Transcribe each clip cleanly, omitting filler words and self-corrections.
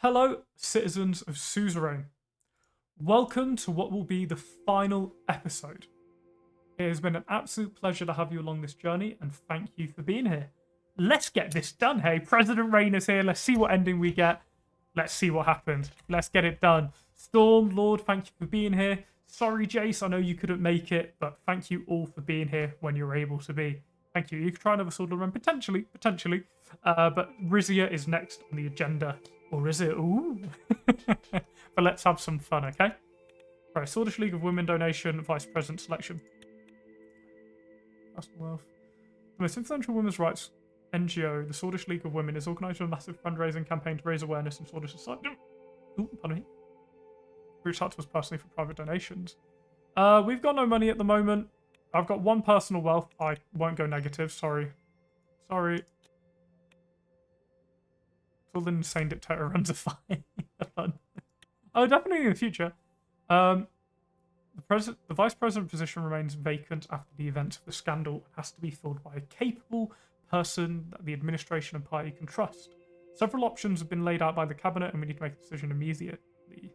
Hello, citizens of Suzerain. Welcome to what will be the final episode. It has been an absolute pleasure to have you along this journey, and thank you for being here. Let's get this done, hey? President Rainer's here. Let's see what ending we get. Let's see what happens. Let's get it done. Storm Lord, thank you for being here. Sorry, Jace, I know you couldn't make it, but thank you all for being here when you're able to be. Thank you. You could try another sword run, potentially. But Rizia is next on the agenda. Or is it? Ooh. But let's have some fun, okay? Right, Swordish League of Women donation, Vice President selection. Personal wealth. The most influential women's rights NGO, the Swordish League of Women, is organising a massive fundraising campaign to raise awareness in Swordish society. Ooh, pardon me. Reach out to us personally for private donations. We've got no money at the moment. I've got one personal wealth. I won't go negative, sorry. Sorry. All the insane dictator runs are fine. Fun. Oh, definitely in the future. The vice president position remains vacant after the events of the scandal. It has to be filled by a capable person that the administration and party can trust. Several options have been laid out by the cabinet, and we need to make a decision immediately.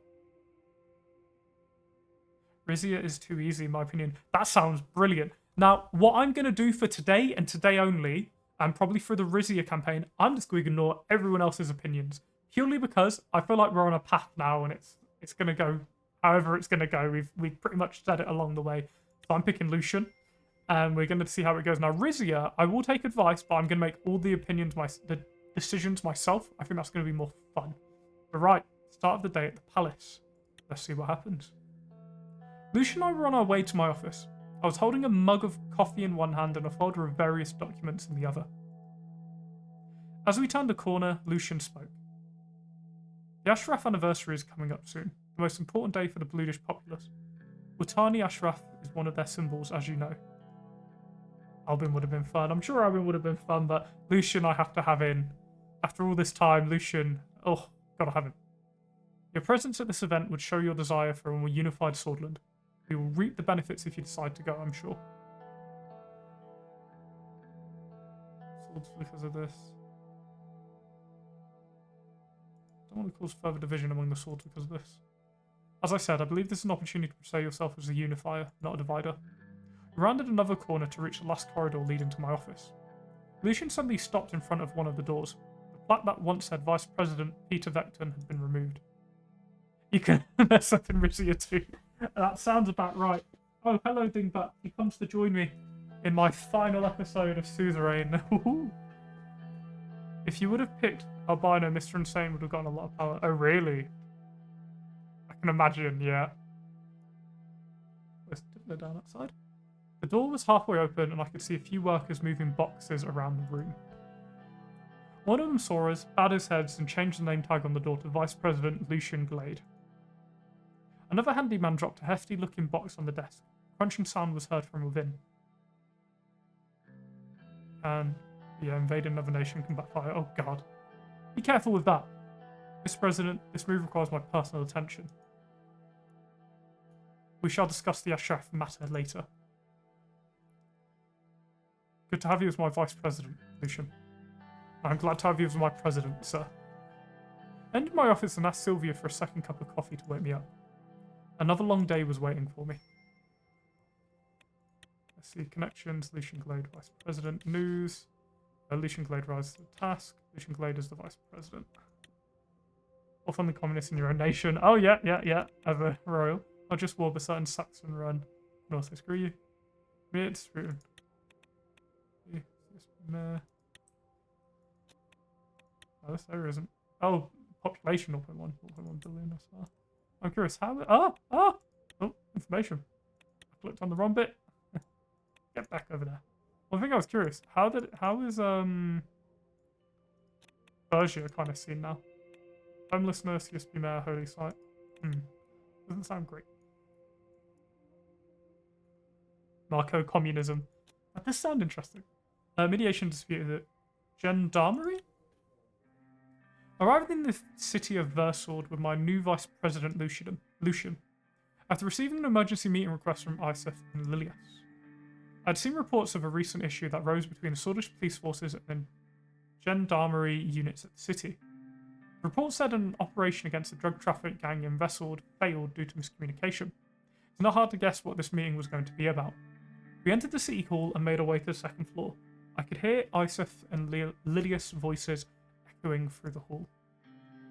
Rizia is too easy, in my opinion. That sounds brilliant. Now, what I'm going to do for today, and today only, and probably for the Rizia campaign, I'm just going to ignore everyone else's opinions. Purely because I feel like we're on a path now, and it's going to go however it's going to go. We've pretty much said it along the way. So I'm picking Lucian, and we're going to see how it goes. Now, Rizia, I will take advice, but I'm going to make all the decisions myself. I think that's going to be more fun. But right, start of the day at the palace. Let's see what happens. Lucian and I were on our way to my office. I was holding a mug of coffee in one hand and a folder of various documents in the other. As we turned a corner, Lucian spoke. The Ashraf anniversary is coming up soon, the most important day for the Bludish populace. Utani Ashraf is one of their symbols, as you know. Albin would have been fun. I'm sure Albin would have been fun, but Lucian I have to have in. After all this time, Lucian, gotta have him. Your presence at this event would show your desire for a more unified Swordland. We will reap the benefits if you decide to go, I'm sure. Swords because of this. Don't want to cause further division among the swords because of this. As I said, I believe this is an opportunity to portray yourself as a unifier, not a divider. We rounded another corner to reach the last corridor leading to my office. Lucian suddenly stopped in front of one of the doors. The plaque that once said Vice President Peter Vecton had been removed. You can mess up in Rizia too. That sounds about right. Oh, hello, Dingbat. He comes to join me in my final episode of Suzerain. If you would have picked Albino, Mr. Insane would have gotten a lot of power. Oh, really? I can imagine, yeah. Let's dip it down outside. The door was halfway open, and I could see a few workers moving boxes around the room. One of them saw us, bowed his heads, and changed the name tag on the door to Vice President Lucian Glade. Another handyman dropped a hefty-looking box on the desk. Crunching sound was heard from within. And, yeah, invading another nation can backfire. Oh, God. Be careful with that. Mr. President, this move requires my personal attention. We shall discuss the Ashraf matter later. Good to have you as my Vice President, Lucian. I'm glad to have you as my President, sir. I entered my office and asked Sylvia for a second cup of coffee to wake me up. Another long day was waiting for me. Let's see, connections, Lucian Glade, Vice President, news. Lucian Glade rises to the task. Lucian Glade is the Vice President. Or from the communists in your own nation. Oh, yeah, ever royal. I just wore a certain Saxon run. And also, screw you. It's rude. Oh, this area isn't. Oh, population 0.1 billion as well. I'm curious how. Oh, information. I clicked on the wrong bit. Get back over there. One thing I was curious. How is Persia kind of seen now? Homelessness, used to be mayor, holy site. Doesn't sound great. Narco-communism. That does sound interesting. Mediation dispute, is it? Gendarmerie? Arrived in the city of Versword with my new Vice President Lucian, after receiving an emergency meeting request from Iseth and Lilias. I'd seen reports of a recent issue that rose between the Swordish police forces and gendarmerie units at the city. Reports said an operation against the drug traffic gang in Vesord failed due to miscommunication. It's not hard to guess what this meeting was going to be about. We entered the city hall and made our way to the second floor. I could hear Iseth and Lydia's voices echoing through the hall.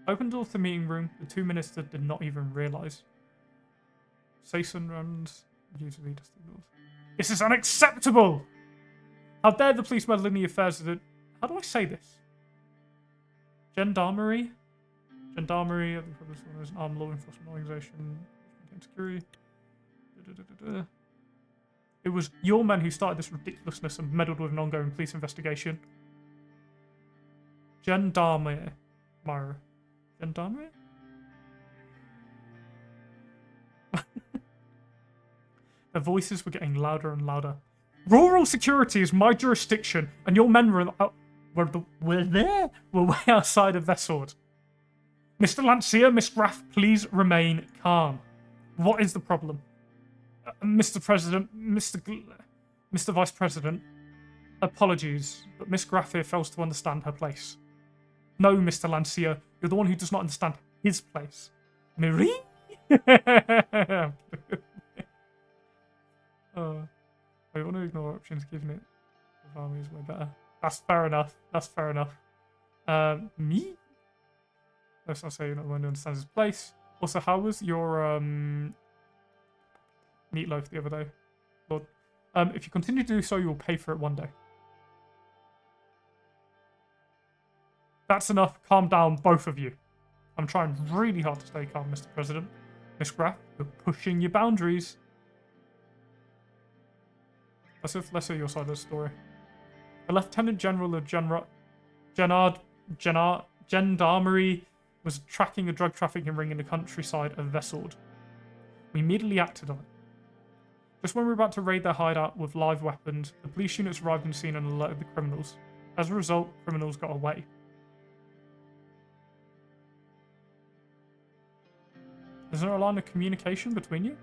Opened door to the meeting room, the two ministers did not even realise. Sason runs, usually just ignores. This is unacceptable! How dare the police meddle in the affairs of the... How do I say this? Gendarmerie? Gendarmerie, I think this one is an armed law enforcement organisation. Security. It was your men who started this ridiculousness and meddled with an ongoing police investigation. Gendarmerie. Gendarmerie? Their voices were getting louder and louder. Rural security is my jurisdiction, and your men were way outside of Vesord. Mr. Lancia, Miss Graff, please remain calm. What is the problem? Mr. President, Mr. Vice President, apologies, but Miss Graff here fails to understand her place. No, Mr. Lancia, you're the one who does not understand his place. Marie? I want to ignore options given it. The army is way better. That's fair enough. That's fair enough. Me? Let's not say you're not the one who understands his place. Also, how was your meatloaf the other day? Lord. If you continue to do so, you will pay for it one day. That's enough. Calm down, both of you. I'm trying really hard to stay calm, Mr. President. Miss Graff, you're pushing your boundaries. Let's hear your side of the story. The Lieutenant General of Gendarmerie was tracking a drug trafficking ring in the countryside of Vesord. We immediately acted on it. Just when we were about to raid their hideout with live weapons, the police units arrived on scene and alerted the criminals. As a result, criminals got away. Is there a line of communication between you?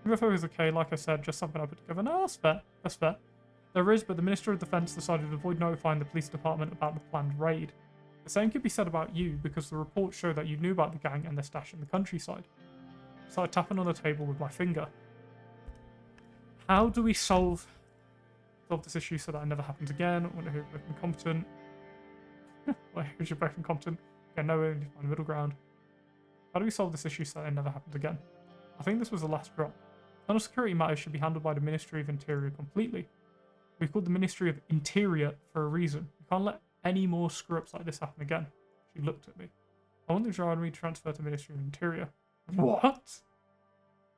UFO is okay, like I said, just something I put together. No, that's fair. That's fair. There is, but the Minister of Defence decided to avoid notifying the police department about the planned raid. The same could be said about you, because the reports show that you knew about the gang and their stash in the countryside. I started tapping on the table with my finger. How do we solve this issue so that it never happens again? I wonder who's both incompetent. Why, who's you're both incompetent? Okay, no, we need to find a middle ground. How do we solve this issue so that it never happens again? I think this was the last drop. Internal security matters should be handled by the Ministry of Interior completely. We've called the Ministry of Interior for a reason. We can't let any more screw-ups like this happen again. She looked at me. I want the Gendarmerie transferred to Ministry of Interior. What?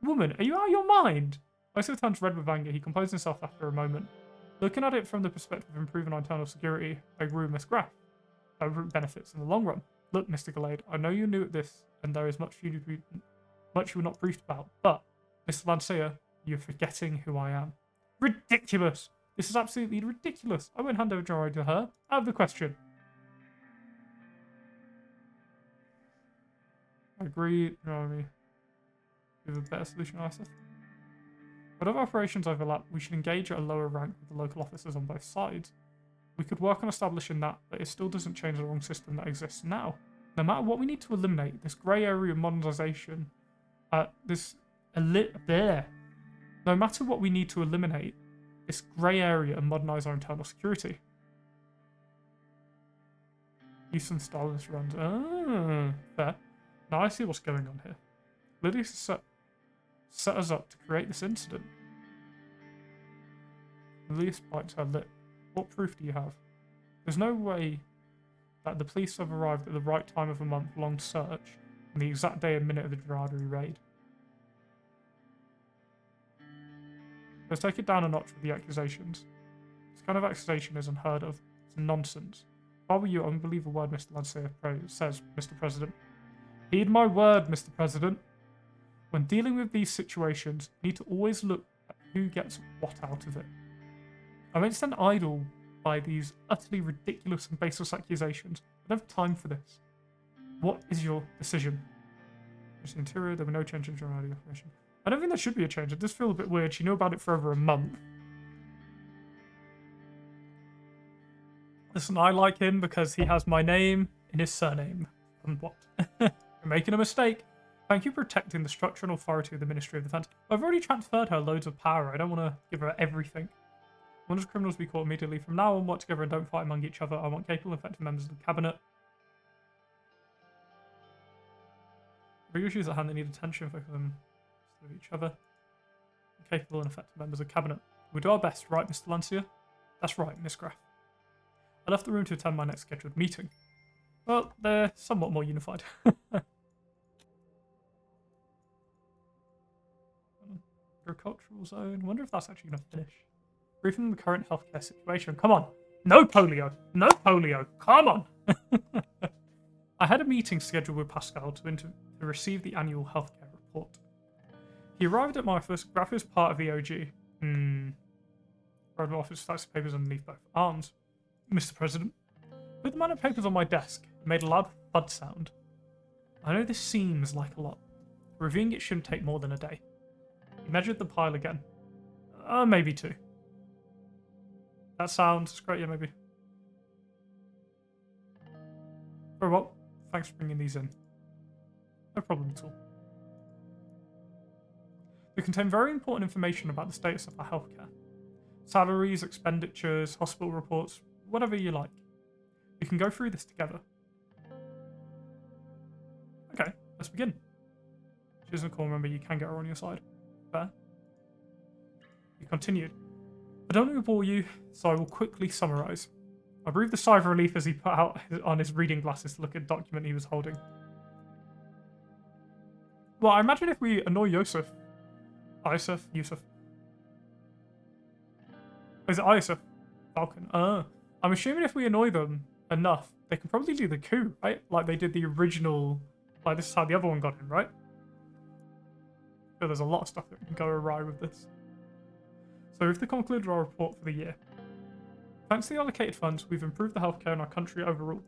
Woman, are you out of your mind? Most of the time's red with anger, he composed himself after a moment. Looking at it from the perspective of improving our internal security, I agree with Miss Graff. That benefits in the long run. Look, Mr. Gallade, I know you knew at this, and there is much you were not briefed about, but, Mr. Lancia, you're forgetting who I am. Ridiculous! This is absolutely ridiculous. I won't hand over Jory to her. Out of the question. I agree, Jory. You have a better solution, Iseth. Whatever operations overlap, we should engage at a lower rank with the local officers on both sides. We could work on establishing that, but it still doesn't change the wrong system that exists now. No matter what we need to eliminate, this grey area of modernisation, no matter what we need to eliminate, this grey area and modernise our internal security. Houston Stalinist runs. Ah, fair. Now I see what's going on here. Lydia set us up to create this incident. Lydia bites her lip. What proof do you have? There's no way that the police have arrived at the right time of a month-long search on the exact day and minute of the Gerardery raid. Let's take it down a notch with the accusations. This kind of accusation is unheard of. It's nonsense. If I were you, I wouldn't believe a word Mr. Lancia says, Mr. President. Heed my word, Mr. President. When dealing with these situations, you need to always look at who gets what out of it. I won't stand idle by these utterly ridiculous and baseless accusations. I don't have time for this. What is your decision? Mr. Interior, there were no changes in Gerardery operation. I don't think there should be a change. It does feel a bit weird. She knew about it for over a month. Listen, I like him because he has my name in his surname. Unblocked. You're making a mistake. Thank you for protecting the structure and authority of the Ministry of Defense. I've already transferred her loads of power. I don't want to give her everything. I want criminals to be caught immediately. From now on, work together and don't fight among each other. I want capable and effective members of the cabinet. Big issues at hand that need attention, focus on each other. Capable and effective members of cabinet. We do our best, right, Mr. Lancia? That's right, Miss Graff. I left the room to attend my next scheduled meeting. Well, they're somewhat more unified. Agricultural zone. I wonder if that's actually going to finish. Briefing the current healthcare situation. Come on. No polio. No polio. Come on. I had a meeting scheduled with Pascal to receive the annual healthcare report. He arrived at my office. Graff is part of the OG. Arrived at my office, stacks of papers underneath both arms. Mr. President, with the amount of papers on my desk, it made a loud thud sound. I know this seems like a lot. Reviewing it shouldn't take more than a day. He measured the pile again. Maybe 2. That sounds great, yeah, maybe. Very well. Thanks for bringing these in. No problem at all. They contain very important information about the status of our healthcare. Salaries, expenditures, hospital reports, whatever you like. We can go through this together. Okay, let's begin. She doesn't call, remember, you can get her on your side. Fair. He continued. I don't want to bore you, so I will quickly summarise. I breathed a sigh of relief as he put out on his reading glasses to look at the document he was holding. Well, I imagine if we annoy Yusuf. Is it Yusuf? Falcon. I'm assuming if we annoy them enough, they can probably do the coup, right? Like they did the original. Like this is how the other one got in, right? So there's a lot of stuff that can go awry with this. So we've concluded our report for the year. Thanks to the allocated funds, we've improved the healthcare in our country overall.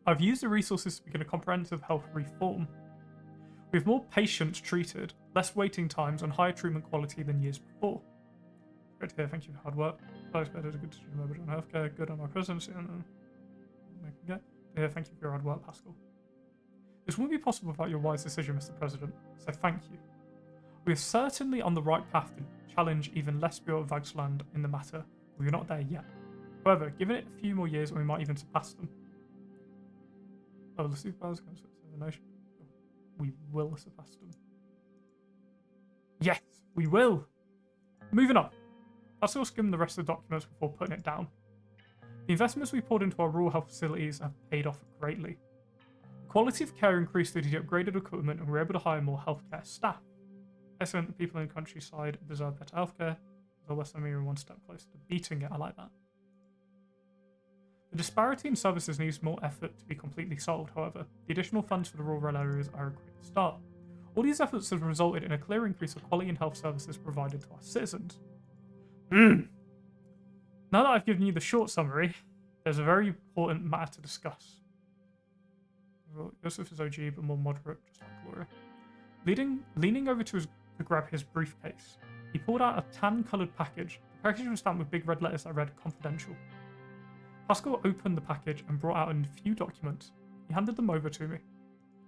I've used the resources to begin a comprehensive health reform. We have more patients treated, less waiting times, and higher treatment quality than years before. Great to hear. Thank you for hard work. I expected a good decision on healthcare, good on our presidency. Thank you for your hard work, Pascal. This wouldn't be possible without your wise decision, Mr. President, so thank you. We are certainly on the right path to challenge even less Vagsland in the matter, but we're not there yet. However, given it a few more years, we might even surpass them. Oh, the superpowers can surpass the nation. We will surpass them. Yes, we will. Moving on. Let's all skim the rest of the documents before putting it down. The investments we poured into our rural health facilities have paid off greatly. The quality of care increased due to the upgraded equipment, and we were able to hire more healthcare staff. Excellent. The people in the countryside deserve better healthcare. The West Area one step closer to beating it. I like that. The disparity in services needs more effort to be completely solved, however. The additional funds for the rural areas are a great start. All these efforts have resulted in a clear increase of quality in health services provided to our citizens. Now that I've given you the short summary, there's a very important matter to discuss. Joseph is OG, but more moderate, just like Gloria. Leaning over to grab his briefcase, he pulled out a tan-coloured package. The package was stamped with big red letters that read confidential. Pascal opened the package and brought out a few documents. He handed them over to me.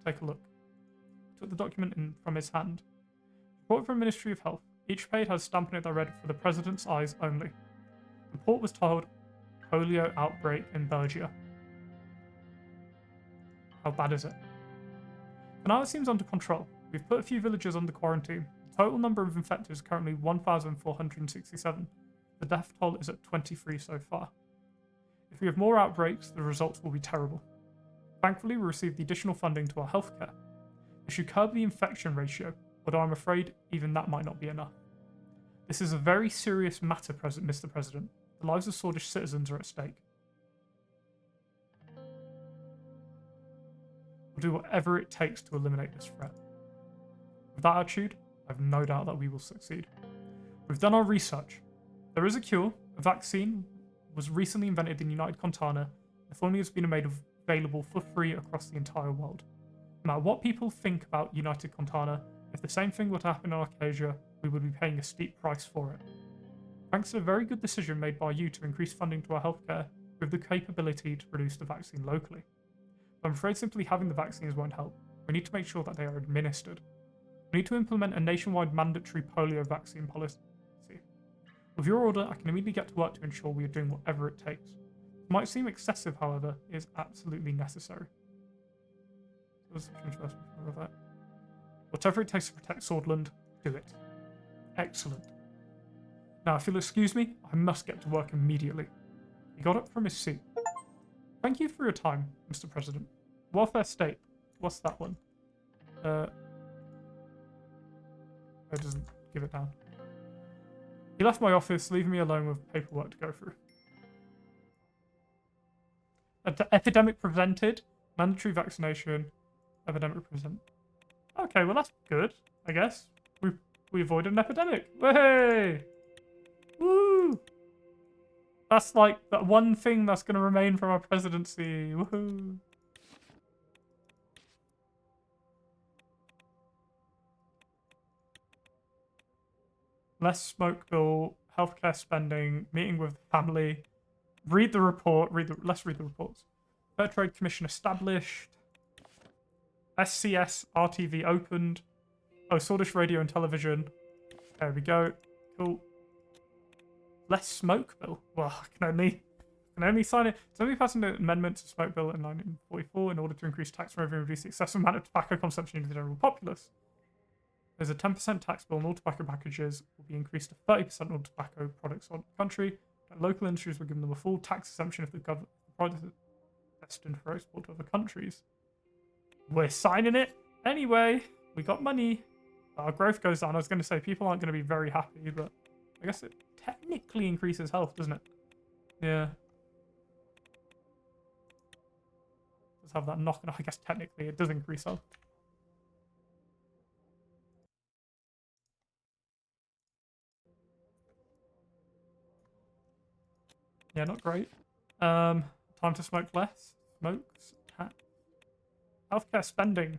Take a look. I took the document from his hand. Report from Ministry of Health. Each page has a stamp on it that read, "For the President's eyes only." The report was titled, "Polio Outbreak in Belgium." How bad is it? For now it seems under control. We've put a few villagers under quarantine. The total number of infected is currently 1,467. The death toll is at 23 so far. If we have more outbreaks, the results will be terrible. Thankfully, we received the additional funding to our healthcare. It should curb the infection ratio, although I'm afraid even that might not be enough. This is a very serious matter, Mr. President. The lives of Swedish citizens are at stake. We'll do whatever it takes to eliminate this threat. With that attitude, I have no doubt that we will succeed. We've done our research. There is a cure. A vaccine was recently invented in United Contana. The formula has been made available for free across the entire world. No matter what people think about United Contana, if the same thing were to happen in Arcadia, we would be paying a steep price for it. Thanks to a very good decision made by you to increase funding to our healthcare, we have the capability to produce the vaccine locally. I'm afraid simply having the vaccines won't help. We need to make sure that they are administered. We need to implement a nationwide mandatory polio vaccine policy. With your order, I can immediately get to work to ensure we are doing whatever it takes. It might seem excessive, however, it is absolutely necessary. Whatever it takes to protect Swordland, do it. Excellent. Now, if you'll excuse me, I must get to work immediately. He got up from his seat. Thank you for your time, Mr. President. Welfare State. What's that one? It doesn't give it down. He left my office, leaving me alone with paperwork to go through. Epidemic prevented. Mandatory vaccination. Epidemic present. Okay, well that's good, I guess. We avoided an epidemic. Way! Woo! That's like that one thing that's going to remain from our presidency. Woohoo! Less smoke bill, healthcare spending, meeting with family. Read the report. Let's read the reports. Fair Trade Commission established. SCS RTV opened. Oh, Swordish Radio and Television. There we go. Cool. Less smoke bill. Well, I can only sign it. Somebody passed an amendment to smoke bill in 1944 in order to increase tax revenue and reduce the excessive amount of tobacco consumption in the general populace. There's a 10% tax bill on all tobacco packages will be increased to 30% on tobacco products on the country. Local industries will give them a full tax exemption if the product is destined for export to other countries. We're signing it anyway. We got money. Our growth goes down. I was going to say people aren't going to be very happy, but I guess it technically increases health, doesn't it? Yeah. Does have that knock on. I guess technically it does increase health. Yeah, not great. Time to smoke less. Smokes. Tax. Healthcare spending.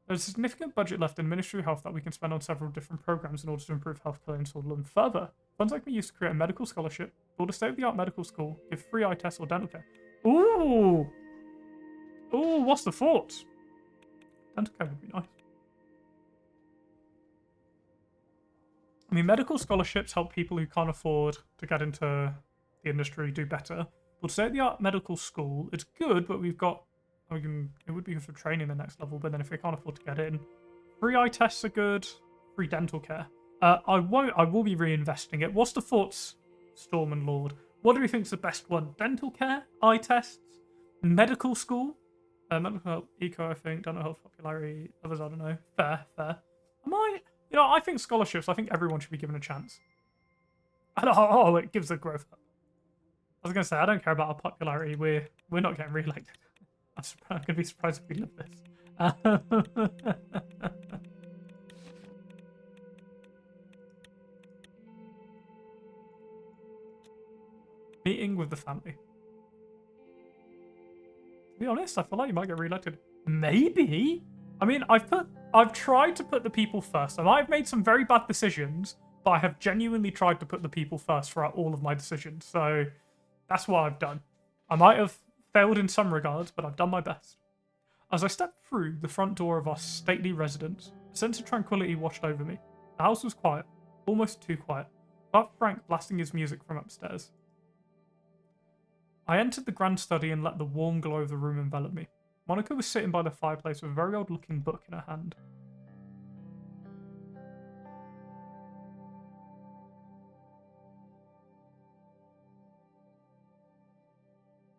There's a significant budget left in Ministry of Health that we can spend on several different programs in order to improve healthcare in Swordland. Further, funds that can be used to create a medical scholarship, build a state-of-the-art medical school, give free eye tests or dental care. Ooh! Ooh, what's the thoughts? Dental care would be nice. I mean, medical scholarships help people who can't afford to get into the industry do better. But state-of-the-art medical school, it's good, but we've got... it would be good for training the next level, but then if they can't afford to get in... Free eye tests are good. Free dental care. I will be reinvesting it. What's the thoughts, Storm and Lord? What do we think is the best one? Dental care? Eye tests? Medical school? Mental health, eco, I think. Dental health, popularity. Others, I don't know. Fair. I think scholarships, I think everyone should be given a chance. Oh, it gives a growth up. I was going to say, I don't care about our popularity. We're not getting re-elected. I'm going to be surprised if we live this. Meeting with the family. To be honest, I feel like you might get re-elected. Maybe? I mean, I've tried to put the people first, and I've made some very bad decisions, but I have genuinely tried to put the people first throughout all of my decisions, so that's what I've done. I might have failed in some regards, but I've done my best. As I stepped through the front door of our stately residence, a sense of tranquility washed over me. The house was quiet, almost too quiet, but Frank blasting his music from upstairs. I entered the grand study and let the warm glow of the room envelop me. Monica was sitting by the fireplace with a very old-looking book in her hand.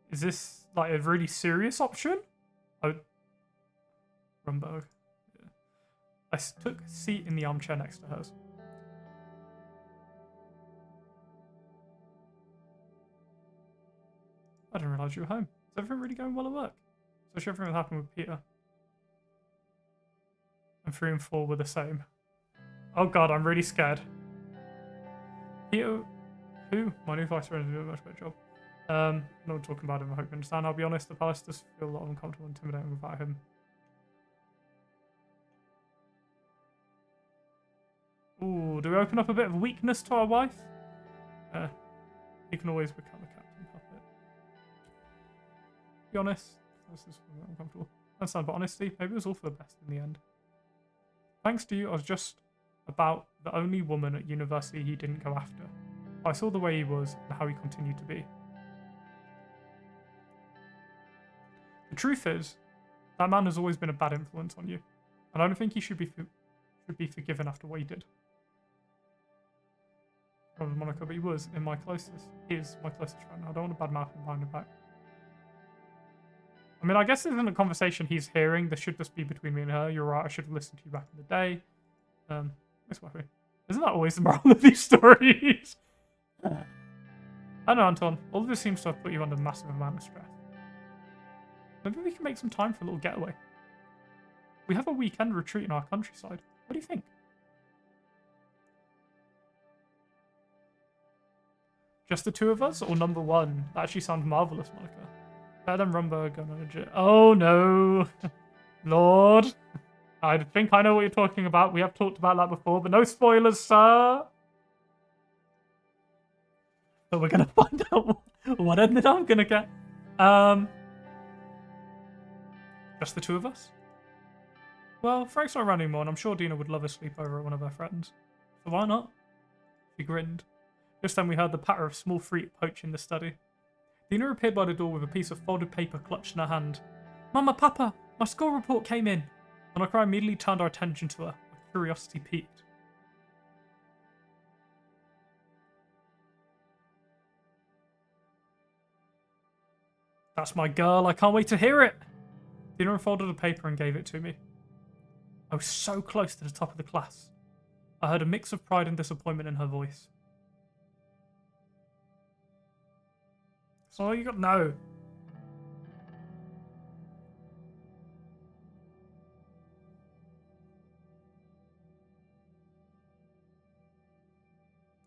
Is this, like, a really serious option? Oh. Rumbo. Yeah. I took a seat in the armchair next to hers. I didn't realise you were home. Is everything really going well at work? Especially everything that happened with Peter. And 3 and 4 were the same. Oh god, I'm really scared. Peter, who? My new vice president did a much better job. No talking about him, I hope you understand. I'll be honest, the palace does feel a lot uncomfortable and intimidating without him. Ooh, do we open up a bit of weakness to our wife? He can always become a captain puppet. Be honest, This is uncomfortable. That's sad, but honestly, maybe it was all for the best in the end. Thanks to you, I was just about the only woman at university he didn't go after. I saw the way he was and how he continued to be. The truth is, that man has always been a bad influence on you, and I don't think he should be forgiven after what he did. I was Monica, but he is my closest friend. I don't want to badmouth him behind the back. I mean, I guess this isn't a conversation he's hearing. This should just be between me and her. You're right, I should have listened to you back in the day. This way. Isn't that always the moral of these stories? I don't know, Anton. All of this seems to have put you under a massive amount of stress. Maybe we can make some time for a little getaway. We have a weekend retreat in our countryside. What do you think? Just the two of us, or number one? That actually sounds marvelous, Monica. Better than Rumba going on a jet. Oh no, Lord. I think I know what you're talking about. We have talked about that before, but no spoilers, sir. But we're gonna find out what ended up gonna get. Just the two of us? Well, Frank's not around anymore, and I'm sure Dina would love a sleepover at one of her friends. So why not? She grinned. Just then we heard the patter of small feet approaching the study. Dina appeared by the door with a piece of folded paper clutched in her hand. Mama, Papa, my school report came in. And our cry immediately turned our attention to her, with curiosity piqued. That's my girl, I can't wait to hear it. Dina unfolded the paper and gave it to me. I was so close to the top of the class. I heard a mix of pride and disappointment in her voice. That's all you got? No.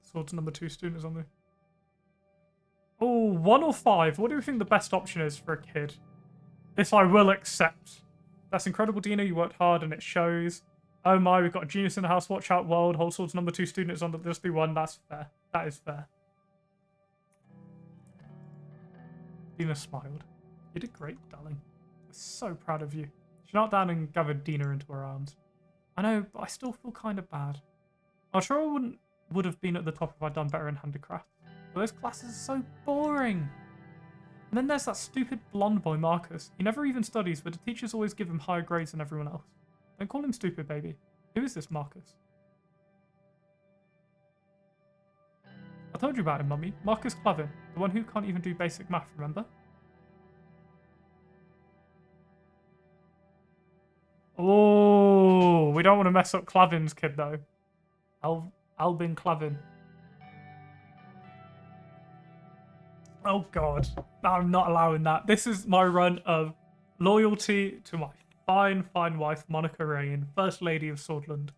Swords number 2 student is on there. Oh, 1 or 5? What do you think the best option is for a kid? This I will accept. That's incredible, Dina. You worked hard and it shows. Oh my, we've got a genius in the house. Watch out, world. Whole swords number 2 student is on the just do 1. That's fair. That is fair. Dina smiled. You did great, darling. I'm so proud of you. She knelt down and gathered Dina into her arms. I know, but I still feel kind of bad. I'm sure I would have been at the top if I'd done better in handicraft. But those classes are so boring. And then there's that stupid blonde boy, Marcus. He never even studies, but the teachers always give him higher grades than everyone else. Don't call him stupid, baby. Who is this Marcus? I told you about him, Mummy. Marcus Clavin. The one who can't even do basic math, remember? Oh, we don't want to mess up Clavin's kid, though. Albin Clavin. Oh god, I'm not allowing that. This is my run of loyalty to my fine, fine wife, Monica Rain, First Lady of Swordland.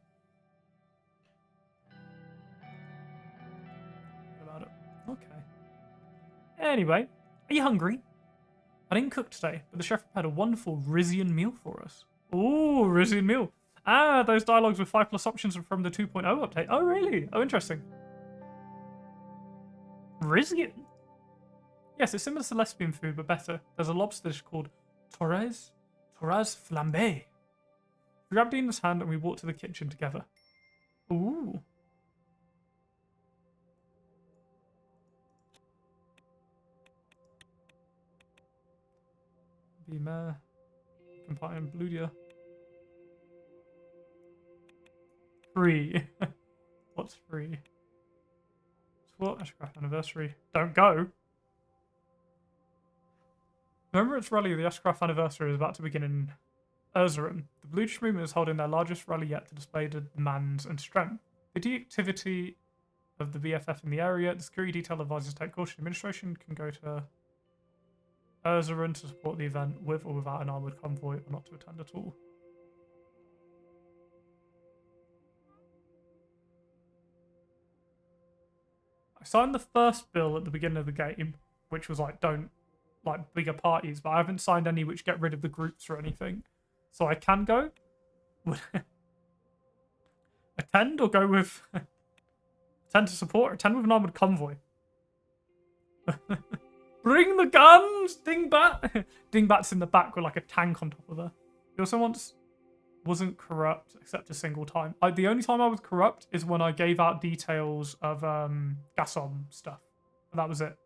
What about it? Okay. Anyway, are you hungry? I didn't cook today, but the chef prepared a wonderful Rizian meal for us. Ooh, Rizian meal. Ah, those dialogues with 5+ options are from the 2.0 update. Oh, really? Oh, interesting. Rizian? Yes, it's similar to lesbian food, but better. There's a lobster dish called Torres Flambe. We grabbed Dina's hand and we walked to the kitchen together. Ooh. Beamer. Compiling Bludia. Free. What's free? What? Ashcraft anniversary. Don't go. Remembrance Rally of the Ashcraft anniversary is about to begin in Suzerain. The Bluish movement is holding their largest rally yet to display the demands and strength. The activity of the BFF in the area, the security detail advises take caution. Administration can go to Suzerain to support the event with or without an armoured convoy or not to attend at all. I signed the first bill at the beginning of the game, which was like, don't like bigger parties, but I haven't signed any which get rid of the groups or anything. So I can go. Attend or go with attend to support or attend with an armoured convoy. Bring the guns, Dingbat. Dingbat's in the back with like a tank on top of her. He also once wasn't corrupt except a single time. The only time I was corrupt is when I gave out details of Gasom stuff. And that was it.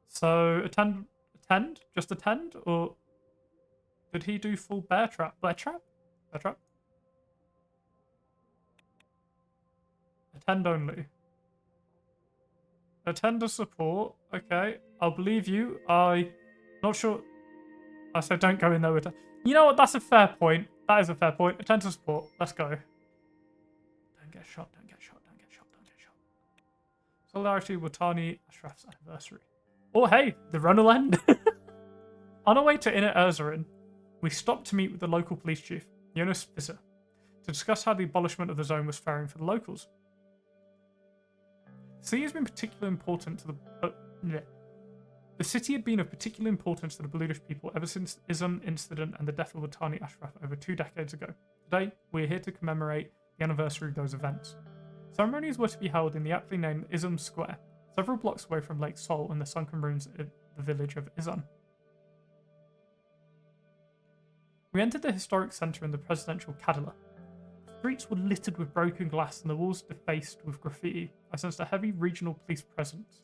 So attend, just attend, or did he do full bear trap? Bear trap? Bear trap? Attend only. Attend to support. Okay, I'll believe you. Not sure. I said don't go in there with. You know what? That's a fair point. That is a fair point. Attend to support. Let's go. Don't get shot. Don't get shot. Don't get shot. Don't get shot. Solidarity Watani Ashraf's anniversary. Oh hey, the run will end. On our way to Inner Suzerain, we stopped to meet with the local police chief, Jonas Visser, to discuss how the abolishment of the zone was faring for the locals. The city has been particularly important to the city had been of particular importance to the Bludish people ever since the Izum incident and the death of Watani Ashraf over 2 decades ago. Today, we are here to commemorate the anniversary of those events. Ceremonies were to be held in the aptly named Izum Square, several blocks away from Lake Sol and the sunken ruins of the village of Izum. We entered the historic centre in the presidential Cadilla. The streets were littered with broken glass and the walls defaced with graffiti. I sensed a heavy regional police presence.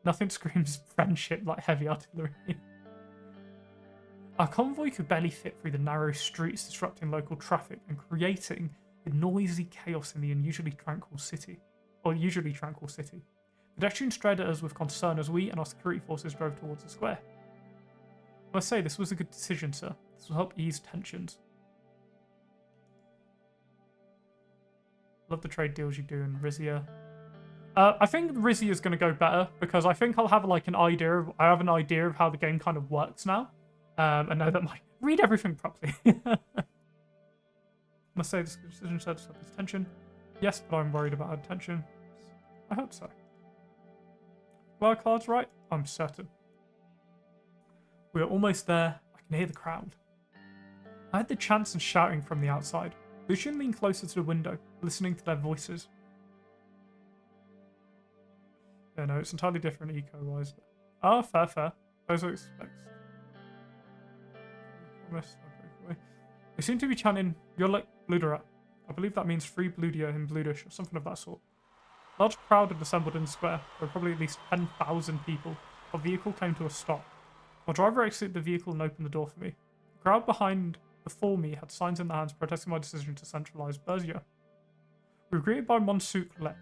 Nothing screams friendship like heavy artillery. Our convoy could barely fit through the narrow streets, disrupting local traffic and creating a noisy chaos in the usually tranquil city. Pedestrians stared at us with concern as we and our security forces drove towards the square. I must say, this was a good decision, sir. This will help ease tensions. Love the trade deals you do in Rizia. I think Rizia is going to go better because I think I'll have like an idea of how the game kind of works now, and know that read everything properly. I must say, this decision sets up this tension. Yes, but I'm worried about our tension. I hope so. Were our cards right? I'm certain. We are almost there. I can hear the crowd. I heard the chants and shouting from the outside. Lucian leaned closer to the window, listening to their voices. Yeah, no, it's entirely different eco-wise. Ah, fair. Those are expected. They seem to be chanting, "You're like Bluderat." I believe that means free Bludia in Bludish, or something of that sort. A large crowd had assembled in the square. There were probably at least 10,000 people. Our vehicle came to a stop. Our driver exited the vehicle and opened the door for me. The crowd before me had signs in their hands protesting my decision to centralise Berzia. We were greeted by Monsouk Lek.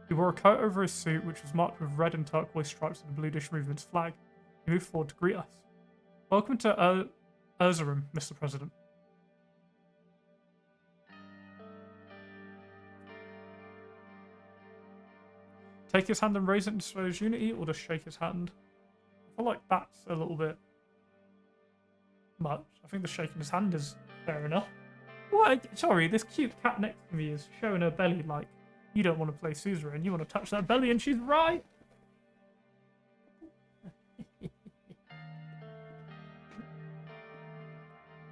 He wore a coat over his suit, which was marked with red and turquoise stripes of the Bludish movement's flag. He moved forward to greet us. Welcome to Erzurum, Mr. President. Take his hand and raise it and display his unity, or just shake his hand? I feel like that's a little bit much. I think the shaking his hand is fair enough. What? Sorry, this cute cat next to me is showing her belly like, you don't want to play Suzerain, you want to touch that belly, and she's right.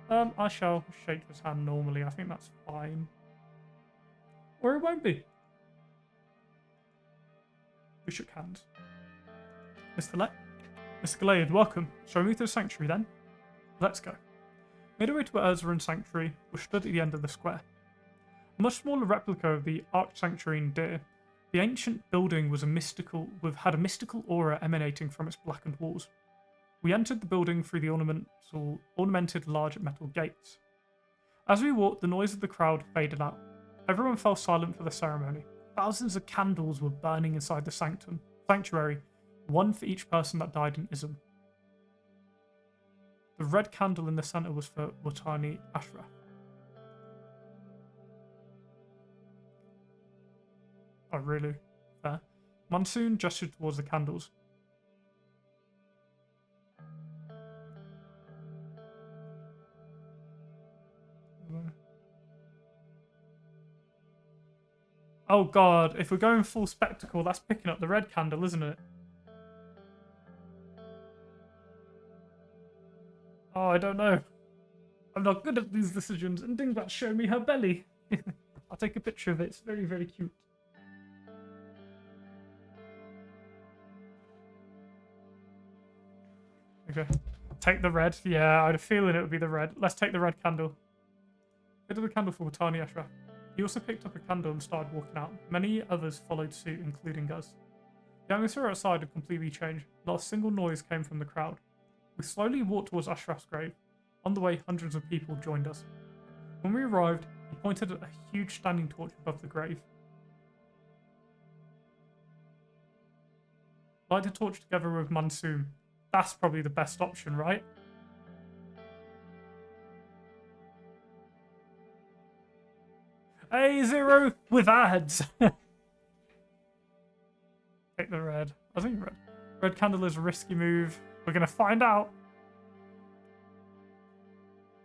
I shall shake his hand normally. I think that's fine. Or it won't be. We shook hands. Mr. Gallade, welcome. Shall we move to the sanctuary then? Let's go. Made our way to Erzurum Sanctuary, which stood at the end of the square. A much smaller replica of the Arch Sanctuary in Deer, the ancient building had a mystical aura emanating from its blackened walls. We entered the building through the ornamented large metal gates. As we walked, the noise of the crowd faded out. Everyone fell silent for the ceremony. Thousands of candles were burning inside the sanctuary, one for each person that died in Izum. The red candle in the centre was for Watani Ashraf. Oh, really? Fair. Monsoon gestured towards the candles. Oh god, if we're going full spectacle, that's picking up the red candle, isn't it? Oh, I don't know. I'm not good at these decisions, and Dingbat show me her belly. I'll take a picture of it. It's very, very cute. Okay. Take the red. Yeah, I had a feeling it would be the red. Let's take the red candle. Go to the candle for Watani Ashraf. He also picked up a candle and started walking out. Many others followed suit, including us. The atmosphere outside had completely changed. Not a single noise came from the crowd. We slowly walked towards Ashraf's grave. On the way, hundreds of people joined us. When we arrived, he pointed at a huge standing torch above the grave. Light the torch together with Mansoom. That's probably the best option, right? Hey, Zero with ads. Take the red. I think red. Red candle is a risky move. We're gonna find out.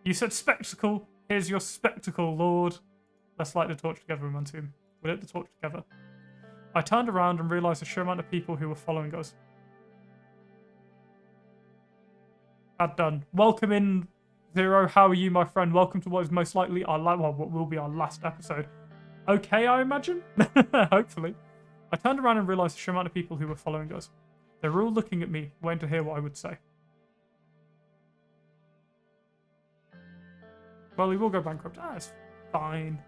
You said spectacle. Here's your spectacle, Lord. Let's light the torch together, Mantoon. We lit the torch together. I turned around and realized the sheer amount of people who were following us. Ad done. Welcome in, Zero. How are you, my friend? Welcome to what is most likely what will be our last episode. Okay, I imagine? Hopefully. I turned around and realized the sheer amount of people who were following us. They were all looking at me, waiting to hear what I would say. Well, we will go bankrupt. Ah, it's fine.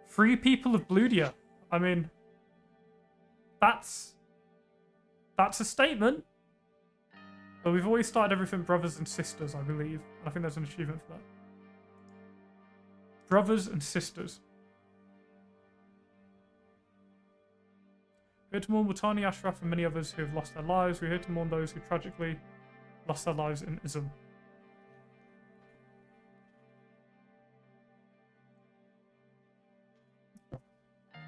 Free people of Bludia. I mean, that's a statement. But we've always started everything brothers and sisters, I believe. I think there's an achievement for that. Brothers and sisters. We're here to mourn Watani Ashraf and many others who have lost their lives. We're here to mourn those who tragically lost their lives in Ism.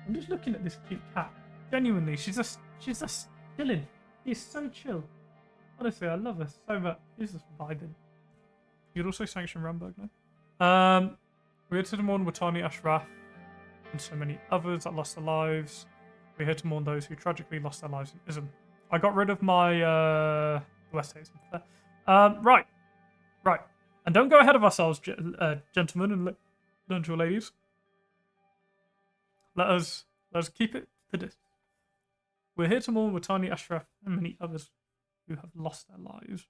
I'm just looking at this cute cat. Genuinely, she's just chilling. She's so chill. Honestly, I love her so much. She's just vibing. You'd also sanction Ramberg, no? We're here to mourn Watani Ashraf and so many others that lost their lives. We're here to mourn those who tragically lost their lives in Ism. I got rid of my West Hazen. Right. And don't go ahead of ourselves, gentlemen and gentle ladies. Let us keep it to this. We're here to mourn Watani Ashraf and many others who have lost their lives.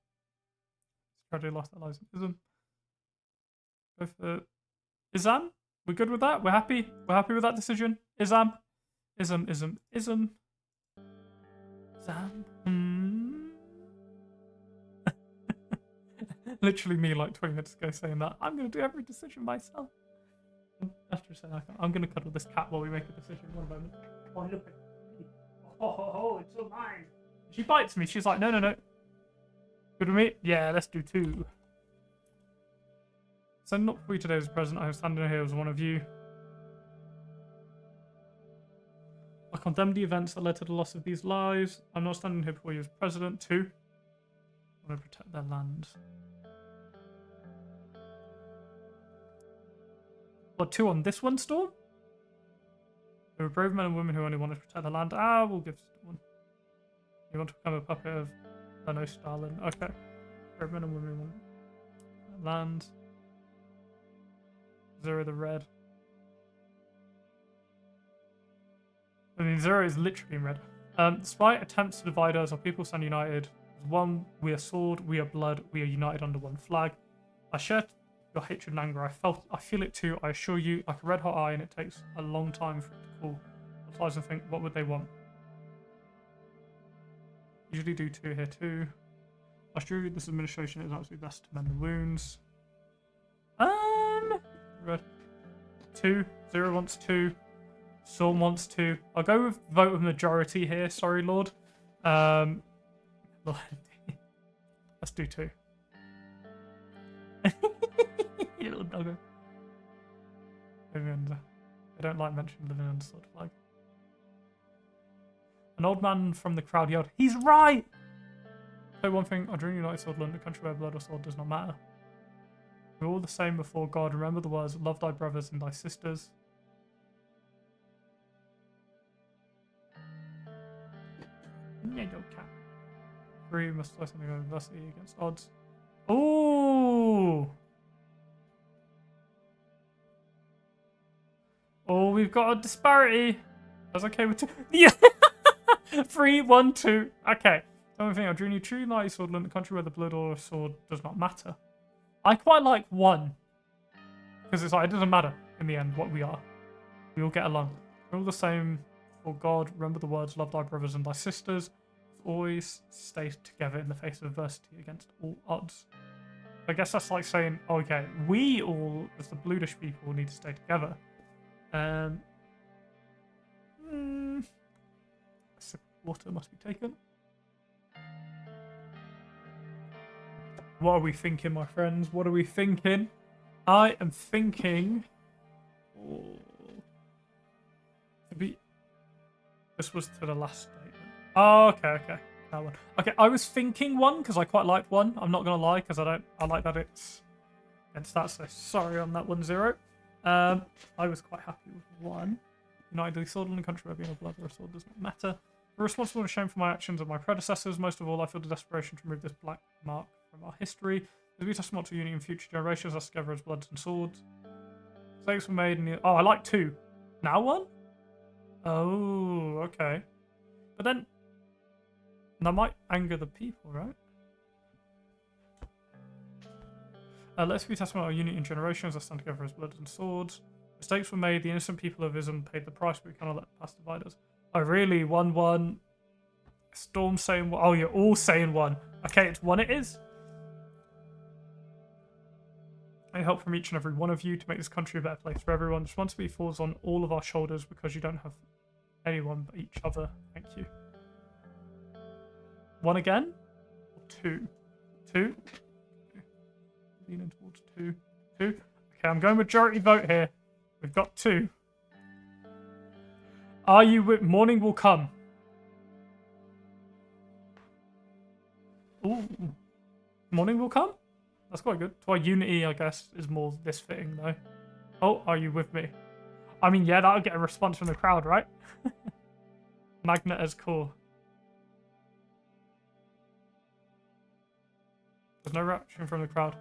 Tragically lost their lives in Ism. Go for Isam? We're good with that? We're happy? We're happy with that decision? Isam? Ism. Literally me like 20 minutes ago saying that. I'm going to do every decision myself. After saying I'm going to cuddle this cat while we make a decision. One moment. Oh, look at me. Oh, it's all mine. She bites me. She's like, no. Good with me? Yeah, let's do 2. Sending up for you today as president. I was standing here as one of you. I condemn the events that led to the loss of these lives. I'm not standing here before you as president. 2. I want to protect their land. What, 2 on this one, Storm? There were brave men and women who only wanted to protect the land. We'll give Storm 1. You want to become a puppet of no Stalin. Okay. Brave men and women want land. 0 the red. I mean, 0 is literally in red. Despite attempts to divide us, our people stand united. As one, we are sword, we are blood, we are united under one flag. I share your hatred and anger. I feel it too. I assure you, like a red hot iron, it takes a long time for it to cool. Sometimes I think, what would they want? Usually do 2 here too. I assure you, this administration is absolutely best to mend the wounds. Red. 2. 0 wants 2. Storm wants 2. I'll go with vote of majority here. Sorry, Lord. Let's do 2. You little doggo. Living under. I don't like mentioning living under sword flag. An old man from the crowd yelled, "He's right!" Say one thing, I dream united sword London, a country where blood or sword does not matter. We're all the same before God. Remember the words, love thy brothers and thy sisters. Yeah, go cat. 3 must play something of adversity against odds. Oh! we've got a disparity. That's okay with 2. Yeah. 3, 1, 2. Okay. The only thing I drew you true light sword in the country where the blood or sword does not matter. I quite like 1. Because it's like, it doesn't matter in the end what we are. We all get along. We're all the same for God. Remember the words, love thy brothers and thy sisters. Always stay together in the face of adversity against all odds. I guess that's like saying, okay, we all, as the Bluedish people, need to stay together. A sip of water must be taken. What are we thinking, my friends? What are we thinking? I am thinking... This was to the last statement. Oh, okay. That one. Okay, I was thinking 1 because I quite liked 1. I'm not gonna lie because I like that it's against that. So sorry on that 1, 0. I was quite happy with 1. United the sword in the country where being a blood or a sword does not matter. We're responsible and ashamed for my actions of my predecessors. Most of all, I feel the desperation to remove this black mark from our history. As we testament to unity in future generations, us together as bloods and swords. Mistakes were made in the... Oh, I like 2. Now 1? Oh, okay. But then... That might anger the people, right? Let's be testament our unity in generations, us stand together as bloods and swords. Mistakes were made, the innocent people of Ism paid the price, but we cannot let the past divide us. Oh, really? 1, 1. Storm saying 1. Oh, you're all saying 1. Okay, it's 1 it is. I need help from each and every one of you to make this country a better place for everyone. Responsibility falls on all of our shoulders because you don't have anyone but each other. Thank you. 1 again? Or 2? 2? Leaning towards 2. 2? Okay, I'm going majority vote here. We've got 2. Are you with... Morning will come. Ooh. Morning will come? That's quite good. To our unity, I guess, is more this fitting, though. Oh, are you with me? I mean, yeah, that'll get a response from the crowd, right? Magnet as core. There's no reaction from the crowd.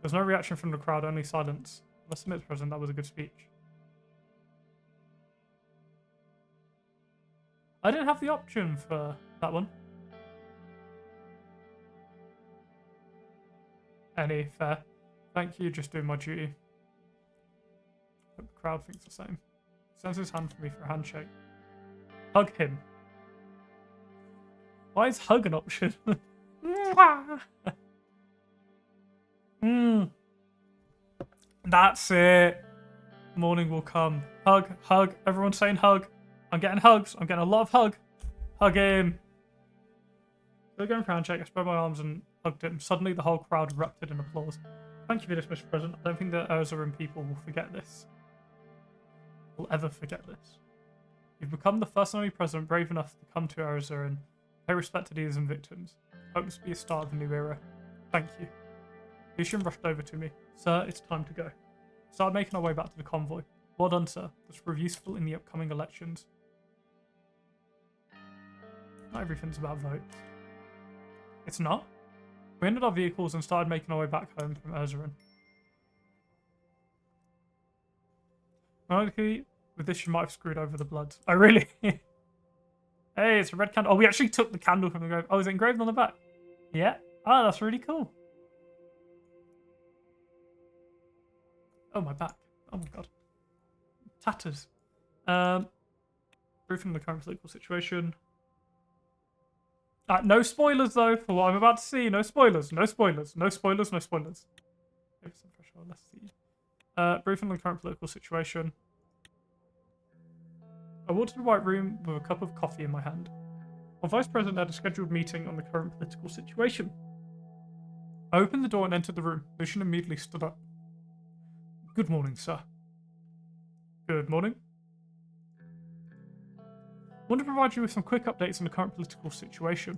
There's no reaction from the crowd, only silence. Unless the present, that was a good speech. I didn't have the option for that one. Any fair. Thank you, just doing my duty. Hope the crowd thinks the same. Sends his hand for me for a handshake. Hug him. Why is hug an option? That's it. Morning will come. Hug, hug. Everyone's saying hug. I'm getting hugs. I'm getting a lot of hug. Hug him. Still going for a handshake. I spread my arms and hugged him. Suddenly, the whole crowd erupted in applause. Thank you for this, Mr. President. I don't think the Suzerain people will forget this. Will ever forget this. You've become the first and only president brave enough to come to Suzerain. Pay respect to these and victims. Hope this be a start of a new era. Thank you. Lucian rushed over to me. Sir, it's time to go. We started making our way back to the convoy. Well done, sir. This will prove useful in the upcoming elections. Not everything's about votes. It's not. We ended our vehicles and started making our way back home from Suzerain. Ironically, with this you might have screwed over the bloods. Oh, really? Hey, it's a red candle. Oh, we actually took the candle from the grave. Oh, is it engraved on the back? Yeah. Oh, that's really cool. Oh, my back. Oh, my God. Tatters. Briefing the current political situation. No spoilers, though, for what I'm about to see. No spoilers. No spoilers. No spoilers. No spoilers. Maybe some threshold. Let's see. Briefing the current political situation. I walked to the White Room with a cup of coffee in my hand. Our Vice President had a scheduled meeting on the current political situation. I opened the door and entered the room. Lucian immediately stood up. Good morning, sir. Good morning. I want to provide you with some quick updates on the current political situation.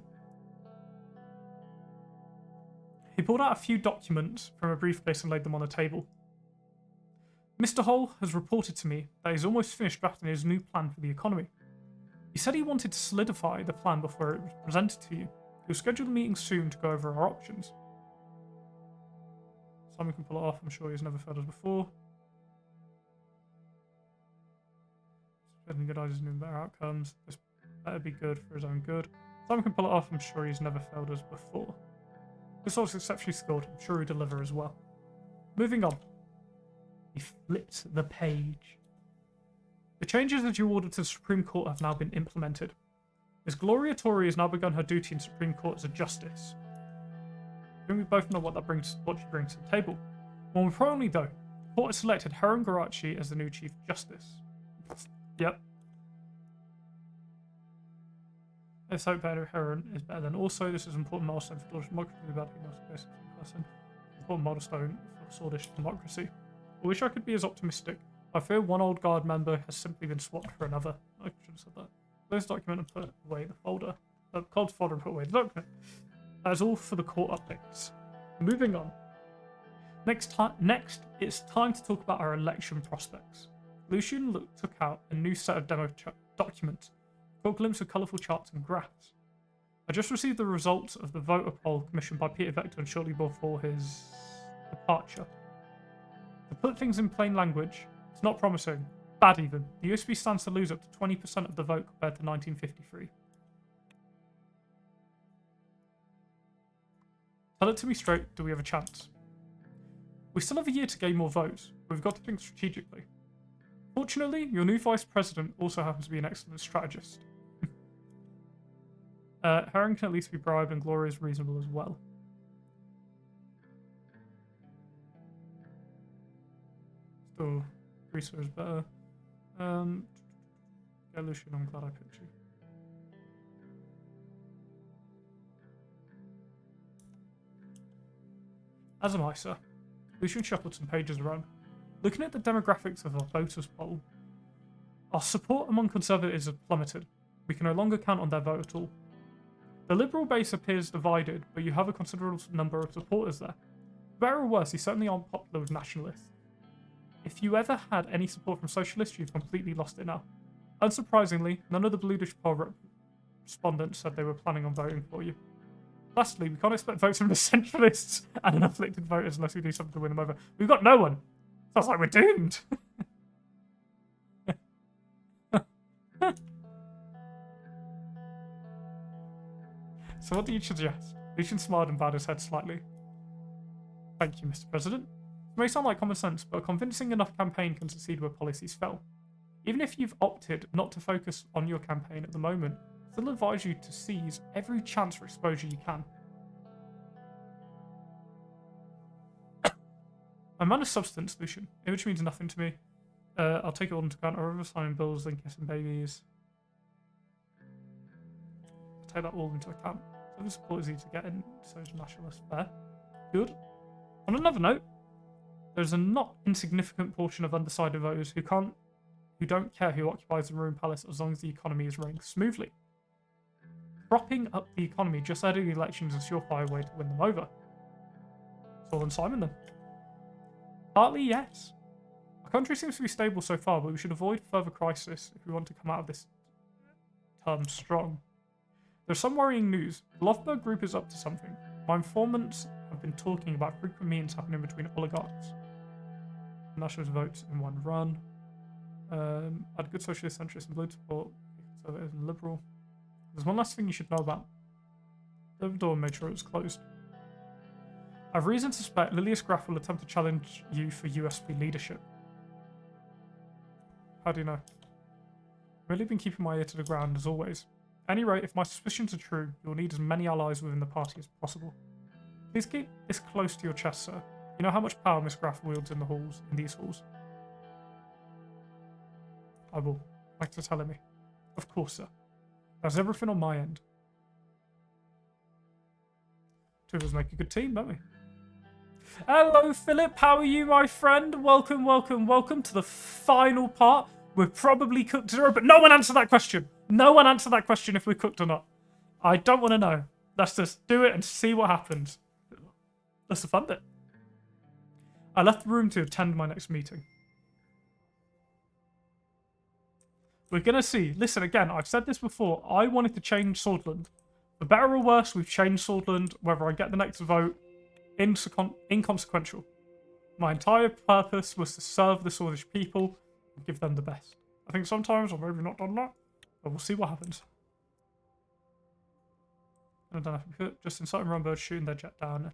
He pulled out a few documents from a briefcase and laid them on a table. Mr. Hull has reported to me that he's almost finished drafting his new plan for the economy. He said he wanted to solidify the plan before it was presented to you. He'll schedule a meeting soon to go over our options. Simon can pull it off, I'm sure he's never failed us before. Getting good ideas and better outcomes. This better be good for his own good. Simon can pull it off. I'm sure he's never failed us before. This was exceptionally skilled. I'm sure he'll deliver as well. Moving on. He flipped the page. The changes that you ordered to the Supreme Court have now been implemented. Miss Gloria Tory has now begun her duty in Supreme Court as a justice. I think we both know what she brings to the table. More importantly, though, the court has selected Heron Garachi as the new Chief Justice. Yep. Let's hope better Heron is better than. Also, this is an important milestone for Dawdish democracy. Important milestone for Swordish democracy. I wish I could be as optimistic. I fear one old guard member has simply been swapped for another. I should have said that. Close the document and put away the folder. Close the folder and put away the document. That is all for the court updates. Moving on. Next, it's time to talk about our election prospects. Lucian took out a new set of demo documents. Got a glimpse of colourful charts and graphs. I just received the results of the voter poll commissioned by Peter Vector shortly before his departure. To put things in plain language, it's not promising. Bad even. The USB stands to lose up to 20% of the vote compared to 1953. Tell it to me straight, do we have a chance? We still have a year to gain more votes, but we've got to think strategically. Fortunately, your new vice president also happens to be an excellent strategist. Heron can at least be bribed and Gloria is reasonable as well. Still, Risa is better. Yeah, Lucian, I'm glad I picked you. As am I, sir. Lucian shuffled some pages around. Looking at the demographics of our voters poll, our support among Conservatives has plummeted. We can no longer count on their vote at all. The Liberal base appears divided, but you have a considerable number of supporters there. Better or worse, you certainly aren't popular with nationalists. If you ever had any support from Socialists, you've completely lost it now. Unsurprisingly, none of the Bluish poll respondents said they were planning on voting for you. Lastly, we can't expect votes from the centralists and unafflicted voters unless we do something to win them over. We've got no one. Sounds like we're doomed. So what do you suggest? Lucian smiled and bowed his head slightly. Thank you, Mr. President. It may sound like common sense, but a convincing enough campaign can succeed where policies fail. Even if you've opted not to focus on your campaign at the moment, I still advise you to seize every chance for exposure you can. A man of substance, Lucian. Image means nothing to me. I'll take it all into account. I'll rather signing bills than kissing babies. I'll take that all into account. So the support is easy to get in, so is nationalist fair. Good. On another note, there's a not insignificant portion of undecided voters who don't care who occupies the ruined palace as long as the economy is running smoothly. Propping up the economy just ahead of the elections is a surefire way to win them over. It's all on Simon then. Partly, yes. Our country seems to be stable so far, but we should avoid further crisis if we want to come out of this term strong. There's some worrying news. The Lofberg group is up to something. My informants have been talking about frequent meetings happening between oligarchs. Nationalist votes in one run. Had good socialist, centrist, and blue support. Conservative and liberal. There's one last thing you should know about. The door made sure it was closed. I have reason to suspect Lilius Graf will attempt to challenge you for USB leadership. How do you know? I've really been keeping my ear to the ground as always. At any rate, if my suspicions are true, you'll need as many allies within the party as possible. Please keep this close to your chest, sir. You know how much power Miss Graf wields in these halls. I will. Thanks for telling me. Of course, sir. That's everything on my end. Two of us make a good team, don't we? Hello, Philip. How are you, my friend? Welcome, welcome, welcome to the final part. We're probably cooked to zero, but no one answered that question. No one answered that question if we're cooked or not. I don't want to know. Let's just do it and see what happens. That's the fun bit. I left the room to attend my next meeting. We're going to see. Listen, again, I've said this before. I wanted to change Swordland. For better or worse, we've changed Swordland. Whether I get the next vote, inconsequential. My entire purpose was to serve the Swordish people and give them the best. I think sometimes, or maybe not done that. But we'll see what happens. I don't know if we put just inciting run birds shooting their jet down.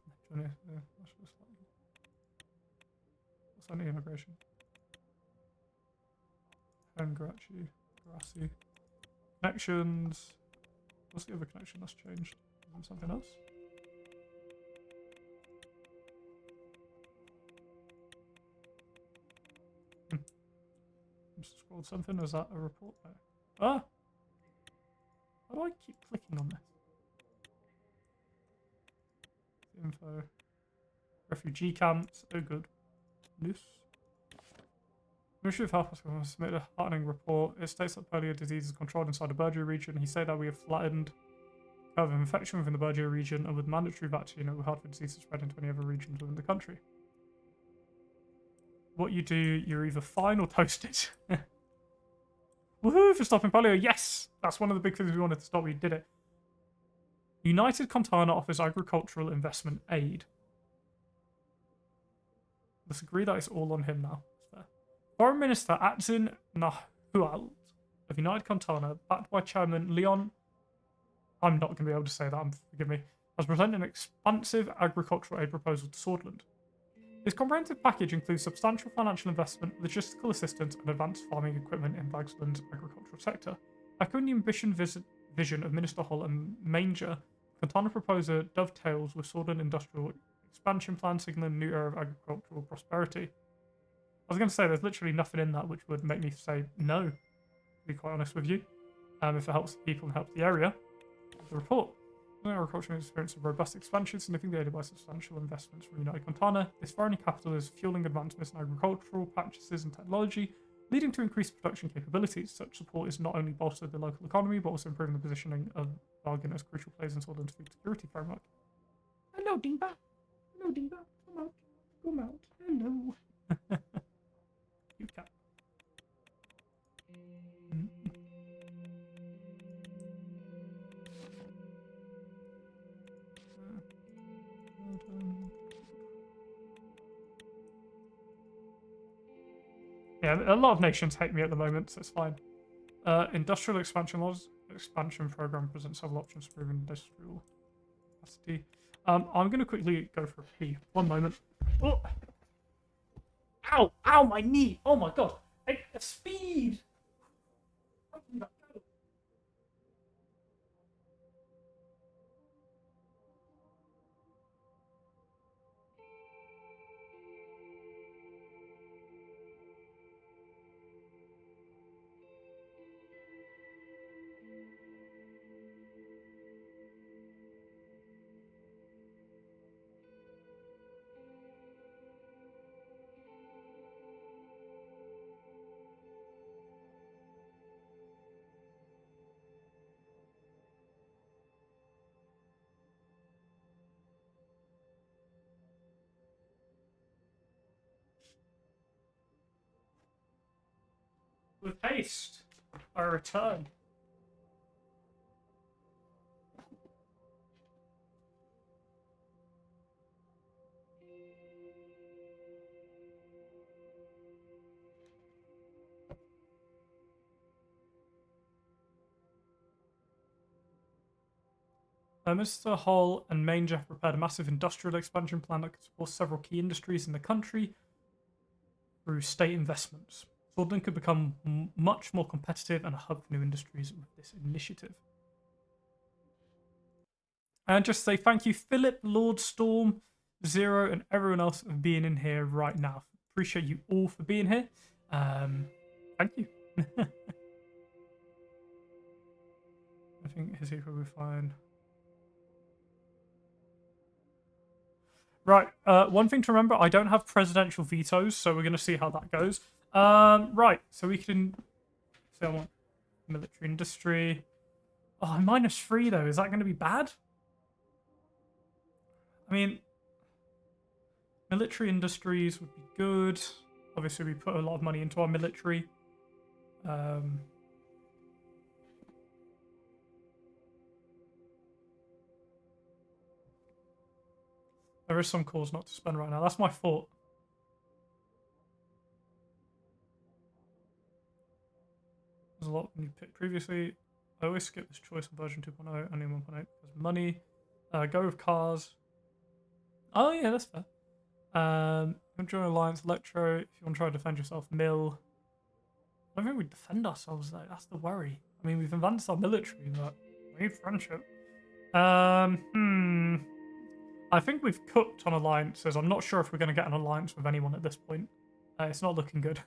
What's on immigration? Home grassy. Connections. What's the other connection that's changed? Is it something else? Just scrolled something. Is that a report there? Ah! How do I keep clicking on this? Info. Refugee camps. Oh, good. Loose. Ministry of Health has submitted a heartening report. It states that polio disease is controlled inside the Berger region. He said that we have flattened the curve of infection within the Berger region, and with mandatory vaccine, it will help for disease to spread into any other regions within the country. What you do, you're either fine or toasted. Woohoo for stopping polio. Yes! That's one of the big things we wanted to stop. We did it. United Contana offers agricultural investment aid. Let's agree that it's all on him now. Foreign Minister Atzin Nahual of United Contana, backed by Chairman Leon, I'm not going to be able to say that, forgive me, has presented an expansive agricultural aid proposal to Swordland. This comprehensive package includes substantial financial investment, logistical assistance, and advanced farming equipment in Vagsland's agricultural sector. Echoing the vision of Minister Hull and Manger, Contana proposal dovetails with Swordland industrial expansion plan, signaling a new era of agricultural prosperity. I was going to say there's literally nothing in that which would make me say no, to be quite honest with you. If it helps the people and helps the area. The report. Agriculture has experienced a robust expansion, significantly aided by substantial investments from United Contana. This foreign capital is fueling advancements in agricultural practices and technology, leading to increased production capabilities. Such support is not only bolstered the local economy, but also improving the positioning of bargain as crucial players in Swordland's food security framework. Hello, Dingbat. Hello, Dingbat. Come out. Come out. Hello. You cat. Yeah, a lot of nations hate me at the moment, so it's fine. Industrial expansion laws. Expansion program presents several options for industrial capacity. I'm going to quickly go for a pee. One moment. Oh. Ow! Ow, my knee! Oh my god! Speed! How can that go? With haste, I return. Mr. Hull and Manger have prepared a massive industrial expansion plan that could support several key industries in the country through state investments. Swordland could become much more competitive and a hub for new industries with this initiative. And just say thank you, Philip, Lord Storm, Zero, and everyone else for being in here right now. Appreciate you all for being here. Thank you. I think his equal will be fine. Right, one thing to remember, I don't have presidential vetoes, so we're going to see how that goes. Right, so we can... So I want military industry. Oh, I'm -3 though, is that going to be bad? I mean, military industries would be good. Obviously, we put a lot of money into our military. There is some cause not to spend right now. That's my fault. There's a lot you picked previously. I always skip this choice on version 2.0, only 1.8 because money. Go with cars. Oh yeah, that's fair. Join Alliance Electro. If you want to try to defend yourself, Mill. I don't think we defend ourselves though. That's the worry. I mean, we've advanced our military, but we need friendship. I think we've cooked on alliances. I'm not sure if we're going to get an alliance with anyone at this point. It's not looking good.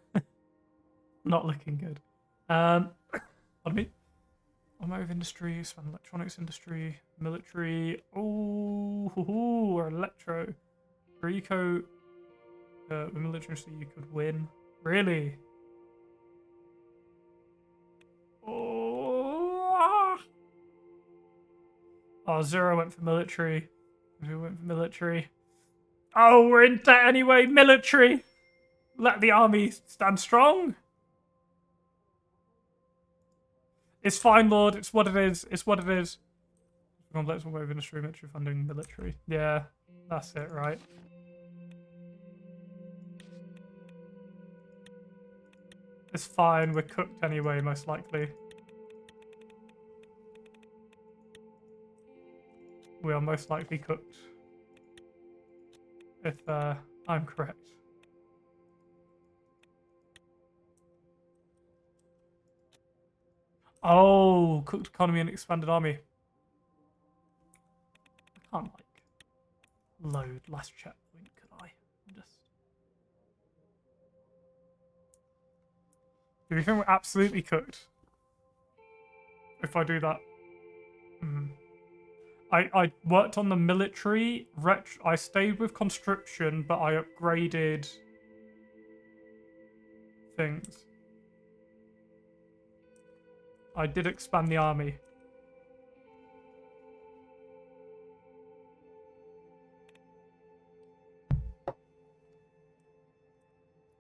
Not looking good. Pardon me. Automotive industry, spend electronics industry, military. Oh, or electro. For eco, the military industry you could win. Really? Oh, Zero went for military. Zero went for military. Oh, we're in debt anyway. Military. Let the army stand strong. It's fine, Lord. It's what it is. It's what it is. Complex one way of industry, military funding, military. Yeah, that's it, right? It's fine. We're cooked anyway, most likely. We are most likely cooked. If I'm correct. Oh, cooked economy and expanded army. I can't, like, load last checkpoint, could I? Do you think we're absolutely cooked? If I do that. I worked on the military. I stayed with conscription, but I upgraded things. I did expand the army.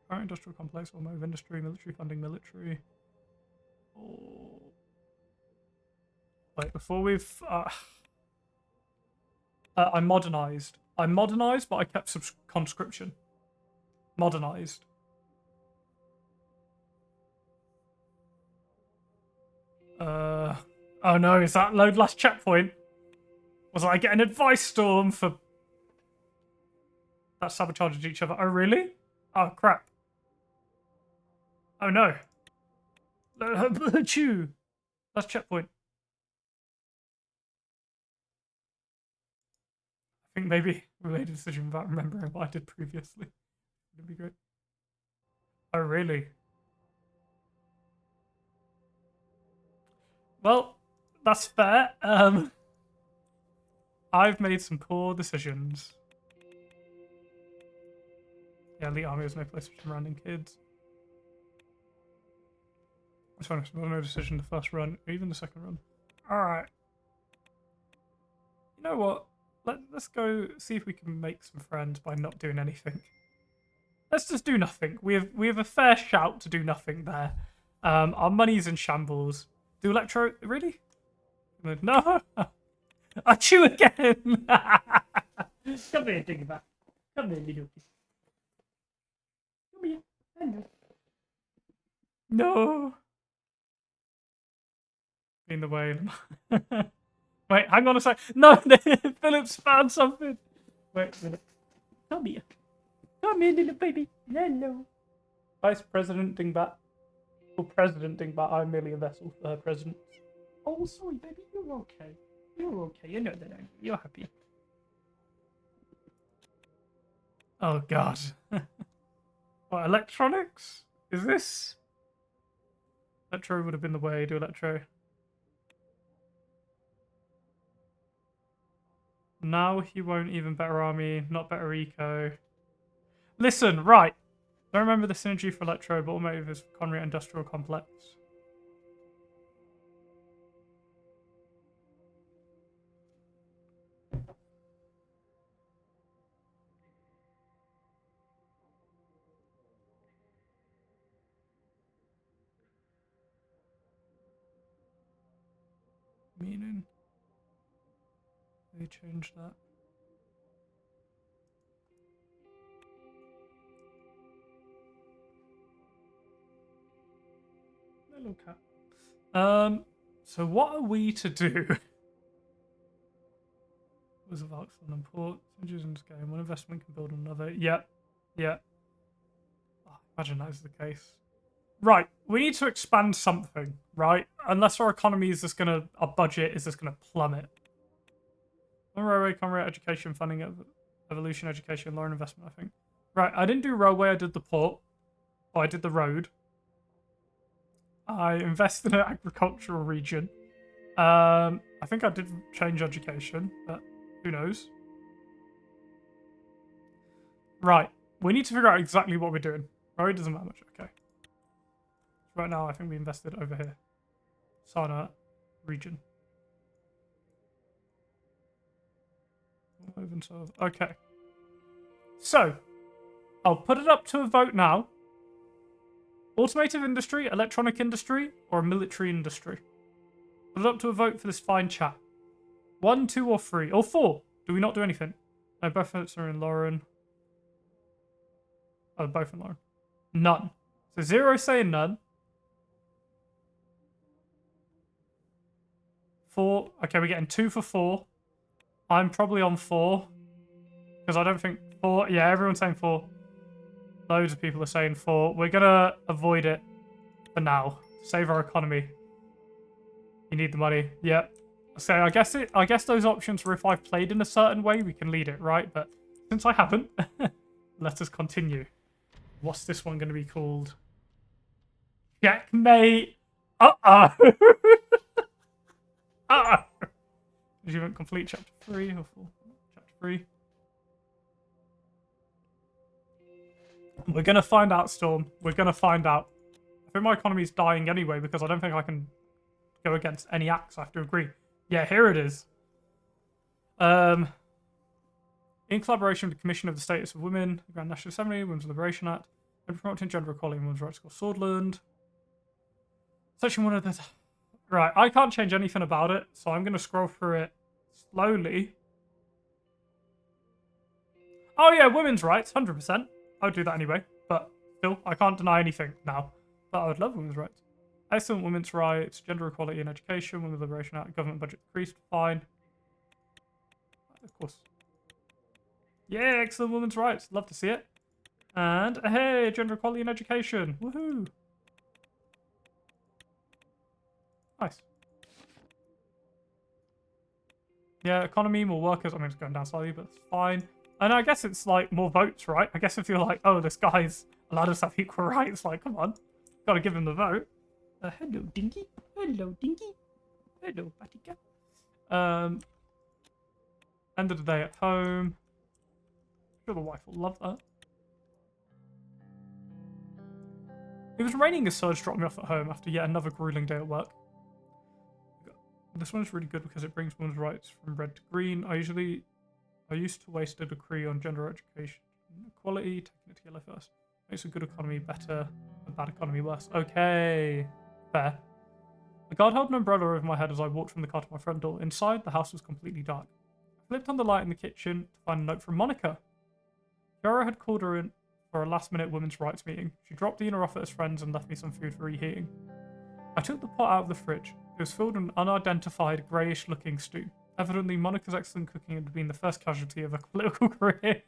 Current industrial complex, automotive industry, military funding, military. Oh. Wait, before we've... I modernized. I modernized, but I kept conscription. Modernized. Oh no, is that load last checkpoint? Was I getting advice storm for... That sabotaged each other. Oh, really? Oh, crap. Oh, no. Chew. That's checkpoint. I think maybe we made a decision without remembering what I did previously. It'd be great. Oh, really? Well, that's fair. I've made some poor decisions. Yeah, elite army has no place for surrounding kids. It's fine, no decision the first run, or even the second run. Alright. You know what? Let's go see if we can make some friends by not doing anything. Let's just do nothing. We have a fair shout to do nothing there. Our money's in shambles. Do electro... Really? No! I chew again! Come here, Dingbat. Come here, little kid. Come here. Hello. No! In the way. Wait, hang on a sec. No! Philip's found something! Wait a minute. Come here. Come here, little baby. Hello. Vice President Dingbat. Or President Dingbat. I'm merely a vessel for her president. Oh, sorry, baby. You're okay. You're okay. You're not that angry. You're happy. Oh, God. What, electronics? Is this? Electro would have been the way. Do electro. Now he won't even better army. Not better eco. Listen, right. Don't remember the synergy for electro, but automotive is Conrad industrial complex. Meaning. They changed that. Hello, cat. So what are we to do? Was of excellent import. Changes in this game. One investment can build another. Yeah. Yeah. Oh, imagine that is the case. Right. We need to expand something, right? Unless our economy is just gonna, our budget is just gonna plummet. Railway, Conrail, education, funding, evolution, education, lower investment, I think. Right. I didn't do railway. I did the port. Oh, I did the road. I invested in an agricultural region. I think I did change education, but who knows? Right. We need to figure out exactly what we're doing. Road doesn't matter much. Okay. Right now, I think we invested over here. Sana region. Okay. So, I'll put it up to a vote now. Automotive industry, electronic industry, or military industry? Put it up to a vote for this fine chat. 1, 2, or 3, or 4. Do we not do anything? No, both votes are in Lauren. Oh, both in Lauren. None. So 0 saying none. 4. Okay, we're getting 2 for 4. I'm probably on 4. Because I don't think 4. Yeah, everyone's saying 4. Loads of people are saying 4. We're going to avoid it for now. Save our economy. You need the money. Yep. So I guess those options were if I've played in a certain way, we can lead it, right? But since I haven't, let us continue. What's this one going to be called? Checkmate. Uh-oh. Uh-oh. Did you complete chapter 3 or 4? Chapter 3. We're going to find out, Storm. We're going to find out. I think my economy's dying anyway because I don't think I can go against any acts. I have to agree. Yeah, here it is. In collaboration with the Commission of the Status of Women, the Grand National Assembly, Women's Liberation Act, and promoting gender equality and women's rights across Swordland. Section 1 of the... Right, I can't change anything about it, so I'm going to scroll through it slowly. Oh yeah, women's rights, 100%. I would do that anyway, but still, I can't deny anything now. But I would love women's rights. Excellent women's rights, gender equality in education, Women's Liberation Act, government budget increased, fine. Of course. Yeah, excellent women's rights, love to see it. And, hey, gender equality in education, woohoo. Nice. Yeah, economy, more workers, I mean, it's going down slightly, but it's fine. And I guess it's like more votes, right? I guess if you're like, oh, this guy's allowed us to have equal rights, like, come on, gotta give him the vote. Hello, Dinky. Hello, Dinky. Hello, Patika. End of the day at home. I'm sure the wife will love that. It was raining as Surge dropped me off at home after yet another grueling day at work. This one's really good because it brings women's rights from red to green. I used to waste a decree on gender education equality, taking it to yellow first. Makes a good economy better, a bad economy worse. Okay. Fair. The guard held an umbrella over my head as I walked from the car to my front door. Inside, the house was completely dark. I flipped on the light in the kitchen to find a note from Monica. Kiara had called her in for a last-minute women's rights meeting. She dropped Dina off at his friends and left me some food for reheating. I took the pot out of the fridge. It was filled with an unidentified, greyish-looking stew. Evidently, Monica's excellent cooking had been the first casualty of a political career.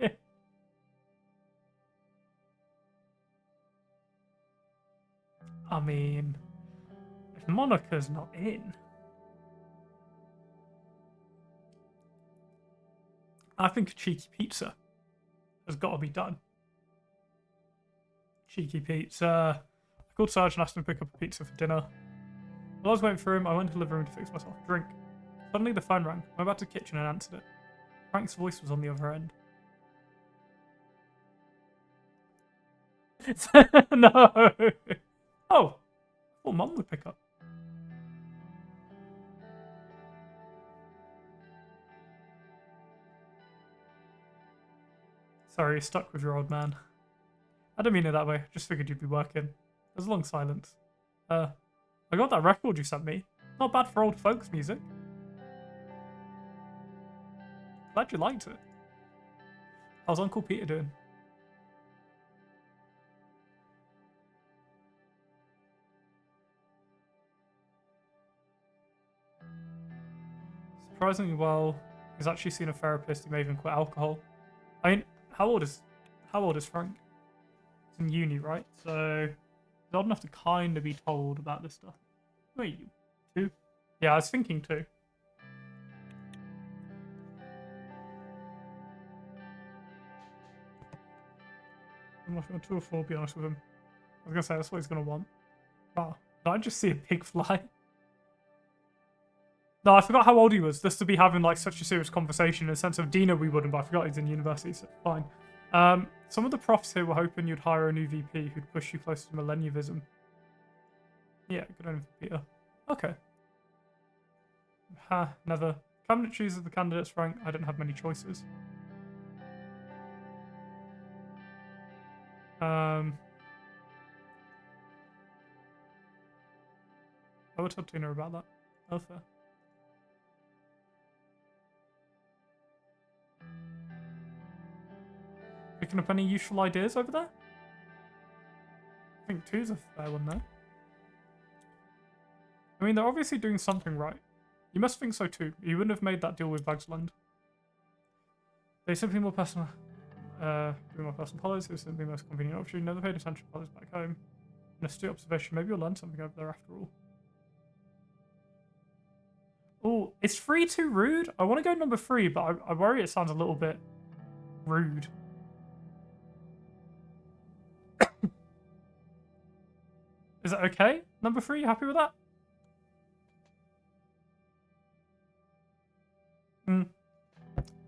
I mean, if Monica's not in, I think a cheeky pizza has got to be done. Cheeky pizza. I called Sarge and asked him to pick up a pizza for dinner. While I was waiting for him, I went to the living room to fix myself a drink. Suddenly the phone rang. I went back to the kitchen and answered it. Frank's voice was on the other end. No! Oh! I thought Mum would pick up. Sorry, you're stuck with your old man. I don't mean it that way. Just figured you'd be working. There's a long silence. I got that record you sent me. Not bad for old folks music. Glad you liked it. How's Uncle Peter doing? surprisingly well. He's actually seen a therapist. He may even quit alcohol. I mean, how old is Frank? He's in uni, right? So he's old enough to kind of be told about this stuff. Where are you? 2? Yeah, I was thinking 2. I'm not 2 or 4, be honest with him. I was gonna say that's what he's gonna want. Wow. Did I just see a pig fly? No, I forgot how old he was, just to be having like such a serious conversation. In the sense of Dina, we wouldn't, but I forgot he's in university, so fine. Some of the profs here were hoping you'd hire a new VP who'd push you closer to millennialism. Yeah, good on him for Peter. Okay. Ha, never. Cabinet chooses the candidates, Frank. I didn't have many choices. I would tell Tina about that. Oh, fair. Picking up any useful ideas over there? I think 2's a fair one, though. I mean, they're obviously doing something right. You must think so, too. You wouldn't have made that deal with Bagsland. They're simply more personal. More personal policy. It was simply the most convenient option. You never paid attention to policy back home. An astute observation. Maybe you'll learn something over there after all. Oh, is 3 too rude? I want to go number 3, but I worry it sounds a little bit rude. Is that okay? Number 3, you happy with that?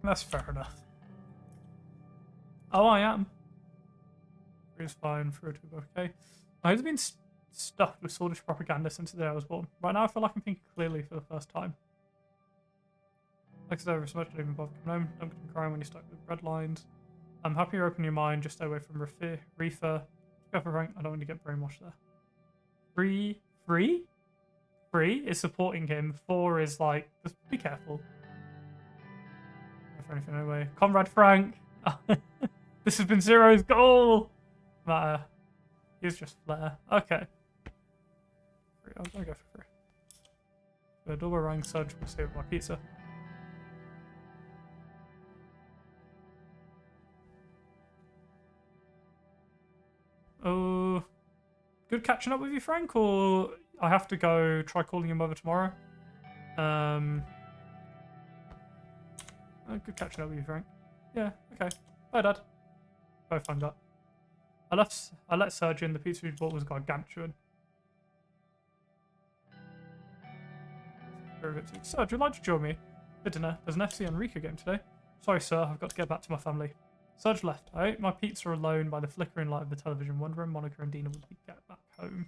That's fair enough. Oh, I am. 3 is fine, 3 or 2 okay. My head's been stuffed with Swedish propaganda since the day I was born. Right now I feel like I'm thinking clearly for the first time. Like I said, over so much I don't even bother coming home. Don't get crying when you're stuck with red lines. I'm happy you're opening your mind, just stay away from reefer. Go for rank, I don't want to get brainwashed there. 3 is supporting him. 4 is like, just be careful. Not for anything anyway. Comrade Frank! This has been Zero's goal! Matter. He's just flair. Okay. 3, I'm gonna go for 3. The double rank surge will save my pizza. Oh, good catching up with you, Frank, or I have to go try calling your mother tomorrow. Good catching up with you, Frank. Yeah, okay. Bye, Dad. Go find that. I let Serge in. The pizza he bought was gargantuan. Sir, would you like to join me for dinner? There's an FC Enrica game today. Sorry, sir, I've got to get back to my family. Serge left. I ate my pizza alone by the flickering light of the television, wondering Monica and Dina would get back home.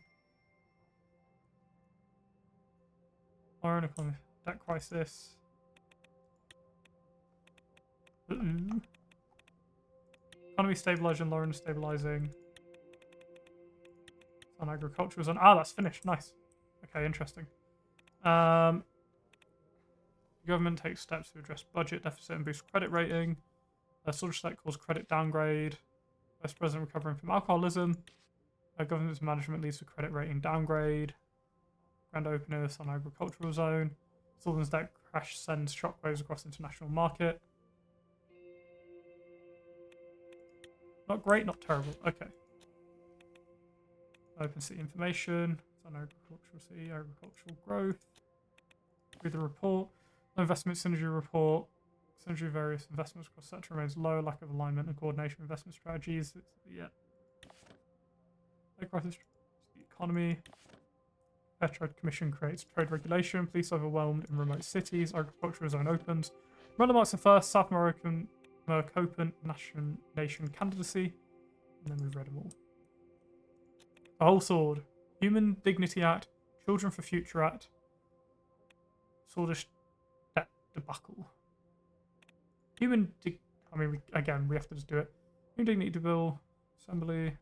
Iron economy, debt crisis. Economy stabilizing, Lauren stabilizing. On agriculture was on. Ah, that's finished. Nice. Okay, interesting. The government takes steps to address budget deficit and boost credit rating. Social state calls credit downgrade. Vice President recovering from alcoholism. Government's management leads to credit rating downgrade. Grand openness on agricultural zone. Sultan's debt crash sends shockwaves across international market. Not great, not terrible. Okay. Open city information. It's on agricultural city, agricultural growth. Read the report. No investment synergy report. Synergy of various investments across sector remains low. Lack of alignment and coordination of investment strategies. Yeah. Crisis. The economy. Petro Commission creates trade regulation. Police overwhelmed in remote cities. Agricultural zone opens. Rwanda marks the first South American Mercopan nation candidacy. And then we've read them all. The Whole Sword. Human Dignity Act. Children for Future Act. Swordish debt debacle. I mean, we have to just do it. Human Dignity Bill. Assembly.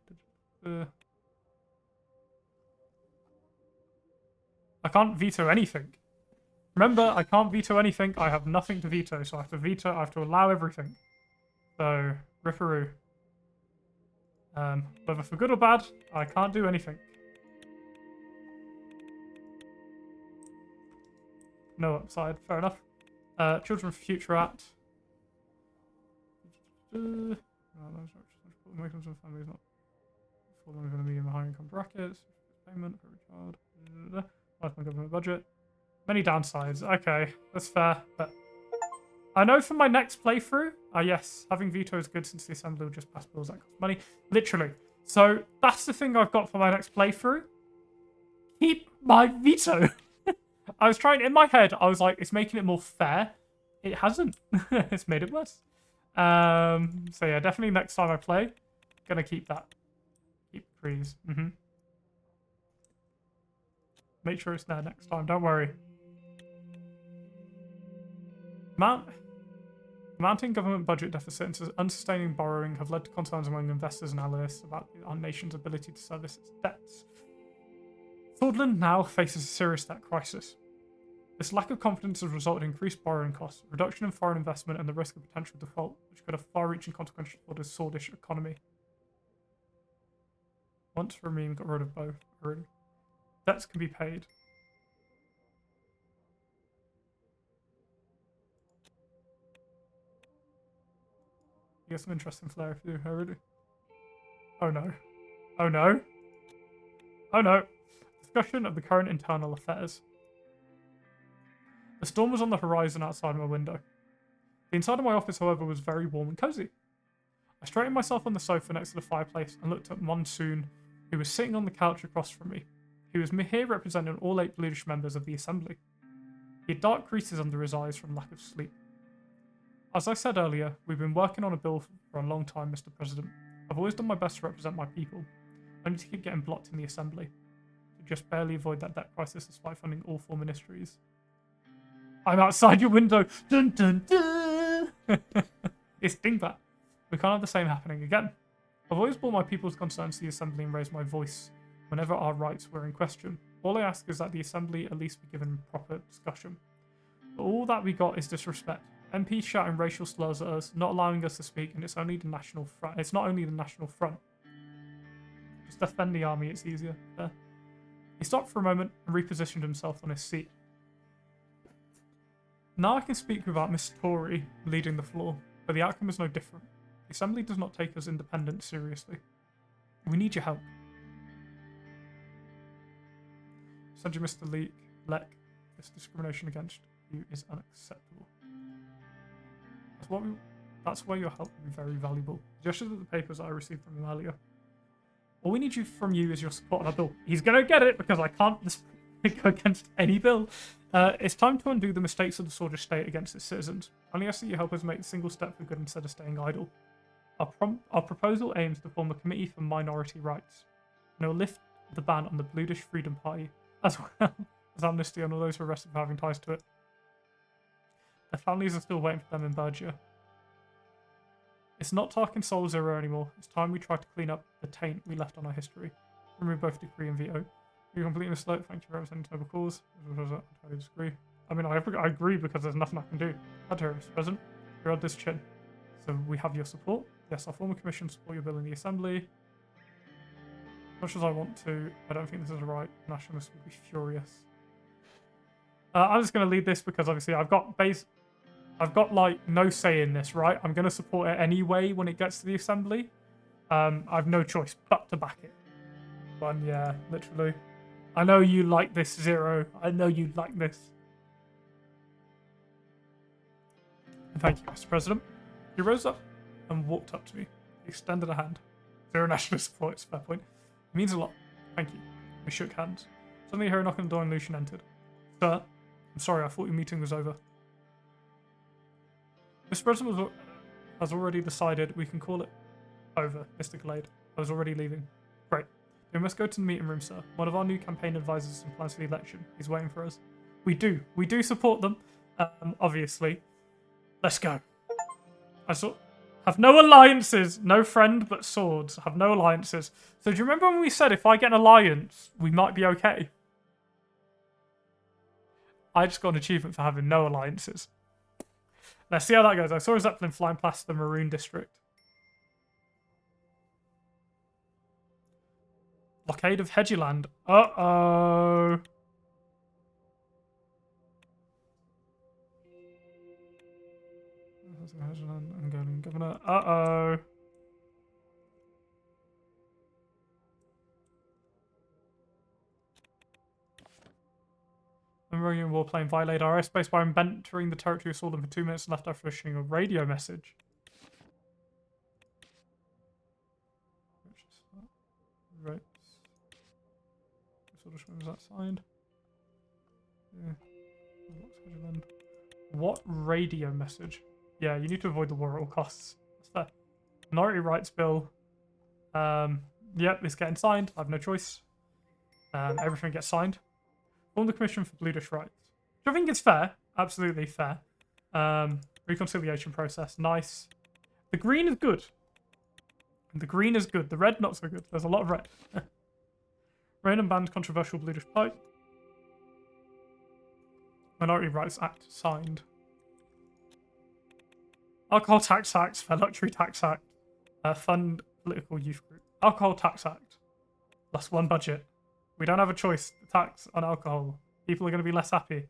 I can't veto anything. Remember, I can't veto anything. I have nothing to veto, so I have to veto. I have to allow everything. So, ripperoo. Whether for good or bad, I can't do anything. No upside. Fair enough. Children for Future Act. Families not falling within the medium high income brackets. Payment for a child. Lifetime government budget. Many downsides. Okay, that's fair. But I know for my next playthrough, yes, having veto is good since the assembly will just pass bills that cost money. Literally. So that's the thing I've got for my next playthrough. Keep my veto. I was trying, in my head, I was like, it's making it more fair. It hasn't. It's made it worse. So yeah, definitely next time I play, gonna keep that. Keep freeze. Make sure it's there next time, don't worry. Mounting government budget deficits and unsustaining borrowing have led to concerns among investors and analysts about our nation's ability to service its debts. Fordland now faces a serious debt crisis. This lack of confidence has resulted in increased borrowing costs, reduction in foreign investment, and the risk of potential default, which could have far-reaching consequences for the Swordish economy. Once Ramin got rid of both, already. Debts can be paid. You get some interesting flair if you do, already. Oh no. Oh no. Oh no. Discussion of the current internal affairs. The storm was on the horizon outside my window. The inside of my office, however, was very warm and cozy. I straightened myself on the sofa next to the fireplace and looked at Monsoon, who was sitting on the couch across from me. He was here representing all 8 Bluish members of the Assembly. He had dark creases under his eyes from lack of sleep. As I said earlier, we've been working on a bill for a long time, Mr. President. I've always done my best to represent my people, only to keep getting blocked in the Assembly. To just barely avoid that debt crisis despite funding all 4 ministries. I'm outside your window. Dun dun dun. It's Dingbat. We can't have the same happening again. I've always brought my people's concerns to the Assembly and raised my voice whenever our rights were in question. All I ask is that the Assembly at least be given proper discussion. But all that we got is disrespect. MPs shouting racial slurs at us, not allowing us to speak, and it's only the National Front. It's not only the National Front. Just defend the army, it's easier. There. He stopped for a moment and repositioned himself on his seat. Now I can speak without Miss Tory leading the floor, but the outcome is no different. The Assembly does not take us independence seriously. We need your help. Send you, Mr. Leck. This discrimination against you is unacceptable. That's why your help will be very valuable. Just the papers I received from him earlier. All we need from you is your support on our bill. He's gonna get it because I can't go against any bill. It's time to undo the mistakes of the Swordish state against its citizens. Only ask that you help us make a single step for good instead of staying idle. Our proposal aims to form a committee for minority rights, and it will lift the ban on the Bluish Freedom Party, as well as amnesty on all those who are arrested for having ties to it. Their families are still waiting for them in Bergia. It's not Tarkin Soul Zero anymore. It's time we try to clean up the taint we left on our history. Remove both decree and veto. You completely misload. Thank you for representing noble cause. I totally disagree. I mean, I agree because there's nothing I can do. Mr. President, you're on this chin. So we have your support. Yes, I'll form a commission to support your bill in the Assembly. As much as I want to, I don't think this is right. Nationalists will be furious. I'm just going to lead this because obviously I've got like no say in this, right? I'm going to support it anyway when it gets to the Assembly. I've no choice but to back it. But yeah, literally. I know you like this, Zero. I know you like this. Thank you, Mr. President. He rose up and walked up to me. He extended a hand. Zero nationalist support, it's a fair point. It means a lot. Thank you. We shook hands. Suddenly, I heard a knock on the door and Lucian entered. Sir, I'm sorry, I thought your meeting was over. Mr. President has already decided we can call it over, Mr. Glade. I was already leaving. Great. We must go to the meeting room, sir. One of our new campaign advisors and plans for the election. He's waiting for us. We do support them, obviously. Let's go. Have no alliances, no friend but swords. Have no alliances. So do you remember when we said if I get an alliance, we might be okay? I just got an achievement for having no alliances. Let's see how that goes. I saw a Zeppelin flying past the Maroon District. Blockade of Hedgeland. Uh-oh. Uh-oh. The American warplane violated our airspace by entering the territory of Swordsman for 2 minutes and left after issuing a radio message. Right. Was that signed? Yeah. What radio message? Yeah, you need to avoid the war at all costs. That's fair. Minority rights bill. Yep, it's getting signed. I have no choice. Everything gets signed. Form the Commission for British Rights. Which I think is fair. Absolutely fair. Reconciliation process. Nice. The green is good. The green is good. The red, not so good. There's a lot of red. Rain and banned controversial British pipe. Minority Rights Act signed. Alcohol Tax Act, Fair Luxury Tax Act, Fund Political Youth Group. Alcohol Tax Act. Plus 1 budget. We don't have a choice. The tax on alcohol. People are going to be less happy.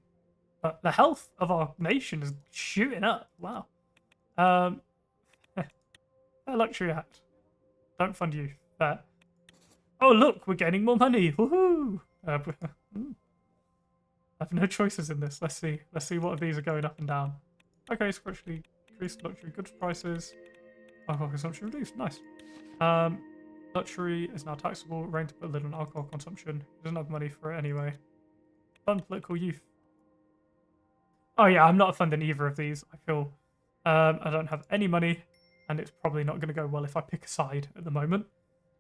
But the health of our nation is shooting up. Wow. Fair Luxury Act. Don't fund youth. Fair. Oh, look, we're getting more money. Woohoo! I have no choices in this. Let's see. Let's see what of these are going up and down. Okay, so actually increased luxury goods prices. Alcohol consumption reduced. Nice. Luxury is now taxable. Rain to put a lid on alcohol consumption. Doesn't have money for it anyway. Fund political youth. Oh yeah, I'm not funding either of these. I feel I don't have any money, and it's probably not going to go well if I pick a side at the moment.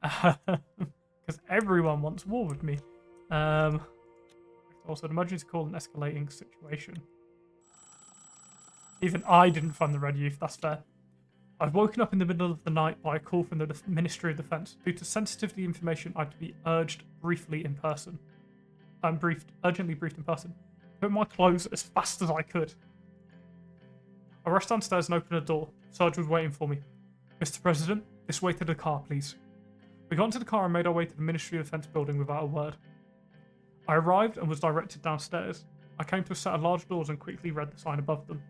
Because everyone wants war with me. Also, an emergency call, an escalating situation. Even I didn't fund the Red Youth, that's fair. I've woken up in the middle of the night by a call from the Ministry of Defence. Due to sensitivity information, I had to be urgently briefed in person. Put my clothes as fast as I could. I rushed downstairs and opened a door. Sarge was waiting for me. Mr. President, this way to the car, please. We got into the car and made our way to the Ministry of Defence building without a word. I arrived and was directed downstairs. I came to a set of large doors and quickly read the sign above them.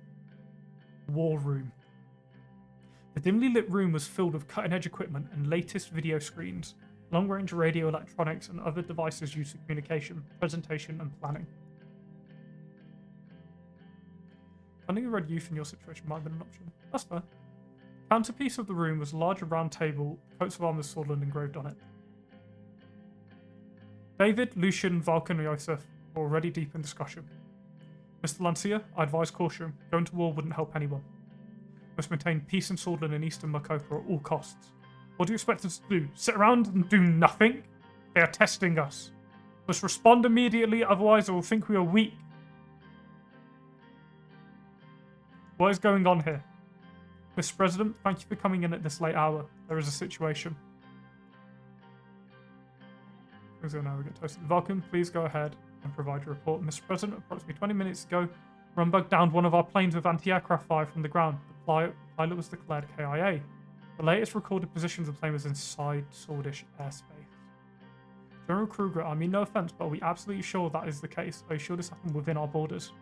War Room. The dimly lit room was filled with cutting-edge equipment and latest video screens, long-range radio electronics and other devices used for communication, presentation and planning. Funding the Red Youth in your situation might have been an option. That's fair. The counterpiece of the room was a large round table, coats of arms of Swordland engraved on it. David, Lucian, Vulcan, and Yosef were already deep in discussion. Mr. Lancia, I advise caution. Going to war wouldn't help anyone. Must maintain peace in Swordland and Eastern Makopa at all costs. What do you expect us to do? Sit around and do nothing? They are testing us. Must respond immediately, otherwise they will think we are weak. What is going on here? Mr. President, thank you for coming in at this late hour. There is a situation. Now we get toasted. Vulcan, please go ahead and provide your report. Mr. President, approximately 20 minutes ago, Rumbug downed one of our planes with anti-aircraft fire from the ground. The pilot was declared KIA. The latest recorded position of the plane was inside Swordish airspace. General Kruger, I mean no offense, but are we absolutely sure that is the case? Are you sure this happened within our borders?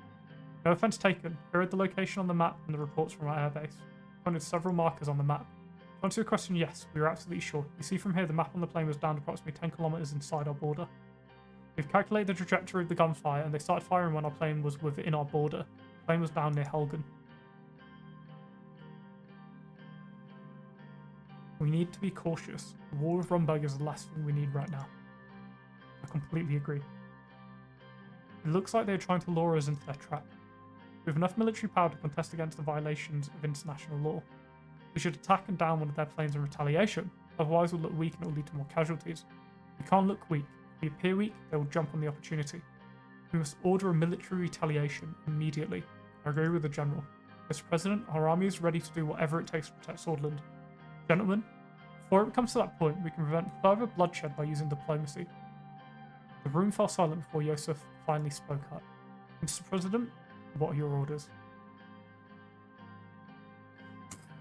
No offense taken. Here are the location on the map and the reports from our airbase. We pointed several markers on the map. To answer your question, yes, we are absolutely sure. You see from here, the map on the plane was downed approximately 10 kilometers inside our border. We've calculated the trajectory of the gunfire, and they started firing when our plane was within our border. The plane was down near Helgen. We need to be cautious. The war with Rumbug is the last thing we need right now. I completely agree. It looks like they're trying to lure us into their trap. We have enough military power to contest against the violations of international law. We should attack and down one of their planes in retaliation, otherwise we'll look weak and it will lead to more casualties. We can't look weak. If we appear weak, they will jump on the opportunity. We must order a military retaliation immediately. I agree with the General. Mr. President, our army is ready to do whatever it takes to protect Swordland. Gentlemen, before it comes to that point, we can prevent further bloodshed by using diplomacy. The room fell silent before Yosef finally spoke up. Mr. President, what are your orders?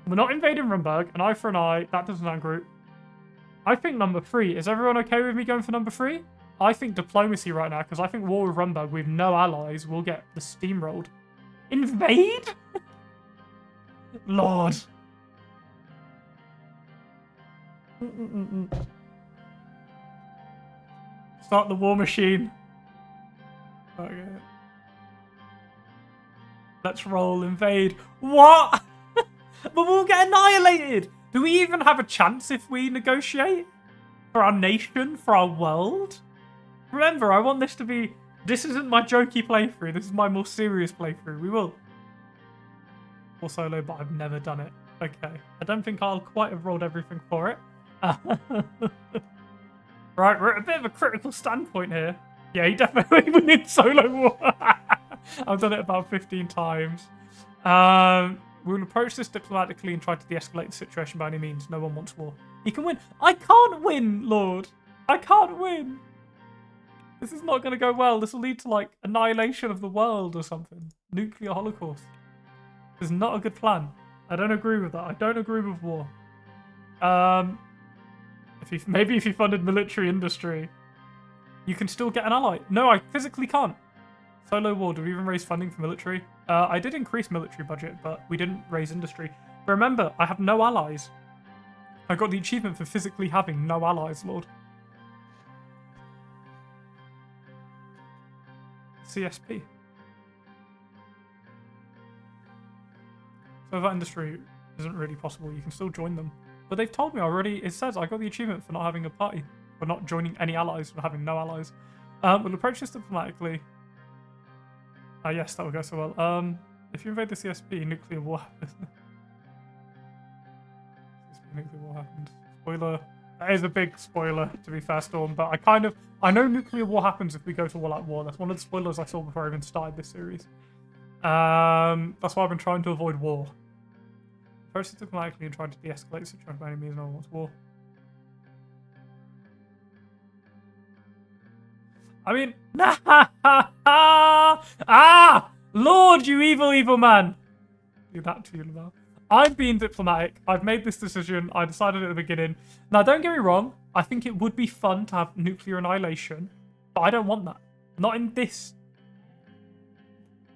We're not invading Rumbug, an eye for an eye, that doesn't sound great. I think number 3. Is everyone okay with me going for number 3? I think diplomacy right now, because I think war with Rumbug with no allies will get the steamrolled. Invade? Lord. Start the war machine. Okay. Let's roll, invade. What? But we'll get annihilated. Do we even have a chance if we negotiate? For our nation? For our world? Remember, I want this to be... This isn't my jokey playthrough. This is my more serious playthrough. We will. Or solo, but I've never done it. Okay. I don't think I'll quite have rolled everything for it. Right, we're at a bit of a critical standpoint here. Yeah, he definitely wins solo war. I've done it about 15 times. We'll approach this diplomatically and try to de-escalate the situation by any means. No one wants war. He can win. I can't win, Lord. I can't win. This is not going to go well. This will lead to, like, annihilation of the world or something. Nuclear holocaust. This is not a good plan. I don't agree with that. I don't agree with war. Maybe if you funded military industry, you can still get an ally. No, I physically can't. Solo war. Do we even raise funding for military? I did increase military budget, but we didn't raise industry. But remember, I have no allies. I got the achievement for physically having no allies, Lord. CSP. So that industry isn't really possible. You can still join them. But they've told me already, it says I got the achievement for not having a party. For not joining any allies, for having no allies. We'll approach this diplomatically. Yes, that will go so well. If you invade the CSP, nuclear war happens. CSP, nuclear war happens. Spoiler. That is a big spoiler, to be fair, Storm, but I know nuclear war happens if we go to all-out war. That's one of the spoilers I saw before I even started this series. That's why I've been trying to avoid war. Approach it diplomatically and try to de-escalate the situation by any means. No one wants war. I mean, Lord, you evil, evil man. Do that to you now. I'm being diplomatic. I've made this decision. I decided at the beginning. Now, don't get me wrong. I think it would be fun to have nuclear annihilation, but I don't want that. Not in this.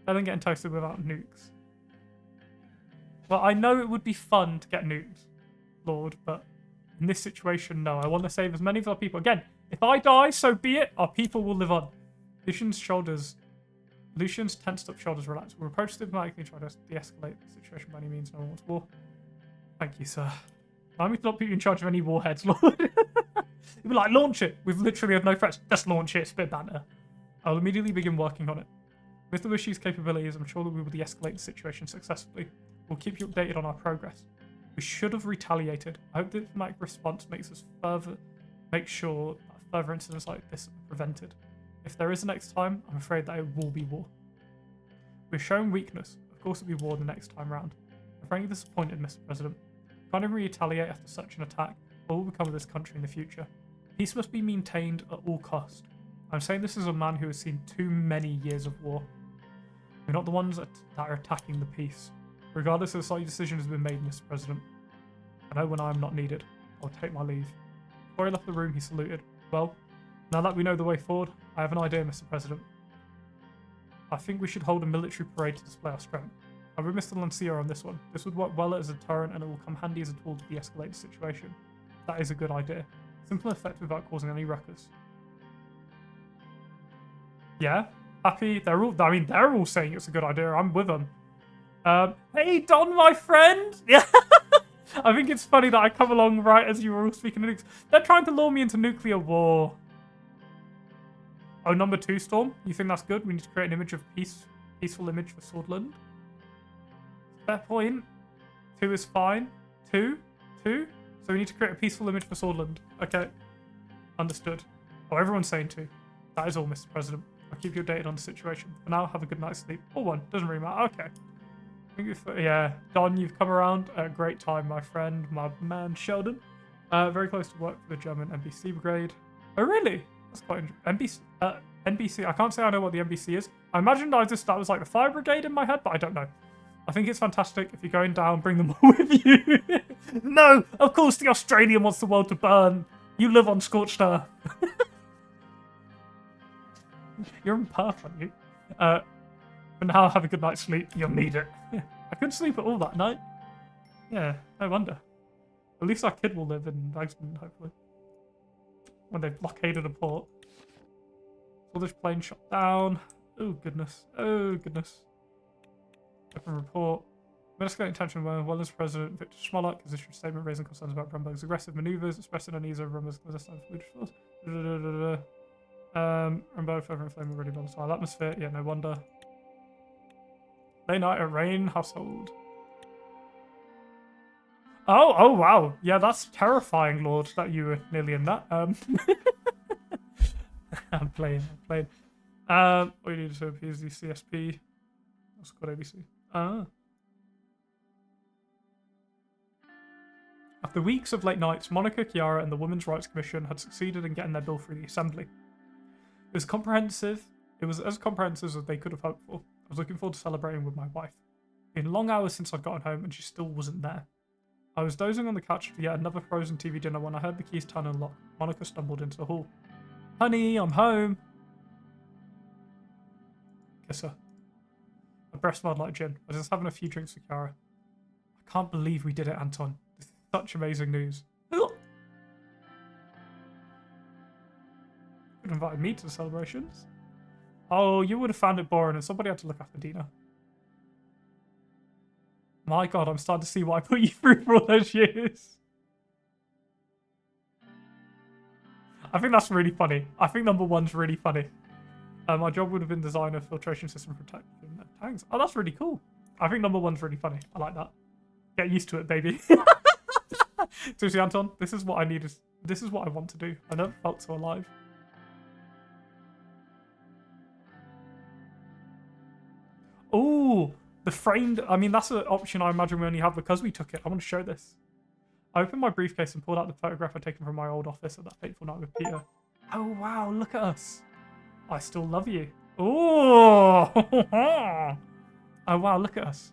Better than getting toasted without nukes. Well, I know it would be fun to get nuked, Lord, but in this situation, no. I want to save as many of our people. Again, if I die, so be it. Our people will live on. Lucian's tensed up shoulders relax. We'll approach diplomatically and try to de-escalate the situation by any means. No one wants war. Thank you, sir. Allow me to not put you in charge of any warheads, Lord. You'll be like, launch it. We've literally had no threats. Just launch it. It's a bit banter. I'll immediately begin working on it. With the Wishi's capabilities, I'm sure that we will de-escalate the situation successfully. We'll keep you updated on our progress. We should have retaliated. I hope the diplomatic response makes sure that further incidents like this are prevented. If there is a next time, I'm afraid that it will be war. We're showing weakness. Of course it'll be war the next time round. I'm frankly disappointed, Mr. President. Can't even retaliate after such an attack. What will become of this country in the future? Peace must be maintained at all cost. I'm saying this as a man who has seen too many years of war. We're not the ones that are attacking the peace. Regardless of the slight decision has been made, Mr. President. I know when I am not needed. I'll take my leave. Before he left the room, he saluted. Well, now that we know the way forward, I have an idea, Mr. President. I think we should hold a military parade to display our strength. I'm with Mr. Lancia on this one. This would work well as a deterrent and it will come handy as a tool to de-escalate the situation. That is a good idea. Simple and effective without causing any ruckus. Yeah, happy. They're all saying it's a good idea. I'm with them. Hey, Don, my friend. Yeah. I think it's funny that I come along right as you were all speaking of nukes. They're trying to lure me into nuclear war. Oh, number 2, Storm. You think that's good? We need to create an image of peaceful image for Swordland. Fair point. 2 is fine. 2. So we need to create a peaceful image for Swordland. Okay. Understood. Oh, everyone's saying 2. That is all, Mr. President. I'll keep you updated on the situation. For now, have a good night's sleep. Or 1. Doesn't really matter. Okay. Yeah, Don, you've come around at a great time, my friend, my man Sheldon. Very close to work for the German NBC brigade. Oh, really? That's quite interesting. NBC. I can't say I know what the NBC is. I imagined that was like the fire brigade in my head, but I don't know. I think it's fantastic. If you're going down, bring them all with you. No, of course the Australian wants the world to burn. You live on scorched earth. You're in Perth, aren't you? But now have a good night's sleep. You'll need it. I couldn't sleep at all that night. Yeah, no wonder. At least our kid will live in Vagsman, hopefully. When they've blockaded a port. All this plane shot down. Oh, goodness. Oh, goodness. Open report. Escalating tension when as President Victor Smollett has issued a statement raising concerns about Brumberg's aggressive manoeuvres, expressing unease over Brumberg's clandestine Swedish force. Brumberg further inflaming already volatile atmosphere. Yeah, no wonder. Late night at Rain household. Oh, wow. Yeah, that's terrifying, Lord, that you were nearly in that. I'm playing. What do you need to appease the CSP? What's it called, ABC? After weeks of late nights, Monica, Chiara, and the Women's Rights Commission had succeeded in getting their bill through the Assembly. It was comprehensive. It was as comprehensive as they could have hoped for. I was looking forward to celebrating with my wife. It had been long hours since I'd gotten home, and she still wasn't there. I was dozing on the couch for yet another frozen TV dinner when I heard the keys turn and lock. Monica stumbled into the hall. Honey, I'm home. Kiss her. My breath smelled like gin. I was just having a few drinks with Chiara. I can't believe we did it, Anton. This is such amazing news. You could have invited me to the celebrations. Oh, you would have found it boring and somebody had to look after Dina. My god, I'm starting to see what I put you through for all those years. I think that's really funny. I think number one's really funny. My job would have been design a filtration system for protection of tanks. Oh, that's really cool. I think number one's really funny. I like that. Get used to it, baby. Seriously, Anton, this is what I need. This is what I want to do. I never felt so alive. Oh, the framed. I mean, that's an option I imagine we only have because we took it. I want to show this. I opened my briefcase and pulled out the photograph I'd taken from my old office at that fateful night with Peter. Oh, wow, look at us. I still love you. Oh, oh wow, look at us.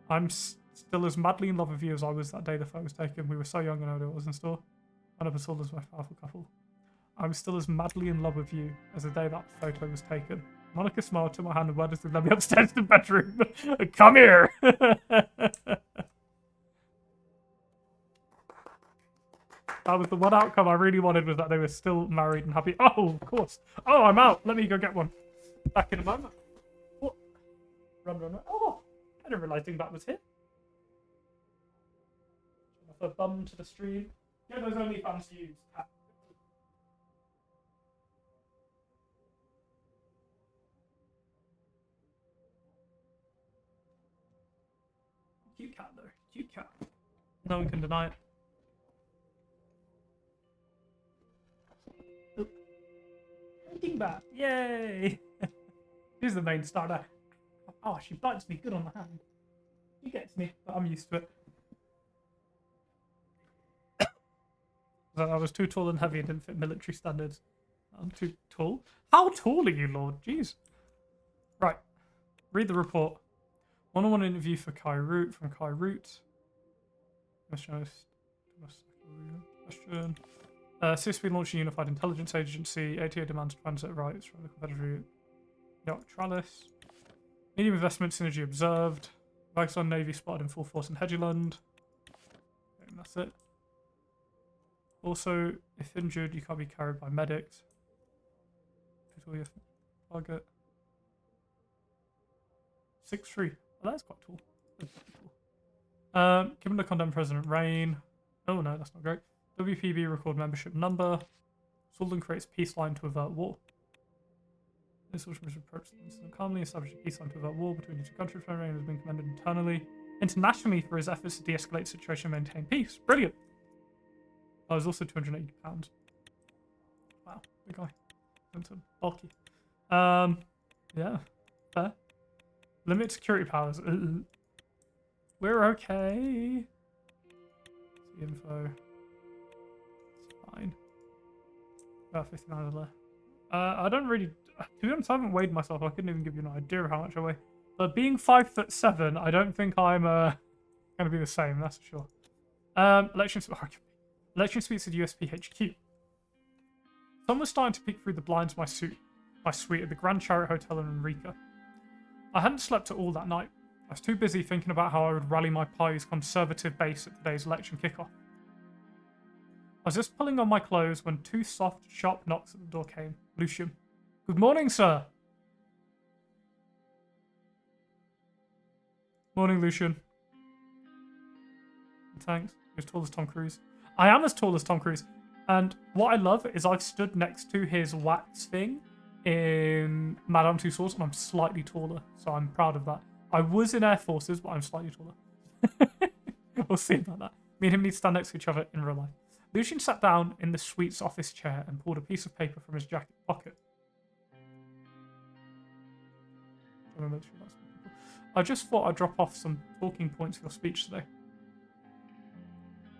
I'm still as madly in love with you as I was that day the photo was taken. We were so young and I knew what was in store. I never saw as my powerful couple. I'm still as madly in love with you as the day that photo was taken. Monica smiled, took my hand and went us to let me upstairs to the bedroom. Come here. That was the one outcome I really wanted, was that they were still married and happy. Oh, of course. Oh, I'm out. Let me go get one. Back in a moment. What? Run. Oh, I didn't realise that was here. Off a bum to the stream. Yeah, those only fans use. Cute cat, though. Cute cat. No one can deny it. Back. Yay! She's the main starter. Oh, she bites me good on the hand. She gets me, but I'm used to it. I was too tall and heavy and didn't fit military standards. I'm too tall? How tall are you, Lord? Jeez. Right. Read the report. One-on-one interview for Kai Root from Kai Root. Question. CSP launching Unified Intelligence Agency. ATA demands transit rights from the competitor Neutralis. Medium investment synergy observed. Pakistan Navy spotted in full force in Hedgeland. And that's it. Also, if injured, you can't be carried by medics. Target. 6'3". Oh, that's quite tall. Given the condemned President Rain. Oh no, that's not great. WPB record membership number. Sultan creates peace line to avert war. This was approached the incident calmly, established a peace line to avert war between the two countries. Rain has been commended internationally for his efforts to de-escalate the situation and maintain peace. Brilliant. I was also 280 pounds. Wow, big guy. Bulky. Yeah, fair. Limit security powers. We're okay. See info. Fine. About 59 left. I don't really. To be honest, I haven't weighed myself. I couldn't even give you an idea of how much I weigh. But being 5'7", I don't think I'm going to be the same. That's for sure. Election speaks at USP HQ. Sun was starting to peek through the blinds of my suite at the Grand Chariot Hotel in Enrica. I hadn't slept at all that night. I was too busy thinking about how I would rally my party's conservative base at today's election kickoff. I was just pulling on my clothes when two soft, sharp knocks at the door came. Lucian. Good morning, sir. Morning, Lucian. Thanks. You're as tall as Tom Cruise. I am as tall as Tom Cruise. And what I love is I've stood next to his wax thing in Madame Tussauds, and I'm slightly taller, so I'm proud of that. I was in Air Forces, but I'm slightly taller. We'll see about that. Me and him need to stand next to each other in real life. Lucian sat down in the suite's office chair and pulled a piece of paper from his jacket pocket. I just thought I'd drop off some talking points for your speech today.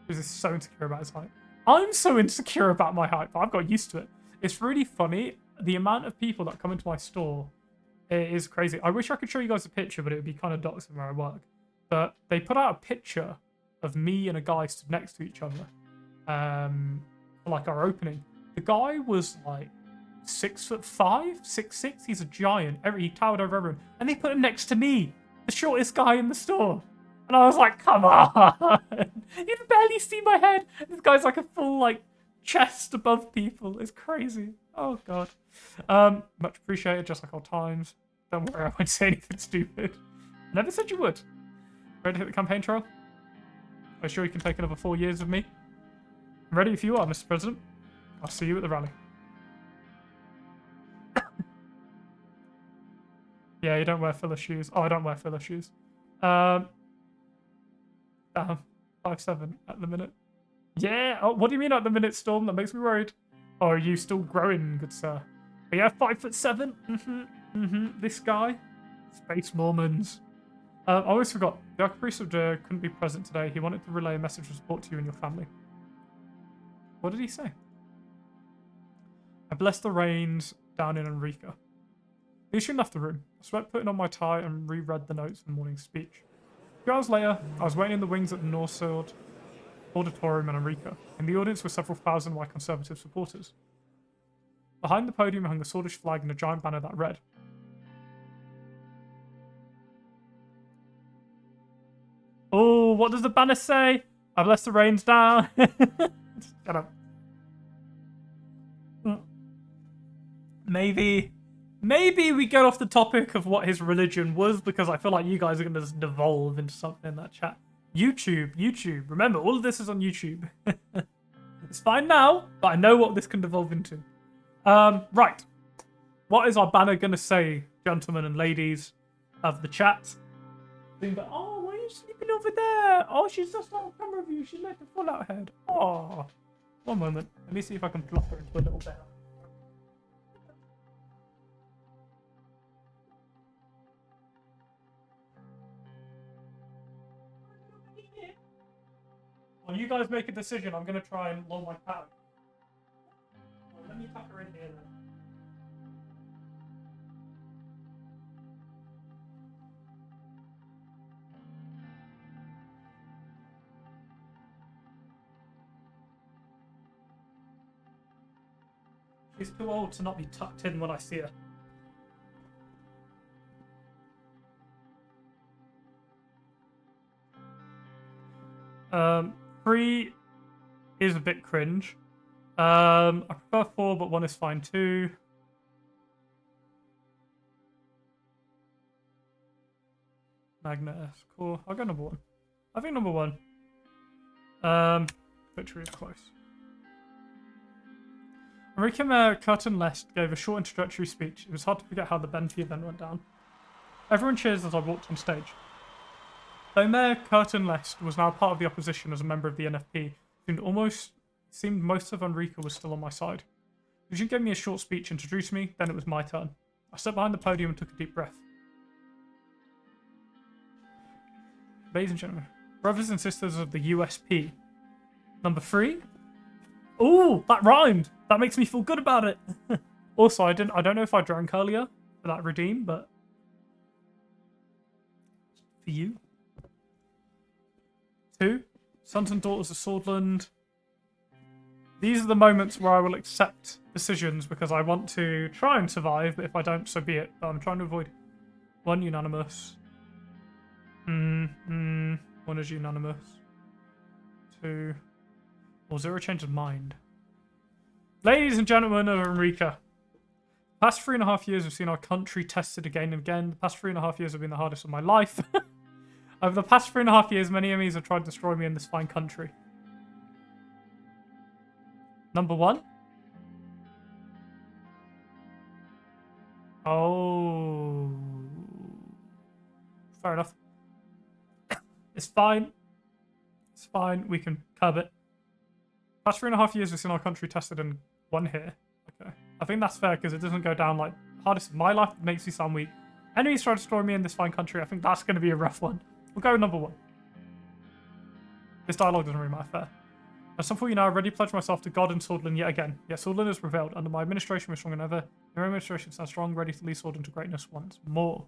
Because he's so insecure about his height. I'm so insecure about my height, but I've got used to it. It's really funny. The amount of people that come into my store is crazy. I wish I could show you guys a picture, but it would be kind of doxing where I work. But they put out a picture of me and a guy stood next to each other for like our opening. The guy was like 6'5", 6'6". He's a giant. He towered over everyone. And they put him next to me, the shortest guy in the store. And I was like, come on. You can barely see my head. This guy's like a full like chest above people. It's crazy. Oh, God. Much appreciated, just like old times. Don't worry, I won't say anything stupid. I never said you would. Ready to hit the campaign trail? Are you sure you can take another 4 years of me? I'm ready if you are, Mr. President. I'll see you at the rally. Yeah, you don't wear filler shoes. Oh, I don't wear filler shoes. Damn. 5'7" at the minute. Yeah. Oh, what do you mean at the minute, Storm? That makes me worried. Oh, are you still growing, good sir? But yeah, 5'7". This guy. Space Mormons. I always forgot. The Archpriest of Dur couldn't be present today. He wanted to relay a message of support to you and your family. What did he say? I blessed the rains down in Enrica. Lucian left the room. I sweat putting on my tie and reread the notes from the morning's speech. 2 hours later, I was waiting in the wings at the North Sword Auditorium in Enrica. In the audience were several thousand white Conservative supporters. Behind the podium hung a Swordish flag and a giant banner that read, oh, what does the banner say? I bless the rains down. Shut up. Maybe we get off the topic of what his religion was, because I feel like you guys are going to just devolve into something in that chat. YouTube. Remember, all of this is on YouTube. It's fine now, but I know what this can devolve into. Right. What is our banner going to say, gentlemen and ladies of the chat? Oh, why are you sleeping over there? Oh, she's just on camera view. She's like a full-out head. Oh. One moment. Let me see if I can plop her into a little better. Well, you guys make a decision. I'm going to try and lower my power. Well, let me tuck her in here then. She's too old to not be tucked in when I see her. 3 is a bit cringe. I prefer 4, but 1 is fine too. Magnet S. Cool. I'll go number 1. I think number 1. Victory is close. Enrique Mayor Curtin Lest gave a short introductory speech. It was hard to forget how the Benty event went down. Everyone cheers as I walked on stage. Though Mayor Curtin Lest was now part of the opposition as a member of the NFP, it seemed most of Enrica was still on my side. Lucian gave me a short speech, introduced me, then it was my turn. I stepped behind the podium and took a deep breath. Ladies and gentlemen, brothers and sisters of the USP. Number 3. Ooh, that rhymed. That makes me feel good about it. Also, I don't know if I drank earlier for that redeem, but for you. 2, Sons and Daughters of Swordland. These are the moments where I will accept decisions because I want to try and survive, but if I don't, so be it. But I'm trying to avoid 1 unanimous. One is unanimous. 2. Or 0 change of mind. Ladies and gentlemen of America, the past 3.5 years, we've seen our country tested again and again. The past 3.5 years have been the hardest of my life. Over the past 3.5 years, many enemies have tried to destroy me in this fine country. Number 1. Oh. Fair enough. It's fine. It's fine. We can curb it. Past 3.5 years, we've seen our country tested and won here. Okay. I think that's fair because it doesn't go down like hardest of my life. It makes me sound weak. Enemies try to destroy me in this fine country. I think that's going to be a rough one. We'll go with number 1. This dialogue doesn't really matter. Fair. As some for you now, I already pledged myself to God and Swordland yet again. Yet Swordland has prevailed. Under my administration, we're stronger than ever. Your administration stands strong, ready to lead Swordland to greatness once more.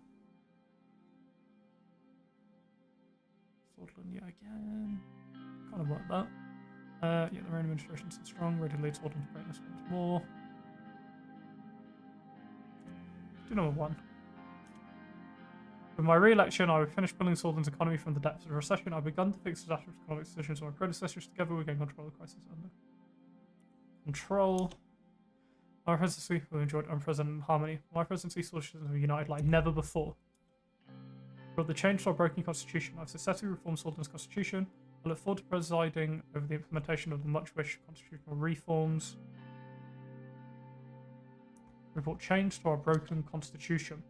Swordland yet again. Kind of like that. Yeah, the Reign administration stands strong, ready to lead Swordland to greatness once more. Do number 1. With my re-election, I will finish building Swordland's economy from the depths of the recession. I've begun to fix disastrous economic decisions of my predecessors. Together, we gain control of the crisis under control. My presidency, we enjoyed unprecedented harmony. My presidency saw citizens united like never before. Brought the change to our broken constitution. I've successfully reformed Swordland's constitution. I look forward to presiding over the implementation of the much-wished constitutional reforms. We brought change to our broken constitution.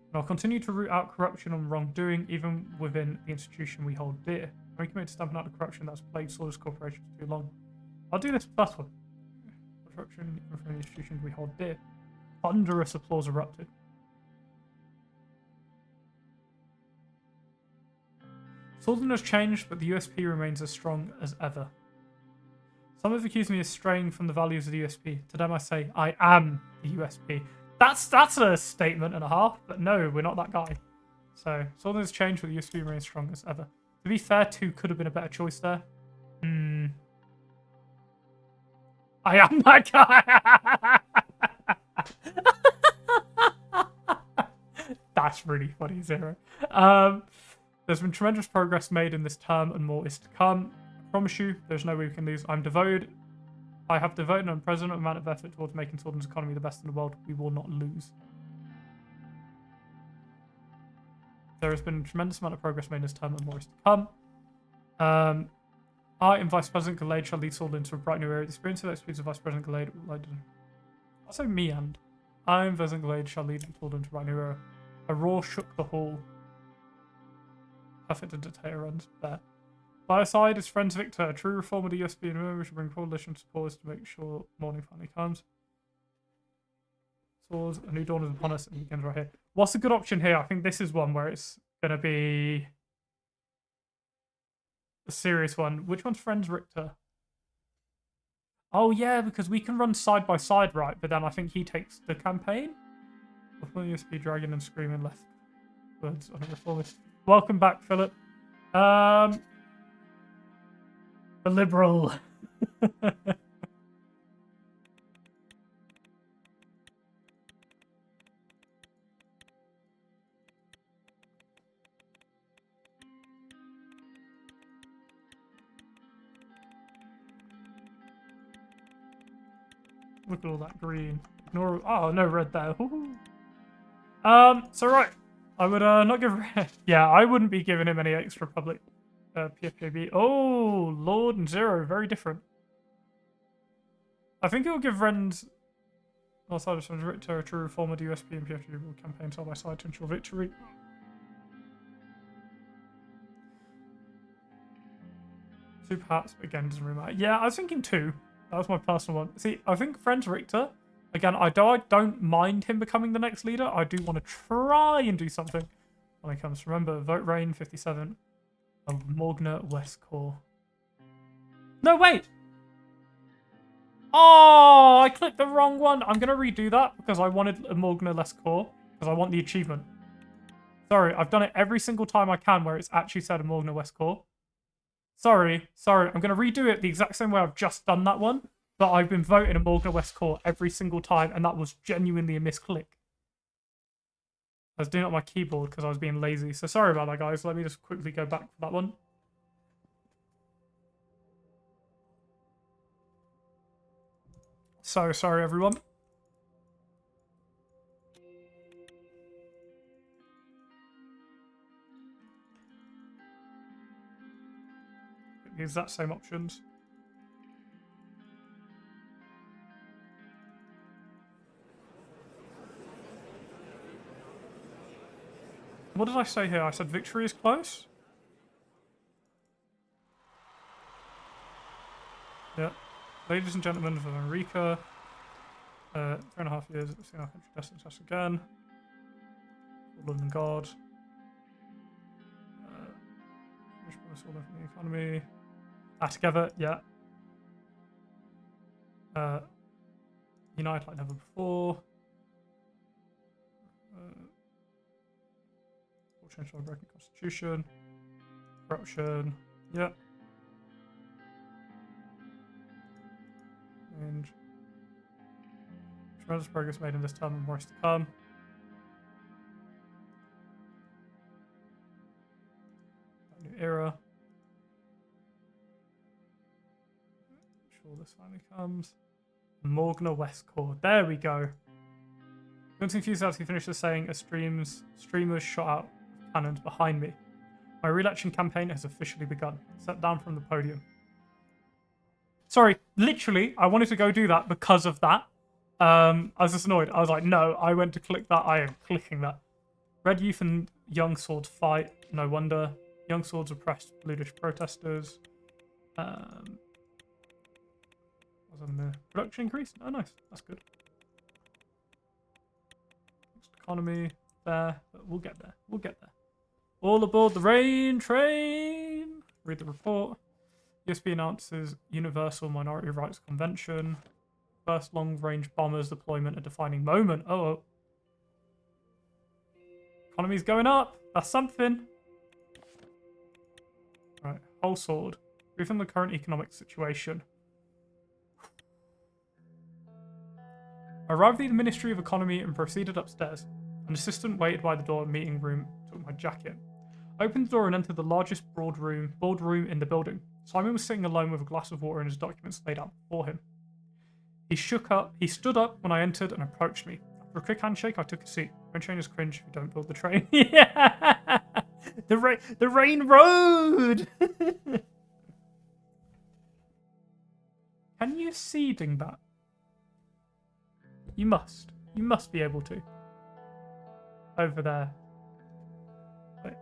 And I'll continue to root out corruption and wrongdoing, even within the institution we hold dear. I'm committed to stamping out the corruption that's plagued Swordland's corporations for too long. I'll do this first one. Corruption within the institutions we hold dear. Thunderous applause erupted. Swordland has changed, but the USP remains as strong as ever. Some have accused me of straying from the values of the USP. To them I say, I am the USP. That's a statement and a half, but no, we're not that guy. So, Swordland has changed, but the USP remains strong as ever. To be fair, 2 could have been a better choice there. I am that guy! That's really funny, Zero. There's been tremendous progress made in this term and more is to come. I promise you, there's no way we can lose. I have devoted an unprecedented amount of effort towards making Swordland's economy the best in the world. We will not lose. There has been a tremendous amount of progress made in this term and more is to come. I and Vice President Gallade shall lead Swordland to a bright new era. The experience of expertise of Vice President Gallade... I'll say me and. I and President Gallade shall lead Swordland to a bright new era. A roar shook the hall. Perfect and dictator runs there. By our side is friends Victor, a true reformer of the USP, and remember we should bring coalition support to make sure morning finally comes. Swords, a new dawn is upon us, and it begins right here. What's a good option here? I think this is one where it's going to be a serious one. Which one's friends Richter? Oh yeah, because we can run side by side, right? But then I think he takes the campaign. Before the USP dragging and screaming left words on a reformist. Welcome back, Philip. The liberal. Look at all that green. Ignore. Oh, no red there. So right. I would not give... Yeah, I wouldn't be giving him any extra public PFJB. Oh, Lord and Zero. Very different. I think it will give Ren's... outside of some Richter, a true reformer, the USP and PFJB will campaign side by side to ensure victory. Two perhaps, but again, doesn't really matter. Yeah, I was thinking 2. That was my personal one. See, I think Friends Richter... Again, I don't mind him becoming the next leader. I do want to try and do something when it comes. Remember, vote Reign 57 of Morgna West Core. No, wait! Oh, I clicked the wrong one. I'm going to redo that because I wanted a Morgna West Core because I want the achievement. Sorry, I've done it every single time I can where it's actually said a Morgna West Core. Sorry. I'm going to redo it the exact same way I've just done that one. But I've been voting a Morgna West Core every single time, and that was genuinely a misclick. was doing it on my keyboard because I was being lazy. So sorry about that, guys. Let me just quickly go back for that one. So sorry, everyone. The exact same options. What did I say here? I said victory is close? Yeah. Ladies and gentlemen of America, 3.5 years at seeing our country destined to us again. London God. Which promise all from the economy. Together, yeah. Unite like never before. Change to our broken constitution. Corruption. Yeah. And tremendous progress made in this term and more is to come. A new era. Sure, this finally comes. Morgna Westcore. There we go. Don't enthusiastically finish the saying as streamers shot out cannons behind me. My re-election campaign has officially begun. Step down from the podium. Sorry, literally, I wanted to go do that because of that. I was just annoyed. I was like, no, I went to click that. I am clicking that. Red youth and young swords fight. No wonder. Young swords oppressed bluish protesters. Was on the production increase? Oh, nice. That's good. Next economy there, but we'll get there. We'll get there. All aboard the rain train. Read the report. USB announces Universal Minority Rights Convention. First long-range bombers deployment, a defining moment. Oh. Economy's going up. That's something. Right. Whole sword. Briefing the current economic situation. I arrived at the Ministry of Economy and proceeded upstairs. An assistant waited by the door of the meeting room, took my jacket. I opened the door and entered the largest boardroom in the building. Simon was sitting alone with a glass of water and his documents laid out before him. He stood up when I entered and approached me. After a quick handshake, I took a seat. Train trainers cringe if you don't build the train. Yeah! The rain road! Can you seeding that? You must. You must be able to. Over there. Wait.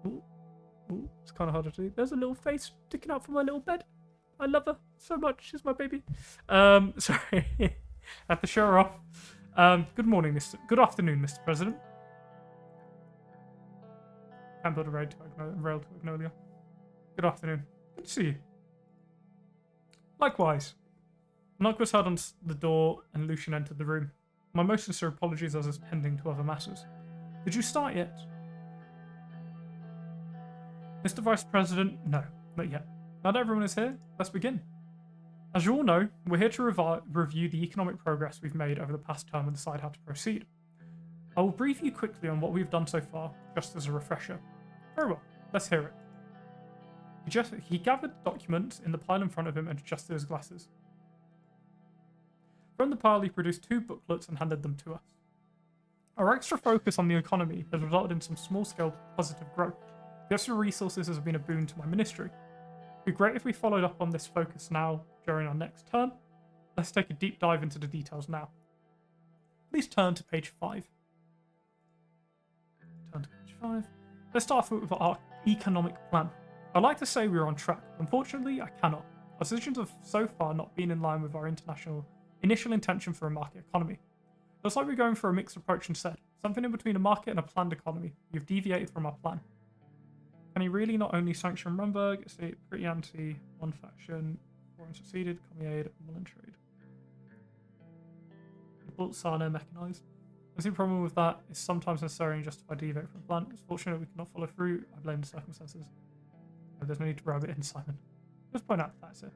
Ooh, it's kind of hard to do. There's a little face sticking out from my little bed. I love her so much. She's my baby. Sorry. I have to show her off. Good afternoon, Mr. President. Can't build a rail to Magnolia. Good afternoon. Good to see you. Likewise. A knock was heard on the door and Lucian entered the room. My most sincere apologies as is pending to other matters. Did you start yet? Mr. Vice President, no, not yet. Now that everyone is here, let's begin. As you all know, we're here to review the economic progress we've made over the past term and decide how to proceed. I will brief you quickly on what we've done so far, just as a refresher. Very well, let's hear it. He gathered documents in the pile in front of him and adjusted his glasses. From the pile, he produced 2 booklets and handed them to us. Our extra focus on the economy has resulted in some small-scale positive growth. The extra resources has been a boon to my ministry. It would be great if we followed up on this focus now during our next term. Let's take a deep dive into the details now. Please turn to page 5. Turn to page 5. Let's start with our economic plan. I'd like to say we're on track. Unfortunately, I cannot. Our decisions have so far not been in line with our initial intention for a market economy. It looks like we're going for a mixed approach instead. Something in between a market and a planned economy. We've deviated from our plan. Can he really not only sanction Rumberg, say pretty anti one faction, foreign succeeded, commie aid, and Mullen trade? Built Sana mechanized. The only problem with that is sometimes necessary and justified to deviate from the plan. It's fortunate we cannot follow through. I blame the circumstances. There's no need to rub it in, Simon. Just point out that's it.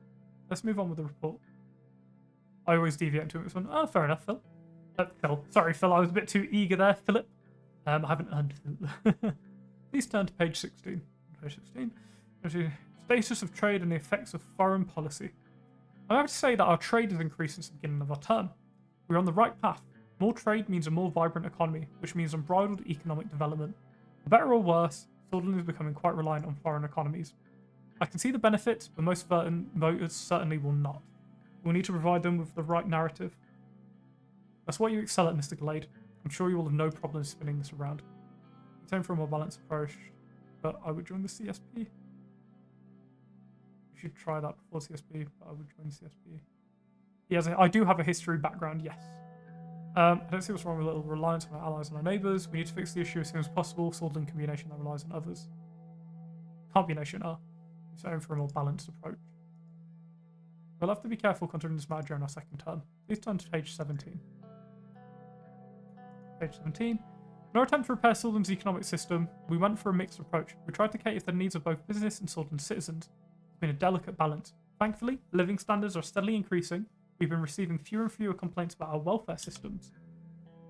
Let's move on with the report. I always deviate into this one. Oh, fair enough, Phil. Phil. Sorry, Phil. I was a bit too eager there, Philip. I haven't earned Phil. Please turn to page 16. Page 16. Status of trade and the effects of foreign policy. I have to say that our trade has increased since the beginning of our term. We're on the right path. More trade means a more vibrant economy, which means unbridled economic development. For better or worse, Swordsland is becoming quite reliant on foreign economies. I can see the benefits, but most voters certainly will not. We'll need to provide them with the right narrative. That's what you excel at, Mr. Glade. I'm sure you will have no problem spinning this around. It's time for a more balanced approach, but I would join the CSP. You should try that before CSP, but I would join CSP. Yes, I do have a history background, yes. I don't see what's wrong with a little reliance on our allies and our neighbours. We need to fix the issue as soon as possible. Swordsland can be a nation that relies on others. Can't be a nation, So aim for a more balanced approach. We'll have to be careful considering this matter during our second term. Please turn to page 17. Page 17. In our attempt to repair Swordsland's economic system, we went for a mixed approach. We tried to cater to the needs of both business and Swordsland citizens. It's been a delicate balance. Thankfully, living standards are steadily increasing. We've been receiving fewer and fewer complaints about our welfare systems.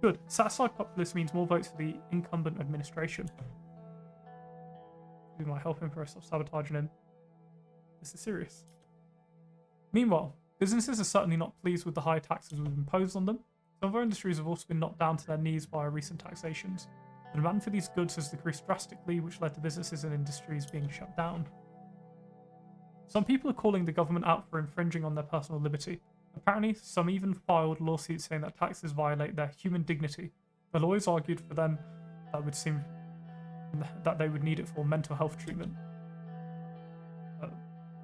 Good. Satisfied populace means more votes for the incumbent administration. We might help him for self-sabotaging him. This is serious. Meanwhile, businesses are certainly not pleased with the high taxes we've imposed on them. Some of our industries have also been knocked down to their knees by our recent taxations. The demand for these goods has decreased drastically, which led to businesses and industries being shut down. Some people are calling the government out for infringing on their personal liberty. Apparently, some even filed lawsuits saying that taxes violate their human dignity. The lawyers argued for them that would seem that they would need it for mental health treatment.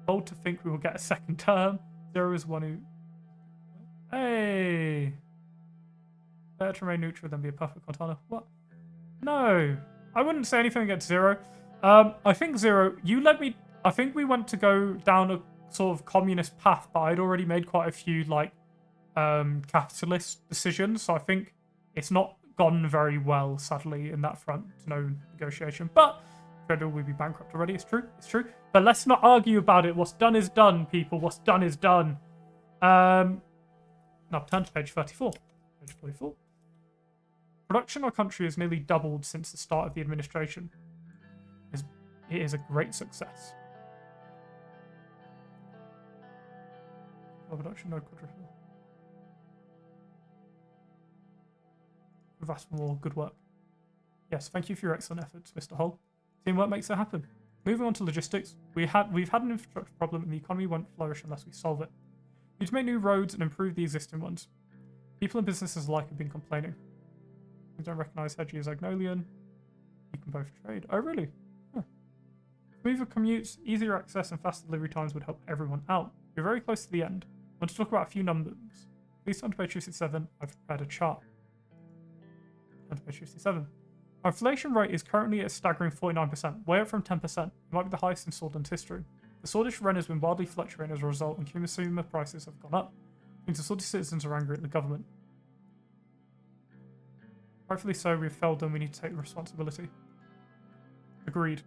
Bold to think we will get a second term. Zero is one who... Hey! Better to remain neutral than be a perfect Cortana. What? No! I wouldn't say anything against Zero. I think Zero, you let me... I think we went to go down a sort of communist path, but I'd already made quite a few, like, capitalist decisions, so I think it's not gone very well, sadly, in that front. No negotiation. But Federal will be bankrupt already. It's true. It's true. But let's not argue about it. What's done is done, people. What's done is done. Now turn to page 34. Page 44. Production in our country has nearly doubled since the start of the administration. It is a great success. Production, no quadruple. We've asked for more good work. Yes, thank you for your excellent efforts, Mr. Hull. Teamwork makes it happen. Moving on to logistics, we've had an infrastructure problem and the economy won't flourish unless we solve it. We need to make new roads and improve the existing ones. People and businesses alike have been complaining. We don't recognise Hedgie as Agnolian. You can both trade. Oh, really? Huh. Smoother commutes, easier access, and faster delivery times would help everyone out. We're very close to the end. I want to talk about a few numbers. Please turn to page 57. I've prepared a chart. Turn to page 57. Our inflation rate is currently at a staggering 49%, way up from 10%. It might be the highest in Swordsland history. The Swordish rent has been wildly fluctuating as a result, and consumer prices have gone up. It means the Swordish citizens are angry at the government. Rightfully so, we've failed them, we need to take the responsibility. Agreed.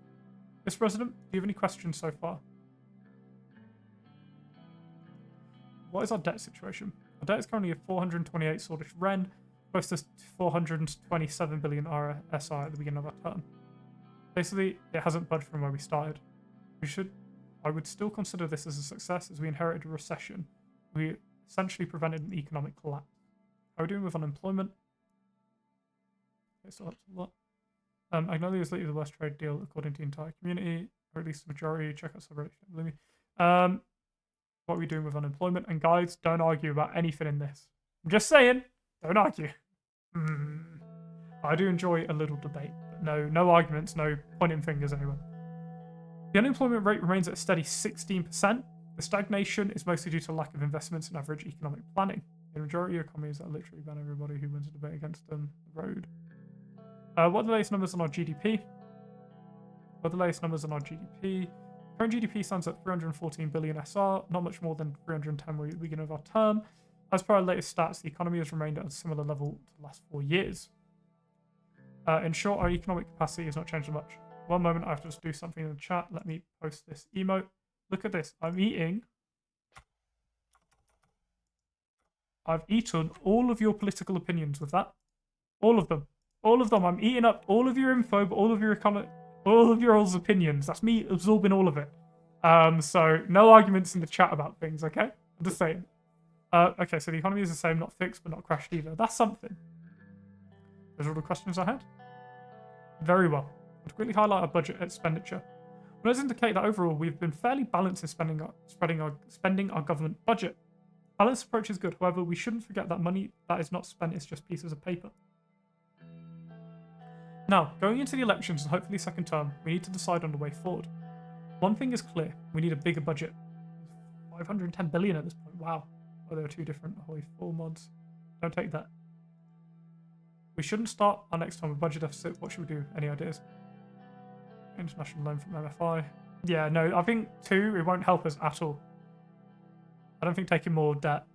Mr. President, do you have any questions so far? What is our debt situation? Our debt is currently at 428 Swordish Ren, close to 427 billion RSI at the beginning of our term. Basically, it hasn't budged from where we started. I would still consider this as a success as we inherited a recession. We essentially prevented an economic collapse. How are we doing with unemployment? Okay, so that's a lot. Agnolia is literally the worst trade deal according to the entire community, or at least the majority. Check out subreddit. What are we doing with unemployment? And guys, don't argue about anything in this. I'm just saying, don't argue. I do enjoy a little debate, but no arguments, no pointing fingers, anyone. The unemployment rate remains at a steady 16%. The stagnation is mostly due to lack of investments in average economic planning. The majority of economies that literally ban everybody who wins a debate against them the road. What are the latest numbers on our GDP? Current GDP stands at 314 billion SR, not much more than 310 at the beginning of our term. As per our latest stats, the economy has remained at a similar level to the last 4 years. In short, our economic capacity has not changed much. One moment, I have to just do something in the chat. Let me post this emote. Look at this. I'm eating I've eaten all of your political opinions with that. All of them. All of them. I'm eating up all of your info, but all of your opinions. That's me absorbing all of it. So no arguments in the chat about things, okay? I'm just saying. Okay, so the economy is the same, not fixed, but not crashed either. That's something. Those are all the questions I had. Very well. I'd quickly highlight our budget expenditure. Well, does indicate that overall we've been fairly balanced in spending our government budget. Balanced approach is good. However, we shouldn't forget that money that is not spent is just pieces of paper. Now, going into the elections and hopefully second term, we need to decide on the way forward. One thing is clear: we need a bigger budget. 510 billion at this point. Wow. Oh, there are two different Ahoy 4 mods. Don't take that. We shouldn't start our next time with budget deficit. What should we do? Any ideas? International loan from MFI. Yeah, no, I think 2, it won't help us at all. I don't think taking more debt.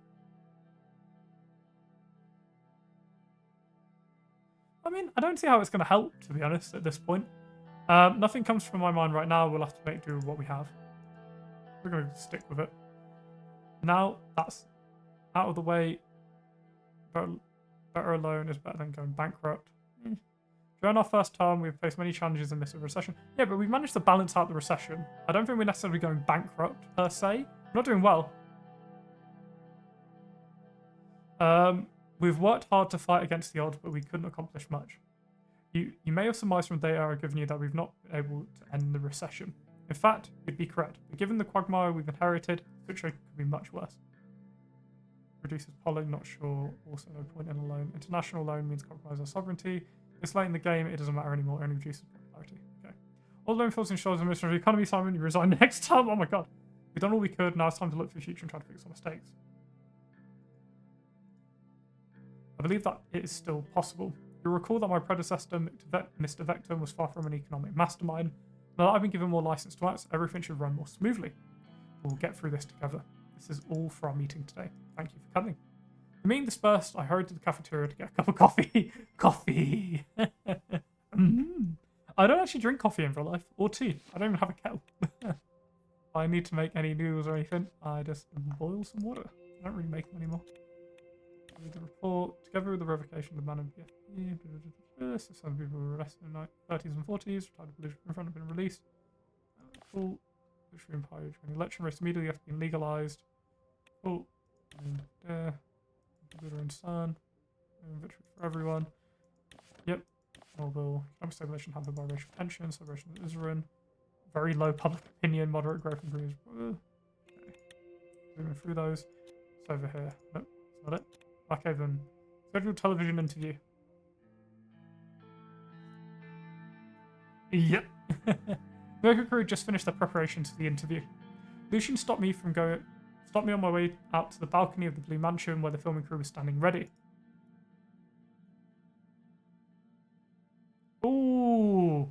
I mean, I don't see how it's going to help, to be honest, at this point. Nothing comes from my mind right now. We'll have to make do with what we have. We're going to stick with it. Now that's out of the way. Better alone is better than going bankrupt. During our first term, we've faced many challenges in this recession. Yeah, but we've managed to balance out the recession. I don't think we're necessarily going bankrupt, per se. We're not doing well. We've worked hard to fight against the odds, but we couldn't accomplish much. You may have surmised from the data I've given you that we've not been able to end the recession. In fact, you'd be correct. But given the quagmire we've inherited, the situation could be much worse. Reduces polling, not sure. Also, no point in a loan. International loan means compromise our sovereignty. It's late in the game, it doesn't matter anymore, it only reduces popularity. Okay. All loan falls ensures the Ministry of the Economy, Simon, you resign next time. Oh my god. We've done all we could, now it's time to look for the future and try to fix our mistakes. I believe that it is still possible. You'll recall that my predecessor, Mr. Vector, was far from an economic mastermind. Now that I've been given more license to act, everything should run more smoothly. We'll get through this together. This is all for our meeting today. Thank you for coming. The meeting dispersed, I hurried to the cafeteria to get a cup of coffee. Coffee! I don't actually drink coffee in real life, or tea. I don't even have a kettle. If I need to make any noodles or anything, I just boil some water. I don't really make them anymore. Read the report. Together with the revocation of the man of BFE, some people were arrested in the 30s and 40s, retired political in front have been released. Cool. Empire during the election race immediately after being legalised. Cool. And Buddha and Sun. Victory for everyone. Yep. Mobile. Economic stabilization hampered by racial tension. Celebration of Suzerain. Very low public opinion. Moderate growth in Greece. Okay. Moving through those. It's over here. Nope. That's not it. Black Haven. Scheduled television interview. Yep. The American crew just finished their preparations for the interview. Lucian stopped me on my way out to the balcony of the Blue Mansion where the filming crew was standing ready. Ooh.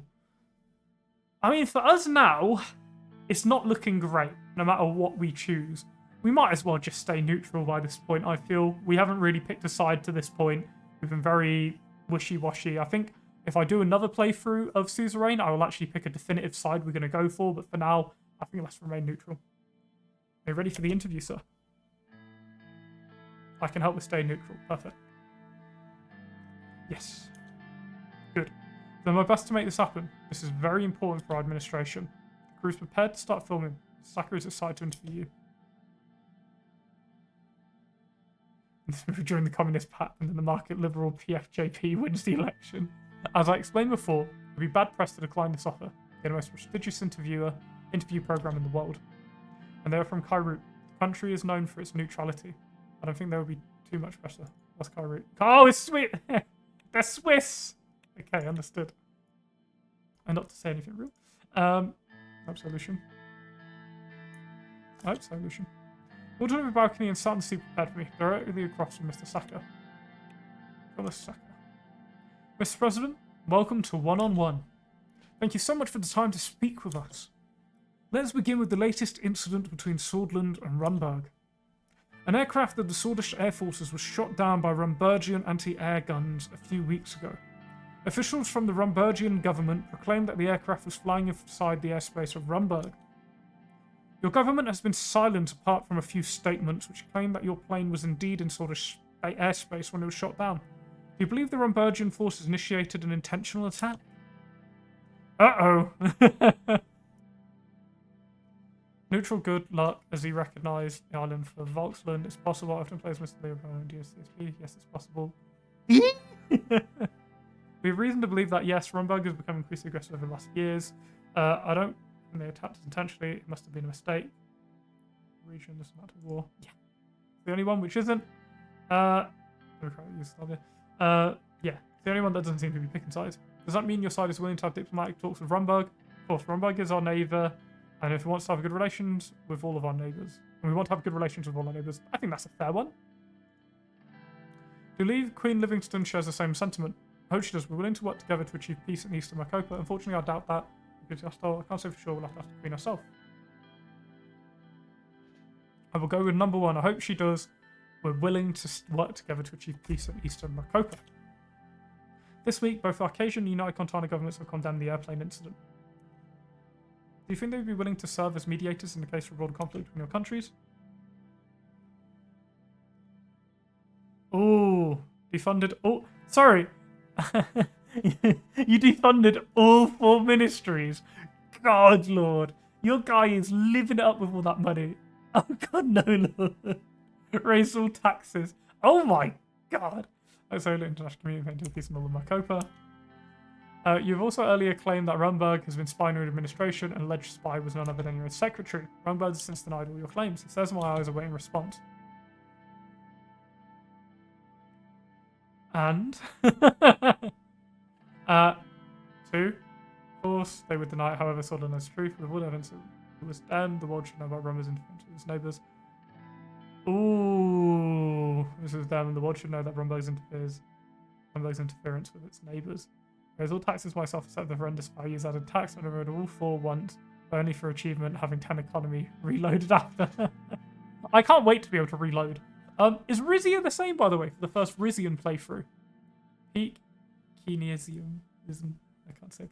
I mean, for us now, it's not looking great, no matter what we choose. We might as well just stay neutral by this point, I feel. We haven't really picked a side to this point. We've been very wishy-washy. I think if I do another playthrough of Suzerain, I will actually pick a definitive side we're going to go for, but for now, I think let's remain neutral. Are you ready for the interview, sir? I can help with staying neutral. Perfect. Yes. Good. I'll do my best to make this happen. This is very important for our administration. The crew's prepared to start filming. Saka is excited to interview you. During the Communist Pact and then the market liberal PFJP wins the election. As I explained before, it would be bad press to decline this offer. They're the most prestigious interview program in the world. And they are from Kairoot. The country is known for its neutrality. I don't think there will be too much pressure. What's Kairoot? Oh, it's sweet! They're Swiss! Okay, understood. And not to say anything real. Hope solution. Hope solution. We'll do the balcony and sat on the seat prepared for me, directly across from Mr. Saka. Phyllis Saka. Mr. President, welcome to One-on-One. Thank you so much for the time to speak with us. Let's begin with the latest incident between Swordland and Runberg. An aircraft of the Swedish Air Forces was shot down by Runbergian anti-air guns a few weeks ago. Officials from the Runbergian government proclaimed that the aircraft was flying inside the airspace of Runberg. Your government has been silent apart from a few statements which claim that your plane was indeed in sort of airspace when it was shot down. Do you believe the Rumburgian forces initiated an intentional attack? Uh-oh. Neutral good luck as he recognised the island for Volksland. It's possible. Often plays Mr. Leo on DSCSP. Yes, it's possible. We have reason to believe that, yes, Rumburg has become increasingly aggressive over the last years. I don't think they attacked us intentionally. It must have been a mistake. Region, this amount of war. Yeah. The only one which isn't. Yeah. It's the only one that doesn't seem to be picking sides. Does that mean your side is willing to have diplomatic talks with Rumburg? Of course, Rumburg is our neighbour, and if we want to have good relations with all of our neighbours, and we want to have good relations with all our neighbours, I think that's a fair one. Do you believe Queen Livingston shares the same sentiment? I hope she does. We're willing to work together to achieve peace in Eastern Macopa. Unfortunately, I doubt that. Because I can't say for sure. We'll have to ask the Queen herself. I will go with number one. I hope she does. We're willing to work together to achieve peace in Eastern Macopa. This week, both Arcasian and United Contana governments have condemned the airplane incident. Do you think they would be willing to serve as mediators in the case of a broad conflict between your countries? Oh, defunded. Oh, sorry. You defunded all 4 ministries. God, Lord. Your guy is living it up with all that money. Oh, God, no, Lord. Raise all taxes. Oh, my God. Let's hope the international community maintain peace in all of Macopa. You've also earlier claimed that Rumburg has been spying on your administration and alleged spy was none other than your secretary. Rumburg has since denied all your claims. He says my eyes are waiting response. And 2, of course, they would deny it, however, saw the knows truth. With all evidence it was them, the world should know about Rumburg's interference with its neighbours. Ooh, this is them, the world should know that Rumburg's interference with its neighbours. Raise all taxes myself except the horrendous values added tax on the road all 4 once, but only for achievement having 10 economy reloaded after. I can't wait to be able to reload. Is Rizia the same, by the way, for the first Rizian playthrough? Peak Kinesium. I can't say it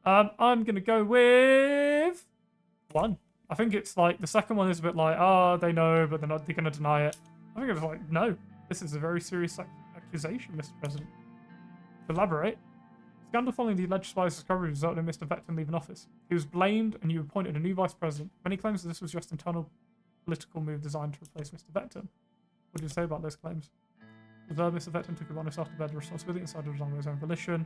properly. I'm going to go with 1. I think it's like, the second one is a bit like, they know, but they're going to deny it. I think it was like, no, this is a very serious accusation, Mr. President. To elaborate, scandal following the alleged spy's discovery resulted in Mr. Vecton leaving office. He was blamed and you appointed a new vice president. Many claims that this was just internal political move designed to replace Mr. Vecton. What do you say about those claims? Mr. Vecton took upon himself to bear the responsibility and decided to resign by his own volition.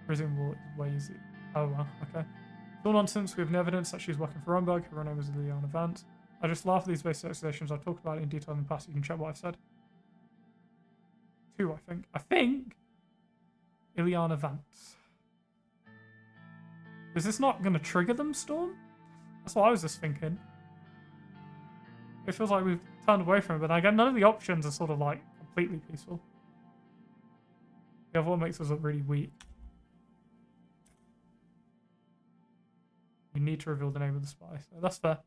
Resume ways. Oh well, okay. It's all nonsense. We have no evidence that she's working for Rumburg. Her name is Ileana Vant. I just laugh at these basic accusations. I've talked about it in detail in the past. You can check what I've said. 2, I think. I think Ileana Vant. Is this not going to trigger them, Storm? That's what I was just thinking. It feels like we've turned away from it, but again, none of the options are sort of like completely peaceful. The other one makes us look really weak. You need to reveal the name of the spy. So that's fair.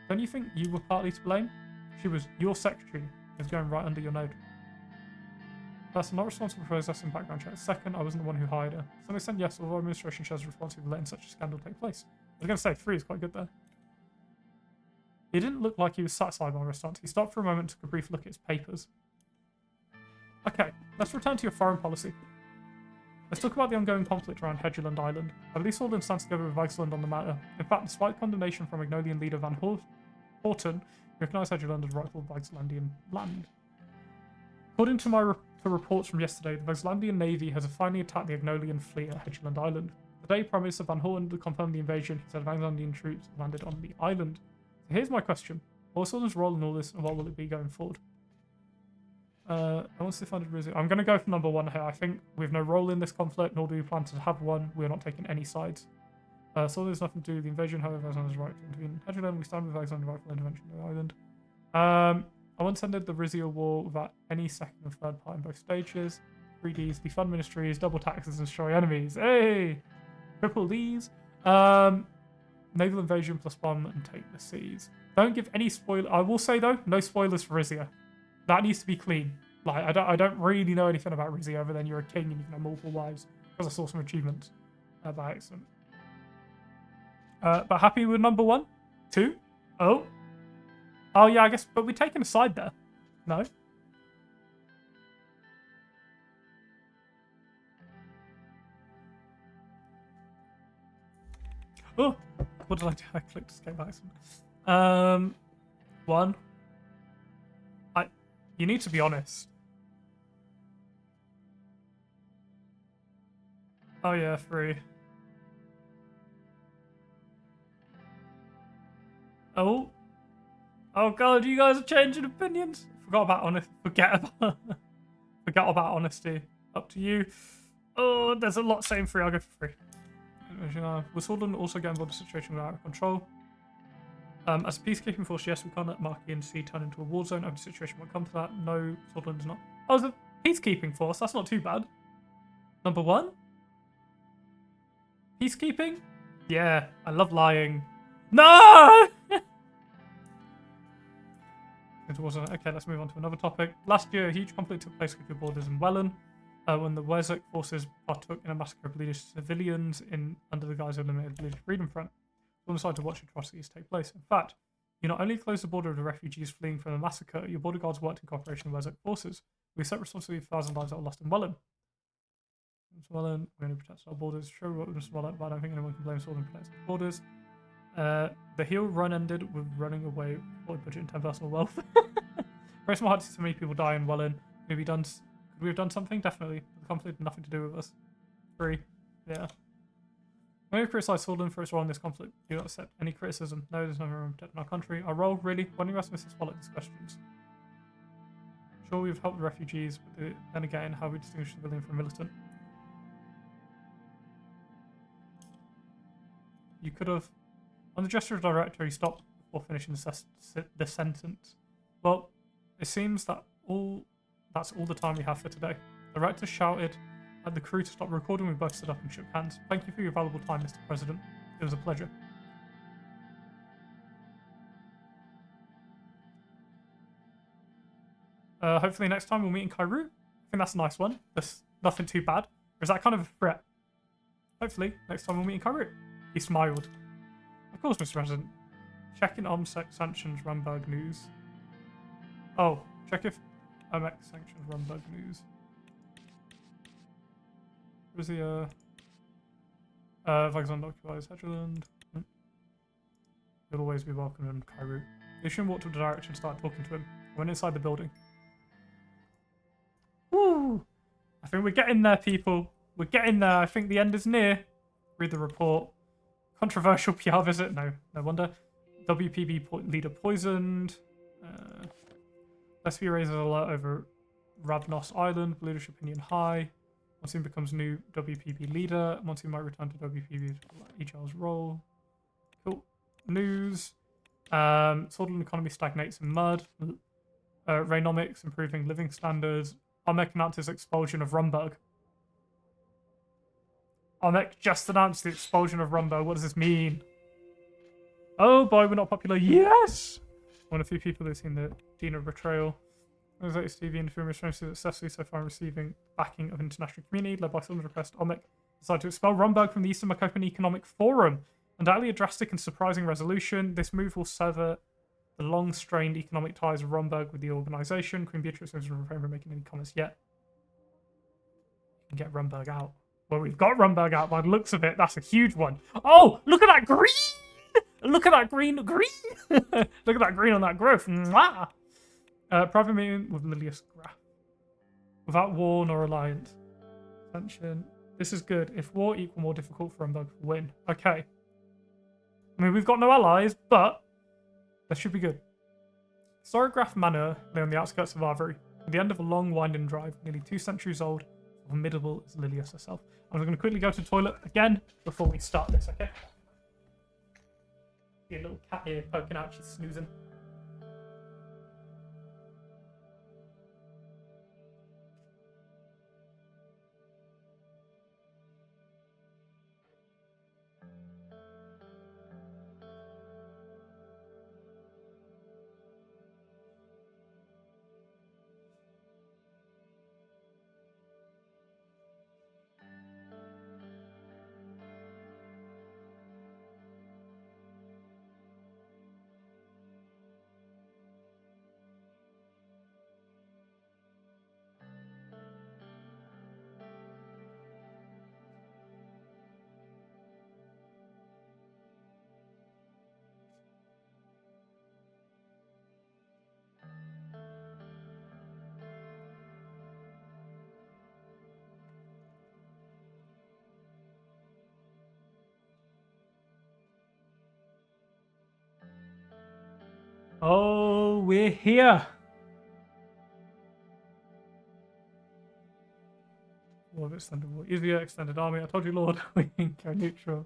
Don't you think you were partly to blame? She was your secretary. It was going right under your nose. First, I'm not responsible for possessing background checks. Second, I wasn't the one who hired her. To some extent, yes, although administration shares responsibility for letting such a scandal take place. I was going to say 3 is quite good there. He didn't look like he was satisfied by my response. He stopped for a moment and took a brief look at his papers. Okay, let's return to your foreign policy. Let's talk about the ongoing conflict around Hedgeland Island. I believe Sweden stands together with Iceland on the matter. In fact, despite condemnation from Ignolian leader Van Horten, we recognise Hedgeland as rightful Icelandian land. According to reports from yesterday, the Icelandian Navy has finally attacked the Ignolian fleet at Hedgeland Island. Today, Prime Minister Van Horten confirmed the invasion. He said Icelandian troops landed on the island. So here's my question. What's Sweden's role in all this and what will it be going forward? I want to find a I'm going to go for number 1 here. I think we have no role in this conflict, nor do we plan to have one. We are not taking any sides. So there's nothing to do with the invasion. However, Iceland has right to intervene. Hedgeland, we stand with Iceland's rightful intervention in the island. I once ended the Rizia war without any second and third part in both stages. 3Ds, defund ministries, double taxes, and destroy enemies. Hey! Triple Ds. Naval invasion plus bomb and take the seas. Don't give any spoiler. I will say though, no spoilers for Rizia. That needs to be clean. Like I don't really know anything about Rizia other than you're a king and you can have multiple wives. Because I saw some achievements by accident. But happy with number 1, 2. Oh. Oh, yeah, I guess, but we're taking a side there. No? Oh, what did I do? I clicked escape by accident. One. You need to be honest. Oh yeah, 3. Oh. Oh god, you guys are changing opinions. Forgot about honest. Forget about honesty. Up to you. Oh, there's a lot saying 3. I'll go for 3. Will Swordland also get involved in a situation without out of control? As a peacekeeping force, yes, we can't let Marquis and Sea turn into a war zone. Every situation will come to that. No, Swordland is not. Oh, as a peacekeeping force, that's not too bad. Number 1? Peacekeeping? Yeah, I love lying. No! It wasn't. Okay, let's move on to another topic. Last year, a huge conflict took place between borders in Welland when the Wessex forces partook in a massacre of British civilians under the guise of the limited British Freedom Front. On decided to watch atrocities take place. In fact, you not only closed the border of the refugees fleeing from the massacre, your border guards worked in cooperation with Wessex forces. We accept responsibility for 1,000 lives that were lost in Welland. We only protect our borders. Sure, we work Welland, but I don't think anyone can blame us all in protecting the borders. The heel run ended with running away with budget and 10 personal wealth. Very small heart to see so many people die in Welland. Could we have done something? Definitely. The conflict had nothing to do with us. 3. Yeah. When we criticise Swordland for its role in this conflict, do not accept any criticism. No, there's no room protecting our country. Our role, really? Why don't you ask Mrs. Follett these questions? Sure, we've helped the refugees, but then again, how we distinguish civilian from militant? You could have... On the gesture of the director, he stopped before finishing the sentence. Well, it seems that that's all the time we have for today. The director shouted at the crew to stop recording. We both stood up and shook hands. Thank you for your valuable time, Mr. President. It was a pleasure. Hopefully next time we'll meet in Cairo. I think that's a nice one. There's nothing too bad. Or is that kind of a threat? Hopefully next time we'll meet in Cairo. He smiled. Of course, Mr. President. Check in OMSEC sanctions Rumberg news. Oh, check if OMSEC sanctions Rumberg news. Where's the Vagabond occupies Hedgeland. You'll always be welcome in Cairo. Lucian walked to the direction and started talking to him. I went inside the building. Woo! I think we're getting there, people. We're getting there. I think the end is near. Read the report. Controversial PR visit. No wonder. WPB leader poisoned. SB raises alert over Rabnos Island. Leadership opinion high. Monsoon becomes new WPB leader. Monsoon might return to WPB's HL's role. Cool. News. Swordland economy stagnates in mud. Rainomics improving living standards. Armek announces expulsion of Rumberg. Armek just announced the expulsion of Rumberg. What does this mean? Oh boy, we're not popular. Yes! One of the few people who've seen the Dina betrayal. There's latest TV and film response successfully so far receiving backing of international community, led by someone's request. Armek decided to expel Rumberg from the Eastern Macopan Economic Forum. Undoubtedly a drastic and surprising resolution. This move will sever the long-strained economic ties of Rumberg with the organisation. Queen Beatrix has refrained from making any comments yet. You can get Rumberg out. Well, we've got Rumberg out by the looks of it. That's a huge one. Oh, look at that green! Look at that green. Look at that green on that growth. Mwah! Private meeting with Lilius Graf. Without war nor alliance. Tension. This is good. If war equal more difficult for Rumberg to win. Okay. I mean, we've got no allies, but that should be good. Sorograph Manor lay on the outskirts of Arvery, at the end of a long winding drive, nearly 2 centuries old, formidable as Lilius herself. I'm going to quickly go to the toilet again before we start this, okay? See a little cat here poking out, she's snoozing. Oh, we're here. War of extended war. Easier extended army. I told you, Lord, we can go neutral.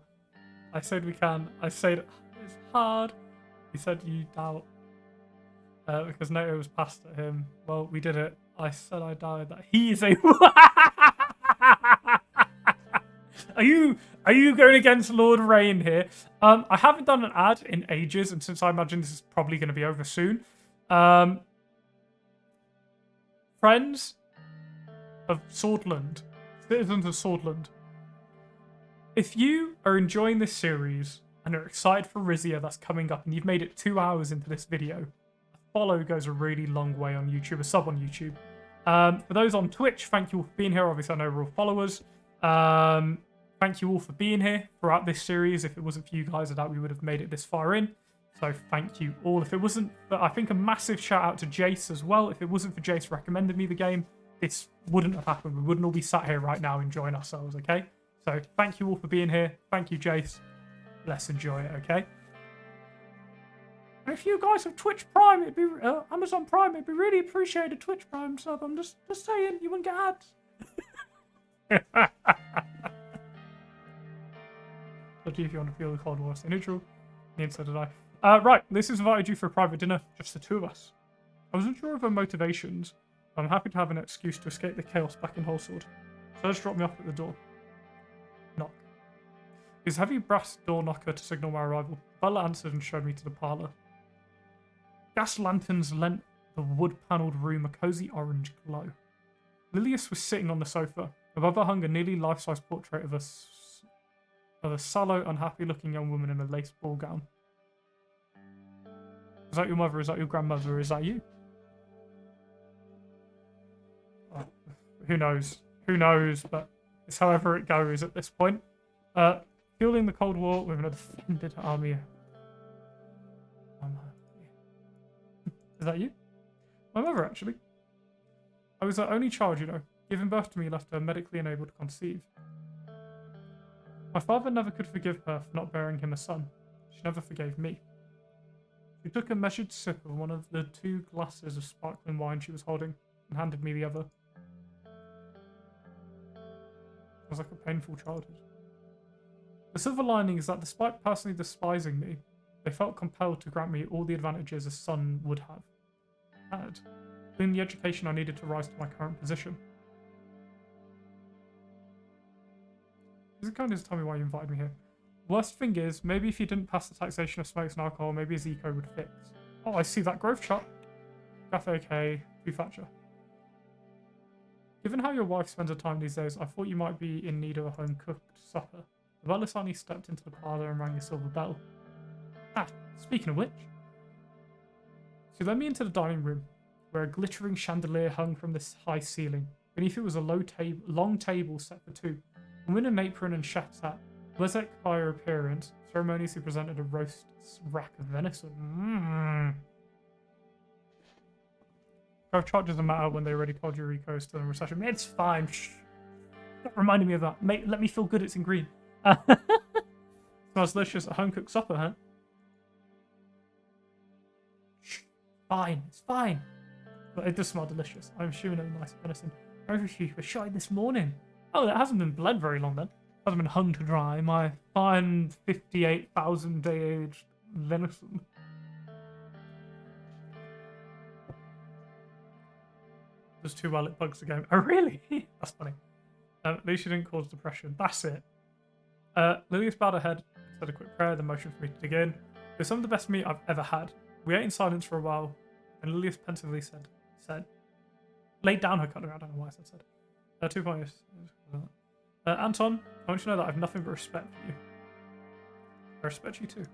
I said we can. I said it's hard. He said you doubt. Because NATO was passed at him. Well, we did it. I said I doubted that he is a. Are you going against Lord Rain here? I haven't done an ad in ages, and since I imagine this is probably going to be over soon, friends of Swordland, citizens of Swordland, if you are enjoying this series and are excited for Rizia that's coming up, and you've made it 2 hours into this video, a follow goes a really long way on YouTube, a sub on YouTube. For those on Twitch, thank you all for being here. Obviously, I know we're all followers. Thank you all for being here throughout this series. If it wasn't for you guys, I doubt we would have made it this far in. So thank you all. If it wasn't, I think a massive shout out to Jace as well. If it wasn't for Jace recommending me the game, this wouldn't have happened. We wouldn't all be sat here right now enjoying ourselves, okay? So thank you all for being here. Thank you, Jace. Let's enjoy it, okay? And if you guys have Twitch Prime, it'd be Amazon Prime, it'd be really appreciated. Twitch Prime sub. I'm just saying, you wouldn't get ads. So if you want to feel the Cold War, stay neutral. And so did I. Right, this has invited you for a private dinner, just the two of us. I wasn't sure of her motivations, but I'm happy to have an excuse to escape the chaos back in Holsword. So just drop me off at the door. Knock. His heavy brass door knocker to signal my arrival. Butler answered and showed me to the parlour. Gas lanterns lent the wood-panelled room a cosy orange glow. Lilius was sitting on the sofa. Above her hung a nearly life-size portrait of a sallow, unhappy-looking young woman in a lace ball gown. Is that your mother? Is that your grandmother? Is that you? Oh, who knows? Who knows? But it's however it goes at this point. Fueling the Cold War with an offended army. Is that you? My mother, actually. I was her only child, you know. Giving birth to me left her medically unable to conceive. My father never could forgive her for not bearing him a son. She never forgave me. She took a measured sip of one of the 2 glasses of sparkling wine she was holding and handed me the other. It was like a painful childhood. The silver lining is that despite personally despising me, they felt compelled to grant me all the advantages a son would have had, including the education I needed to rise to my current position. Is it kind of to tell me why you invited me here? Worst thing is, maybe if you didn't pass the taxation of smokes and alcohol, maybe his eco would fix. Oh, I see that growth chart. Cafe OK, Thatcher. Given how your wife spends her time these days, I thought you might be in need of a home-cooked supper. The butler suddenly stepped into the parlour and rang a silver bell. Ah, speaking of which. She led me into the dining room, where a glittering chandelier hung from the high ceiling. Beneath it was a long table set for 2. A woman in an apron and chef's hat. Blessed by her appearance, ceremoniously presented a roast rack of venison. Growth chart doesn't matter when they already told you Rico is still in recession. It's fine. Shh. Stop reminding me of that. Mate, let me feel good. It's in green. Smells delicious. A home-cooked supper, huh? Shh. Fine. It's fine. But it does smell delicious. I'm assuming it's nice venison. Over sheep was shot this morning. Oh, that hasn't been bled very long then. Hasn't been hung to dry. My fine 58,000 day aged venison. There's 2 well-lit bugs again. Oh, really? That's funny. At least you didn't cause depression. That's it. Lilius bowed her head, said a quick prayer, then motioned for me to dig in. It was some of the best meat I've ever had. We ate in silence for a while, and Lilius pensively said, laid down her cutlery. I don't know why I said. 2 points. Anton, I want you to know that I have nothing but respect for you. I respect you too.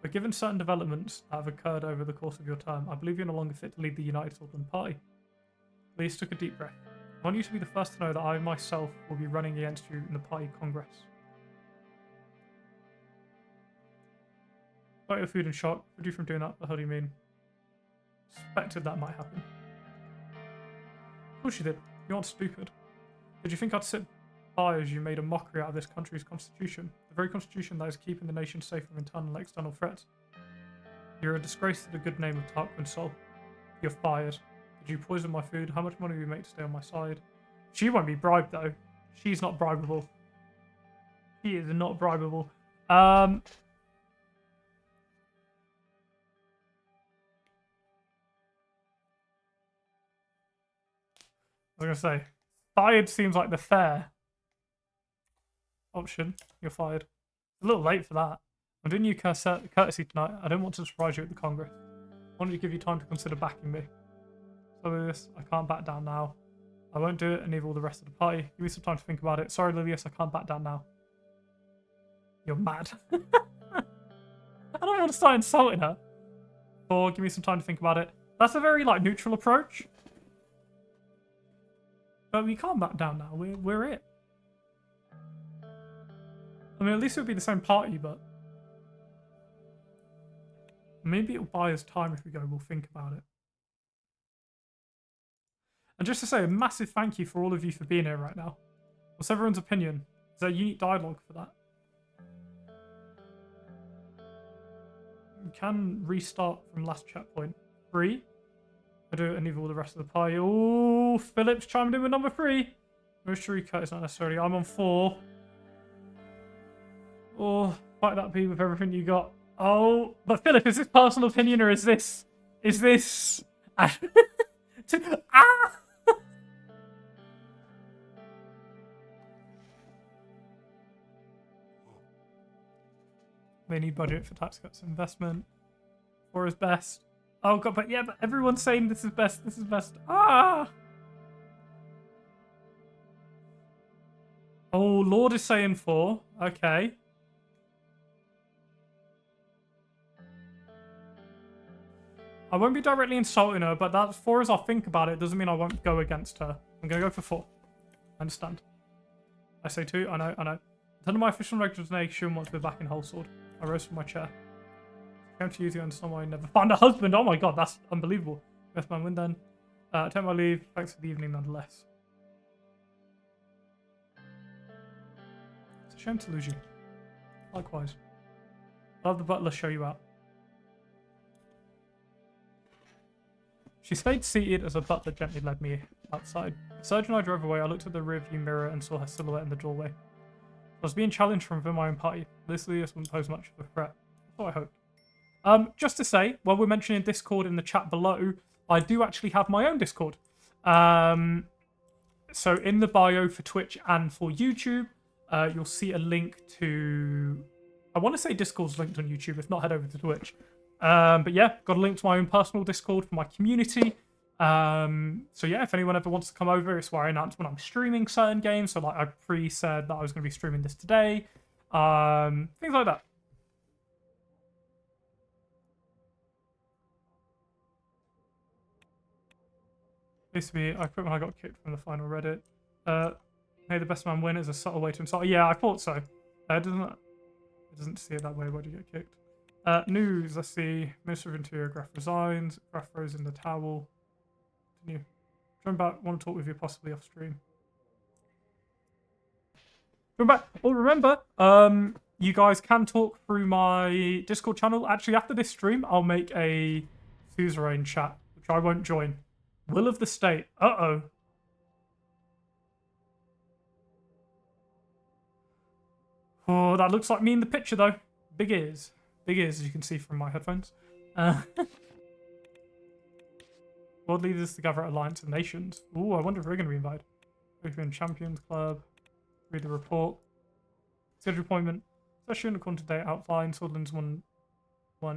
But given certain developments that have occurred over the course of your term, I believe you're no longer fit to lead the United Swordland Party. Lilius took a deep breath. I want you to be the first to know that I myself will be running against you in the party congress. Got your food in shock. Would you from doing that? But how do you mean? Suspected that might happen. Of course you did. You aren't stupid. Did you think I'd sit by as you made a mockery out of this country's constitution? The very constitution that is keeping the nation safe from internal and external threats. You're a disgrace to the good name of Tarquin Sol. You're fired. Did you poison my food? How much money do you make to stay on my side? She won't be bribed, though. She's not bribable. She is not bribable. I'm going to say, fired seems like the fair option. You're fired. A little late for that. I'm doing you courtesy tonight. I don't want to surprise you at the Congress. I wanted to give you time to consider backing me. So Lilius, I can't back down now. I won't do it, and neither will the rest of the party. Give me some time to think about it. Sorry, Lilius, I can't back down now. You're mad. I don't want to start insulting her. Or give me some time to think about it. That's a very, like, neutral approach. But we can't back down now. We're it. I mean, at least it would be the same party, but... maybe it'll buy us time if we go. We'll think about it. And just to say a massive thank you for all of you for being here right now. What's everyone's opinion? Is there a unique dialogue for that? We can restart from last checkpoint. 3. I do it and leave all the rest of the party. Oh, Philip's chimed in with number 3. Most cut is not necessarily. I'm on 4. Oh, fight that be with everything you got. Oh, but Philip, is this personal opinion or is this... ah! They need budget for tax cuts and investment. Or is best. Oh god, but yeah, but everyone's saying this is best, this is best. Ah! Oh, Lord is saying 4. Okay. I won't be directly insulting her, but that's 4 as I think about it doesn't mean I won't go against her. I'm going to go for 4. I understand. I say 2. I know. None of my official resignation wants to be back in whole sword. I rose from my chair. I came to use you and someone I never found a husband. Oh my god, that's unbelievable. Best man win then. Take my leave. Thanks for the evening nonetheless. It's a shame to lose you. Likewise. I'll have the butler show you out. She stayed seated as a butler gently led me outside. The surgeon and I drove away. I looked at the rearview mirror and saw her silhouette in the doorway. I was being challenged from within my own party. This wouldn't pose much of a threat. That's what I hoped. Just to say, while we're mentioning Discord in the chat below, I do actually have my own Discord. So in the bio for Twitch and for YouTube, you'll see a link to... I want to say Discord's linked on YouTube. If not, head over to Twitch. But yeah, got a link to my own personal Discord for my community. So yeah, if anyone ever wants to come over, it's where I announce when I'm streaming certain games. So like I pre-said that I was going to be streaming this today. Things like that. Basically, I quit when I got kicked from the final Reddit. May the best man win is a subtle way to insult. Yeah, I thought so. It doesn't see it that way. Why do you get kicked? News, let's see. Minister of Interior, Graf resigns. Graf throws in the towel. Continue. Join back. Want to talk with you possibly off stream. Join back. Oh, remember, you guys can talk through my Discord channel. Actually, after this stream, I'll make a Suzerain chat, which I won't join. Will of the State. Uh-oh. Oh, that looks like me in the picture, though. Big ears. Big ears, as you can see from my headphones. World leaders to gather Alliance of Nations. Ooh, I wonder if we're going to be invited. European Champions Club. Read the report. Schedule appointment. Session according to date outline. Swordlands 1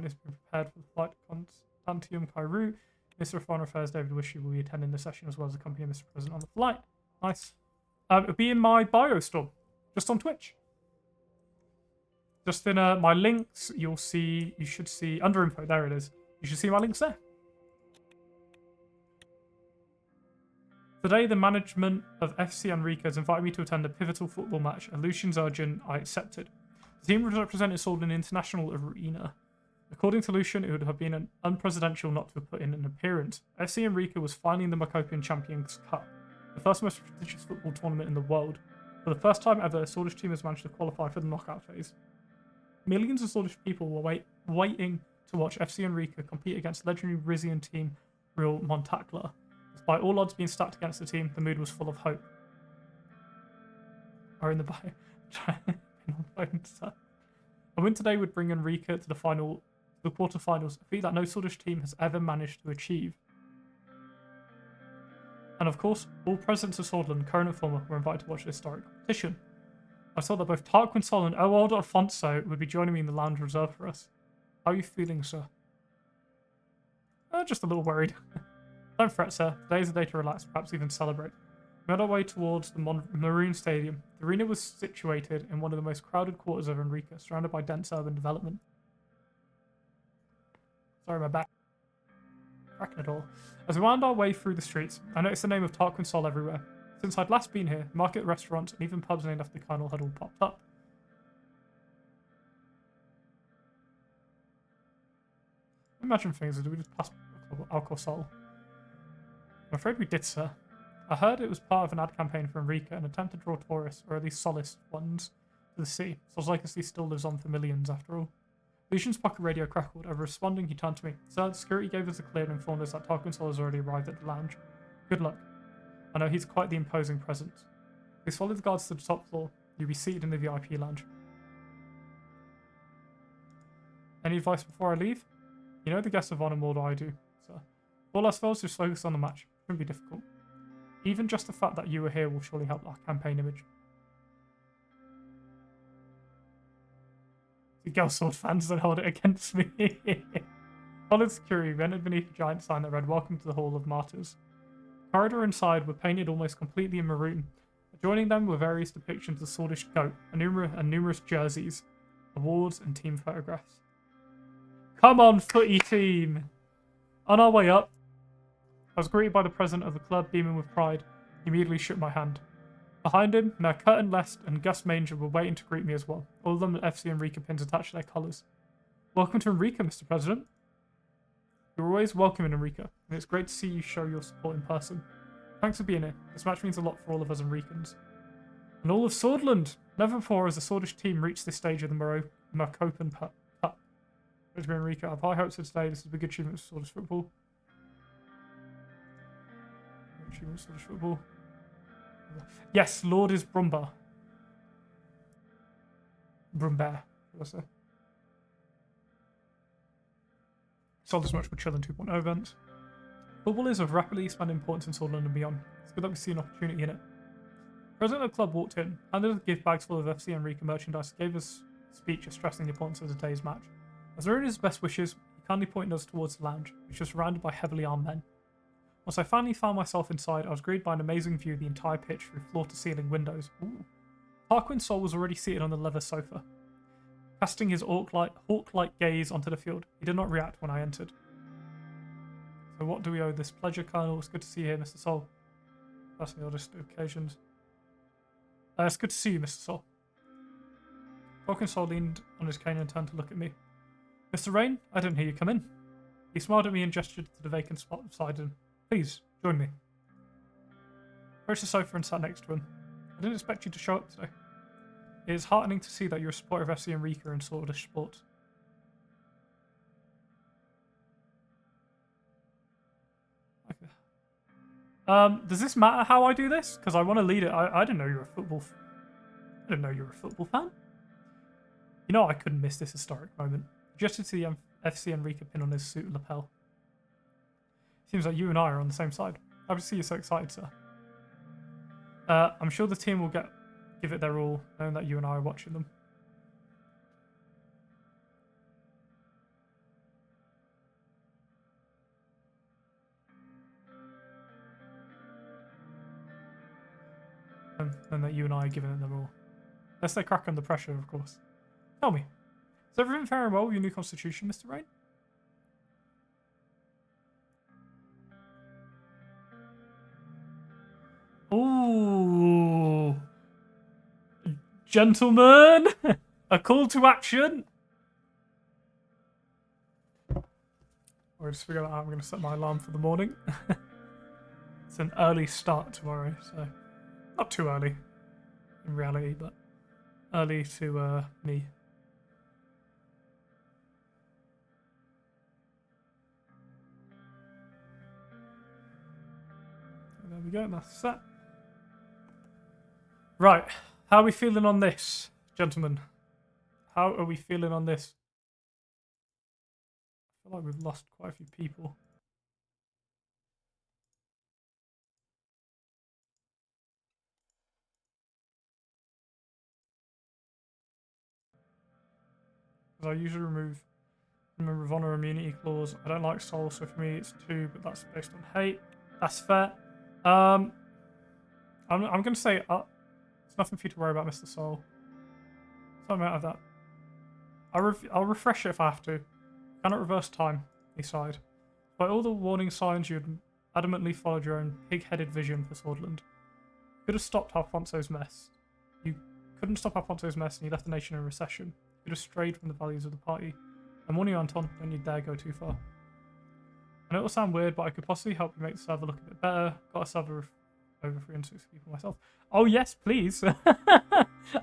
is prepared for the flight to Constantium, Cairo. Minister of Foreign Affairs David Wishy will be attending the session as well as accompanying Mr. President on the flight. Nice. It'll be in my bio store, just on Twitch. Just in my links, you should see, under info, there it is. You should see my links there. Today, the management of FC Enrique has invited me to attend a pivotal football match. At Lucian's urging, I accepted. The team represented sold an international arena. According to Lucian, it would have been unpresidential not to have put in an appearance. FC Enrique was finally in the Macopian Champions Cup, the first most prestigious football tournament in the world. For the first time ever, a Swedish team has managed to qualify for the knockout phase. Millions of Swedish people were waiting to watch FC Enrica compete against legendary Rizian team Real Montacla. Despite all odds being stacked against the team, the mood was full of hope. Are in the bio. A win today would bring Enrica to the quarterfinals, a feat that no Swedish team has ever managed to achieve. And of course, all presidents of Swordsland, current and former, were invited to watch this historic competition. I saw that both Tarquin Sol and Old Alfonso would be joining me in the lounge reserved for us. How are you feeling, sir? Just a little worried. Don't fret, sir. Today is the day to relax, perhaps even celebrate. We made our way towards the Maroon Stadium. The arena was situated in one of the most crowded quarters of Enrica, surrounded by dense urban development. Sorry, my back. Cracking it all. As we wound our way through the streets, I noticed the name of Tarquin Sol everywhere. Since I'd last been here, market restaurants and even pubs named after the Colonel had all popped up. Imagine things, did we just pass Alcohol Sol? I'm afraid we did, sir. I heard it was part of an ad campaign for Enrica, an attempt to draw tourists, or at least solace ones, to the sea. Sol's legacy still lives on for millions, after all. Lucian's pocket radio crackled. Over responding, he turned to me. Sir, security gave us a clear and informed us that Tarquin Sol has already arrived at the lounge. Good luck. I know he's quite the imposing presence. Please follow the guards to the top floor. You'll be seated in the VIP lounge. Any advice before I leave? You know the guests of honor more than I do, sir. All us fellows just focus on the match. It shouldn't be difficult. Even just the fact that you were here will surely help our campaign image. The girl sword fans don't hold it against me. Followed security, we entered beneath a giant sign that read, "Welcome to the Hall of Martyrs." The corridor inside were painted almost completely in maroon. Adjoining them were various depictions of the Swedish goat and numerous jerseys, awards, and team photographs. Come on, footy team! On our way up, I was greeted by the president of the club, beaming with pride. He immediately shook my hand. Behind him, Mayor Curtin Lest and Gus Manger were waiting to greet me as well, all of them with FC Enrica pins attached to their colours. Welcome to Enrica, Mr. President. You're always welcome in Enrica, and it's great to see you show your support in person. Thanks for being here. This match means a lot for all of us Enricans. And all of Swordland! Never before has the Swordish team reached this stage of the Marcopan Cup. Great to be Enrica. I have high hopes for today. This is a big achievement for Swedish football. Achievement for Swedish football. Yes, Lord is Brumber. Brumber, what did I say? Sold as much for Chillin 2.0 events. Football is of rapidly expanding importance in Swordsland and beyond. It's good that we see an opportunity in it. The president of the club walked in, handed us gift bags full of FC Enrica merchandise, gave us a speech stressing the importance of today's match. As there his best wishes, he kindly pointed us towards the lounge, which was surrounded by heavily armed men. Once I finally found myself inside, I was greeted by an amazing view of the entire pitch through floor-to-ceiling windows. Ooh. Tarquin Sol was already seated on the leather sofa, casting his hawk-like gaze onto the field. He did not react when I entered. So what do we owe this pleasure, Colonel? It's good to see you here, Mr. Sol. That's the oddest occasions. It's good to see you, Mr. Sol. Tarquin Sol leaned on his cane and turned to look at me. Mr. Rain, I didn't hear you come in. He smiled at me and gestured to the vacant spot beside him. Please, join me. I approached the sofa and sat next to him. I didn't expect you to show up today. It is heartening to see that you're a supporter of FC Enrica and Swedish sports. Okay. Does this matter how I do this? Because I want to lead it. I didn't know you were a football. I didn't know you were a football fan. You know I couldn't miss this historic moment. He gestured to the FC Enrica pin on his suit lapel. Seems like you and I are on the same side. Happy to see you so excited, sir. I'm sure the team will give it their all, knowing that you and I are watching them. And that you and I are giving it their all. Unless they crack under pressure, of course. Tell me, is everything fair and well with your new constitution, Mr. Rain? Ooh. Gentlemen, a call to action. Or just figure out how I'm going to set my alarm for the morning. It's an early start tomorrow, so not too early in reality, but early to me. There we go, that's set. Right, how are we feeling on this, gentlemen? How are we feeling on this? I feel like we've lost quite a few people. Because I usually remove honor immunity clause. I don't like soul, so for me it's 2, but that's based on hate. That's fair. I'm going to say it's nothing for you to worry about, Mr. Soul. Something out of that. I'll refresh it if I have to. Cannot reverse time, he sighed. By all the warning signs, you had adamantly followed your own pig-headed vision for Swordland. You could have stopped Alfonso's mess. You couldn't stop Alfonso's mess, and you left the nation in recession. You could have strayed from the values of the party. I'm warning you, Anton, don't you dare go too far. I know it will sound weird, but I could possibly help you make the server look a bit better. Got a server of over 360 people myself. Oh yes, please.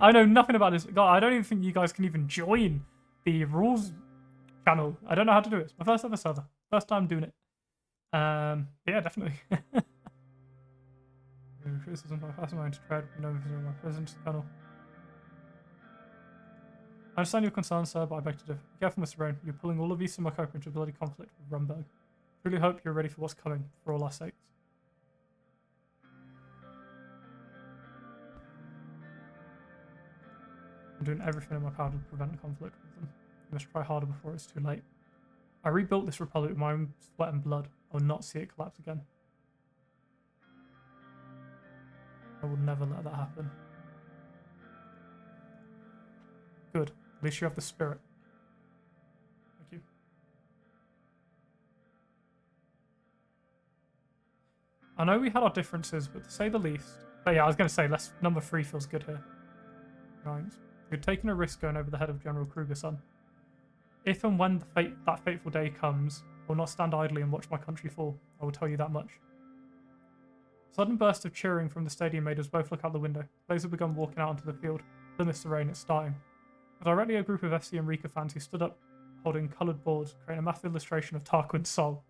I know nothing about this. God, I don't even think you guys can even join the rules channel. I don't know how to do it. It's my first ever server. First time doing it. Yeah, definitely. Criticism by passing my to tread. You know, visiting my presence, Colonel. I understand your concern, sir, but I beg to differ. Be careful, Mr. Rain. You're pulling all of Eastern Marcopa into a bloody conflict with Rumberg. I really hope you're ready for what's coming, for all our sakes. I'm doing everything in my power to prevent a conflict with them. You must try harder before it's too late. I rebuilt this republic with my own sweat and blood. I will not see it collapse again. I will never let that happen. Good. At least you have the spirit. Thank you. I know we had our differences, but to say the least... But yeah, I was going to say, number 3 feels good here. Right. You're taking a risk going over the head of General Kruger's son. If and when that fateful day comes, I will not stand idly and watch my country fall. I will tell you that much. A sudden burst of cheering from the stadium made us both look out the window. Players had begun walking out onto the field. The Mr. Rain, it's starting. Directly a group of FC and Rika fans who stood up holding coloured boards, creating a massive illustration of Tarquin's soul.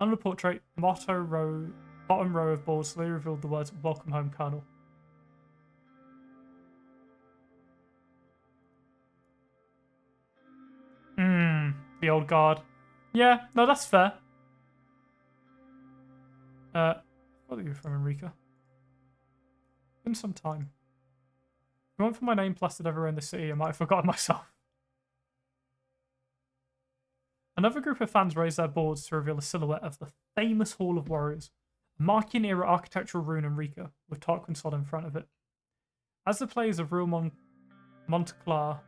Under the portrait, the bottom row of boards slowly revealed the words, "Welcome home, Colonel." The old guard. Yeah, no, that's fair. What are you from, Enrica? Been some time. If you want for my name plastered everywhere in the city, I might have forgotten myself. Another group of fans raised their boards to reveal a silhouette of the famous Hall of Warriors, a Markian-era architectural ruin in Rica, with Tarquin's Sol in front of it. As the players of Real Montclar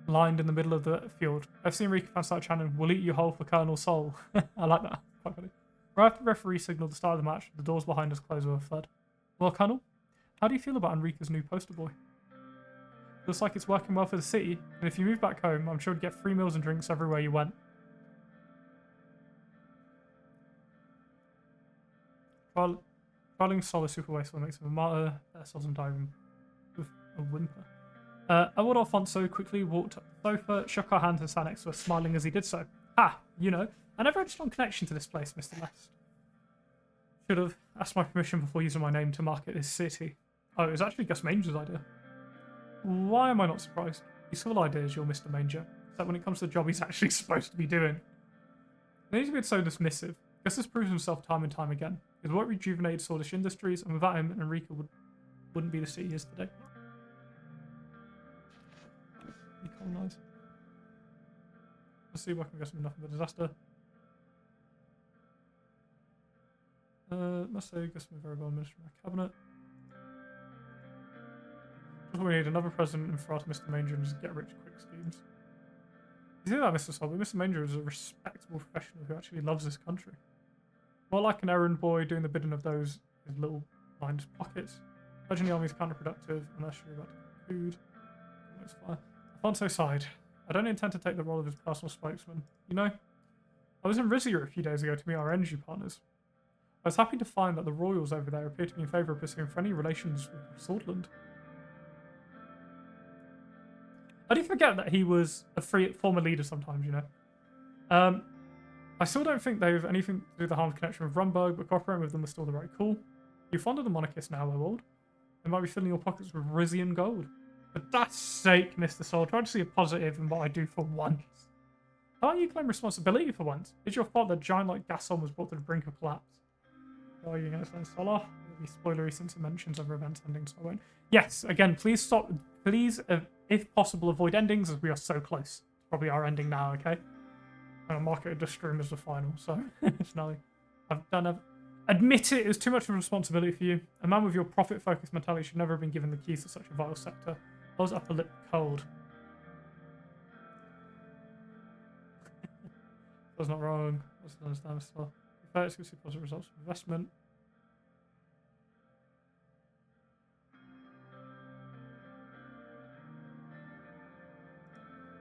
lined in the middle of the field, FC Enrica fans started chanting, "We'll eat you whole for Colonel Sol." I like that. Quite funny. Right after the referee signalled the start of the match, the doors behind us closed with a thud. Well, Colonel, how do you feel about Enrica's new poster boy? Looks like it's working well for the city, and if you move back home, I'm sure you'd get free meals and drinks everywhere you went. Trialing Sol is super wasteful makes him a martyr. Seldom diving with a whimper. Old Alfonso quickly walked up the sofa, shook our hands and sat next to us, smiling as he did so. Ha! You know, I never had a strong connection to this place, Mr. Lest. Should have asked my permission before using my name to market this city. Oh, it was actually Gus Manger's idea. Why am I not surprised? He's full of ideas, your Mr. Manger. Except when it comes to the job he's actually supposed to be doing. He needs to be so dismissive. Gus has proved himself time and time again. His work rejuvenated Swedish industries, and without him, Enrica wouldn't be the city he is today. Decolonize. Let's see if I can get some nothing but disaster. Must say, Gus was very well minister of my cabinet. Just we need another president in front of Mr. Manger and just get rich quick schemes. You see that, Mr. Sol, but Mr. Manger is a respectable professional who actually loves this country. More like an errand boy doing the bidding of those with little lined pockets. Urging the army is counterproductive unless you're about to get food. Almost fire. Alfonso sighed. I don't intend to take the role of his personal spokesman. You know, I was in Rizia a few days ago to meet our energy partners. I was happy to find that the royals over there appear to be in favour of pursuing friendly relations with Swordland. I do forget that he was a former leader sometimes, you know. I still don't think they have anything to do with the harmed connection with Rumberg, but cooperating with them is still the right call. You're fond of the monarchists now, old. They might be filling your pockets with Rizian gold. For God's sake, Mr. Soul, try to see a positive in what I do for once. How about you claim responsibility for once? It's your fault that giant like Gaston was brought to the brink of collapse. Oh, you're going to say Solar? It'll be spoilery since it mentions other events ending, so I won't. Yes, again, please stop. Please, if possible, avoid endings as we are so close. It's probably our ending now, okay? And I'll mark it just stream as the final, so it's nothing. I've done a... Admit it was too much of a responsibility for you. A man with your profit-focused mentality should never have been given the keys to such a vital sector. I was upper lip cold. That's not wrong. That's not understand still. Fair, it's going to see positive results from investment.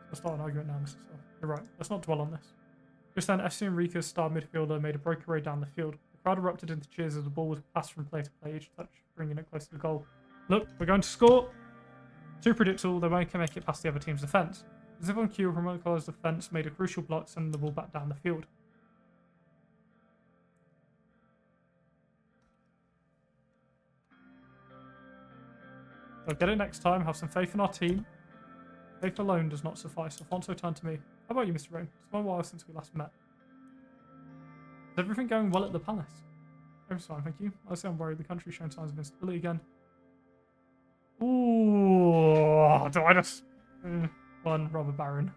Let's start an argument now, Mr. Sell. You're right. Let's not dwell on this. Just then, FC Enrique's star midfielder made a breakaway down the field. The crowd erupted into cheers as the ball was passed from play to play, each touch bringing it close to the goal. Look, we're going to score! Too predictable, they won't make it past the other team's defence. As if on cue, Romano's defence made a crucial block, sending the ball back down the field. I'll get it next time, have some faith in our team. Faith alone does not suffice. Alfonso turned to me. How about you, Mr. Rain? It's been a while since we last met. Is everything going well at the palace? Everything's fine, thank you. I say I'm worried the country's showing signs of instability again. Ooh, do I just... one robber baron.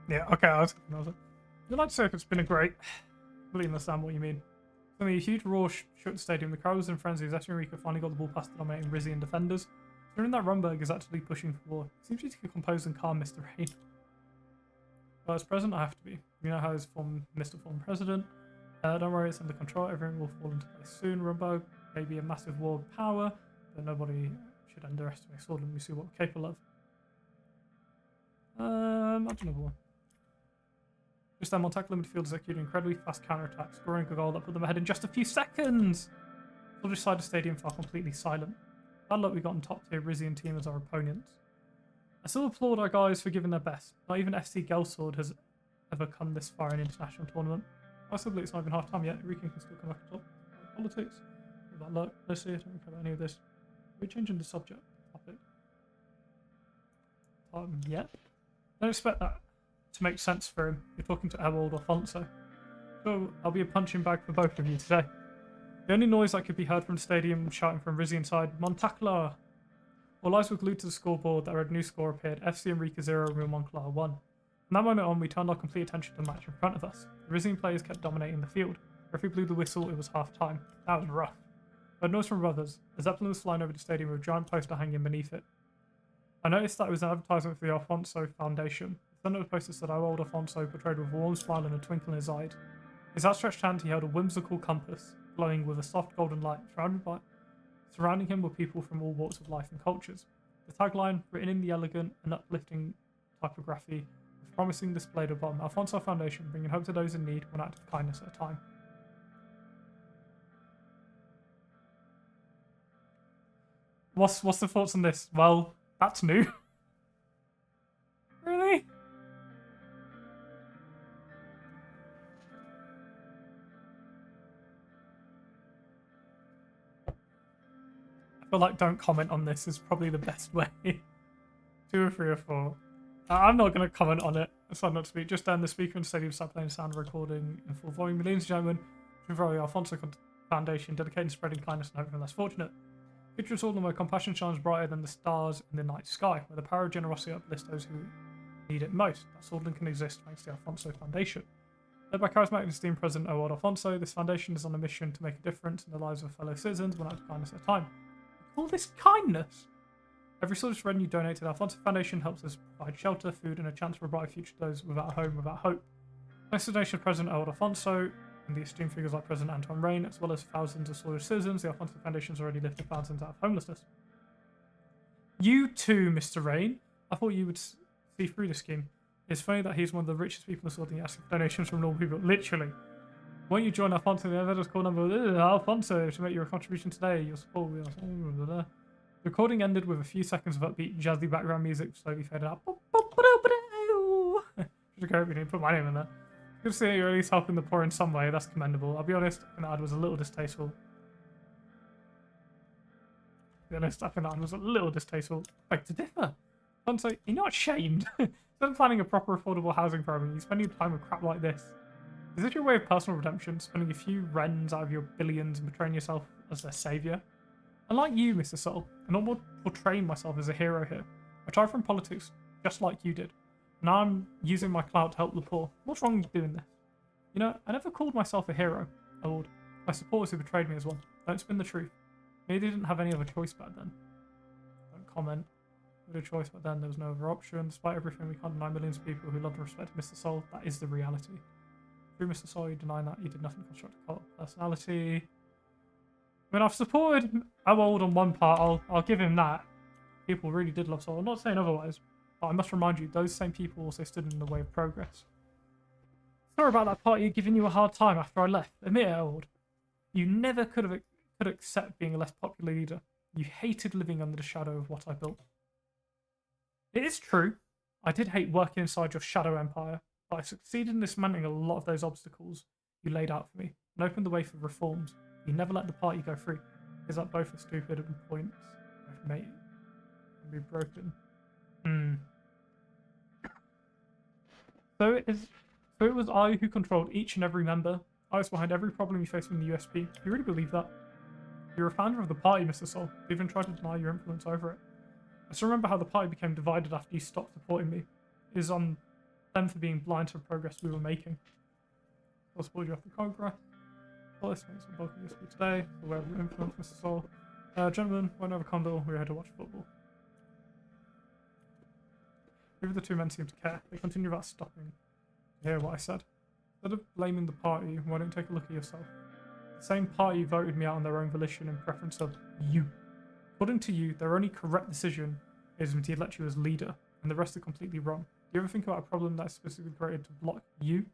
Yeah, okay, I was I'd like to say if it's been a great... I really understand what you mean. I mean, a huge roar shook the stadium. The crowd was in frenzy as FC Enrique finally got the ball past the dominating Rizian defenders. During that Rumberg is actually pushing for war. Seems you to be composed and calm, Mr. Rain. Well, as president, I have to be. You know how he's Mr. Former President. Don't worry, it's under control. Everything will fall into place soon. Rumberg may be a massive war of power, but nobody should underestimate Sword. Let me see what we're capable of. Imagine a war. Just then, Montacle midfield executed an incredibly fast counter-attack, scoring a goal that put them ahead in just a few seconds. The other side of the stadium fell completely silent. Bad luck we got in top-tier Rizian team as our opponents. I still applaud our guys for giving their best. Not even FC Gelsword has ever come this far in an international tournament. Possibly it's not even half-time yet. Enrique can still come back on top. Politics. Bad luck. Let's see. I don't care about any of this. We're changing the subject. Topic. Yet? I don't expect that to make sense for him. You're talking to Ewald Alfonso. So I'll be a punching bag for both of you today. The only noise that could be heard from the stadium shouting from Rizian side, Montacla! All eyes were glued to the scoreboard that a new score appeared, FC Enrique 0, Real Monclar 1. From that moment on, we turned our complete attention to the match in front of us. The Rizian players kept dominating the field. If we blew the whistle, it was half-time. That was rough. I heard noise from brothers. A Zeppelin was flying over the stadium with a giant poster hanging beneath it. I noticed that it was an advertisement for the Alfonso Foundation. The center of the poster said, "Our old Alfonso," portrayed with a warm smile and a twinkle in his eye. His outstretched hand, he held a whimsical compass, glowing with a soft golden light. Surrounding him were people from all walks of life and cultures. The tagline, written in the elegant and uplifting typography, was promising displayed above Alfonso Foundation, bringing hope to those in need, one act of kindness at a time. What's the thoughts on this? Well, that's new. Really? I feel like don't comment on this is probably the best way. 2 or 3 or 4. I'm not going to comment on it. I decided not to speak. Just then, the speaker in the stadium started playing sound recording in full volume. Ladies and gentlemen, to the Alfonso Foundation, dedicating to spreading kindness and hope for the less fortunate. Picture us all where compassion shines brighter than the stars in the night sky, where the power of generosity uplifts those who need it most. That Swordland can exist thanks to the Alfonso Foundation. Led by charismatic and esteemed President Ewald Alfonso, this foundation is on a mission to make a difference in the lives of fellow citizens, one act of kindness at a time. All this kindness! Every sort of revenue donated to the Alfonso Foundation helps us provide shelter, food, and a chance for a brighter future to those without a home, without hope. Thanks to the donation of President Ewald Alfonso and the esteemed figures like President Antoine Rain, as well as thousands of Swedish citizens, the Alfonso Foundation has already lifted thousands out of homelessness. You too, Mr. Rain. I thought you would see through the scheme. It's funny that he's one of the richest people in the world and asking for donations from normal people. Literally. Won't you join Alfonso? The other call number Alfonso to make your contribution today. Your support. The recording ended with a few seconds of upbeat, jazzy background music slowly faded out. Should go, we need to put my name in there. Good to see that you're at least helping the poor in some way. That's commendable. I'll be honest, I think that ad was a little distasteful. To be honest, I think that ad was a little distasteful. Like, to differ. So, you're not ashamed. Instead of planning a proper affordable housing program, you spend your time with crap like this. Is this your way of personal redemption, spending a few rends out of your billions and portraying yourself as their saviour? Unlike you, Mr. Soul, I'm not portraying myself as a hero here. I tried from politics, just like you did. Now I'm using my clout to help the poor. What's wrong with doing this? You know, I never called myself a hero, Lord. My supporters who betrayed me as one. Don't spin the truth. Maybe they didn't have any other choice back then. Don't comment. We had a choice back then, there was no other option. Despite everything, we can't deny millions of people who love and respect Mr. Soul. That is the reality. Through Mr. Soul, you deny that. You did nothing to construct a cult of personality. I mean, I've supported Old on one part. I'll give him that. People really did love Soul. I'm not saying otherwise. But I must remind you, those same people also stood in the way of progress. Sorry about that party giving you a hard time after I left. Admit it, Old. You never could accept being a less popular leader. You hated living under the shadow of what I built. It is true. I did hate working inside your shadow empire, but I succeeded in dismantling a lot of those obstacles you laid out for me and opened the way for reforms. You never let the party go free. Is that both are stupid and points? Mate, can be broken. So it was I who controlled each and every member. I was behind every problem you faced from the USP. You really believe that? You're a founder of the party, Mr. Soul. You even tried to deny your influence over it. I still remember how the party became divided after you stopped supporting me. It is on them for being blind to the progress we were making. I'll support you after Congress. Well, this makes a bulk of USP today. Aware of your influence, Mr. Soul. Gentlemen, won't have a condor. We're here to watch football. Neither of the two men seem to care. They continue without stopping to hear what I said. Instead of blaming the party, why don't you take a look at yourself? The same party voted me out on their own volition in preference of you. According to you, their only correct decision is to elect you as leader, and the rest are completely wrong. Do you ever think about a problem that's specifically created to block you?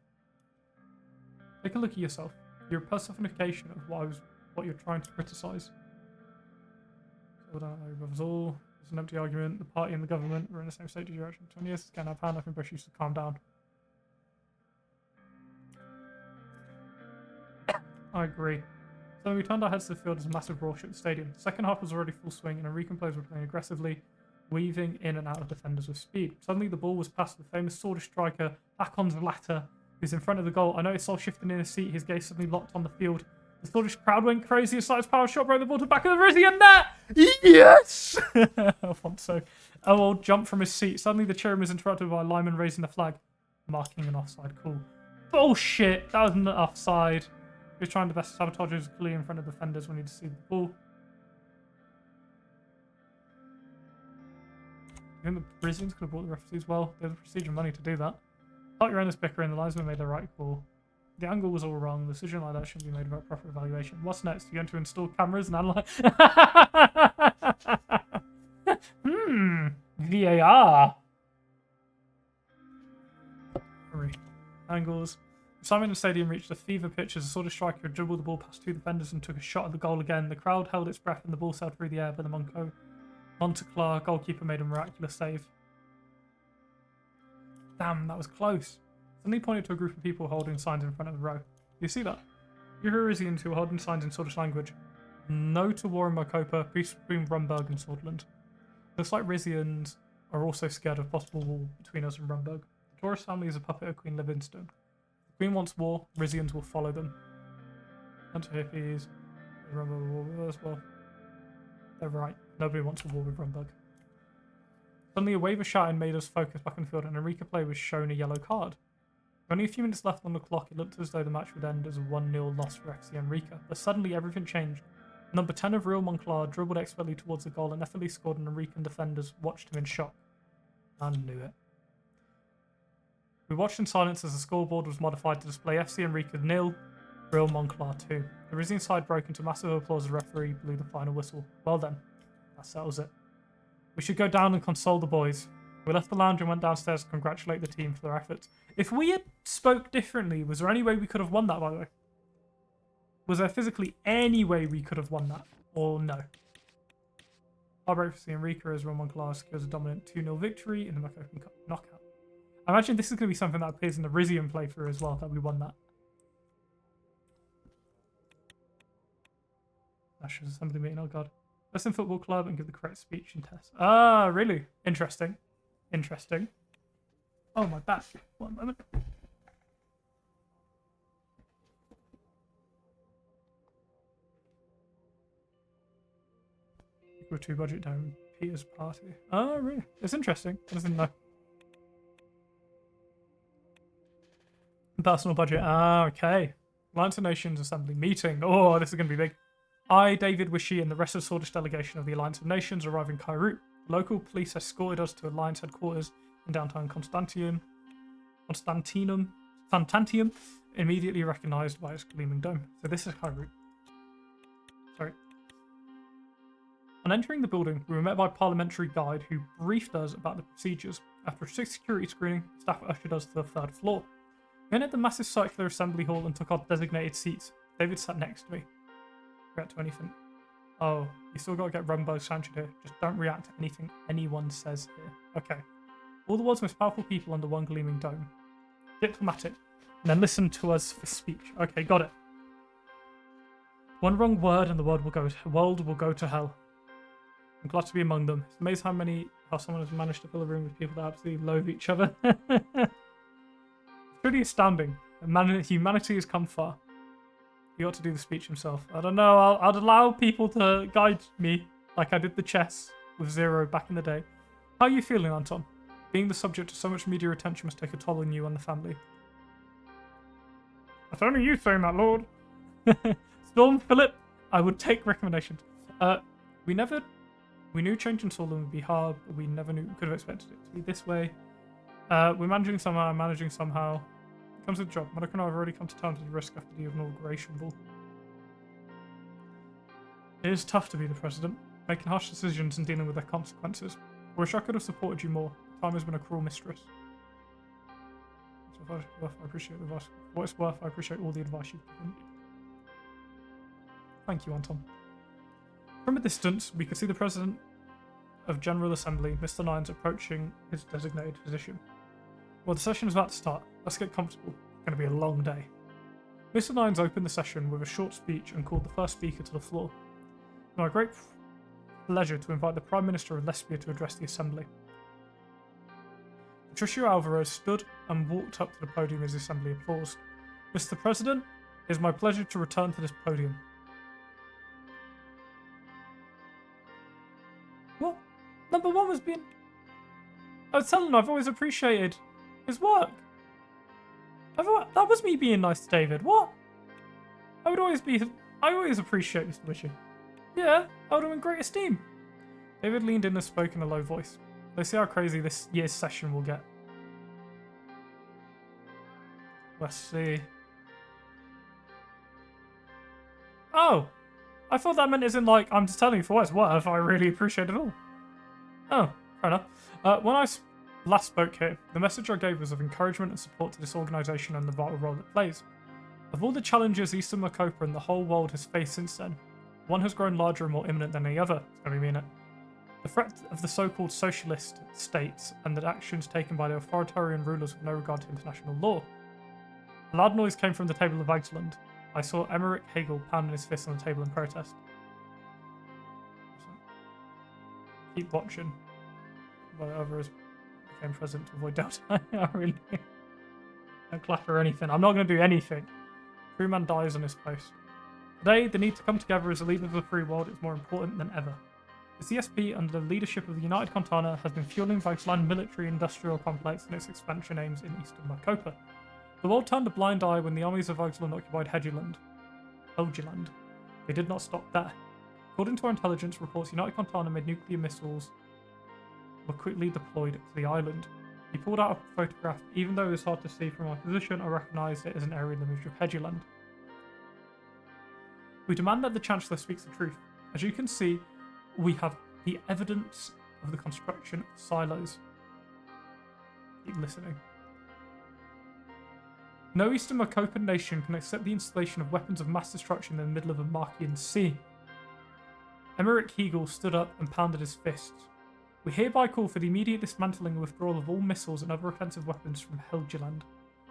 Take a look at yourself. You're a personification of what you're trying to criticize. So I don't know, brothers all. It's an empty argument. The party and the government were in the same stage of direction. 20 years, can't have hand. I think Bush used to calm down. I agree. So we turned our heads to the field as a massive roar shook the stadium. The second half was already full swing, and Enrican players were playing aggressively, weaving in and out of defenders with speed. Suddenly, the ball was passed to the famous swordfish striker, Hakon's Latter, who's in front of the goal. I noticed Sol shifting in his seat, his gaze suddenly locked on the field. The Swedish crowd went crazy. A slight power shot broke the ball to the back of the Rizian net. Yes! Alfonso. Old jumped from his seat. Suddenly, the cheering was interrupted by a lineman raising the flag, marking an offside call. Bullshit! That was an offside. He was trying to best sabotage his glee in front of defenders when he received the ball. I think the Brazilians could have bought the referees well. There's the procedure money to do that. Thought your own bickering, the linesman made the right call. The angle was all wrong. The decision like that shouldn't be made without proper evaluation. What's next? You're going to install cameras and analyze. VAR. Angles. Simon in the stadium reached a fever pitch as a sort of striker dribbled the ball past two defenders and took a shot at the goal again. The crowd held its breath and the ball sailed through the air, but the Monteclar goalkeeper made a miraculous save. Damn, that was close. Suddenly pointed to a group of people holding signs in front of the row. Do you see that? You're Parisians who are holding signs in Swedish language. No to war in Mokopa, peace between Rumburg and Swordland. Looks like Rizians are also scared of possible war between us and Rumburg. The Taurus family is a puppet of Queen Livingstone. If the Queen wants war, Rizians will follow them. Anti-hippies, Rumburg will war with us. Well, they're right. Nobody wants a war with Rumburg. Suddenly a wave of shouting made us focus back on the field and Enrica player was shown a yellow card. With only a few minutes left on the clock, it looked as though the match would end as a 1-0 loss for FC Enrica, but suddenly everything changed. Number 10 of Real Monclar dribbled expertly towards the goal and effortlessly scored, and Enrican defenders watched him in shock. I knew it. We watched in silence as the scoreboard was modified to display FC Enrica 0, Real Monclar 2. The Rizian side broke into massive applause as the referee blew the final whistle. Well then, that settles it. We should go down and console the boys. We left the lounge and went downstairs to congratulate the team for their efforts. If we had spoke differently, was there any way we could have won that, by the way? Was there physically any way we could have won that? Or no? Heartbreak for Enrica as Roman Monclar secures a dominant 2-0 victory in the Open Cup knockout. I imagine this is going to be something that appears in the Rizian playthrough as well, that we won that. National Assembly meeting, oh god. Listen football club and give the correct speech and test. Ah, really? Interesting. Interesting. Oh, my back. 1 moment. Equal 2 budget down Peter's party. Oh, really? It's interesting. I didn't know. Personal budget. Ah, okay. Alliance of Nations Assembly meeting. Oh, this is going to be big. I, David Wishy, and the rest of the Swordfish delegation of the Alliance of Nations arrive in Kairout. Local police escorted us to Alliance headquarters in downtown Constantium, immediately recognized by its gleaming dome. So this is Kairout. Sorry. On entering the building, we were met by a parliamentary guide who briefed us about the procedures. After a strict security screening, staff ushered us to the 3rd floor. We entered the massive circular assembly hall and took our designated seats. David sat next to me. React to anything. Oh, you still gotta get Rumbo sanctioned here. Just don't react to anything anyone says here. Okay. All the world's most powerful people under one gleaming dome. Diplomatic. And then listen to us for speech. Okay, got it. One wrong word and the world will go to hell. I'm glad to be among them. It's amazing how someone has managed to fill a room with people that absolutely loathe each other. It's pretty astounding. Humanity has come far. He ought to do the speech himself. I don't know. I'd allow people to guide me like I did the chess with Zero back in the day. How are you feeling, Anton? Being the subject of so much media attention must take a toll on you and the family. That's only you saying that, Lord. Storm Philip, I would take recommendations. We knew changing Solon would be hard, but we never could have expected it to be this way. We're managing somehow, I'm managing somehow. Comes with the job. Monaco and I have already come to terms with the risk after the inauguration ball. It is tough to be the president, making harsh decisions and dealing with their consequences. I wish I could have supported you more. Time has been a cruel mistress. So I appreciate the advice. For what it's worth, I appreciate all the advice you've given. Thank you, Anton. From a distance, we could see the President of General Assembly, Mr. Nines, approaching his designated position. Well, the session is about to start. Let's get comfortable. It's going to be a long day. Mr. Nines opened the session with a short speech and called the first speaker to the floor. It's my great pleasure to invite the Prime Minister of Lesbia to address the Assembly. Patricio Alvarez stood and walked up to the podium as the Assembly applauded. Mr. President, it is my pleasure to return to this podium. What? Number one was being... I was telling him I've always appreciated his work. That was me being nice to David. What? I always appreciate Mr. Wishy. Yeah, I would have in great esteem. David leaned in and spoke in a low voice. Let's see how crazy this year's session will get. Let's see. Oh, I thought that meant as in like, I'm just telling you for what it's worth, I really appreciate it all. Oh, fair enough. When I last spoke here, the message I gave was of encouragement and support to this organisation and the vital role it plays. Of all the challenges Eastern Macopa and the whole world has faced since then, one has grown larger and more imminent than any other. It's going to be mean it. The threat of the so-called socialist states and the actions taken by the authoritarian rulers with no regard to international law. A loud noise came from the table of Iceland. I saw Emmerich Hegel pounding his fist on the table in protest. Keep watching. Whatever is became president to avoid doubt. I really don't clap or anything. I'm not going to do anything. True man dies on his post. Today, the need to come together as a leader of the free world is more important than ever. The CSP, under the leadership of the United Contana, has been fueling Viceland military-industrial complex and its expansion aims in eastern Macopa. The world turned a blind eye when the armies of Viceland occupied Helgeland. They did not stop there. According to our intelligence reports, United Contana made nuclear missiles were quickly deployed to the island. He pulled out a photograph. Even though it was hard to see from our position, I recognised it as an area in the movie of Helgeland. We demand that the Chancellor speaks the truth. As you can see, we have the evidence of the construction of silos. Keep listening. No Eastern Macopan nation can accept the installation of weapons of mass destruction in the middle of a Markian sea. Emmerich Hegel stood up and pounded his fists. We hereby call for the immediate dismantling and withdrawal of all missiles and other offensive weapons from Helgeland.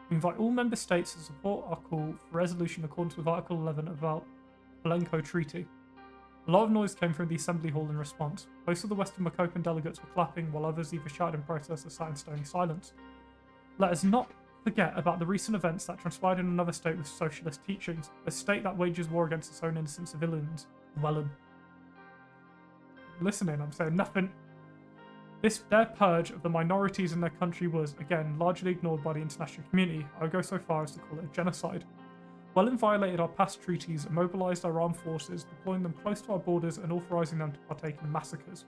We invite all member states to support our call for resolution in accordance with Article 11 of our Belenko Treaty. A lot of noise came from the Assembly Hall in response. Most of the Western Macopan delegates were clapping, while others either shouted in protest or sat in stony silence. Let us not forget about the recent events that transpired in another state with socialist teachings, a state that wages war against its own innocent civilians, Welland. Listening, I'm saying nothing. Their purge of the minorities in their country was, again, largely ignored by the international community. I would go so far as to call it a genocide. Welland violated our past treaties and mobilised our armed forces, deploying them close to our borders and authorising them to partake in massacres.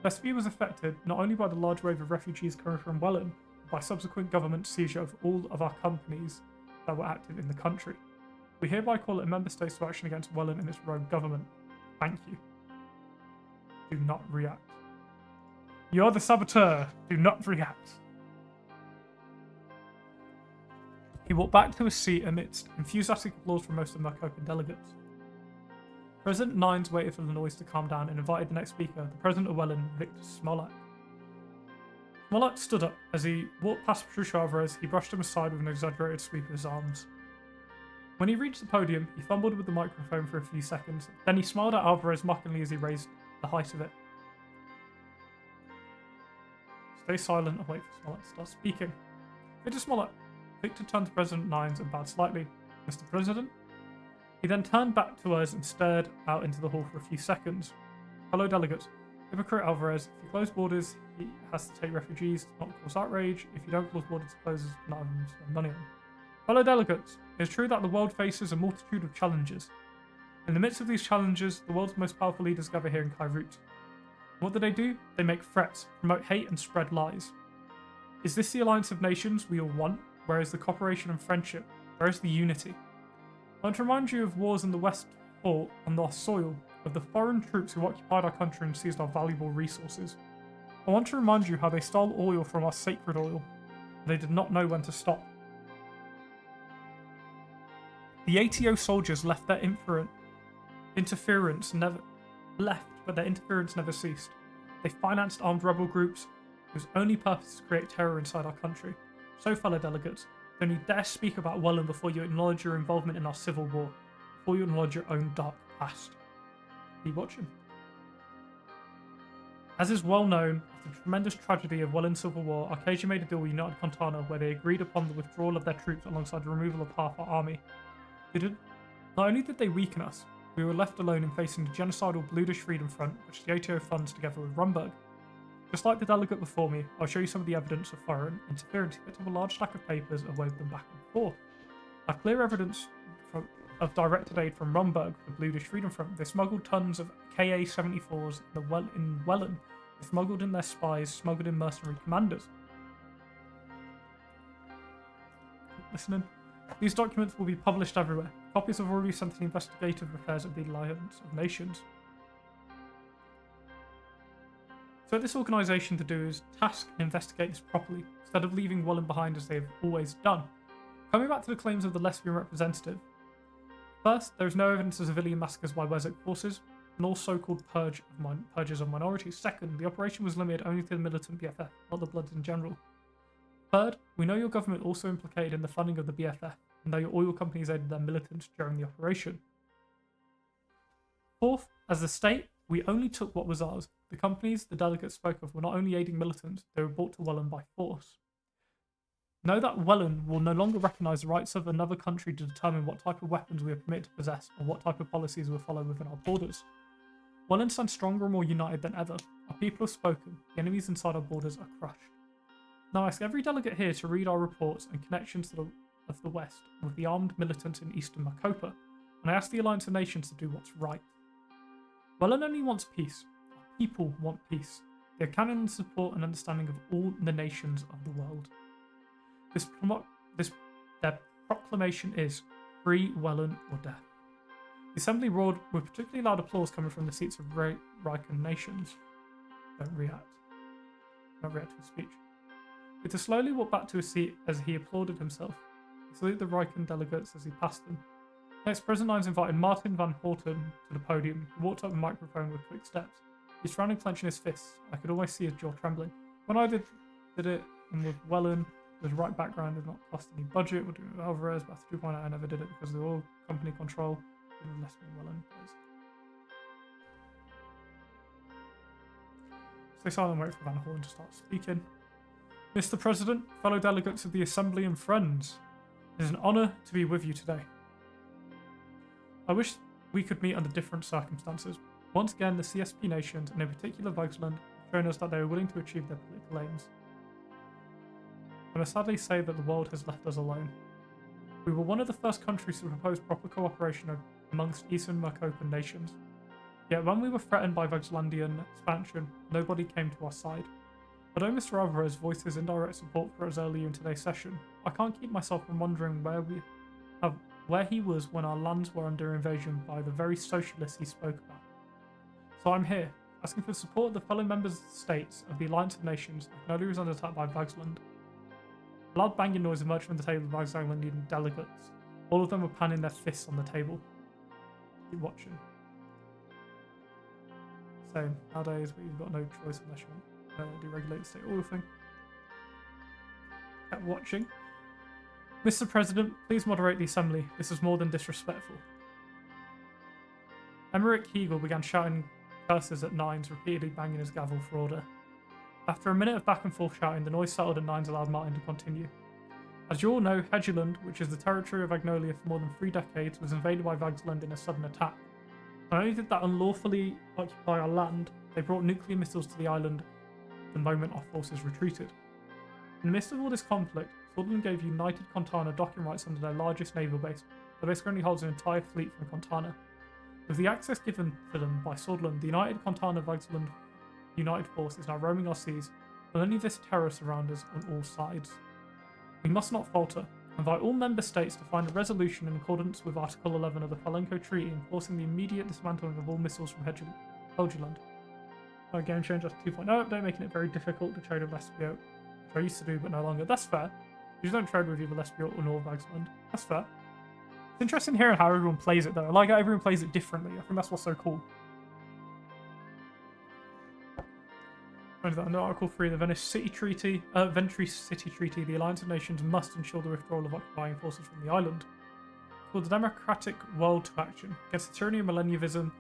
Lesbia was affected not only by the large wave of refugees coming from Welland, but by subsequent government seizure of all of our companies that were active in the country. We hereby call it member states to action against Welland and its rogue government. Thank you. Do not react. You're the saboteur. Do not react. He walked back to his seat amidst enthusiastic applause from most of the Macopan delegates. President Nines waited for the noise to calm down and invited the next speaker, the President of Welland, Victor Smolak. Smolak stood up. As he walked past Patricia Alvarez, he brushed him aside with an exaggerated sweep of his arms. When he reached the podium, he fumbled with the microphone for a few seconds. Then he smiled at Alvarez mockingly as he raised the height of it. Stay silent and wait for Smollett to start speaking. Victor Smollett. Victor turned to President Nines and bowed slightly. Mr. President? He then turned back to us and stared out into the hall for a few seconds. Fellow delegates, hypocrite Alvarez, if you close borders, he has to take refugees to not cause outrage. If you don't close borders, he closes, not having to spend money on. Fellow delegates, it is true that the world faces a multitude of challenges. In the midst of these challenges, the world's most powerful leaders gather here in Kairut. What do? They make threats, promote hate, and spread lies. Is this the alliance of nations we all want? Where is the cooperation and friendship? Where is the unity? I want to remind you of wars in the West fought on our soil, of the foreign troops who occupied our country and seized our valuable resources. I want to remind you how they stole oil from our sacred oil. They did not know when to stop. The ATO soldiers left their interference never ceased. They financed armed rebel groups whose only purpose is to create terror inside our country. So, fellow delegates, don't you dare speak about Welland before you acknowledge your involvement in our civil war, before you acknowledge your own dark past. Be watching. As is well known, after the tremendous tragedy of Welland's civil war, Arcadia made a deal with United Contana where they agreed upon the withdrawal of their troops alongside the removal of half our army. Not only did they weaken us, we were left alone in facing the genocidal Bludish Freedom Front, which the ATO funds together with Rumberg. Just like the delegate before me, I'll show you some of the evidence of foreign interference. He picked up a large stack of papers and waved them back and forth. I have clear evidence of directed aid from Rumberg, the Bludish Freedom Front. They smuggled tons of KA-74s in Welland. They smuggled in their spies, smuggled in mercenary commanders. Listening. These documents will be published everywhere. Copies have already sent to the investigative affairs of the Alliance of Nations. So what this organisation to do is task and investigate this properly, instead of leaving Welland behind as they have always done. Coming back to the claims of the lesbian representative. First, there is no evidence of civilian massacres by Wessex forces, nor so-called purges of minorities. Second, the operation was limited only to the militant BFF, not the Bloods in general. Third, we know your government also implicated in the funding of the BFF, and that your oil companies aided their militants during the operation. Fourth, as the state, we only took what was ours. The companies the delegates spoke of were not only aiding militants, they were brought to Welland by force. Know that Welland will no longer recognise the rights of another country to determine what type of weapons we are permitted to possess or what type of policies we will follow within our borders. Welland stands stronger and more united than ever. Our people have spoken. The enemies inside our borders are crushed. Now I ask every delegate here to read our reports and connections of the West with the armed militants in Eastern Macopa, and I ask the Alliance of Nations to do what's right. Welland only wants peace. Our people want peace. They are counting on the support and understanding of all the nations of the world. Their proclamation is free Welland or death. The assembly roared with particularly loud applause coming from the seats of Rican nations. Don't react. Don't react to his speech. Victor slowly walked back to his seat as he applauded himself. He saluted the Rican delegates as he passed them. Next, President Nines invited Martin van Horten to the podium. He walked up the microphone with quick steps. He's frowning, clenching his fists. I could always see his jaw trembling. When I did it, and with Wellen, the right background did not cost any budget. We'll do it with Alvarez, but after 2.0, I never did it because of the oil company control. Even less than Wellen, please. Stay silent and wait for Van Horn to start speaking. Mr. President, fellow delegates of the Assembly and friends, it is an honour to be with you today. I wish we could meet under different circumstances. Once again, the CSP nations, and in particular Vaxland, have shown us that they are willing to achieve their political aims. I must sadly say that the world has left us alone. We were one of the first countries to propose proper cooperation amongst Eastern Mercopan nations. Yet when we were threatened by Vaxlandian expansion, nobody came to our side. Although Mr. Alvarez voiced his indirect support for us earlier in today's session, I can't keep myself from wondering where he was when our lands were under invasion by the very socialists he spoke about. So I'm here, asking for the support of the fellow members states of the Alliance of Nations that Canada is under attack by Vaxland. A loud banging noise emerged from the table of Vaxlandian delegates. All of them were pounding their fists on the table. Keep watching. So nowadays we've got no choice unless you want to deregulate the state oil thing. Kept watching. Mr. President, please moderate the assembly. This is more than disrespectful. Emmerich Hegel began shouting curses at Nines, repeatedly banging his gavel for order. After a minute of back and forth shouting, the noise settled and Nines allowed Martin to continue. As you all know, Hegeland, which is the territory of Agnolia for more than 3 decades, was invaded by Vaxland in a sudden attack. Not only did that unlawfully occupy our land, they brought nuclear missiles to the island the moment our forces retreated. In the midst of all this conflict, Sutherland gave United Contana docking rights under their largest naval base. The base currently holds an entire fleet from Contana. With the access given to them by Sutherland, the United Contana Vaxland United Force is now roaming our seas, with only this terror surround us on all sides. We must not falter. Invite all member states to find a resolution in accordance with Article 11 of the Palenko Treaty, enforcing the immediate dismantling of all missiles from Helgeland. Our game changer 2.0 update, making it very difficult to trade with Lesbio, which I used to do but no longer. That's fair. You don't trade with either Lesbio or North Vaxland. That's fair. It's interesting hearing how everyone plays it though. I like how everyone plays it differently. I think that's what's so cool. Under Article 3 of the Venice City Treaty, Ventry City Treaty, the Alliance of Nations must ensure the withdrawal of occupying forces from the island. Called the democratic world to action against the tyranny of millennialism,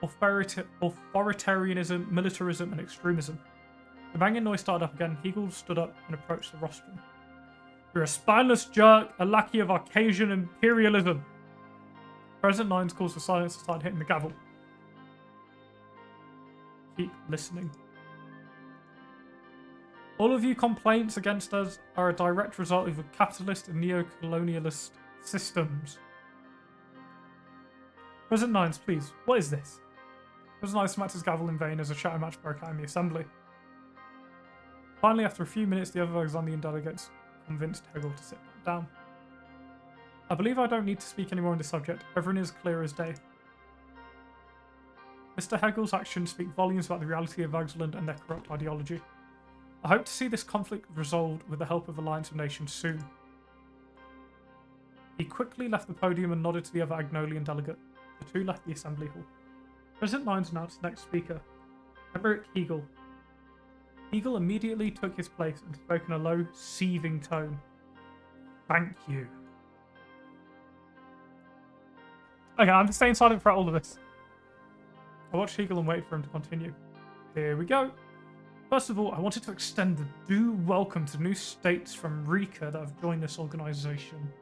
authoritarianism, militarism, and extremism. The banging noise started up again. Hegel stood up and approached the rostrum. You're a spineless jerk, a lackey of Arcasian imperialism. President Nines calls for silence and started hitting the gavel. Keep listening. All of you complaints against us are a direct result of capitalist and neo-colonialist systems. President Nines, please, what is this? President Nines smacked his gavel in vain as a shouting match broke out in the assembly. Finally, after a few minutes, the other Vaxlandian delegates convinced Hegel to sit back down. I believe I don't need to speak anymore on this subject. Everyone is clear as day. Mr. Hegel's actions speak volumes about the reality of Vaxland and their corrupt ideology. I hope to see this conflict resolved with the help of Alliance of Nations soon. He quickly left the podium and nodded to the other Agnolian delegate. The two left the assembly hall. President Nines announced the next speaker, Emmerich Hegel. Hegel immediately took his place and spoke in a low, seething tone. Thank you. Okay, I'm staying silent throughout all of this. I watched Hegel and waited for him to continue. Here we go. First of all, I wanted to extend the due welcome to new states from Rika that have joined this organisation.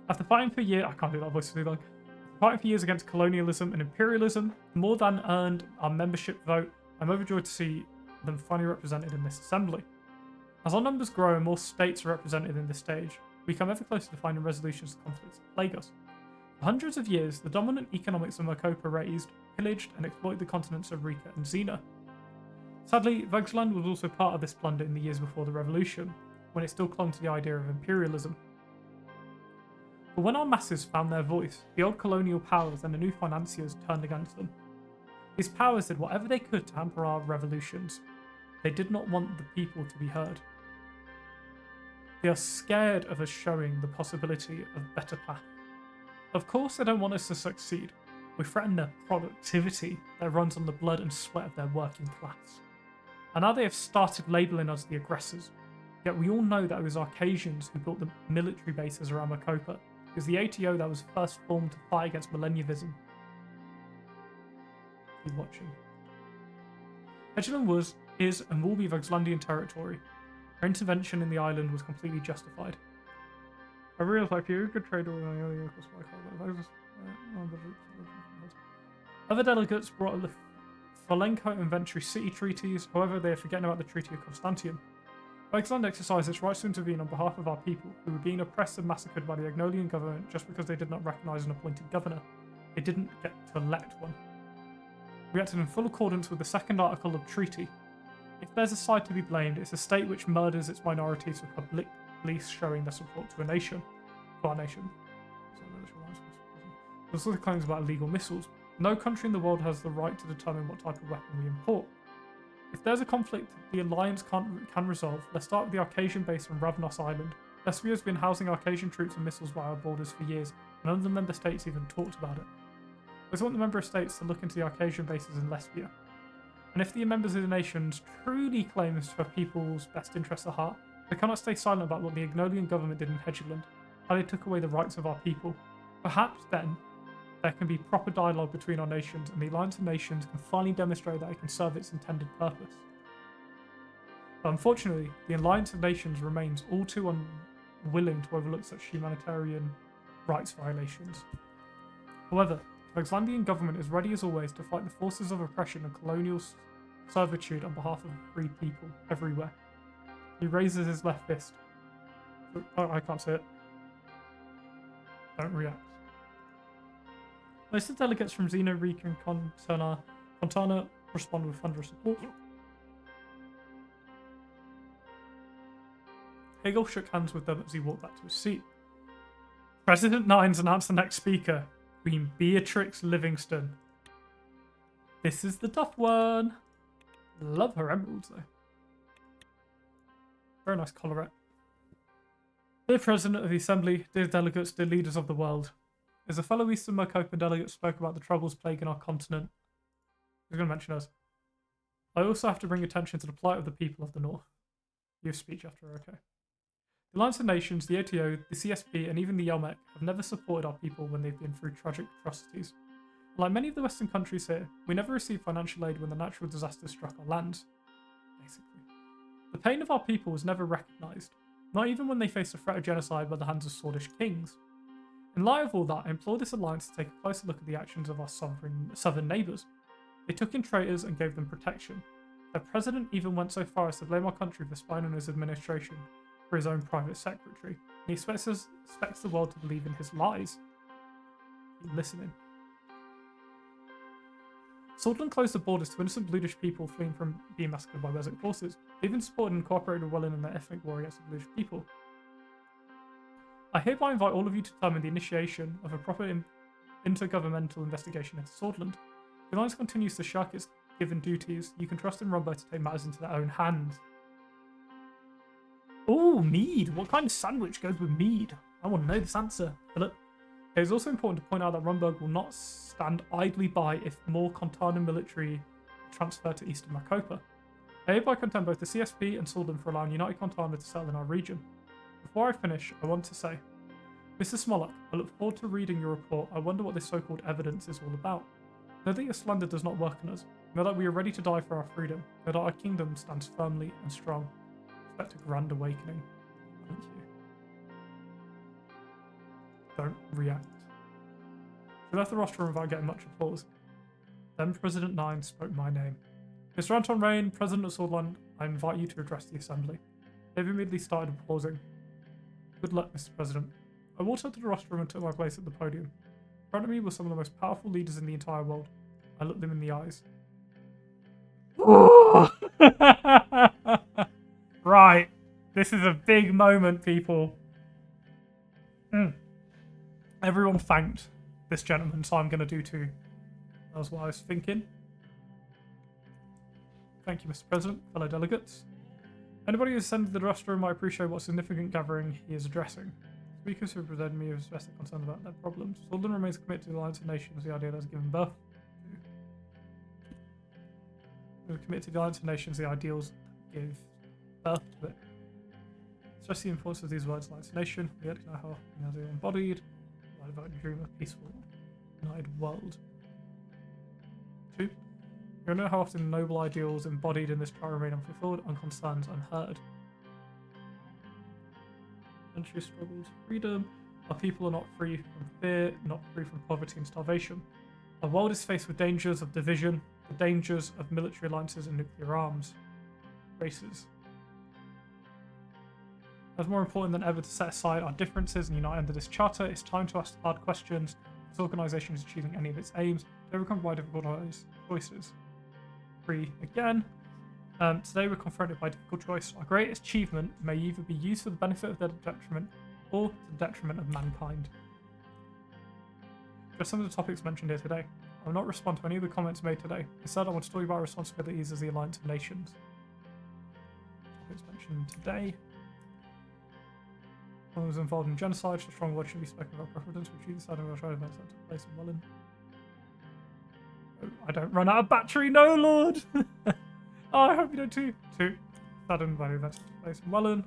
After fighting for years, I can't do that voice for too long. After fighting for years against colonialism and imperialism, more than earned our membership vote, I'm overjoyed to see them finally represented in this assembly. As our numbers grow and more states are represented in this stage, we come ever closer to finding resolutions to conflicts that plague us. For hundreds of years, the dominant economics of Mercopa raised, pillaged, and exploited the continents of Rika and Xena. Sadly, Vaxland was also part of this plunder in the years before the revolution, when it still clung to the idea of imperialism. But when our masses found their voice, the old colonial powers and the new financiers turned against them. These powers did whatever they could to hamper our revolutions. They did not want the people to be heard. They are scared of us showing the possibility of better path. Of course they don't want us to succeed. We threaten their productivity that runs on the blood and sweat of their working class. And now they have started labelling us the aggressors. Yet we all know that it was Arcasians who built the military bases around Makopa. It was the ATO that was first formed to fight against millennialism. Keep watching. Hedgeland was, is, and will be Voxlandian territory. Our intervention in the island was completely justified. I realised like you could trade all the other delegates brought up the Folenko and Ventry City treaties, however they are forgetting about the Treaty of Constantium. Voxland exercised its rights to intervene on behalf of our people, who were being oppressed and massacred by the Agnolian government just because they did not recognise an appointed governor. They didn't get to elect one. We acted in full accordance with the second article of treaty. If there's a side to be blamed, it's a state which murders its minorities for publicly showing their support to a nation. To our nation. There's also claims about illegal missiles. No country in the world has the right to determine what type of weapon we import. If there's a conflict the Alliance can resolve, let's start with the Arcasian base on Ravnos Island. Lesbia has been housing Arcasian troops and missiles by our borders for years, and none of the member states even talked about it. I just want the member states to look into the Arcasian bases in Lesbia. And if the members of the nations truly claims for people's best interests at heart, they cannot stay silent about what the Agnolian government did in Hedgeland, how they took away the rights of our people. Perhaps then, there can be proper dialogue between our nations, and the Alliance of Nations can finally demonstrate that it can serve its intended purpose. But unfortunately, the Alliance of Nations remains all too unwilling to overlook such humanitarian rights violations. However, the Voxlandian government is ready as always to fight the forces of oppression and colonial servitude on behalf of free people everywhere. He raises his left fist. Oh, I can't say it. Don't react. Most of the delegates from Xeno, Rika, and Contana respond with thunderous support. Hegel shook hands with them as he walked back to his seat. President Nines announced the next speaker, Queen Beatrix Livingston. This is the tough one. Love her emeralds though. Very nice collarette. Dear President of the Assembly, dear delegates, dear leaders of the world. As a fellow Eastern Makopan delegate spoke about the troubles plaguing our continent, he's going to mention us. I also have to bring attention to the plight of the people of the North. Your speech after, okay. The Alliance of Nations, the ATO, the CSP, and even the Yelmek have never supported our people when they've been through tragic atrocities. Like many of the Western countries here, we never received financial aid when the natural disasters struck our lands. Basically. The pain of our people was never recognised, not even when they faced a threat of genocide by the hands of Swordish kings. In light of all that, I implore this alliance to take a closer look at the actions of our southern neighbours. They took in traitors and gave them protection. Their president even went so far as to blame our country for spying on his administration for his own private secretary. And he expects the world to believe in his lies. Keep listening. Swordsland closed the borders to innocent Bludish people fleeing from being massacred by Wessex forces. They even supported and cooperated well in their ethnic war against the Bludish people. I hereby invite all of you to determine the initiation of a proper intergovernmental investigation into Swordsland. If the Alliance continues to shirk its given duties, you can trust in Rumbo to take matters into their own hands. Ooh, mead! What kind of sandwich goes with mead? I want to know this answer, Philip. It is also important to point out that Rumburg will not stand idly by if more Contana military transfer to eastern Makopa. I hereby condemn both the CSP and Swordsland for allowing United Contana to settle in our region. Before I finish, I want to say, Mr. Smolak, I look forward to reading your report. I wonder what this so-called evidence is all about. Know that your slander does not work on us. Know that we are ready to die for our freedom. Know that our kingdom stands firmly and strong. Expect a grand awakening. Thank you. Don't react. She left the rostrum without getting much applause. Then President Nine spoke my name. Mr. Anton Rain, President of Swordsland, I invite you to address the Assembly. They immediately started applauding. Good luck, Mr. President. I walked up to the rostrum and took my place at the podium. In front of me were some of the most powerful leaders in the entire world. I looked them in the eyes. Right. This is a big moment, people. Everyone thanked this gentleman, so I'm going to do too. That was what I was thinking. Thank you, Mr. President, fellow delegates. Anybody who ascended the rostrum might appreciate what significant gathering he is addressing. Speakers who present me with specific concern about their problems. Swordsman remains committed to the Alliance of Nations, the idea that has given birth to. We're committed to the Alliance of Nations, the ideals that give birth to it. Stress the importance of these words, Alliance of Nation, we know how they are embodied, I devote a dream of a peaceful, united world. 2. You know how often noble ideals embodied in this trial remain unfulfilled, unconcerned, unheard. Century struggles, freedom. Our people are not free from fear, not free from poverty and starvation. Our world is faced with dangers of division, the dangers of military alliances and nuclear arms. Races. As more important than ever to set aside our differences and unite under this charter, it's time to ask hard questions. This organisation is achieving any of its aims to overcome wide difficult choices. 3 again. Today we're confronted by a difficult choice. Our greatest achievement may either be used for the benefit of their detriment or to the detriment of mankind. Just some of the topics mentioned here today. I will not respond to any of the comments made today. Instead, I want to talk about our responsibilities as the Alliance of Nations. Topics mentioned today. Someone was involved in genocide, so strong words should be spoken about preference, which you decided on events that took place in Welland. Oh, I don't run out of battery, no lord! Oh, I hope you don't too. 2. Sudden value events that took place in Welland.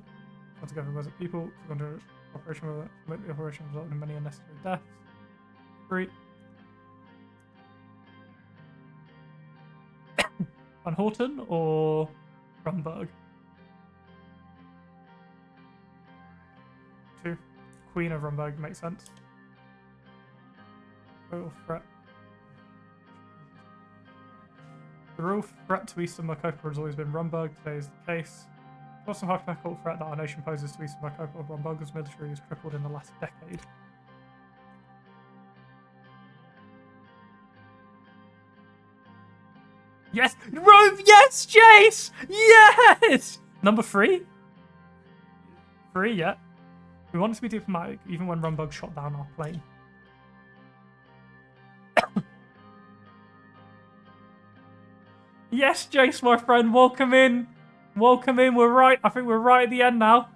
Once together was it people, under operation with the operation resulted in many unnecessary deaths. 3. Van Horten or Rumberg? 2. Queen of Rumberg makes sense. Total threat. The real threat to Eastern Marcopa has always been Rumberg. Today is the case. What's the hypothetical threat that our nation poses to Eastern Marcopa? Rumberg's military has tripled in the last decade. Yes! Rove! Yes, Jace! Yes! Number 3? 3, yeah. We wanted to be diplomatic even when Rumberg shot down our plane. Yes, Jace, my friend, welcome in. Welcome in, we're right. I think we're right at the end now.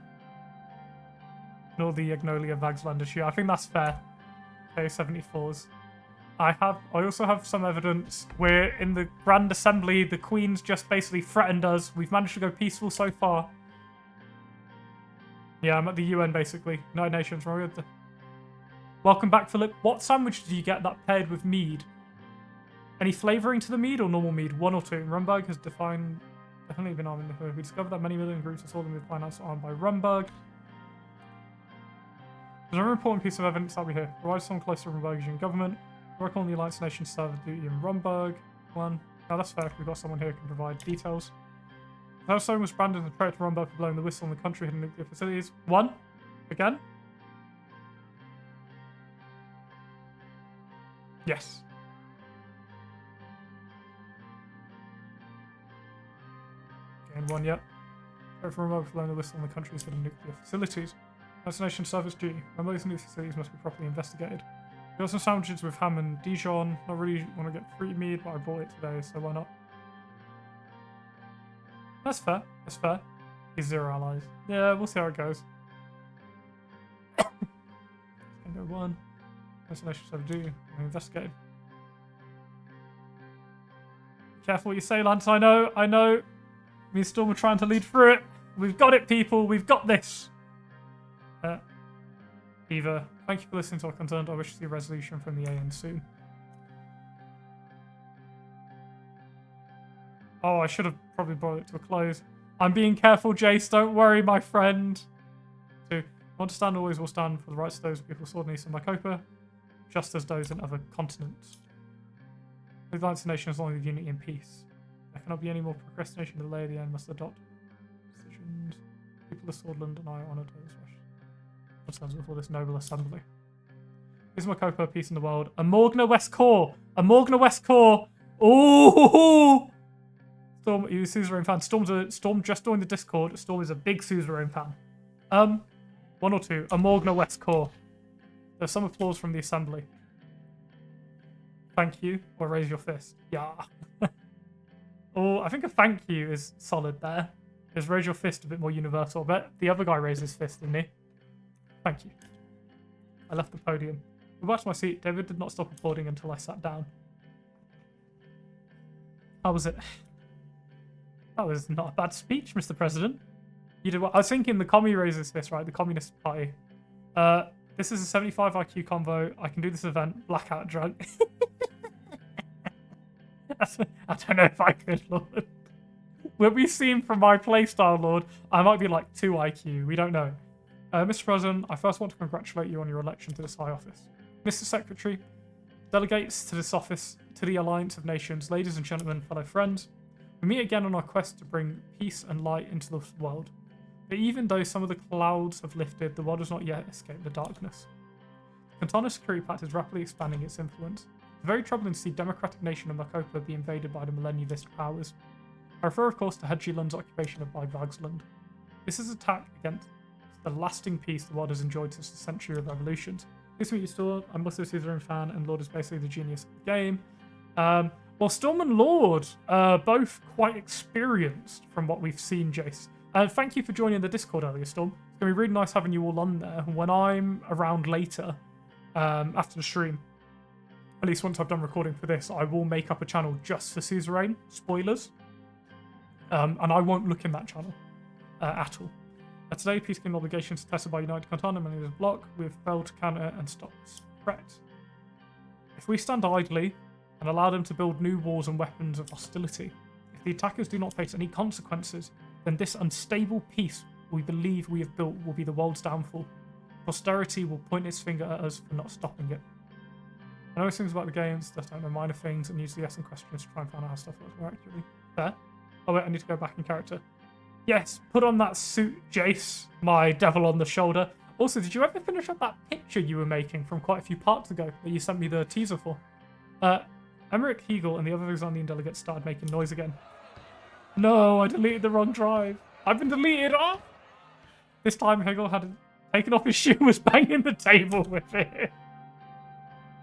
Ignore the Agnolia Vagsland issue. I think that's fair. Okay, 74s. I also have some evidence. We're in the Grand Assembly. The Queen's just basically threatened us. We've managed to go peaceful so far. Yeah, I'm at the UN, basically. United Nations. Welcome back, Philip. What sandwich did you get that paired with mead? Any flavouring to the mead or normal mead? 1 or 2. Rumberg has definitely been armed in the hood. We discovered that many militant groups are sorting with finance armed by Rumberg. There's another important piece of evidence that we hear. Provide someone close to Rumbergian government. Work on the Alliance Nation server duty in Rumberg. 1. Now that's fair if we've got someone here who can provide details. Now someone was branded as a threat to Rumberg for blowing the whistle on the country hidden nuclear facilities. 1. Again. Yes. Again, 1 yet. Threat from Rumberg for blowing the whistle on the country's hidden nuclear facilities. Alliance Nation service duty. Remember these nuclear facilities must be properly investigated. We got some sandwiches with ham and Dijon. Not really want to get fruit mead, but I bought it today, so why not? That's fair. That's fair. He's 0 allies. Yeah, we'll see how it goes. Go 1. Destination server duty. Investigate. Careful what you say, Lance. I know. Me and Storm are trying to lead through it. We've got it, people. We've got this. Eva, thank you for listening to our content. I wish to see a resolution from the AN soon. Oh, I should have probably brought it to a close. I'm being careful, Jace. Don't worry, my friend. 2. Want to stand always will stand for the rights of those people sword in Eastern Marcopa, just as those in other continents. The Alliance of Nations is only with unity and peace. There cannot be any more procrastination. The delay of the end must adopt decisions. People of Swordland and I are honoured with this wish. What stands before this noble assembly? Is Marcopa peace in the world? A Morgna West Core! A Morgna West Core! Ooh! Storm, you a Suzerain fan. Storm just joined the Discord. Storm is a big Suzerain fan. 1 or 2. A Morgna West Core. There's some applause from the assembly. Thank you. Or raise your fist. Yeah. Oh, I think a thank you is solid there. Because raise your fist a bit more universal. I bet the other guy raised his fist, didn't he? Thank you. I left the podium. I back to my seat. David did not stop applauding until I sat down. How was it? That was not a bad speech, Mr. President. You did what? I was thinking the commie raises this, right? The Communist Party. This is a 75 IQ convo. I can do this event blackout drunk. I don't know if I could, Lord. Will be seen from my playstyle, Lord. I might be like 2 IQ. We don't know. Mr. President, I first want to congratulate you on your election to this high office. Mr. Secretary, delegates to this office, to the Alliance of Nations, ladies and gentlemen, fellow friends, we meet again on our quest to bring peace and light into the world. But even though some of the clouds have lifted, the world has not yet escaped the darkness. The Contana Security Pact is rapidly expanding its influence. It's very troubling to see democratic nation of Makopa be invaded by the millennialist powers. I refer, of course, to Hedgeland's occupation of Vagsland. This is an attack against the lasting peace the world has enjoyed since the century of revolutions. Nice to meet you, Storm. I'm also a Suzerain fan, and Lord is basically the genius of the game. Well, Storm and Lord are both quite experienced from what we've seen, Jace. Thank you for joining the Discord earlier, Storm. It's going to be really nice having you all on there. When I'm around later, after the stream, at least once I've done recording for this, I will make up a channel just for Suzerain. Spoilers. And I won't look in that channel at all. Today, peacekeeping obligations tested by United Contana and his bloc. We've failed to counter and stop this threat. If we stand idly and allow them to build new walls and weapons of hostility, if the attackers do not face any consequences, then this unstable peace we believe we have built will be the world's downfall. Posterity will point its finger at us for not stopping it. I know things about the games that don't know minor things and use the essence questions to try and find out how stuff works more accurately. There. Oh wait, I need to go back in character. Yes, put on that suit, Jace, my devil on the shoulder. Also, did you ever finish up that picture you were making from quite a few parts ago that you sent me the teaser for? Emmerich, Hegel, and the other Byzantine delegates started making noise again. No, I deleted the wrong drive. I've been deleted. Oh! This time, Hegel had taken off his shoe and was banging the table with it.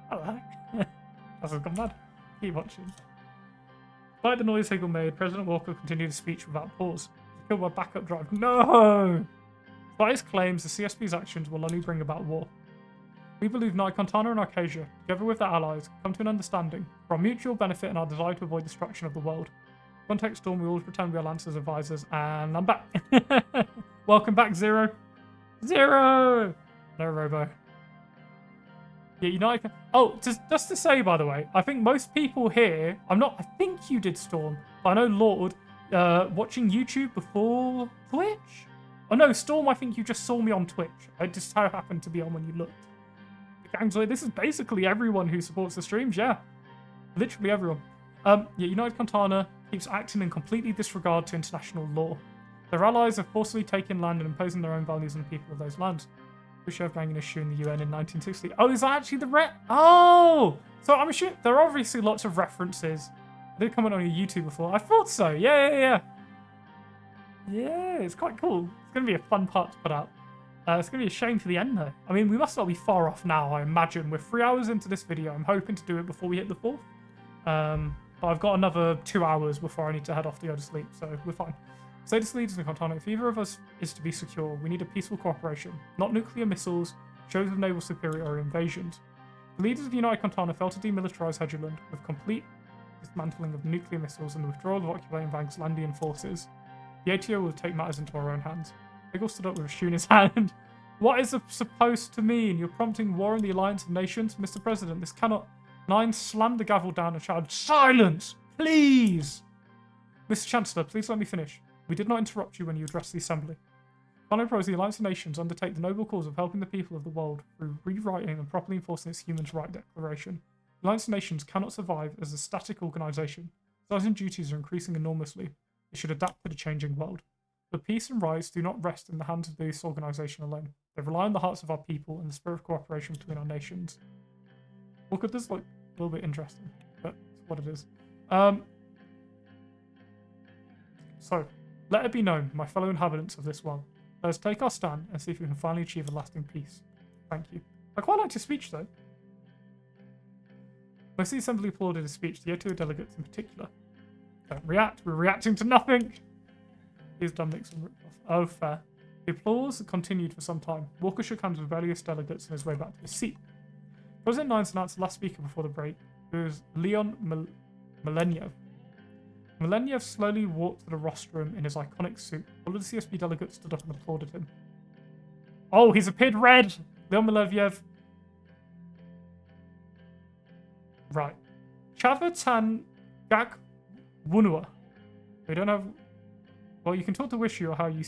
Hello. That's gone mad. Keep watching. Despite the noise Hegel made, President Walker continued his speech without pause. He killed my backup drive. No! Despite his claims, the CSP's actions will only bring about war. We believe Contana and Arcasia, together with their allies, come to an understanding for our mutual benefit and our desire to avoid destruction of the world. Context Storm, we always pretend we are Lance's advisors, and I'm back. Welcome back, Zero. Zero! No, Robo. Yeah, United... Oh, just to say, by the way, I think most people here... I think you did, Storm, but I know Lord, watching YouTube before Twitch? Oh no, Storm, I think you just saw me on Twitch. I just happened to be on when you looked. The gang's like, this is basically everyone who supports the streams, yeah. Literally everyone. Yeah, United Contana keeps acting in completely disregard to international law. Their allies have forcibly taken land and imposing their own values on the people of those lands. Khrushchev gang an issue in the UN in 1960. Oh, is that actually the Oh! So I'm assuming there are obviously lots of references. I did comment on your YouTube before. I thought so. Yeah. Yeah, it's quite cool. It's going to be a fun part to put out. It's going to be a shame for the end, though. I mean, we must not be far off now, I imagine. We're 3 hours into this video. I'm hoping to do it before we hit the 4th. But I've got another 2 hours before I need to head off to go to sleep, so we're fine. Status leaders in Contana, if either of us is to be secure, we need a peaceful cooperation, not nuclear missiles, shows of naval superiority, or invasions. The leaders of United Contana failed to demilitarize Hedgeland with complete dismantling of nuclear missiles and the withdrawal of occupying Vagslandian forces. The ATO will take matters into our own hands. Hegel stood up with a shoe in his hand. What is it supposed to mean? You're prompting war in the Alliance of Nations? Mr. President, this cannot... Nine slammed the gavel down and shouted, "Silence! Please!" Mr. Chancellor, please let me finish. We did not interrupt you when you addressed the Assembly. Contana pros the Alliance of Nations undertake the noble cause of helping the people of the world through rewriting and properly enforcing its Human Rights Declaration. The Alliance of Nations cannot survive as a static organisation. Its and duties are increasing enormously. It should adapt to the changing world. But peace and rights do not rest in the hands of this organisation alone. They rely on the hearts of our people and the spirit of cooperation between our nations. Look at this, like, a little bit interesting, but it's what it is. So, let it be known, my fellow inhabitants of this world, let us take our stand and see if we can finally achieve a lasting peace. Thank you. I quite liked his speech, though. Most of the Assembly applauded his speech, the O2 delegates in particular. Don't react, we're reacting to nothing! He's done mix and rip off. Oh, fair. The applause continued for some time. Walker shook hands with various delegates on his way back to his seat. President Nines announced the last speaker before the break. It was Leon Mileniev. Mileniev slowly walked to the rostrum in his iconic suit. All of the CSB delegates stood up and applauded him. Oh, he's appeared red! Leon Mileniev. Right. Chavatan Gak Wunua. We don't have... Well, you can talk to Wishu or how you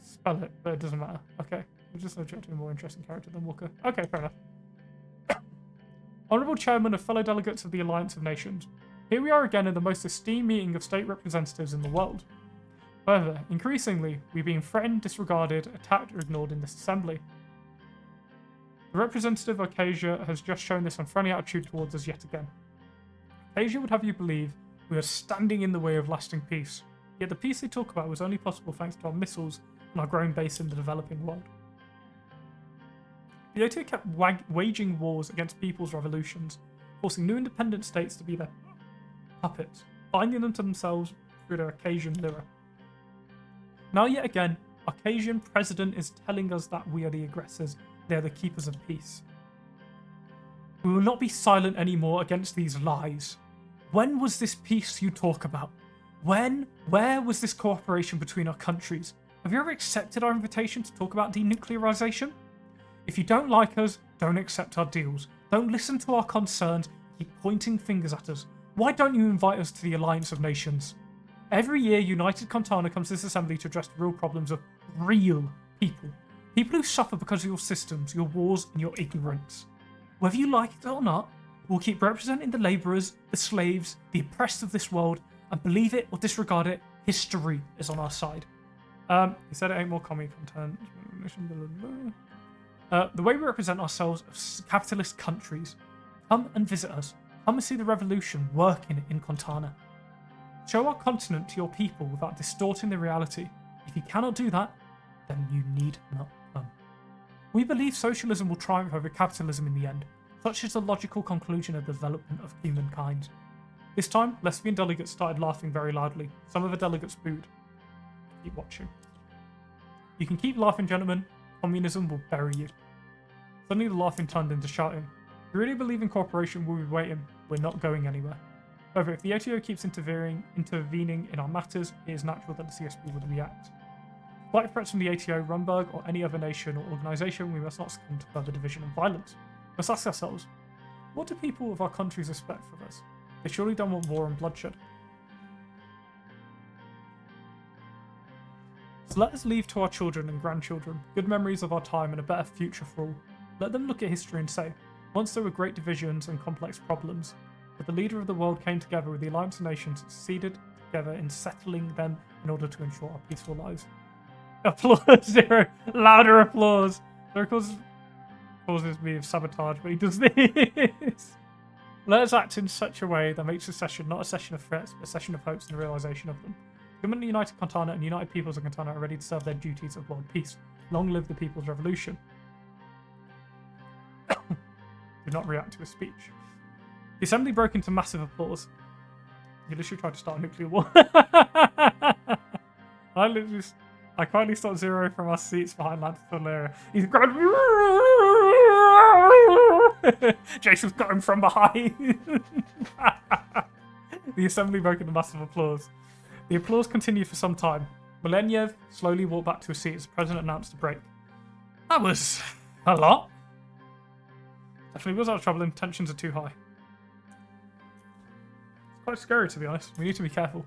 spell it, but it doesn't matter. Okay. We'll just object to a more interesting character than Walker. Okay, fair enough. Honourable Chairman of fellow delegates of the Alliance of Nations. Here we are again in the most esteemed meeting of state representatives in the world. However, increasingly, we're being threatened, disregarded, attacked, or ignored in this assembly. The representative of Acacia has just shown this unfriendly attitude towards us yet again. Acacia would have you believe we are standing in the way of lasting peace, yet the peace they talk about was only possible thanks to our missiles and our growing base in the developing world. The OTA kept waging wars against people's revolutions, forcing new independent states to be their puppets, binding them to themselves through their Acasian lira. Now yet again, our Acasian president is telling us that we are the aggressors, they are the keepers of peace. We will not be silent anymore against these lies. When was this peace you talk about? When? Where was this cooperation between our countries? Have you ever accepted our invitation to talk about denuclearization? If you don't like us, don't accept our deals. Don't listen to our concerns, keep pointing fingers at us. Why don't you invite us to the Alliance of Nations? Every year, United Contana comes to this assembly to address the real problems of real people. People who suffer because of your systems, your wars, and your ignorance. Whether you like it or not, we'll keep representing the labourers, the slaves, the oppressed of this world, and believe it or disregard it, history is on our side. He said it ain't more commie content. The way we represent ourselves as capitalist countries. Come and visit us. Come and see the revolution working in Contana. Show our continent to your people without distorting the reality. If you cannot do that, then you need not come. We believe socialism will triumph over capitalism in the end. Such is the logical conclusion of the development of humankind. This time, lesbian delegates started laughing very loudly. Some of the delegates booed. Keep watching. You can keep laughing, gentlemen. Communism will bury you. Suddenly the laughing turned into shouting. If you really believe in cooperation, we'll be waiting. We're not going anywhere. However, if the ATO keeps intervening in our matters, it is natural that the CSB would react. Despite threats from the ATO, Rumberg, or any other nation or organisation, we must not succumb to further division and violence. We must ask ourselves, what do people of our countries expect from us? They surely don't want war and bloodshed. So let us leave to our children and grandchildren good memories of our time and a better future for all. Let them look at history and say, once there were great divisions and complex problems, but the leader of the world came together with the Alliance of Nations and succeeded together in settling them in order to ensure our peaceful lives. Applause, Zero. Louder applause. Zero causes me of sabotage, but he does this. Let us act in such a way that makes this session not a session of threats, but a session of hopes and the realisation of them. The government of United Contana and United Peoples of Contana are ready to serve their duties of world peace. Long live the People's Revolution. Do not react to a speech. The assembly broke into massive applause. You literally tried to start a nuclear war. I quietly stopped Zero from our seats behind Lance Valera. He's grabbed me. Jason's got him from behind. The assembly broke into massive applause. The applause continued for some time. Mileniev slowly walked back to his seat as the president announced a break. That was a lot. Definitely was out of trouble and tensions are too high. It's quite scary, to be honest. We need to be careful.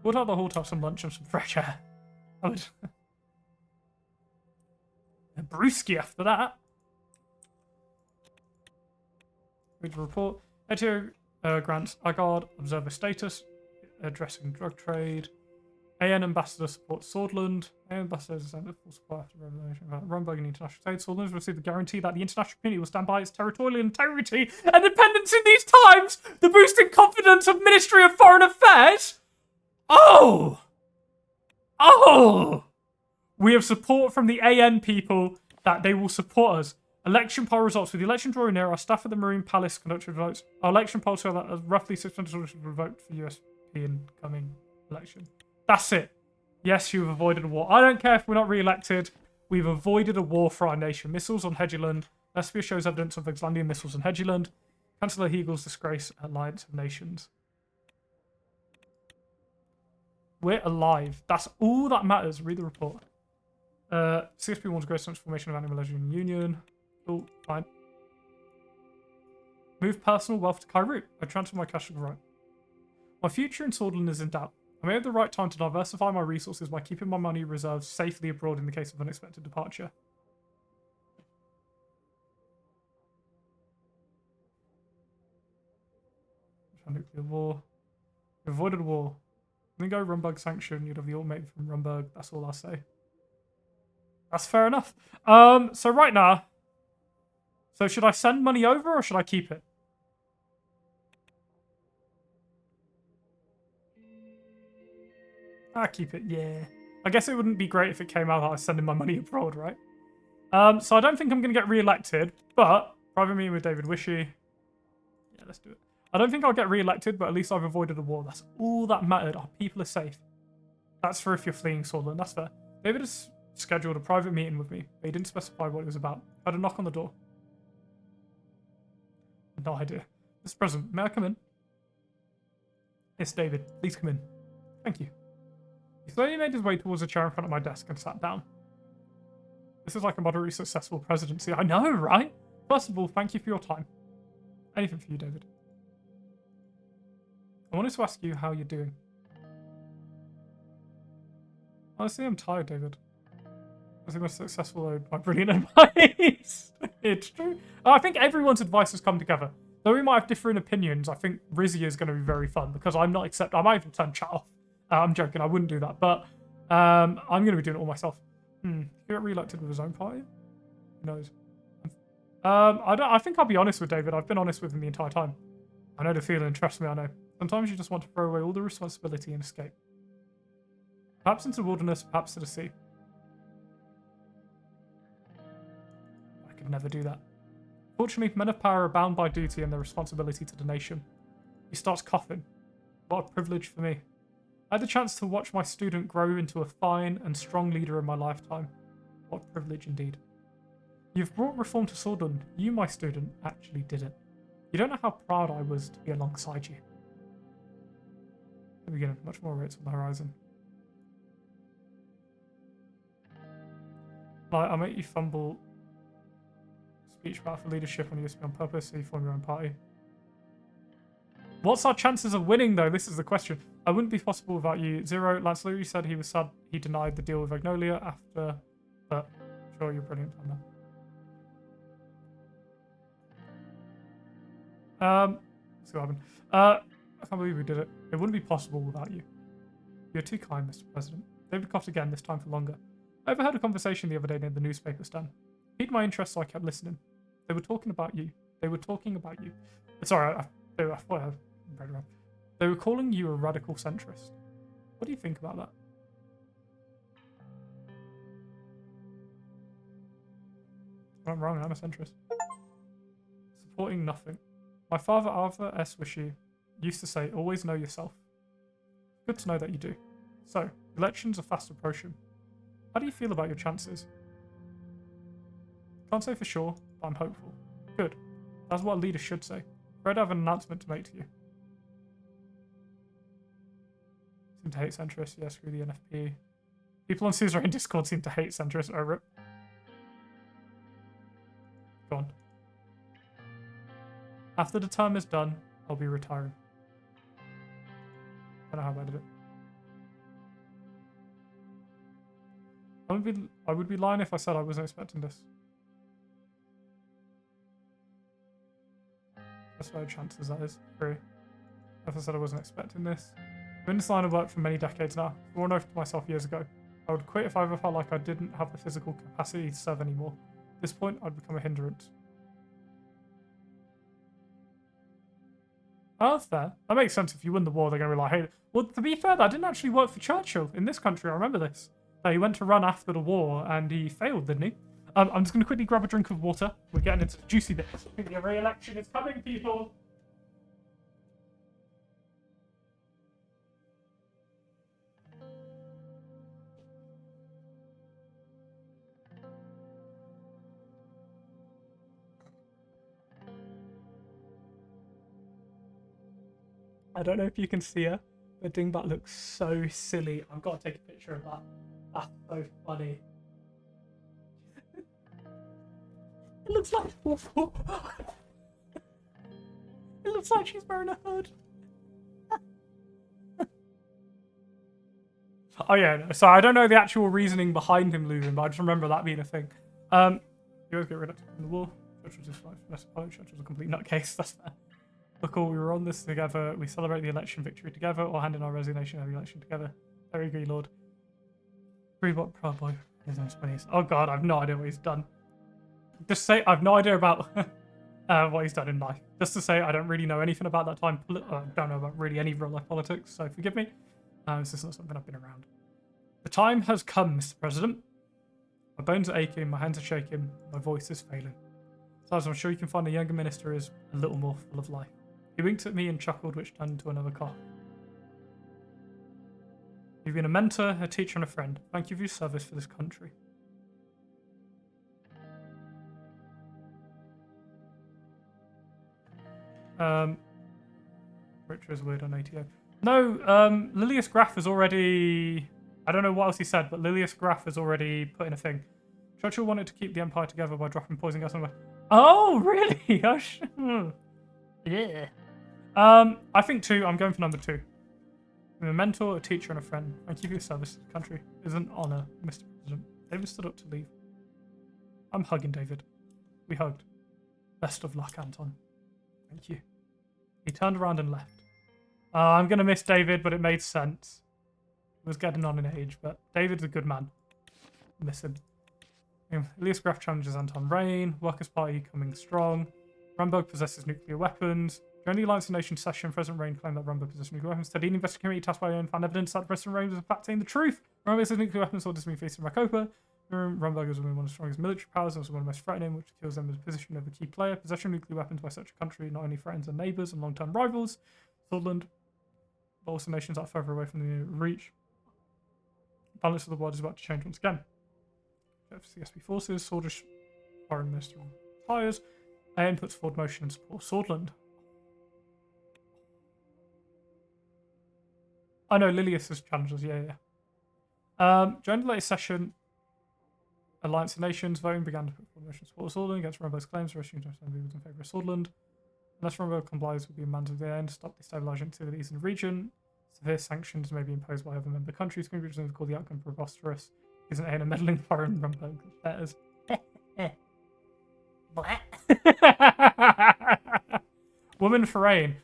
We'll have the hall to have some lunch and some fresh air. I would... a brewski after that. Read the report. Etio grants Agard observer status, addressing drug trade. AN ambassador supports Swordland. AN ambassador is sent full support after revelation about Rumberg and international trade. Swordland has received the guarantee that the international community will stand by its territorial integrity and independence in these times. The boosting confidence of Ministry of Foreign Affairs. Oh! We have support from the AN people that they will support us. Election poll results. With the election drawing near, our staff at the Marine Palace conducted votes. Our election poll show that roughly 600 soldiers will vote for USP incoming election. That's it. Yes, you've avoided a war. I don't care if we're not re-elected. We've avoided a war for our nation. Missiles on Hegeland. Lesbia shows evidence of Icelandian missiles on Hegeland. Chancellor Hegel's disgrace. Alliance of Nations. We're alive. That's all that matters. Read the report. CSP warns great transformation of animal legion union. Oh, fine. Move personal wealth to Kairoot. I transfer my cash to the right. My future in Swordland is in doubt. I may have the right time to diversify my resources by keeping my money reserves safely abroad in the case of unexpected departure. Nuclear war. You avoided a war. Then go Rumburg sanction. You'd have the ultimatum from Rumburg. That's all I'll say. That's fair enough. So right now. So should I send money over or should I keep it? Keep it, yeah. I guess it wouldn't be great if it came out that I was sending my money abroad, right? So I don't think I'm going to get re-elected, but private meeting with David Wishy. Yeah, let's do it. I don't think I'll get re-elected, but at least I've avoided a war. That's all that mattered. Our people are safe. That's for if you're fleeing Swordland. That's fair. David has scheduled a private meeting with me, but he didn't specify what it was about. I had a knock on the door. No idea. Mr. President, may I come in? Yes, David. Please come in. Thank you. He slowly made his way towards a chair in front of my desk and sat down. This is like a moderately successful presidency. I know, right? First of all, thank you for your time. Anything for you, David. I wanted to ask you how you're doing. Honestly, I'm tired, David. I think I'm successful though. My brilliant advice. It's true. I think everyone's advice has come together. Though we might have different opinions, I think Rizzy is going to be very fun because I'm not I might even turn chat off. I'm joking. I wouldn't do that, but I'm going to be doing it all myself. He got re-elected with his own party. Who knows? I think I'll be honest with David. I've been honest with him the entire time. I know the feeling. Trust me, I know. Sometimes you just want to throw away all the responsibility and escape. Perhaps into the wilderness, perhaps to the sea. I could never do that. Fortunately, men of power are bound by duty and their responsibility to the nation. He starts coughing. What a privilege for me. I had the chance to watch my student grow into a fine and strong leader in my lifetime. What a privilege indeed. You've brought reform to Swordland. You, my student, actually did it. You don't know how proud I was to be alongside you. At the beginning, much more rates on the horizon. I'll make you fumble speech battle for leadership on USB on purpose so you form your own party. What's our chances of winning, though? This is the question. I wouldn't be possible without you. Zero, Lance Leary said he was sad he denied the deal with Magnolia after, but sure, you're brilliant on that. Let's see what happened. I can't believe we did it. It wouldn't be possible without you. You're too kind, Mr. President. David coughed again, this time for longer. I overheard a conversation the other day near the newspaper stand. It piqued my interest, so I kept listening. They were talking about you. Sorry, they were calling you a radical centrist. What do you think about that? I'm wrong, I'm a centrist. Supporting nothing. My father, Arthur S. Wishy, used to say, always know yourself. Good to know that you do. So, elections are fast approaching. How do you feel about your chances? Can't say for sure, but I'm hopeful. Good. That's what a leader should say. Fred, I have an announcement to make to you. Seem to hate centrists. Yeah, screw the NFP. People on Suzerain Discord seem to hate centrists. Oh, rip. Go on. After the term is done, I'll be retiring. I don't know how I did it. I would be lying if I said I wasn't expecting this. That's no chances, that is. 3. If I said I wasn't expecting this. I've been in this line of work for many decades now. I swore an oath to myself years ago. I would quit if I ever felt like I didn't have the physical capacity to serve anymore. At this point, I'd become a hindrance. Oh, that's fair. That makes sense. If you win the war, they're going to be like, hey... Well, to be fair, that didn't actually work for Churchill in this country. I remember this. He went to run after the war, and he failed, didn't he? I'm just going to quickly grab a drink of water. We're getting into the juicy bits. The re-election is coming, people. I don't know if you can see her, but Dingbat looks so silly. I've got to take a picture of that. That's so funny. It looks like it looks like she's wearing a hood. Oh yeah, no. So I don't know the actual reasoning behind him losing, but I just remember that being a thing. You always get rid of the war. Church was just like Church was a complete nutcase. That's fair. Look, all we were on this together. We celebrate the election victory together, or hand in our resignation of the election together. Very agree, Lord. Freebot Proud Boy. Oh god, I've no idea what he's done. Just say I've no idea about what he's done in life. Just to say I don't really know anything about that time. I don't know about really any real life politics, so forgive me. This is not something I've been around. The time has come, Mr. President. My bones are aching, my hands are shaking, my voice is failing. So as I'm sure you can find, the younger minister is a little more full of life. He winked at me and chuckled, which turned into another cough. You've been a mentor, a teacher, and a friend. Thank you for your service for this country. Richard is weird on ATO. No, Lilius Graf has already... I don't know what else he said, but Lilius Graf has already put in a thing. Churchill wanted to keep the Empire together by dropping poison gas on the... Oh, really? Yeah. I think 2. I'm going for number 2. I'm a mentor, a teacher, and a friend. Thank you for your service to the country. It is an honour, Mr. President. David stood up to leave. I'm hugging David. We hugged. Best of luck, Anton. Thank you. He turned around and left. I'm going to miss David, but it made sense. He was getting on in age, but David's a good man. Miss him. Elias Graf challenges Anton Rain. Workers' Party coming strong. Rumberg possesses nuclear weapons. During the Alliance of Nations session, President Rain claimed that Rumberg possessed nuclear weapons. Studying investigation committee tasked by found evidence that President Rain was in fact saying the truth. Rumberg possesses nuclear weapons, or this being faced in Rakopa. Rumberg is one of the strongest military powers, also one of the most threatening, which kills them as a position of a key player. Possession of nuclear weapons by such a country not only threatens their neighbours and long-term rivals, Swordland, but also nations that are further away from the reach. The balance of the world is about to change once again. CSP forces, Swordlish Foreign Minister retires, and puts forward motion and support Swordland. I know Lilius has challenged us, yeah. During the latest session, Alliance of Nations voting began to put forward motion to support Swordland against Rumberg's claims. The Russian Assembly was in favour of Swordland. Unless Rumberg complies with the demands of the end, stop destabilising activities in the region. Severe sanctions may be imposed by other member countries. Conclusions call the outcome preposterous. Isn't a meddling foreign Rumberg affairs. Women for Rain.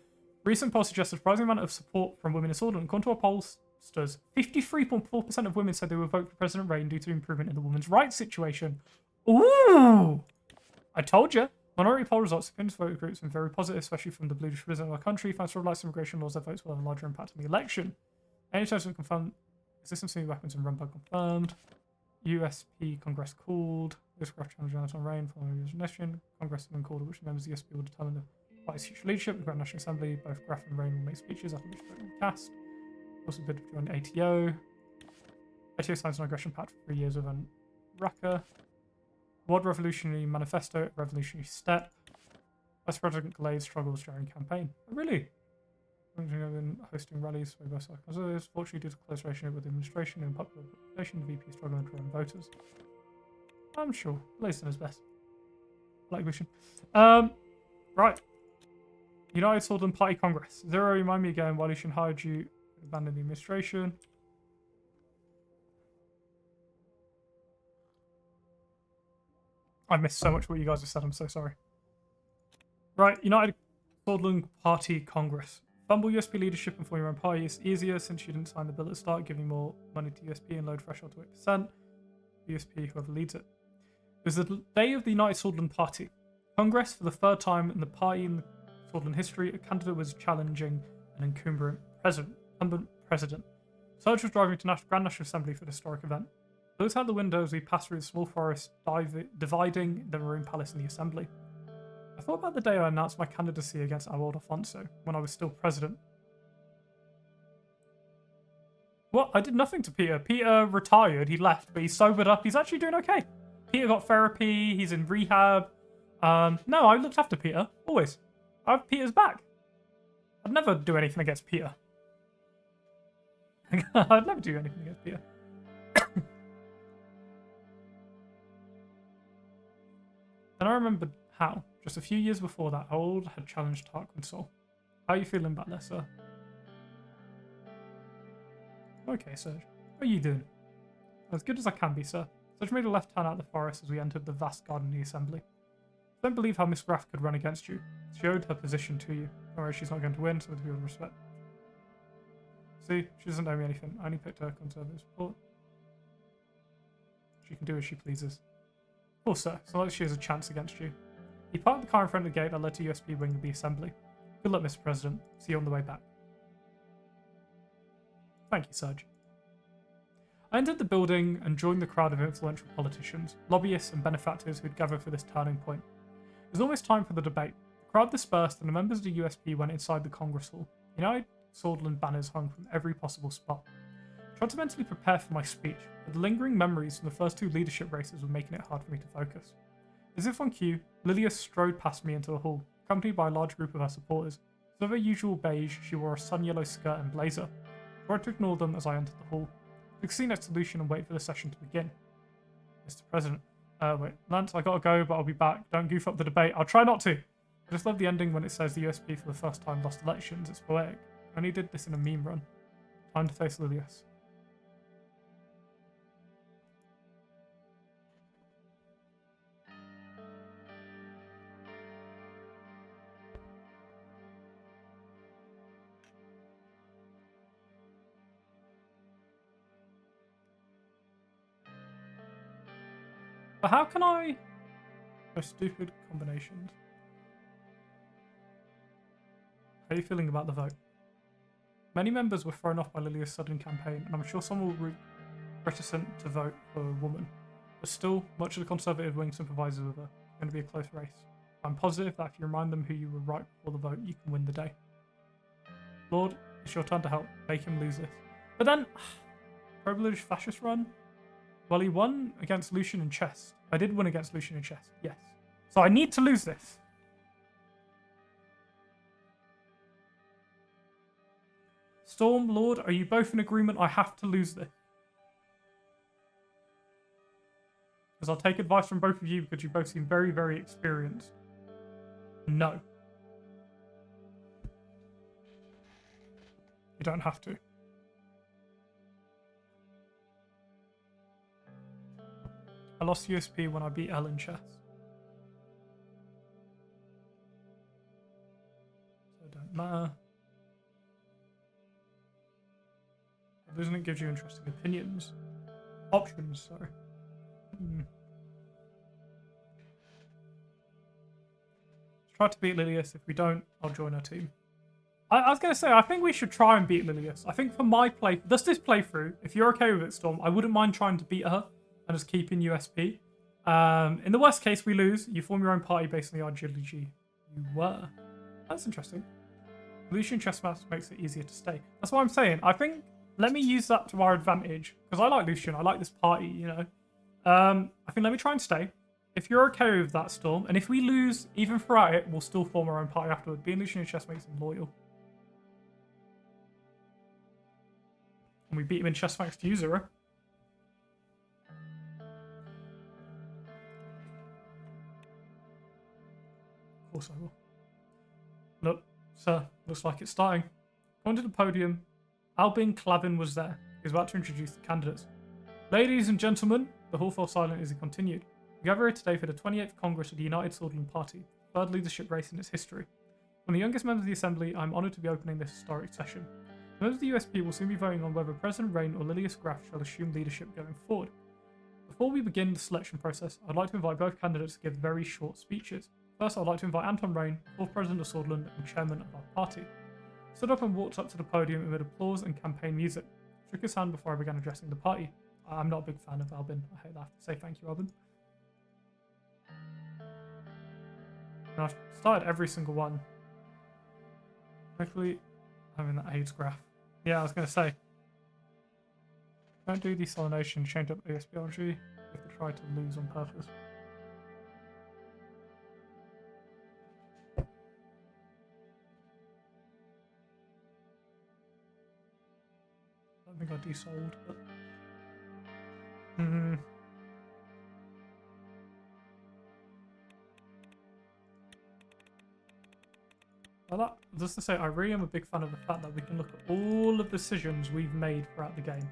Recent polls suggest a surprising amount of support from women in Swordland. According to our pollsters, 53.4% of women said they would vote for President Rain due to improvement in the women's rights situation. Ooh! I told you. Minority poll results against voter groups have been very positive, especially from the bluish president of our country. Fans for rights immigration laws, their votes will have a larger impact on the election. Any terms of confirmed existence of weapons in Rumberg confirmed. USP Congress called. This graph challenge Anton Rain following the resignation. Congress has been called, which members of the USP will determine the party's future leadership. The Grand National Assembly, both Graf and Rain will make speeches after which vote will be cast. Also bid to join ATO. ATO signs an aggression pact for 3 years with an Raqqa. World Revolutionary Manifesto, Revolutionary Step. Vice President Glade struggles during campaign. Oh, really? Hosting rallies for both sides. Fortunately, due to close relationship with the administration and popular reputation, the VP is struggling to draw voters. I'm sure. Blade's done his best. Like Vision. Right. United Swordland Party Congress. Zero, remind me again why Lucian hired you to abandon the administration. I missed so much what you guys have said. I'm so sorry. Right. United Swordland Party Congress. Fumble USP leadership and form your own party is easier since you didn't sign the bill at the start, giving more money to USP and load threshold to 8%. USP, whoever leads it. It was the day of the United Swordland Party Congress. For the third time in the party in the Swordland history, a candidate was challenging an incumbent president. Surge was driving to Grand National Assembly for the historic event. Looked out the window as we passed through the small forest, dividing the Marine Palace and the Assembly. I thought about the day I announced my candidacy against our old Alfonso, when I was still president. What? I did nothing to Peter. Peter retired, he left, but he's sobered up. He's actually doing okay. Peter got therapy, he's in rehab. No, I looked after Peter, always. I have Peter's back. I'd never do anything against Peter. I'd never do anything against Peter. Then I remembered how, just a few years before that, Harold had challenged Tarquin's soul. How are you feeling about that, sir? Okay, Serge. How are you doing? As good as I can be, sir. Serge made a left turn out of the forest as we entered the vast garden of the assembly. I don't believe how Miss Graff could run against you. She showed her position to you. Don't worry, she's not going to win, so with all respect. See, she doesn't owe me anything. I only picked her conservative support. She can do as she pleases. Of course, sir, so long as she has a chance against you. He parked the car in front of the gate that led to USB wing of the assembly. Good luck, Mr. President. See you on the way back. Thank you, Serge. I entered the building and joined the crowd of influential politicians, lobbyists and benefactors who had gathered for this turning point. It was almost time for the debate. The crowd dispersed and the members of the USP went inside the Congress Hall. United Swordland banners hung from every possible spot. I tried to mentally prepare for my speech, but the lingering memories from the first two leadership races were making it hard for me to focus. As if on cue, Lilia strode past me into the hall, accompanied by a large group of her supporters. Instead of her usual beige, she wore a sun-yellow skirt and blazer. I tried to ignore them as I entered the hall. I took a seat next to Lucian and wait for the session to begin. Mr. President. Wait, Lance, I gotta go, but I'll be back. Don't goof up the debate. I'll try not to. I just love the ending when it says the USP for the first time lost elections. It's poetic. I only did this in a meme run. Time to face Lilius. But how can I... Oh, stupid combinations. How are you feeling about the vote? Many members were thrown off by Lilia's sudden campaign, and I'm sure some will be reticent to vote for a woman. But still, much of the Conservative wing sympathises with her. It's going to be a close race. I'm positive that if you remind them who you were right before the vote, you can win the day. Lord, it's your turn to help. Make him lose this. But then, pro-British fascist run? Well, he won against Lucian in chess. I did win against Lucian in chess, yes. So I need to lose this. Storm, Lord, are you both in agreement I have to lose this? Because I'll take advice from both of you because you both seem very, very experienced. No. You don't have to. I lost USP when I beat L in chess. So it don't matter. Losing it gives you interesting opinions. Options, sorry. Let's try to beat Lilius. If we don't, I'll join her team. I was going to say, I think we should try and beat Lilius. I think for my play, this playthrough, if you're okay with it, Storm, I wouldn't mind trying to beat her and just keeping USP. In the worst case, we lose. You form your own party based on the ideology you were. That's interesting. Lucian chess maps makes it easier to stay. That's what I'm saying. I think let me use that to our advantage because I like Lucian. I like this party, you know. I think let me try and stay. If you're okay with that, Storm, and if we lose even throughout it, we'll still form our own party afterward. Being Lucian in chess makes him loyal. And we beat him in chess thanks to you, Zero. Of course I will. Look, sir, looks like it's starting. Going to the podium, Albin Clavin was there. He was about to introduce the candidates. Ladies and gentlemen, the hall fell silent as he continued. We gather here today for the 28th Congress of the United Swordland Party, the third leadership race in its history. From the youngest members of the Assembly, I am honoured to be opening this historic session. The members of the USP will soon be voting on whether President Rain or Lilius Graff shall assume leadership going forward. Before we begin the selection process, I'd like to invite both candidates to give very short speeches. First, I'd like to invite Anton Rain, 4th President of Swordland and Chairman of our party. He stood up and walked up to the podium amid applause and campaign music. Shook his hand before I began addressing the party. I'm not a big fan of Albin. I hate that I have to say thank you, Albin. And I've started every single one. Hopefully, having that AIDS graph. Yeah, I was going to say. Don't do desalination, change up ASPRG. You have to try to lose on purpose. don't think I desold, but... Hmm. Well, that, just to say, I really am a big fan of the fact that we can look at all of the decisions we've made throughout the game.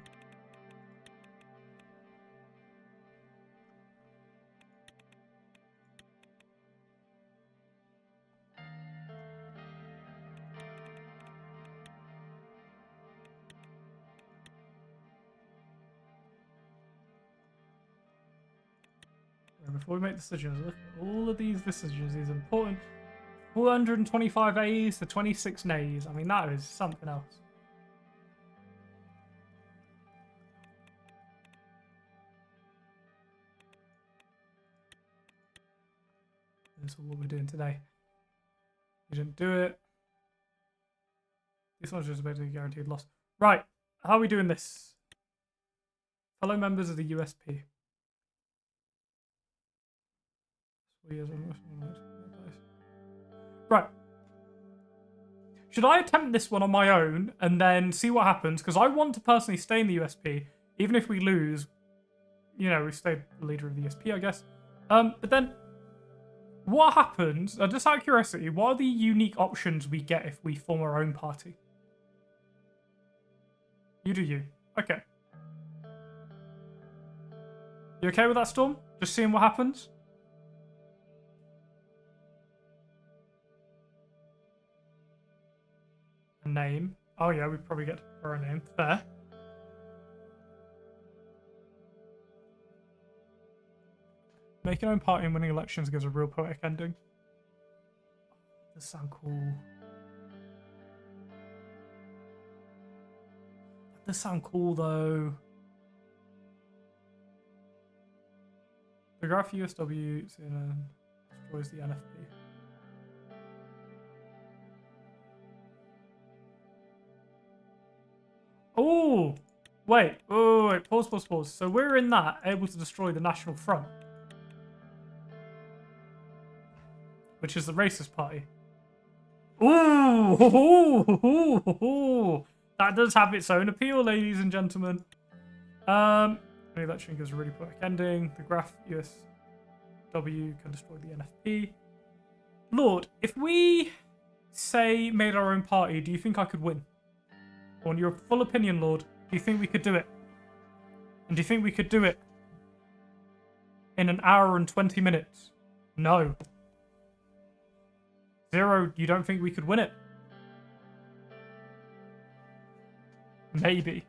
Before we make decisions, look at all of these decisions, these important 425 A's to 26 nays. I mean, that is something else. That's what we're doing today. You didn't do it. This one's just basically guaranteed loss. Right, how are we doing this? Fellow members of the USP. Right. Should I attempt this one on my own and then see what happens? Because I want to personally stay in the USP. Even if we lose, you know, we stay the leader of the USP, I guess. But then, what happens, just out of curiosity, what are the unique options we get if we form our own party? You do you. Okay. You okay with that, Storm? Just seeing what happens? A name. Oh yeah, we probably get for a name. Fair. Making our own party and winning elections gives a real poetic ending. That does sound cool. That does sound cool though. The graph USW destroys the NFP. Oh, wait. Oh, wait. Pause. So we're in that, able to destroy the National Front, which is the racist party. Ooh, that does have its own appeal, ladies and gentlemen. The election gives a really poetic ending. The graph USW can destroy the NFP. Lord, if we say made our own party, do you think I could win? On your full opinion, Lord, do you think we could do it? And do you think we could do it in an hour and 20 minutes? No. 0, you don't think we could win it? Maybe.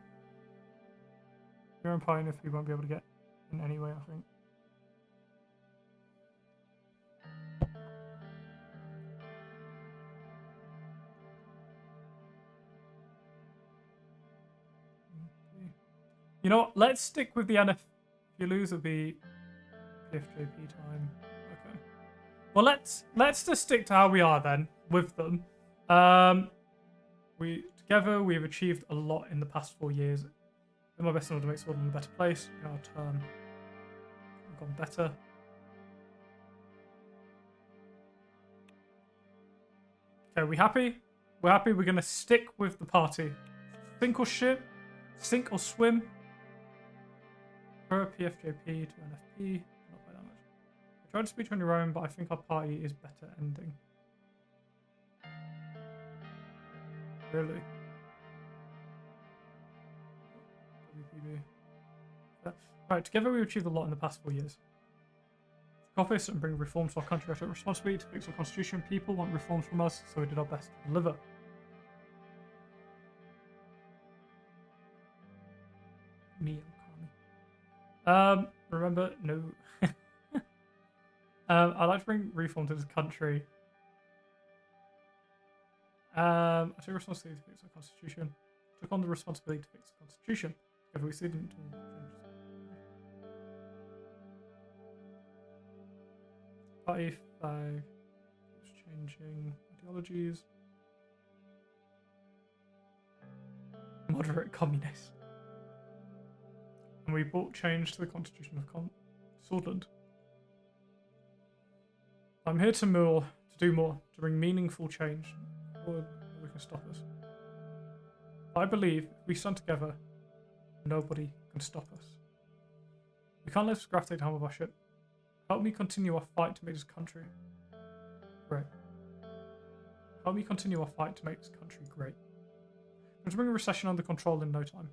Your own party, if we won't be able to get in any way, I think. You know what? Let's stick with the NF. If you lose, it'll be PFJP time. Okay. Well, let's just stick to how we are then with them. Together we have achieved a lot in the past 4 years. I did my best in order to make Scotland a better place. In our turn, we've gone better. Okay, are we happy? We're happy. We're gonna stick with the party. Sink or ship, sink or swim. Per PFJP to NFP, not by that much. I tried to speak on your own, but I think our party is better ending. Really? WPB. Right, together we achieved a lot in the past 4 years. Take office and bring reforms to our country. I took responsibility to fix our constitution. People want reforms from us, so we did our best to deliver. Me. Remember, no. I'd like to bring reform to this country. I took responsibility to fix the constitution. Took on the responsibility to fix the constitution. If we didn't Party 5 changing ideologies. Moderate communist. And we brought change to the Constitution of Swordland. I'm here to do more, to bring meaningful change. Or we can stop us. I believe if we stand together, Nobody can stop us. We can't let Scraff take down with our ship. Help me continue our fight to make this country great. Help me continue our fight to make this country great. I'm going to bring a recession under control in no time.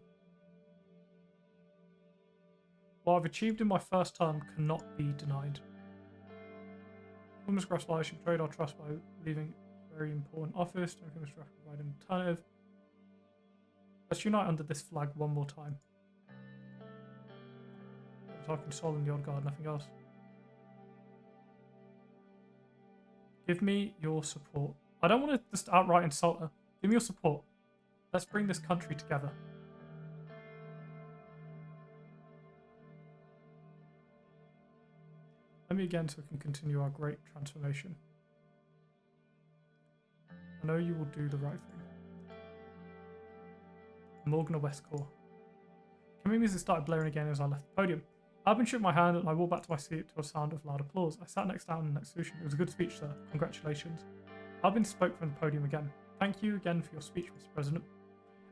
What I've achieved in my first term cannot be denied. Thomas Grass Lies should trade our trust by leaving a very important office. Don't think Grass provide an alternative. Let's unite under this flag one more time. Talking Sol and the Odd Guard, nothing else. Give me your support. I don't want to just outright insult her. Give me your support. Let's bring this country together. Let me again so we can continue our great transformation. I know you will do the right thing. Morgan West Corps. Coming music started blaring again as I left the podium. Albin shook my hand and I walked back to my seat to a sound of loud applause. I sat next down in the next solution. It was a good speech, sir. Congratulations. Albin spoke from the podium again. Thank you again for your speech, Mr. President.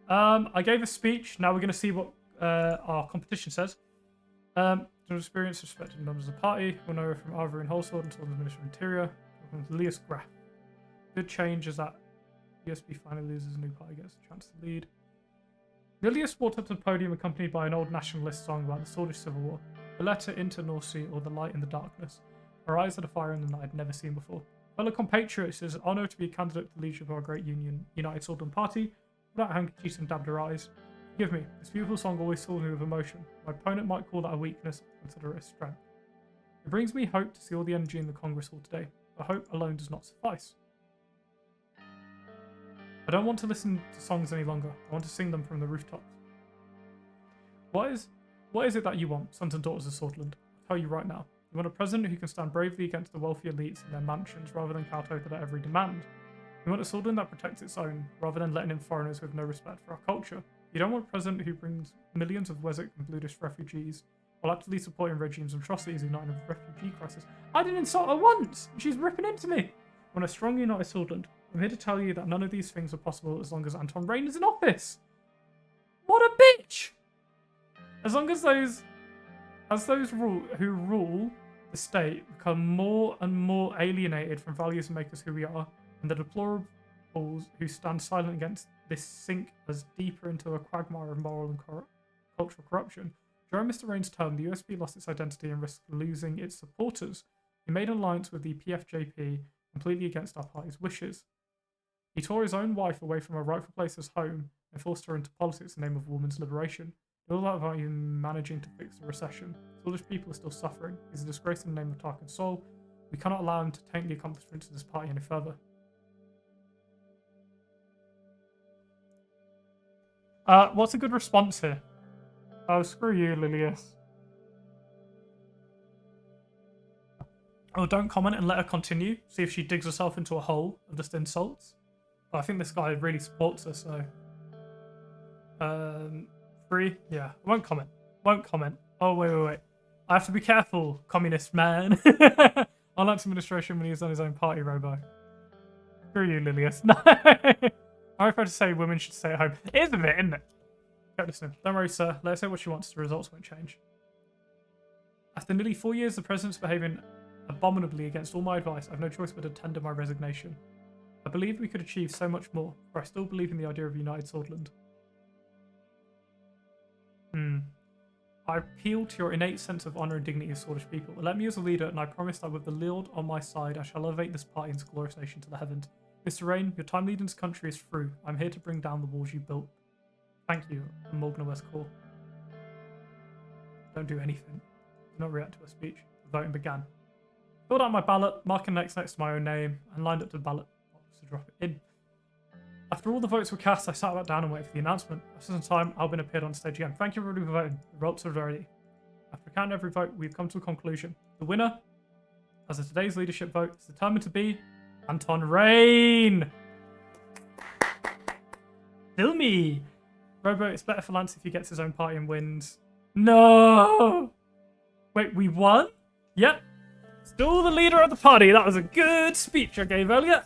I gave a speech. Now we're going to see what our competition says. To experience respected members of the party, we'll know from Arthur and Holsword until the Minister of Interior. Elias Graff. Good change is that USB finally loses a new party, gets a chance to lead. Lilius walked up to the podium accompanied by an old nationalist song about the Swedish Civil War, the letter into North Sea or the light in the darkness. Her eyes had a fire in them that I'd never seen before. Fellow compatriots, it is an honour to be a candidate for the leadership of our great union, United Swordsman Party. Without handkerchiefs and dabbed her eyes. Forgive me, this beautiful song always fills me with emotion. My opponent might call that a weakness, I consider it a strength. It brings me hope to see all the energy in the Congress Hall today, but hope alone does not suffice. I don't want to listen to songs any longer. I want to sing them from the rooftops. What is it that you want, sons and daughters of Swordland? I'll tell you right now. You want a president who can stand bravely against the wealthy elites in their mansions rather than kowtow to their every demand. You want a Swordland that protects its own rather than letting in foreigners with no respect for our culture. You don't want a president who brings millions of Wessex and Bludish refugees while actively supporting regimes and atrocities igniting a refugee crisis. I didn't insult her once! She's ripping into me! I want a strong united Swordland. I'm here to tell you that none of these things are possible as long as Anton Rain is in office. What a bitch! As long as those who rule the state become more and more alienated from values that make us who we are, and the deplorables who stand silent against this sink as deeper into a quagmire of moral and cultural corruption. During Mr. Rain's term, the USB lost its identity and risked losing its supporters. He made an alliance with the PFJP completely against our party's wishes. He tore his own wife away from her rightful place as home and forced her into politics in the name of women's liberation. All that about him managing to fix the recession. Swedish people are still suffering. He's a disgrace in the name of Tark and Sol. We cannot allow him to taint the accomplishments of this party any further. What's a good response here? Oh, screw you, Lilius. Oh, don't comment and let her continue. See if she digs herself into a hole of just insults. But I think this guy really supports her, so... 3? Yeah, I won't comment. Won't comment. Oh, wait. I have to be careful, communist man. Unlike administration when he's on his own party, Robo. Screw you, Lilius. No! I'm afraid to say women should stay at home. It is a bit, isn't it? Go listen. Don't worry, sir. Let her say what she wants. The results won't change. After nearly 4 years, the president's behaving abominably against all my advice. I have no choice but to tender my resignation. I believe we could achieve so much more, for I still believe in the idea of United Swordland. I appeal to your innate sense of honour and dignity as Swedish people. Elect me as a leader, and I promise that with the Lord on my side, I shall elevate this party into glorious nation to the heavens. Mr. Rain, your time leading this country is through. I'm here to bring down the walls you built. Thank you, Morgan West Corps. Don't do anything. Do not react to a speech. The voting began. Filled out my ballot, marking next to my own name, and lined up to the ballot box to drop it in. After all the votes were cast, I sat back down and waited for the announcement. After some time, Albin appeared on stage again. Thank you everybody for voting. The results are ready. After counting every vote, we've come to a conclusion. The winner, as of today's leadership vote, is determined to be Anton Rain. Kill me. Robo, it's better for Lance if he gets his own party and wins. No! Wait, we won? Yep. Still the leader of the party. That was a good speech I gave earlier.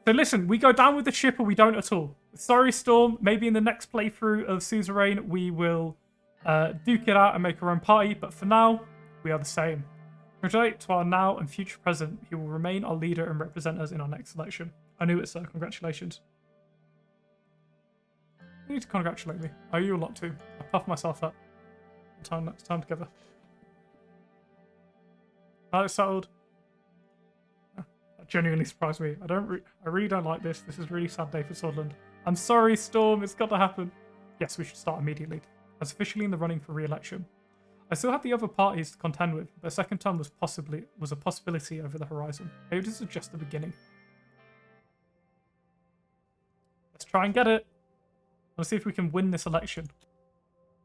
So listen, we go down with the ship or we don't at all. Sorry, Storm. Maybe in the next playthrough of Suzerain, we will duke it out and make our own party. But for now, we are the same. Congratulate to our now and future president. He will remain our leader and represent us in our next election. I knew it, sir. Congratulations. You need to congratulate me. I owe you a lot too. I puffed myself up. It's time together. Now it's settled. That genuinely surprised me. I really don't like this. This is a really sad day for Sutherland. I'm sorry, Storm. It's got to happen. Yes, we should start immediately. I was officially in the running for re-election. I still have the other parties to contend with, but a second term was a possibility over the horizon. Maybe this is just the beginning. Let's try and get it. Let's see if we can win this election.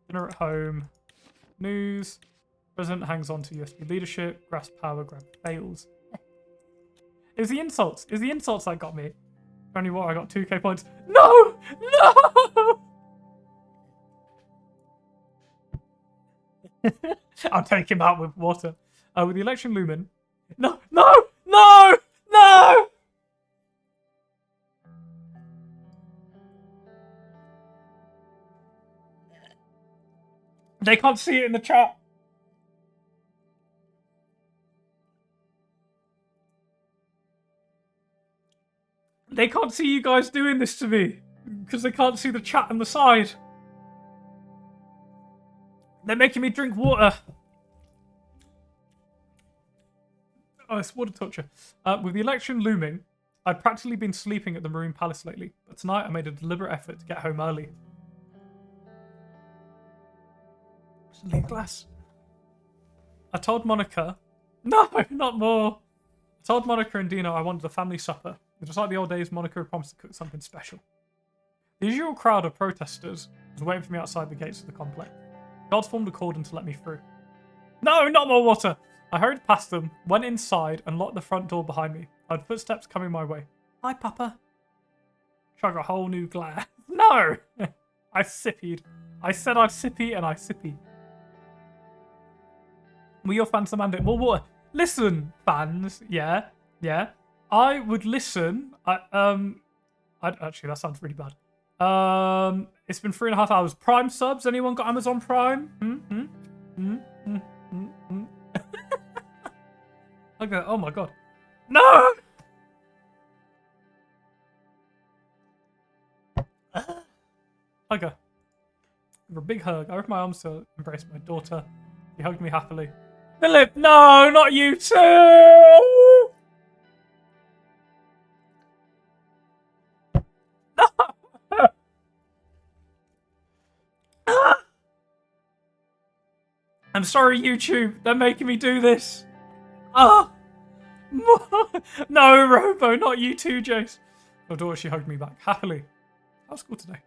Dinner at home. News. President hangs on to USB leadership. Grasp power. Grab fails. It was the insults. It was the insults that got me. Only what? I got 2k points. No! No! I'll take him out with water. With the election looming. No! No! No! No! They can't see it in the chat. They can't see you guys doing this to me because they can't see the chat on the side. They're making me drink water. Oh, it's water torture. With the election looming, I'd practically been sleeping at the Marine Palace lately, but tonight I made a deliberate effort to get home early. Leave glass. I told Monica... No, not more. I told Monica and Dino I wanted a family supper. Just like the old days, Monica had promised to cook something special. The usual crowd of protesters was waiting for me outside the gates of the complex. Guards formed a cordon to let me through. No, not more water! I hurried past them, went inside, and locked the front door behind me. I had footsteps coming my way. Hi, Papa. Chug a whole new glass. No! I sippied. I said I'd sippy, and I sippy. Were your fans demanding more water? Listen, fans. Yeah. I would listen. Actually, that sounds really bad. It's been 3.5 hours. Prime subs? Anyone got Amazon Prime? Okay. Oh my god. No! Okay. Give her a big hug. I opened my arms to embrace my daughter. He hugged me happily. Philip, no, not you too! I'm sorry, YouTube. They're making me do this. No, Robo, not you too, Jace. My daughter, she hugged me back happily. How's school today?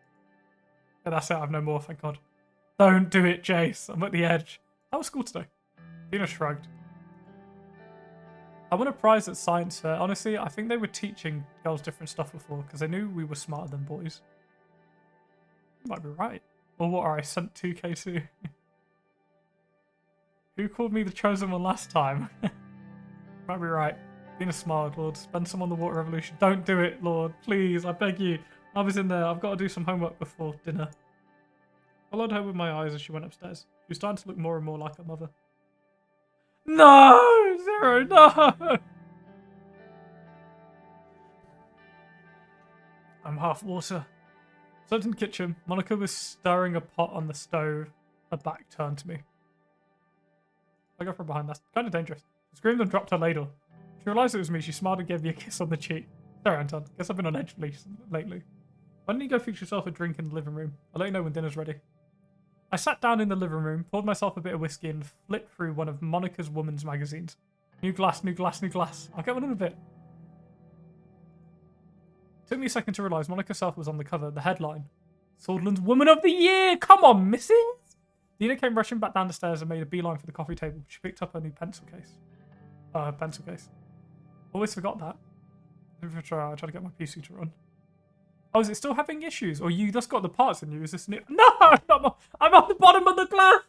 Yeah, that's it. I have no more, thank God. Don't do it, Jace. I'm at the edge. How was school today? Dina shrugged. I won a prize at science fair. Honestly, I think they were teaching girls different stuff before because they knew we were smarter than boys. You might be right. Or what are I sent 2k to? Who called me the chosen one last time? Might be right. Dina smiled. Lord, spend some on the water revolution. Don't do it, Lord. Please, I beg you. I was in there. I've got to do some homework before dinner. I followed her with my eyes as she went upstairs. She was starting to look more and more like her mother. No! Zero, no! I'm half water. Slept in the kitchen. Monica was stirring a pot on the stove. Her back turned to me. I got from behind. That's kind of dangerous. She screamed and dropped her ladle. She realised it was me. She smiled and gave me a kiss on the cheek. Sorry, Anton. Guess I've been on edge lately. Why don't you go fix yourself a drink in the living room? I'll let you know when dinner's ready. I sat down in the living room, poured myself a bit of whiskey and flipped through one of Monica's women's magazines. New glass, new glass, new glass. I'll get one in a bit. It took me a second to realise Monica herself was on the cover. The headline. Swordland's Woman of the Year! Come on, missus! Nina came rushing back down the stairs and made a beeline for the coffee table. She picked up her new pencil case. Pencil case. Always forgot that. I tried to get my PC to run. Oh, is it still having issues? Or you just got the parts in you? Is this new? No! I'm on the bottom of the glass!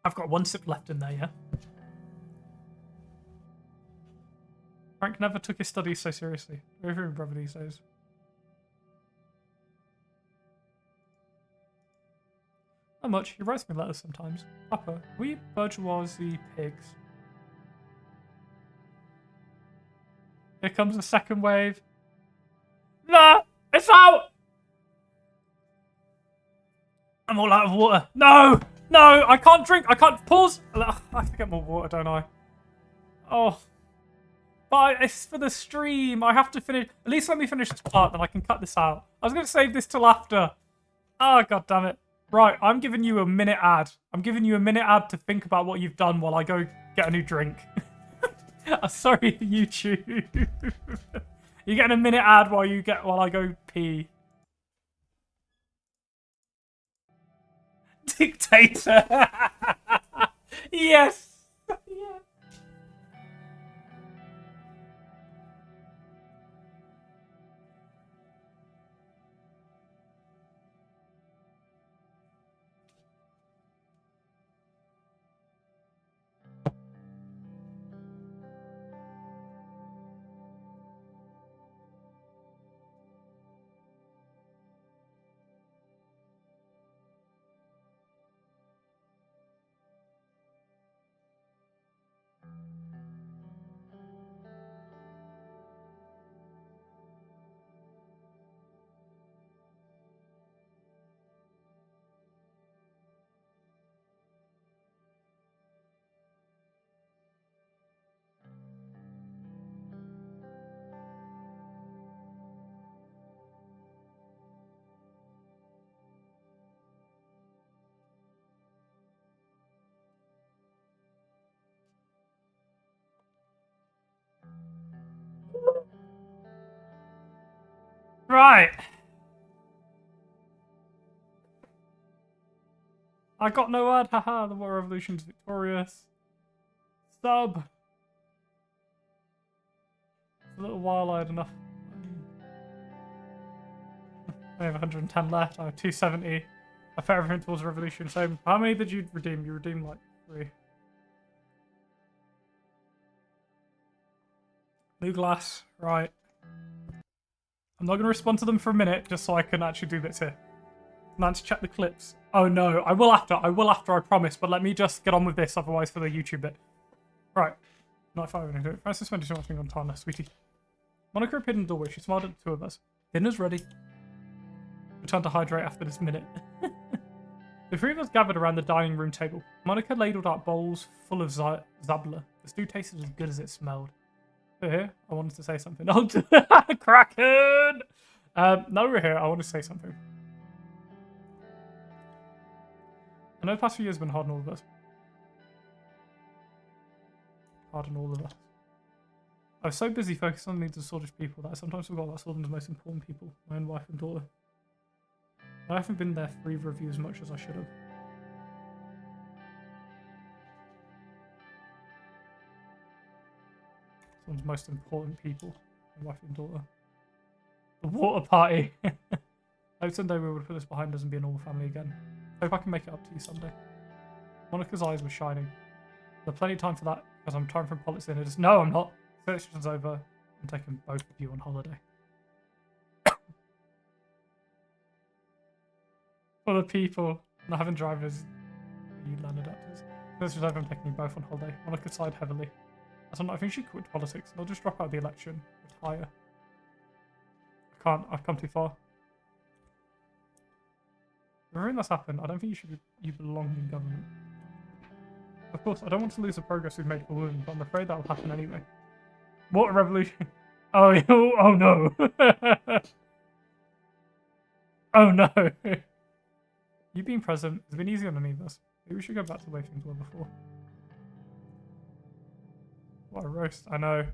I've got one sip left in there, yeah? Frank never took his studies so seriously. Very, very brother these days. Not much. He writes me letters sometimes. Papa, we bourgeoisie pigs. Here comes the second wave. No! It's out! I'm all out of water. No! No! I can't drink! I can't... Pause! I have to get more water, don't I? Oh. But it's for the stream. I have to finish... At least let me finish this part, then I can cut this out. I was going to save this till after. Oh, god damn it. Right, I'm giving you a minute ad. I'm giving you a minute ad to think about what you've done while I go get a new drink. I'm sorry, YouTube. You're getting a minute ad while I go pee. Dictator. Yes. Yes. Right. I got no ad. Haha, the War Revolution's victorious. Sub. A little while I had enough. I have 110 left. I have 270. I put everything towards the revolution. So, how many did you redeem? You redeemed like 3. New glass. Right. I'm not going to respond to them for a minute, just so I can actually do bits here. Lance, check the clips. Oh no, I will after, I promise, but let me just get on with this, otherwise for the YouTube bit. Right. Not if I were going to do it. Francis spent too much on Tana, sweetie. Monica appeared in the doorway. She smiled at the two of us. Dinner's ready. Return to hydrate after this minute. The 3 of us gathered around the dining room table. Monica ladled out bowls full of zabla. The stew tasted as good as it smelled. Here, I wanted to say something. Oh, Kraken! Now we're here, I want to say something. I know the past few years have been hard on all of us. Hard on all of us. I was so busy focusing on the needs of Swordfish people that I sometimes forgot about Swordham's most important people, my own wife and daughter. I haven't been there for either of you as much as I should have. Someone's most important people, my wife and daughter. The water party! Hope someday we would put this behind us and be a normal family again. Hope I can make it up to you someday. Monica's eyes were shining. There's plenty of time for that, because I'm time from politics and it is. No, I'm not. Selection's over. I'm taking both of you on holiday. For the people, not having drivers, you land adapters. Selection's over. I'm taking you both on holiday. Monica sighed heavily. I think she quit politics. I'll just drop out of the election. Retire. I can't. I've come too far. Everything that's happened, I don't think you belong in government. Of course, I don't want to lose the progress we've made for women, but I'm afraid that will happen anyway. Water revolution. Oh, oh no. Oh no. You being president has been easy on any of us. Maybe we should go back to the way things were before. What a roast. I know.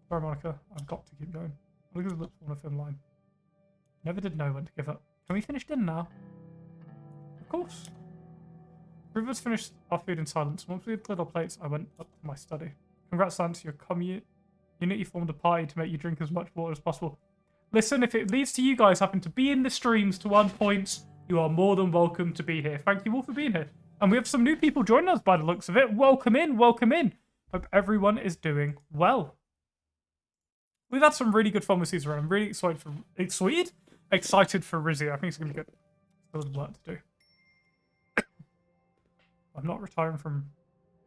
Sorry, Monica. I've got to keep going. Monica's lips on a thin line. Never did know when to give up. Can we finish dinner now? Of course. Three of us finished our food in silence. Once we had cleared our plates, I went up to my study. Congrats, Lance. Your community formed a party to make you drink as much water as possible. Listen, if it leads to you guys having to be in the streams to earn points, you are more than welcome to be here. Thank you all for being here. And we have some new people joining us by the looks of it. Welcome in, welcome in. Hope everyone is doing well. We've had some really good fun with Suzerain. I'm really excited for Rizia. I think it's going to be good. Still work to do. I'm not retiring from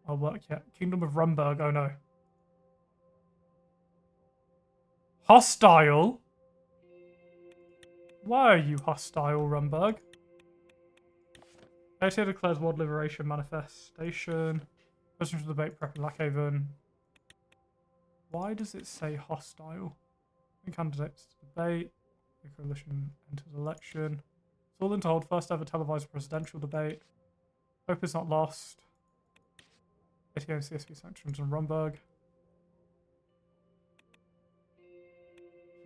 our work yet. Kingdom of Rumberg, oh no. Hostile? Why are you hostile, Rumberg? ATA declares world liberation manifestation. Presidential debate prep in Lackhaven. Why does it say hostile? Candidates to debate. The coalition enters election. Solent to hold first ever televised presidential debate. Hope is not lost. ATA and CSP sanctions on Rumberg.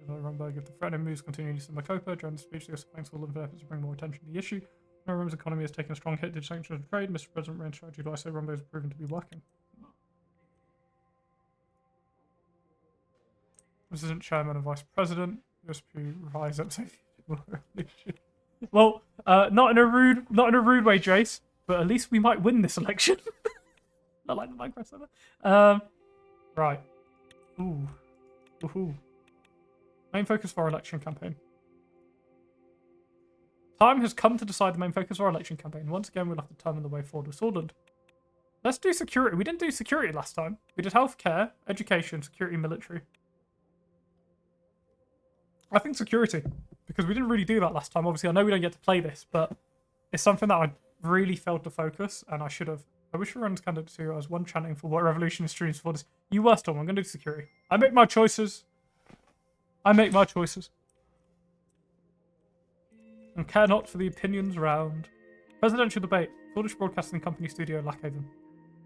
Rumberg, if the threatening moves continue to Makopa, during the speech, they also thanks all of their efforts to bring more attention to the issue. Rumberg's economy has taken a strong hit due to sanctions and trade. Mr. President Rain's strategy, do I say Rumberg has proven to be working? President, Chairman, and Vice President. USP rise up safety. Well, not in a rude way, Jace. But at least we might win this election. Not like the Minecraft server. Right. Ooh. Woohoo. Main focus for our election campaign. Time has come to decide the main focus of our election campaign. Once again, we'll have to determine the way forward with Swordland. Let's do security. We didn't do security last time. We did healthcare, education, security, military. I think security, because we didn't really do that last time. Obviously, I know we don't get to play this, but it's something that I really failed to focus, and I should have. I wish we were on Candidate 2. I was one chanting for what Revolution streams for this. You were, Storm. I'm going to do security. I make my choices. And care not for the opinions round. Presidential debate. Swedish Broadcasting Company Studio, Lackhaven.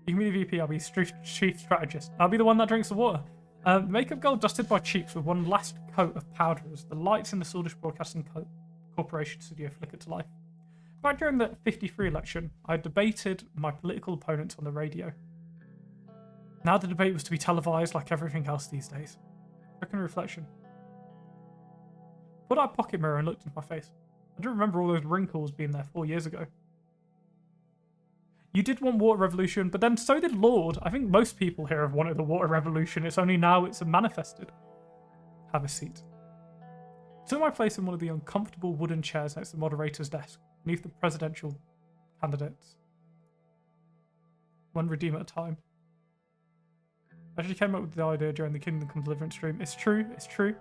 You can be the VP, I'll be Chief Strategist. I'll be the one that drinks the water. Makeup gold dusted by cheeks with one last coat of powder as the lights in the Swedish Broadcasting Corporation studio flickered to life. Back during the 53 election, I debated my political opponents on the radio. Now the debate was to be televised like everything else these days. Second reflection. Put out a pocket mirror and looked into my face. I don't remember all those wrinkles being there 4 years ago. You did want water revolution, but then so did Lord. I think most people here have wanted the water revolution. It's only now it's manifested. Have a seat. Took my place in one of the uncomfortable wooden chairs next to the moderator's desk, beneath the presidential candidates. One redeem at a time. I actually came up with the idea during the Kingdom Come Deliverance stream. It's true.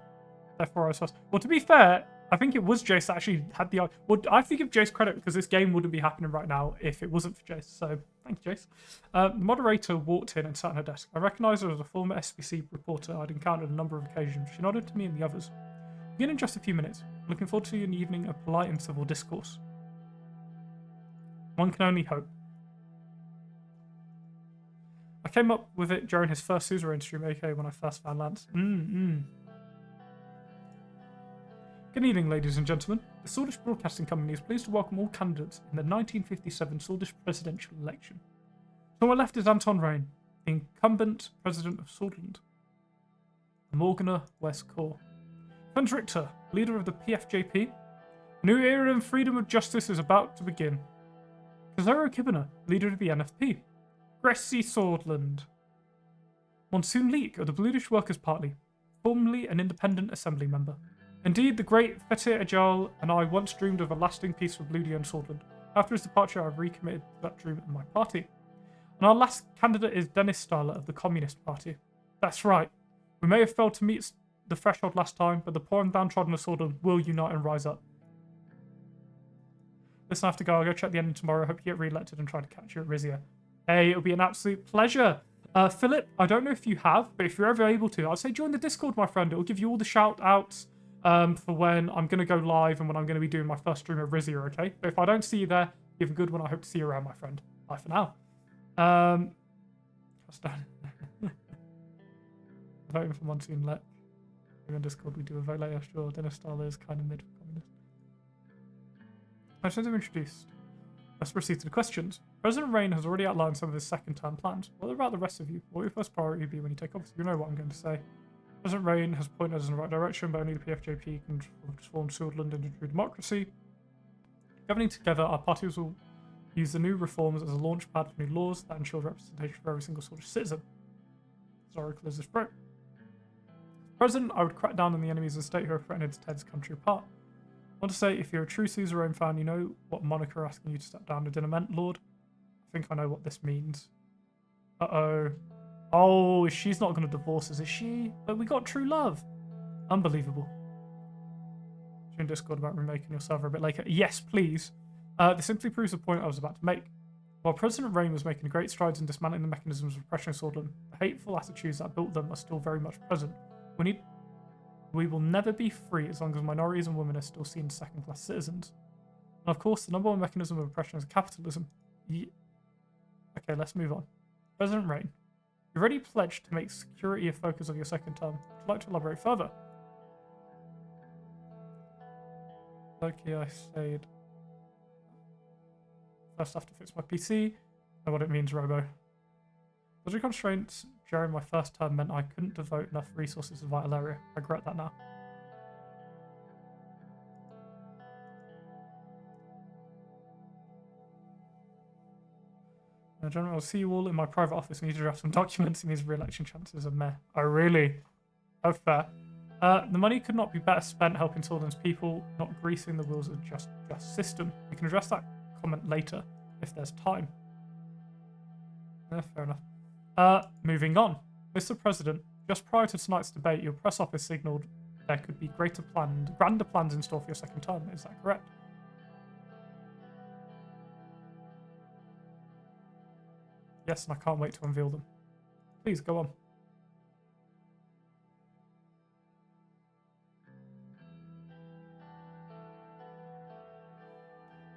Therefore, I was first. Well, to be fair, I think it was Jace that actually had the... Well, I have to give Jace credit because this game wouldn't be happening right now if it wasn't for Jace. So, thank you, Jace. The moderator walked in and sat on her desk. I recognised her as a former SBC reporter I'd encountered a number of occasions. She nodded to me and the others. Begin in just a few minutes. Looking forward to an evening of polite and civil discourse. One can only hope. I came up with it during his first Suzerain stream, aka when I first found Lance. Good evening, ladies and gentlemen. The Swedish Broadcasting Company is pleased to welcome all candidates in the 1957 Swedish presidential election. To my left is Anton Rain, the incumbent president of Swordland. Morgana West Corps. Franz Richter, leader of the PFJP. A new era of freedom and justice is about to begin. Kazaro Kibana, leader of the NFP. Gressi Swordland. Monsoon Leek of the Bluish Workers' Party, formerly an independent assembly member. Indeed, the great Fetir Ajal and I once dreamed of a lasting peace for Bloody and Swordland. After his departure, I've recommitted to that dream in my party. And our last candidate is Dennis Starler of the Communist Party. That's right. We may have failed to meet the threshold last time, but the poor and downtrodden of Swordland will unite and rise up. Listen, I have to go. I'll go check the ending tomorrow. Hope you get re-elected and try to catch you at Rizia. Hey, it'll be an absolute pleasure. Philip, I don't know if you have, but if you're ever able to, I'd say join the Discord, my friend. It'll give you all the shout-outs for when I'm going to go live and when I'm going to be doing my first stream of Rizia, okay? But if I don't see you there, you have a good one. I hope to see you around, my friend. Bye for now. Voting for Monsoon Lek. On Discord, we do a vote later, sure. Dennis Starler is kind of mid for communist. I should have introduced. Let's proceed to the questions. President Rain has already outlined some of his second-term plans. What about the rest of you? What will your first priority be when you take office? You know what I'm going to say. President Rain has pointed us in the right direction, but only the PFJP can transform Swordland into true democracy. Governing together, our parties will use the new reforms as a launch pad for new laws that ensure representation for every single Swedish citizen. Oracle is this pro. President, I would crack down on the enemies of the state who are threatening to tear this country apart. I want to say, if you're a true Suzerain fan, you know what Monica are asking you to step down to dinner meant, Lord. I think I know what this means. Uh-oh. Oh, she's not going to divorce us, is she? But we got true love. Unbelievable. In Discord about remaking your server a bit later. Yes, please. This simply proves the point I was about to make. While President Rain was making great strides in dismantling the mechanisms of oppression in Swordland, the hateful attitudes that built them are still very much present. We will never be free as long as minorities and women are still seen as second-class citizens. And of course, the number one mechanism of oppression is capitalism. Okay, let's move on. President Rain, you've already pledged to make security a focus of your second term. Would you like to elaborate further? Okay, I said. First, I have to fix my PC. Know what it means, Robo. Budget constraints during my first term meant I couldn't devote enough resources to the vital area. I regret that now. General, I'll see you all in my private office. I need to draft some documents and these re-election chances are meh. Oh, really? Oh, fair. The money could not be better spent helping Swordland's people, not greasing the wheels of a just system. We can address that comment later if there's time. Fair enough. Moving on. Mr. President, just prior to tonight's debate, your press office signalled there could be grander plans in store for your second term. Is that correct? Yes, and I can't wait to unveil them. Please, go on.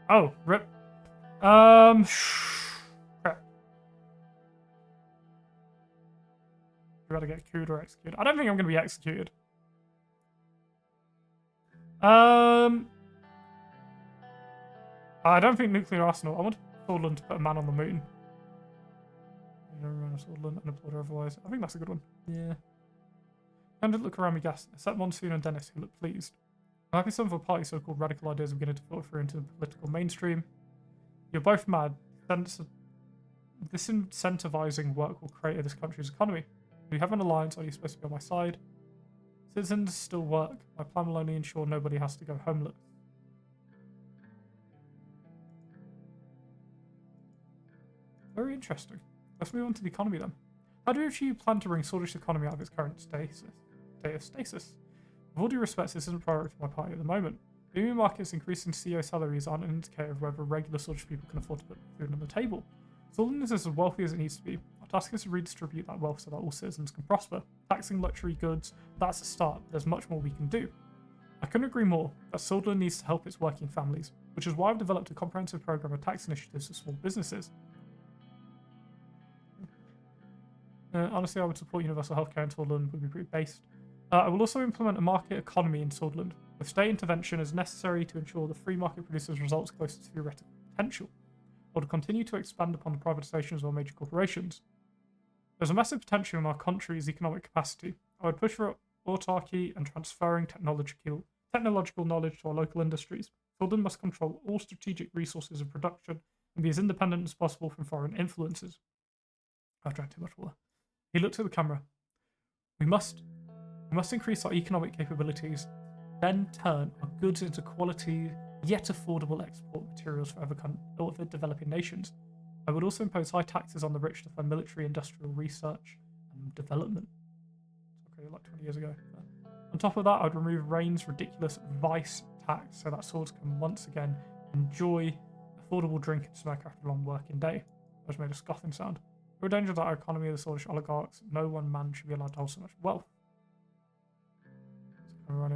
Oh, rip. Crap. You gotta get couped or executed. I don't think I'm gonna be executed. I don't think nuclear arsenal. I want Swordland to put a man on the moon. Run a Swordland and applaud otherwise. I think that's a good one. Yeah. Time to look around me, gas. Except Monsoon and Dennis, who look pleased. I'm happy some of our party's so-called radical ideas are beginning to filter through into the political mainstream. You're both mad. This incentivizing work will create this country's economy. We have an alliance. Are you supposed to be on my side? Citizens still work. My plan will only ensure nobody has to go homeless. Very interesting. Let's move on to the economy then. How do you plan to bring Swordish economy out of its current state of stasis? With all due respect, this isn't a priority for my party at the moment. Booming markets increasing CEO salaries aren't an indicator of whether regular Swordish people can afford to put food on the table. Swordland is as wealthy as it needs to be. Our task is to redistribute that wealth so that all citizens can prosper. Taxing luxury goods, that's a start. There's much more we can do. I couldn't agree more that Swordland needs to help its working families, which is why I've developed a comprehensive program of tax initiatives for small businesses. Honestly, I would support universal healthcare in Swordland, would be pretty based. I will also implement a market economy in Swordland, with state intervention as necessary to ensure the free market produces results closer to theoretical potential, or to continue to expand upon the privatizations of our major corporations. There's a massive potential in our country's economic capacity. I would push for autarky and transferring technological knowledge to our local industries. Swordland must control all strategic resources of production and be as independent as possible from foreign influences. I've drank too much water. He looked at the camera. We must increase our economic capabilities, then turn our goods into quality yet affordable export materials for other developing nations. I would also impose high taxes on the rich to fund military, industrial research and development. Okay, like 20 years ago. On top of that, I'd remove Rain's ridiculous vice tax so that swords can once again enjoy affordable drink and smoke after a long working day. I just made a scoffing sound. We're in danger of our economy of the Swedish oligarchs. No one man should be allowed to hold so much wealth.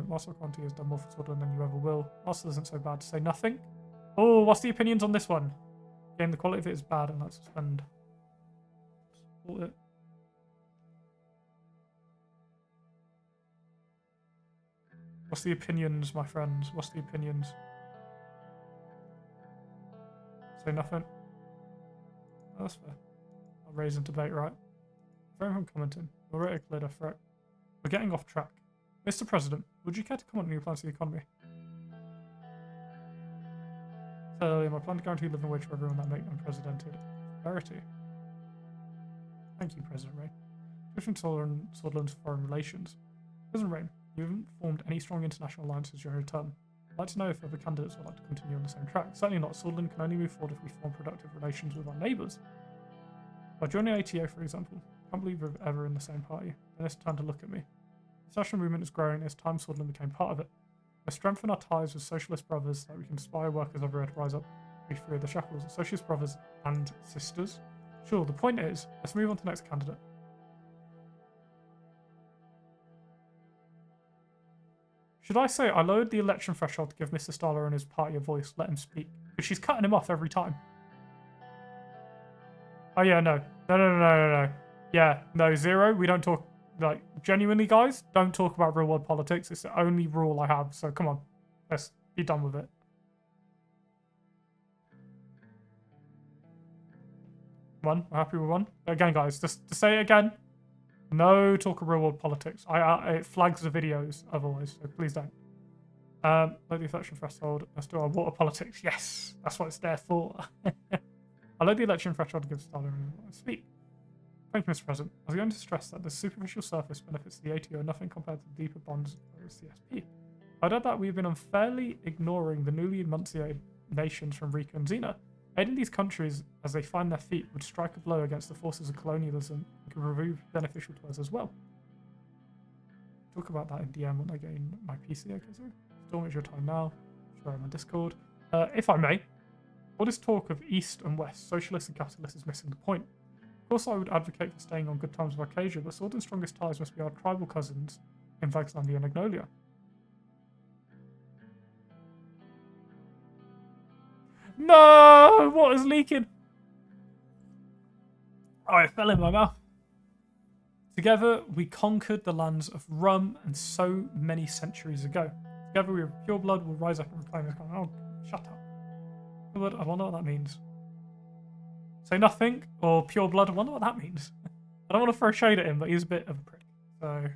Marcel Conti has done more for Swordland than you ever will. Marcel isn't so bad to say nothing. Oh, what's the opinions on this one? Again, the quality of it is bad and let's suspend. Support it. What's the opinions, my friends? What's the opinions? Say nothing. Oh, that's fair. I'll raise a debate, right? Everyone commenting. We'll rate a glitter threat. We're getting off track. Mr. President, would you care to comment on your plans for the economy? Said earlier, my plan to guarantee living wage for everyone that make unprecedented prosperity. Thank you, President Ray. Pushing Swordsland's foreign relations. Suzerain, you haven't formed any strong international alliances during your term. I'd like to know if other candidates would like to continue on the same track. Certainly not. Swordsland can only move forward if we form productive relations with our neighbours. By joining ATO, for example, I can't believe we're ever in the same party. And it's time to look at me. The national movement is growing. It's time Swordsland became part of it. We strengthen our ties with socialist brothers so that we can inspire workers everywhere to rise up. We free the shackles. Socialist brothers and sisters. Sure, the point is, let's move on to the next candidate. Should I say I lowered the election threshold to give Mr. Starler and his party a voice? Let him speak. Because she's cutting him off every time. Oh yeah, no. No. Yeah, no, Zero. We don't talk, like, genuinely, guys, don't talk about real world politics. It's the only rule I have, so come on. Let's be done with it. One, we're happy with one. Again, guys, just to say it again. No talk of real world politics. It flags the videos otherwise, so please don't. Load the election threshold. Let's do our water politics. Yes, that's what it's there for. I load the election threshold to give Starler a speak. Thank you, Mr. President. I was going to stress that the superficial surface benefits of the ATO are nothing compared to the deeper bonds of the CSP. I'd add that we've been unfairly ignoring the newly emancipated nations from Rika and Xena. Aiding these countries as they find their feet would strike a blow against the forces of colonialism and could prove beneficial to us as well. Talk about that in DM when I gain my PC, okay, sir? Storm, it's your time now. Share on my Discord. If I may, all this talk of East and West, socialist and capitalist, is missing the point. Of course, I would advocate for staying on good terms with Arcadia, but Swordsland's strongest ties must be our tribal cousins in Vaglandia and Agnolia. No! What is leaking? Oh, it fell in my mouth. Together, we conquered the lands of Rum and so many centuries ago. Together, we have pure blood will rise up and reclaim this country. Oh, shut up. Pure blood, I wonder what that means. Say nothing, or pure blood, I wonder what that means. I don't want to throw shade at him, but he's a bit of a prick. So.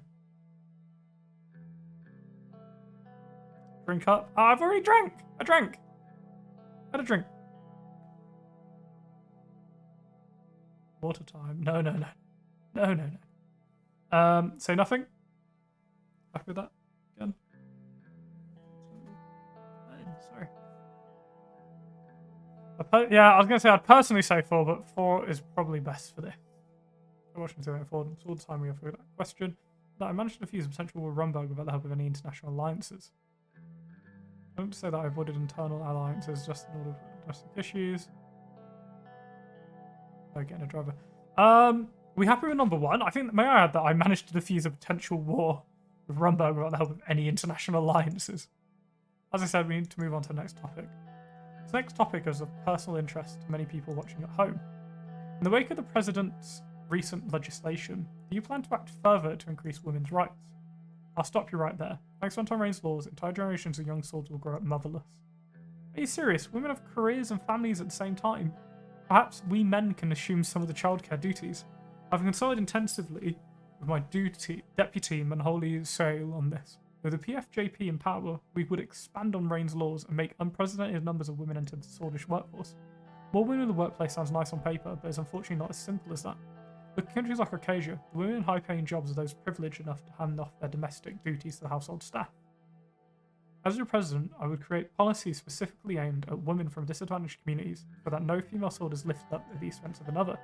Drink up. Oh, I've already drank. I drank. Had a drink. Water time. No. Say nothing. Happy with that? Again. Sorry. Yeah, I was going to say I'd personally say 4, but 4 is probably best for this. I'm watching 2 4. So all the time we have for that question. That I managed to defuse a potential war Rumberg without the help of any international alliances. I don't say that I avoided internal alliances just in order for domestic issues. Oh, getting a driver. We happy with number 1? I think, may I add that I managed to defuse a potential war with Rumberg without the help of any international alliances. As I said, we need to move on to the next topic. This next topic is of personal interest to many people watching at home. In the wake of the President's recent legislation, do you plan to act further to increase women's rights? I'll stop you right there. Thanks to Anton-Rain's laws, entire generations of young swords will grow up motherless. Are you serious? Women have careers and families at the same time. Perhaps we men can assume some of the childcare duties. I've consulted intensively with my deputy Manholy Sale on this. With the PFJP in power, we would expand on Rain's laws and make unprecedented numbers of women enter the swordish workforce. More women in the workplace sounds nice on paper, but is unfortunately not as simple as that. Look at countries like Arcadia, the women in high-paying jobs are those privileged enough to hand off their domestic duties to the household staff. As your president, I would create policies specifically aimed at women from disadvantaged communities so that no female sword is lifted up at the expense of another.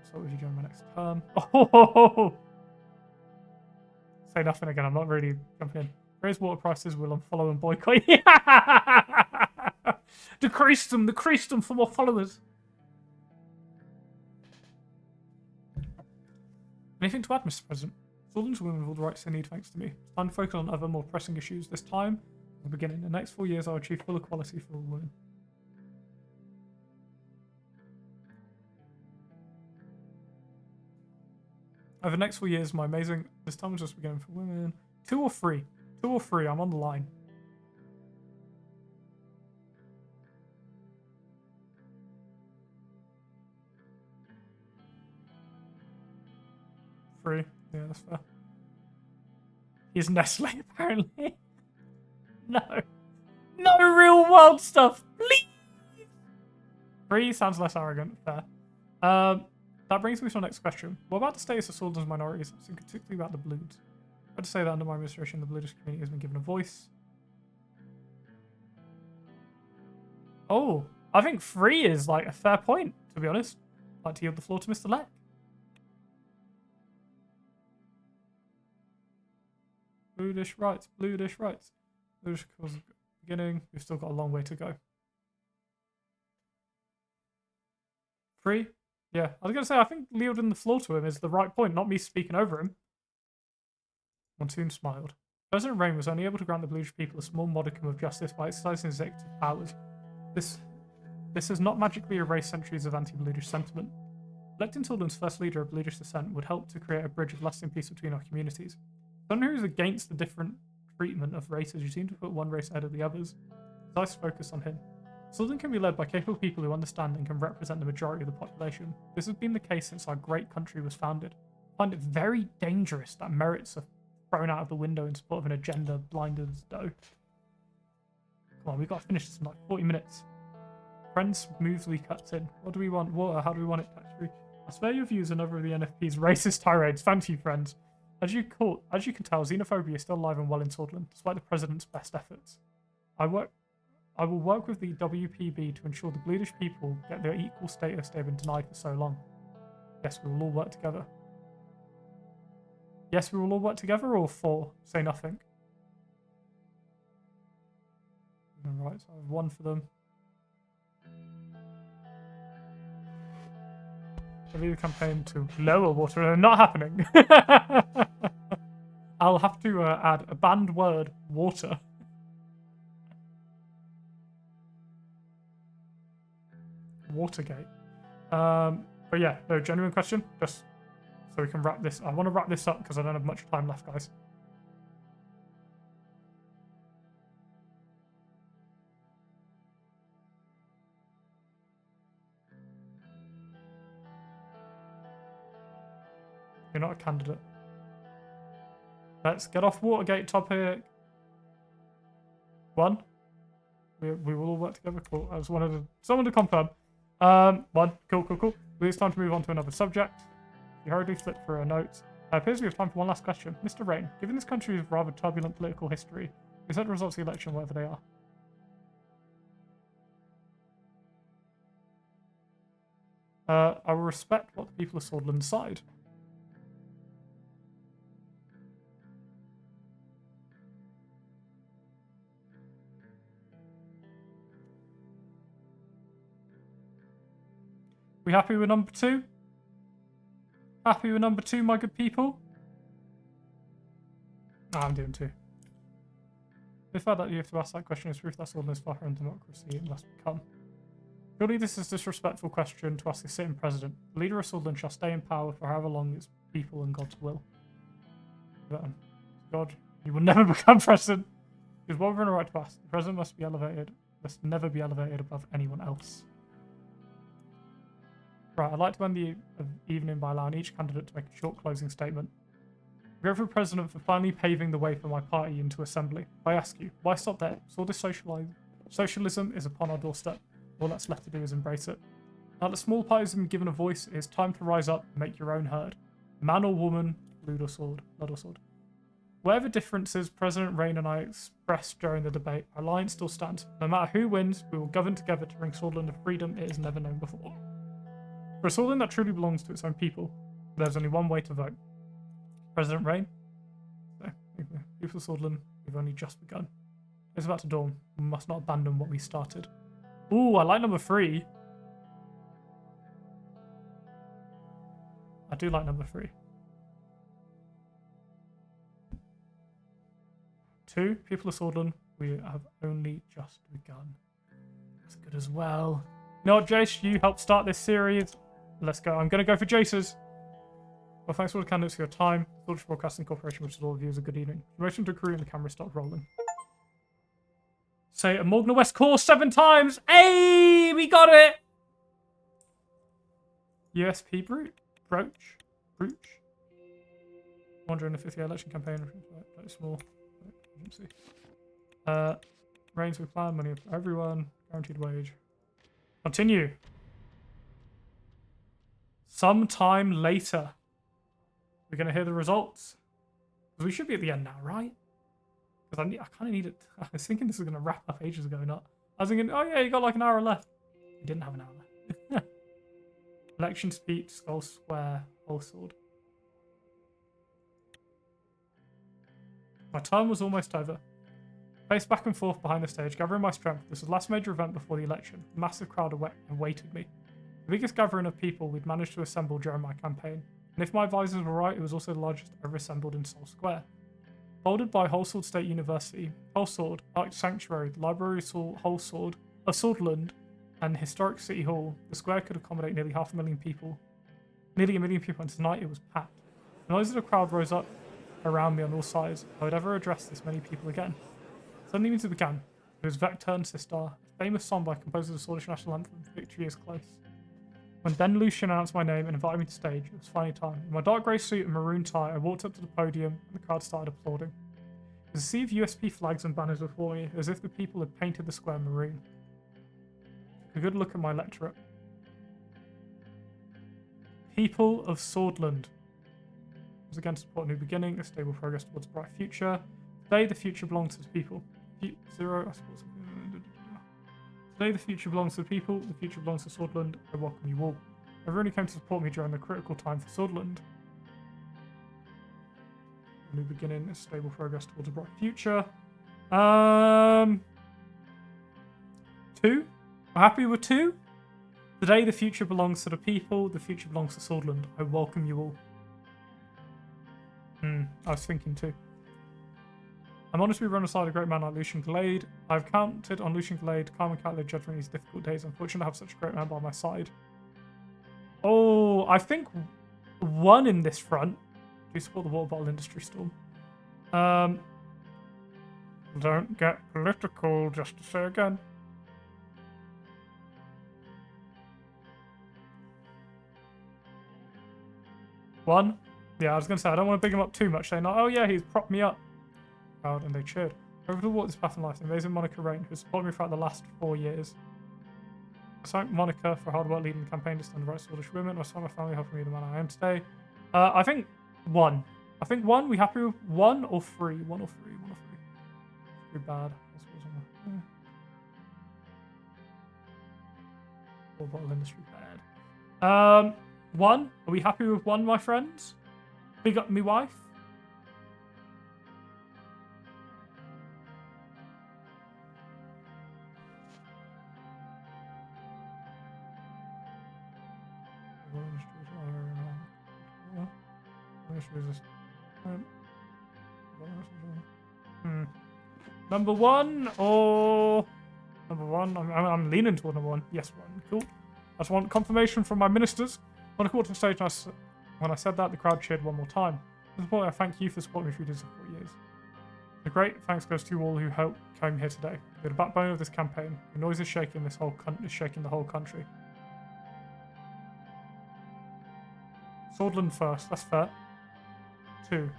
So what would you do in my next term? Oh! Say nothing again, I'm not really jumping in. Raise water prices, will unfollow and boycott. Decrease them for more followers. Anything to add, Mr. President? Swordsland's women have all the rights they need thanks to me. It's time to focus on other more pressing issues. This time, at the beginning, in the next 4 years, I'll achieve full equality for all women. Over the next 4 years, my amazing... This time, we'll just beginning for women. 2 or 3? 2 or 3, I'm on the line. Three. Yeah, that's fair. He's Nestle, apparently. No. No real world stuff, please! 3 sounds less arrogant. Fair. That That brings me to our next question. What about the status of swords and minorities? So particularly about the Bloods. I'd say that under my administration, the Bludish community has been given a voice. Oh, I think 3 is like a fair point, to be honest. I'd like to yield the floor to Mr. Leck. Bludish rights, Bludish rights. Bludish cause beginning. We've still got a long way to go. 3? Yeah, I was going to say, I think yielding the floor to him is the right point, not me speaking over him. Monsoon smiled. President Rain was only able to grant the Bludish people a small modicum of justice by exercising executive powers. This has not magically erased centuries of anti-Bludish sentiment. Electing Sordland's first leader of Bludish descent would help to create a bridge of lasting peace between our communities. Someone who is against the different treatment of races, you seem to put one race ahead of the others. Nice focus on him. Sordland can be led by capable people who understand and can represent the majority of the population. This has been the case since our great country was founded. I find it very dangerous that merits are thrown out of the window in support of an agenda blind as dough. Come on, we've got to finish this in like 40 minutes. Friend smoothly cuts in. What do we want? Water. How do we want it? Tax-free. I spare your views on other of the NFP's racist tirades. Thank you, friends. As you can tell, xenophobia is still alive and well in Sordland, despite the president's best efforts. I will work with the WPB to ensure the Bludish people get their equal status they've been denied for so long. Yes, we will all work together. Yes, we will all work together, or 4? Say nothing. Alright, so I have 1 for them. I lead the campaign to lower water. Not happening. I'll have to add a banned word, water. Watergate. But yeah, no, genuine question. Just so we can wrap this. I want to wrap this up because I don't have much time left, guys. You're not a candidate. Let's get off Watergate topic. 1. We will all work together. Cool. I just wanted someone to confirm. 1. Cool. It's time to move on to another subject. You hurriedly flip through our notes. Appears we have time for one last question. Mr. Rain, given this country's rather turbulent political history, accept the results of the election, whatever they are. I will respect what the people of Sordland decide. We happy with number 2? Happy with number 2, my good people? No, I'm doing 2. The fact that you have to ask that question is proof that Sordland is far from democracy it must become. Surely this is a disrespectful question to ask a sitting president. The leader of Sordland shall stay in power for however long its people and God's will. God, you will never become president. It is well within a right to ask. The president must never be elevated above anyone else. Right, I'd like to end the evening by allowing each candidate to make a short closing statement. I go for President for finally paving the way for my party into assembly. I ask you, why stop there? Saw this socialism is upon our doorstep. All that's left to do is embrace it. Now that small parties have been given a voice, it is time to rise up and make your own heard. Man or woman, blood or sword. Whatever differences President Rain and I expressed during the debate, our alliance still stands. No matter who wins, we will govern together to bring Sordland a freedom it has never known before. For a Sordland that truly belongs to its own people, there's only one way to vote. President Rain? So, people of Sordland, we've only just begun. It's about to dawn. We must not abandon what we started. Ooh, I like number 3. I do like number 3. 2, people of Sordland, we have only just begun. That's good as well. You know what, Jace? You helped start this series. Let's go. I'm going to go for Jace's. Well, thanks to all the candidates for your time. Thought Broadcasting Corporation wishes all of you a good evening. Promotion to crew and the camera stopped rolling. Say a Morgan West core 7 times. Hey, we got it. USP Brooch. 150 election campaign. Very small. Agency. Reigns with plan, money for everyone. Guaranteed wage. Continue. sometime later. We're going to hear the results. We should be at the end now, right? Because I kind of need it. I was thinking this was going to wrap up ages ago, not. I was thinking, oh yeah, you got like an hour left. You didn't have an hour left. Election speech, skull square, whole sword. My time was almost over. Paced back and forth behind the stage, gathering my strength. This was the last major event before the election. A massive crowd awaited me. The biggest gathering of people we'd managed to assemble during my campaign. And if my advisors were right, it was also the largest ever assembled in Seoul Square. Folded by Whole Sword State University, Whole Sword, Arc Sanctuary, the Library of Whole Sword, of Swordland, and Historic City Hall, the square could accommodate nearly 500,000 people. Nearly 1 million people, and tonight it was packed. The noise of the crowd rose up around me on all sides. If I would ever address this many people again. Suddenly music began. It was Vector and Sister, a famous song by composer of the Swedish national anthem, Victory is Close. When Ben Lucian announced my name and invited me to stage, it was finally time. In my dark grey suit and maroon tie, I walked up to the podium and the crowd started applauding. There was a sea of USP flags and banners before me, as if the people had painted the square maroon. A good look at my lectorate. People of Swordland. Once again, support a new beginning, a stable progress towards a bright future. Today, the future belongs to the people. Today, the future belongs to the people. The future belongs to Swordland. I welcome you all. Everyone who came to support me during the critical time for Swordland. A new beginning, a stable progress towards a bright future. 2. I'm happy with 2. Today, the future belongs to the people. The future belongs to Swordland. I welcome you all. I was thinking 2. I'm honest to be run aside a great man like Lucian Glade. I've counted on Lucian Glade, calm and calculated judgment in these difficult days. I'm fortunate to have such a great man by my side. Oh, I think 1 in this front. Do support the water bottle industry storm. Don't get political, just to say again. One. Yeah, I was going to say, I don't want to big him up too much, saying, like, oh yeah, he's propped me up. Proud, and they cheered. Over to walk this path in life, the amazing Monica Rain, who has supported me throughout the last 4 years. I thank Monica for hard work leading the campaign to stand the rights of Swedish women. I thank my family helping me the man I am today. I think 1. I think 1. We happy with 1 or 3? 1 or 3? 1 or 3? Too bad. Water bottle industry bad. 1. Are we happy with 1, my friends? Big up me wife. Number 1 or number 1? I'm leaning toward number 1. Yes, 1. Cool. I just want confirmation from my ministers. When I caught to the stage, when I said that, the crowd cheered 1 more time. At this point, I thank you for supporting me through these 4 years. The great thanks goes to all who helped came here today. You're the backbone of this campaign. The noise is shaking the whole country. Swordland first. That's fair. 2.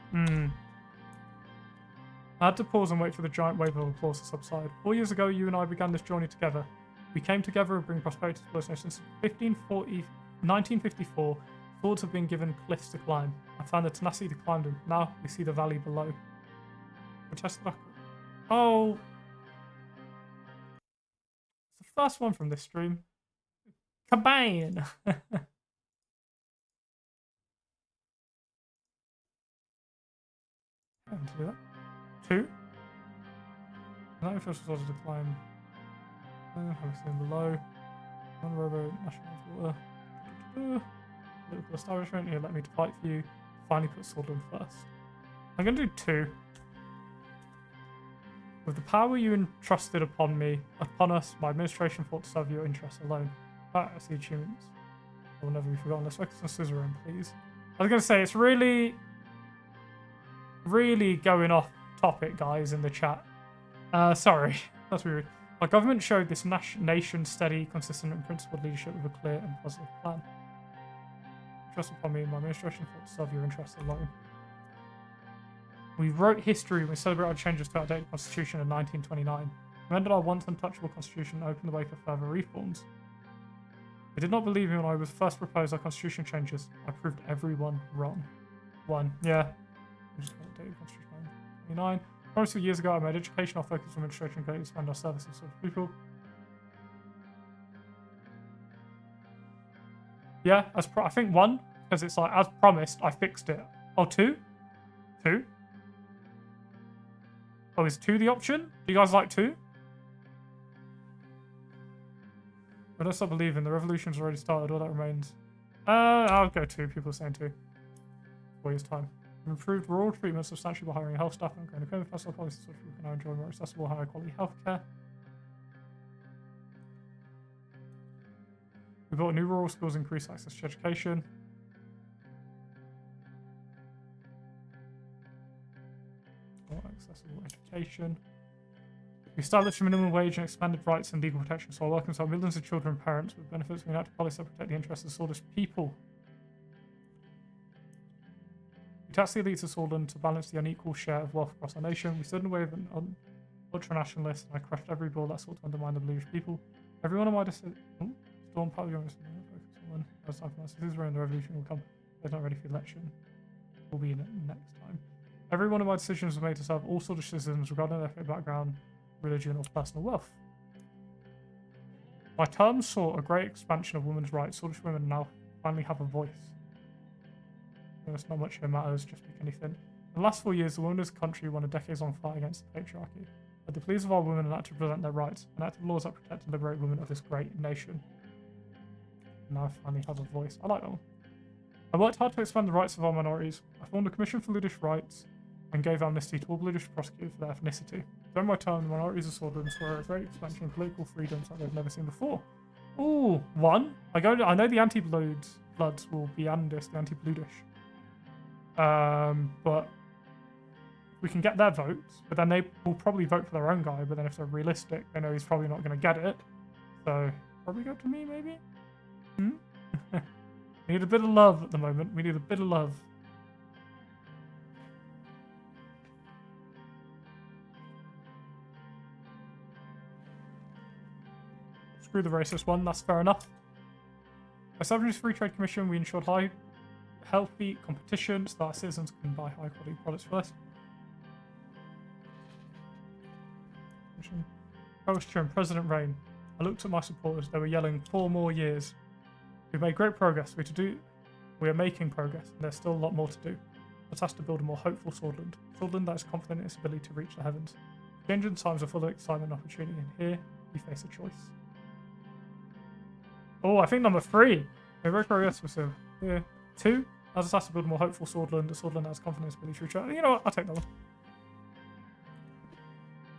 I had to pause and wait for the giant wave of applause to subside. 4 years ago, you and I began this journey together. We came together to bring prosperity to Bliss since 1954. Swords have been given cliffs to climb. I found the tenacity to climb them. Now we see the valley below. Protest the Oh. It's the first one from this stream. Cabane! To do that. 2. Now first results to climb. Have a thing below. One rowboat, national water. Political establishment. You let me to fight for you. Finally put Swordland first. I'm going to do 2. With the power you entrusted upon us, my administration fought to serve your interests alone. That's the achievements. I will never be forgotten. Let's focus on Suzerain, please. I was going to say, it's really going off topic, guys, in the chat. Sorry. That's weird. Our government showed this nation steady, consistent, and principled leadership with a clear and positive plan. Trust upon me and my administration fought to serve your interests alone. We wrote history when we celebrated our changes to our outdated constitution in 1929. We amended our once untouchable constitution and opened the way for further reforms. I did not believe me when I was first proposed our constitution changes. I proved everyone wrong. One. Yeah. I'm just going to update the constitution. 29. Promised 2 years ago, I made education our focus on administration and greatly expand our services to people. Yeah, I think 1, because it's like, as promised, I fixed it. Oh, 2? 2? Oh, is 2 the option? Do you guys like 2? But I stop believing. The revolution's already started. All that remains. I'll go 2. People are saying 2. 4 years' time. We've improved rural treatment substantially by hiring health staff and growing equipment. Personal policies so people can now enjoy more accessible, higher quality healthcare. We built new rural schools, increased access to education. More accessible education. We established a minimum wage and expanded rights and legal protection, so I welcome our millions of children and parents with benefits. We enact policies that protect the interests of Swedish people. We taxed the elites of Sweden to balance the unequal share of wealth across our nation. We stood in the way of an ultra-nationalist, and I crushed every bill that sought to undermine the British people. Every one of my decisions... Storm part of your Suzerain, the revolution will come. They're not ready for the election. Will be next time. Every one of my decisions was made to serve all Swedish citizens, regardless of their background, religion, or personal wealth. My term saw a great expansion of women's rights. Swedish women now finally have a voice. There's not much here matters, just pick anything. In the last 4 years, the women of this country won a decades-long fight against the patriarchy. At the pleas of our women, enacted to present their rights, enacted laws that protect and liberate women of this great nation. Now I finally have a voice. I like that one. I worked hard to expand the rights of our minorities. I formed a commission for British rights and gave amnesty to all British prosecuted for their ethnicity. During my term, the minorities of Sweden saw a great expansion of political freedoms that they've never seen before. Ooh, 1. I know the anti-bloods will be Andis, the anti-bludish. But we can get their votes, but then they will probably vote for their own guy, but then if they're realistic, they know he's probably not going to get it. So, probably go to me, maybe? We need a bit of love at the moment. We need a bit of love. Screw the racist one, that's fair enough. By establishing a free trade commission, we ensured healthy competition so that our citizens can buy high quality products first. Post during President Reign, I looked at my supporters. They were yelling 4 more years. We've made great progress. We are making progress, and there's still a lot more to do. Let's ask to build a more hopeful Swordland. Swordland that is confident in its ability to reach the heavens. Changing times are full of excitement and opportunity, and here we face a choice. Oh, I think number 3. We made progress with 2. Let's ask to build a more hopeful Swordland. A Swordland that has confidence in its ability to reach. You know what? I'll take that one.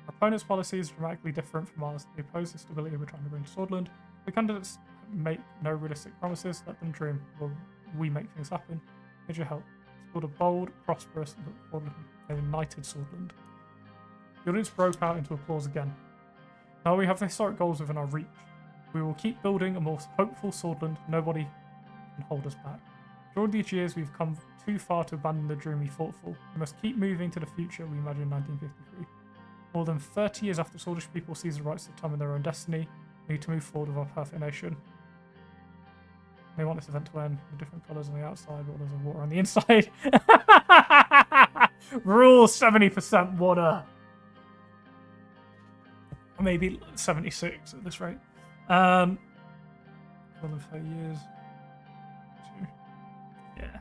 Our opponent's policy is dramatically different from ours. They oppose the stability we're trying to bring to Swordland. The candidates make no realistic promises. Let them dream. Well, we make things happen. Need your help. Let's build a bold, prosperous, and united Swordland. The audience broke out into applause again. Now we have the historic goals within our reach. We will keep building a more hopeful Swordland. Nobody can hold us back. During these years, we've come too far to abandon the dream we fought for. We must keep moving to the future we imagined in 1953. More than 30 years after Swedish people seized the rights to determine their own destiny, we need to move forward with our perfect nation. They want this event to end with different colours on the outside, but there's of water on the inside. Rule 70% water. Or maybe 76 at this rate. More than 30 years. 2. Yeah.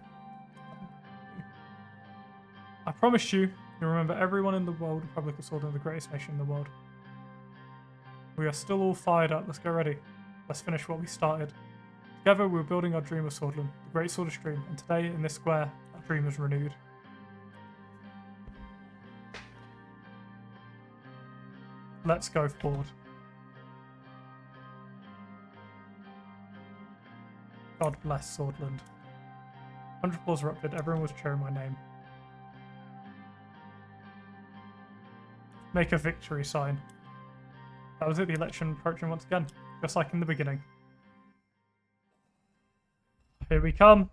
I promise you, you'll remember everyone in the world, Republic of Sweden, the greatest nation in the world. We are still all fired up. Let's get ready. Let's finish what we started. Together, we're building our dream of Swordland, the great Swedish dream, and today, in this square, that dream is renewed. Let's go forward. God bless Swordland. 100 applause erupted. Everyone was cheering my name. Make a victory sign. That was it, the election approaching once again, just like in the beginning. Here we come.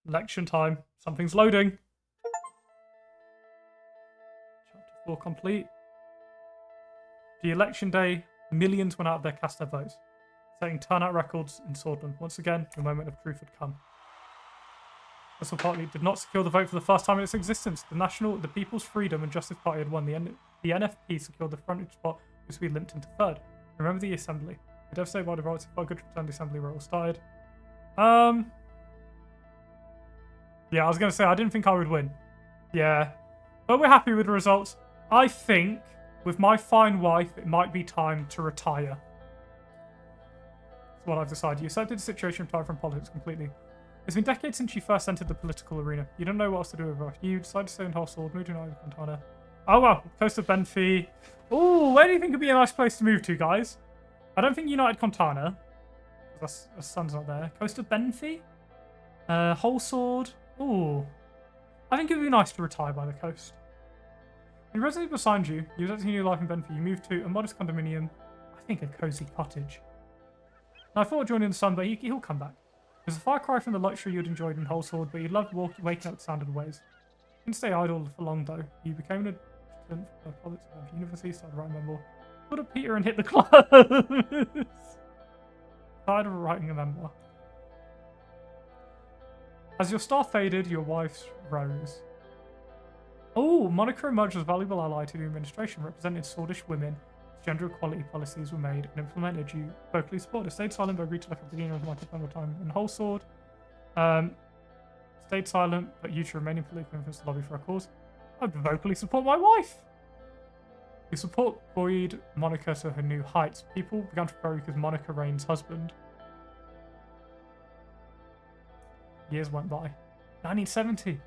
Election time. Something's loading. Chapter 4 complete. The election day, millions went out there, cast their votes. setting turnout records in Swordland. Once again, the moment of truth had come. The National Party did not secure the vote for the first time in its existence. The People's Freedom and Justice Party had won. The NFP secured the frontage spot, which we limped into third. Remember the Assembly. The devastated by the riots, fought good to return the Assembly where it all started. Yeah, I was going to say, I didn't think I would win. Yeah. But we're happy with the results. I think, with my fine wife, it might be time to retire. That's what I've decided. You accepted the situation and retired from politics completely. It's been decades since you first entered the political arena. You don't know what else to do with it. You decided to stay in Household, moved to United Fontana. Oh, well. Coast of Benfey. Ooh, where do you think would be a nice place to move to, guys? I don't think United Fontana. Because the sun's not there. Coast of Benfey? Whole Sword. Ooh. I think it would be nice to retire by the coast. When residents assigned you, you was new life in Benfey. You moved to a modest condominium. I think a cozy cottage. Now, I thought of joining the sun, but he'll come back. It was a far cry from the luxury you'd enjoyed in Whole Sword, but you loved waking up to the sound of the waves. You didn't stay idle for long, though. You became an assistant for politics of university, started writing a memoir. Put up Peter and hit the clubs. Tired of writing a memoir. As your star faded, your wife's rose. Oh, Monica emerged as a valuable ally to the administration, represented Swordish women. Gender equality policies were made and implemented. You vocally supported. Stayed silent but agreed to look at the beginning of my time in Whole Sword. Stayed silent but you to remain in political influence to lobby for a cause. I would vocally support my wife. You support buoyed Monica to her new heights. People began to worry because Monica Rain's husband. Years went by. 1970.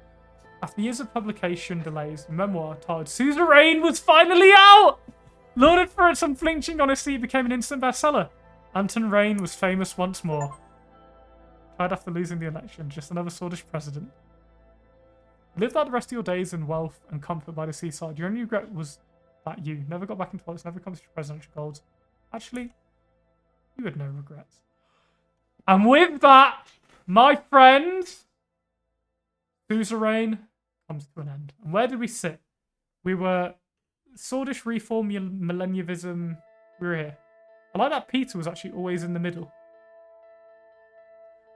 After years of publication delays, the memoir titled Suzerain was finally out! Lauded for its unflinching honesty, it became an instant bestseller. Anton Rain was famous once more. Tired after losing the election, just another Swordish president. Lived out the rest of your days in wealth and comfort by the seaside. Your only regret was that you never got back into politics, never accomplished your presidential goals. Actually, you had no regrets. And with that, my friends, Suzerain comes to an end. And where did we sit? We were Swordish reform, millennialism. We were here. I like that Peter was actually always in the middle.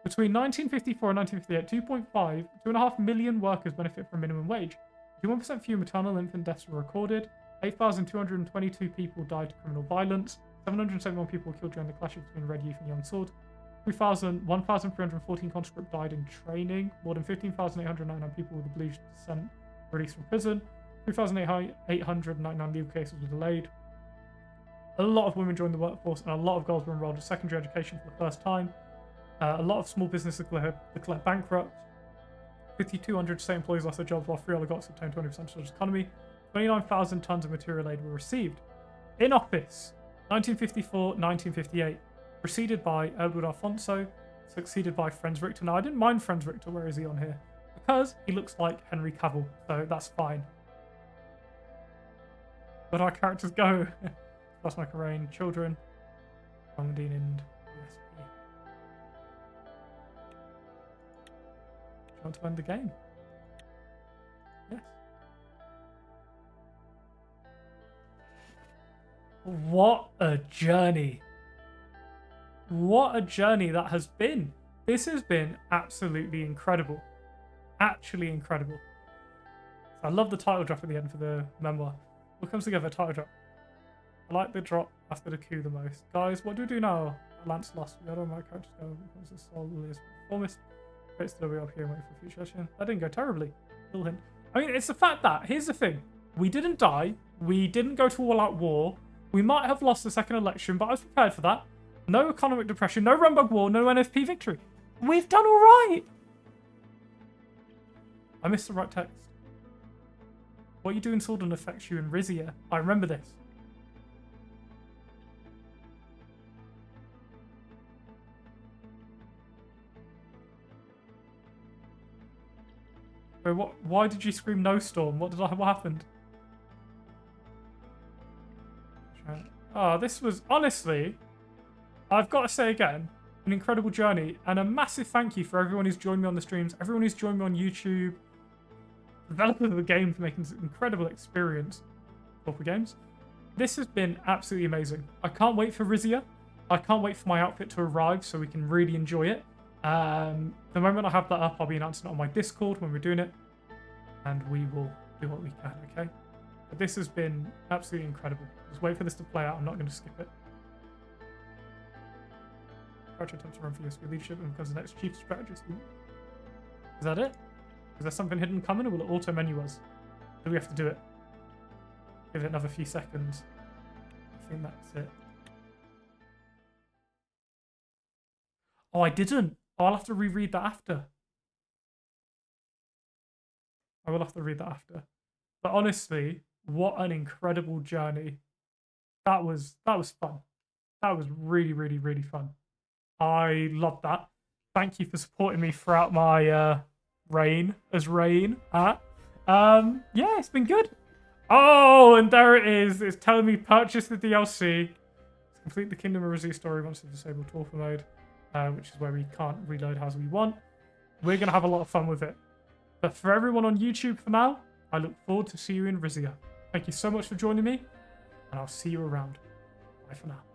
Between 1954 and 1958, 2.5 million workers benefit from minimum wage. 1% fewer maternal and infant deaths were recorded. 8,222 people died to criminal violence. 771 people were killed during the clashes between Red Youth and Young Sword. 1,314 conscripts died in training. More than 15,899 people with the Blue descent were released from prison. 3,899 legal cases were delayed. A lot of women joined the workforce and a lot of girls were enrolled in secondary education for the first time. A lot of small businesses declared bankrupt. 5,200 state employees lost their jobs while 3 oligarchs obtained 20% of the economy. 29,000 tons of material aid were received. In office, 1954-1958. Preceded by Edward Alfonso, succeeded by Franz Richter. Now, I didn't mind Franz Richter. Where is he on here? Because he looks like Henry Cavill, so that's fine. But our characters go. That's Michael Rain, children, Longdine and USB. Do you want to end the game? Yes. What a journey. What a journey that has been. This has been absolutely incredible. Actually incredible. I love the title drop at the end for the memoir. What comes together, title drop. I like the drop after the coup the most. Guys, what do we do now? Lance lost. We got all my characters go because the soul is performist. Creates the way up here and wait for future action. That didn't go terribly. Little hint. I mean, it's the fact that, here's the thing. We didn't die. We didn't go to all-out war. We might have lost the second election, but I was prepared for that. No economic depression, no Rumbug War, no NFP victory. We've done all right. I missed the right text. What you do in Swordland affects you in Rizia. I remember this. Wait, what? Why did you scream no storm? What happened? Oh, this was honestly, I've got to say again, an incredible journey and a massive thank you for everyone who's joined me on the streams, everyone who's joined me on YouTube, developers of the game for making this incredible experience. Corporate games. This has been absolutely amazing. I can't wait for Rizia. I can't wait for my outfit to arrive so we can really enjoy it. The moment I have that up, I'll be announcing it on my Discord when we're doing it, and we will do what we can, okay? But this has been absolutely incredible. Just wait for this to play out. I'm not going to skip it. Crouch attempt to run for USB leadership and becomes the next chief strategist. Is that it? Is there something hidden coming, or will it auto menu us? Do we have to do it? Give it another few seconds. I think that's it. Oh, I didn't. Oh, I'll have to reread that after. I will have to read that after. But honestly, what an incredible journey. That was fun. That was really, really, really fun. I loved that. Thank you for supporting me throughout my reign as Rain. Yeah, it's been good. Oh, and there it is. It's telling me purchase the DLC. Let's complete the Kingdom of Rizia story once it's disabled torpor mode, which is where we can't reload as we want. We're going to have a lot of fun with it. But for everyone on YouTube for now, I look forward to see you in Rizia. Thank you so much for joining me, and I'll see you around. Bye for now.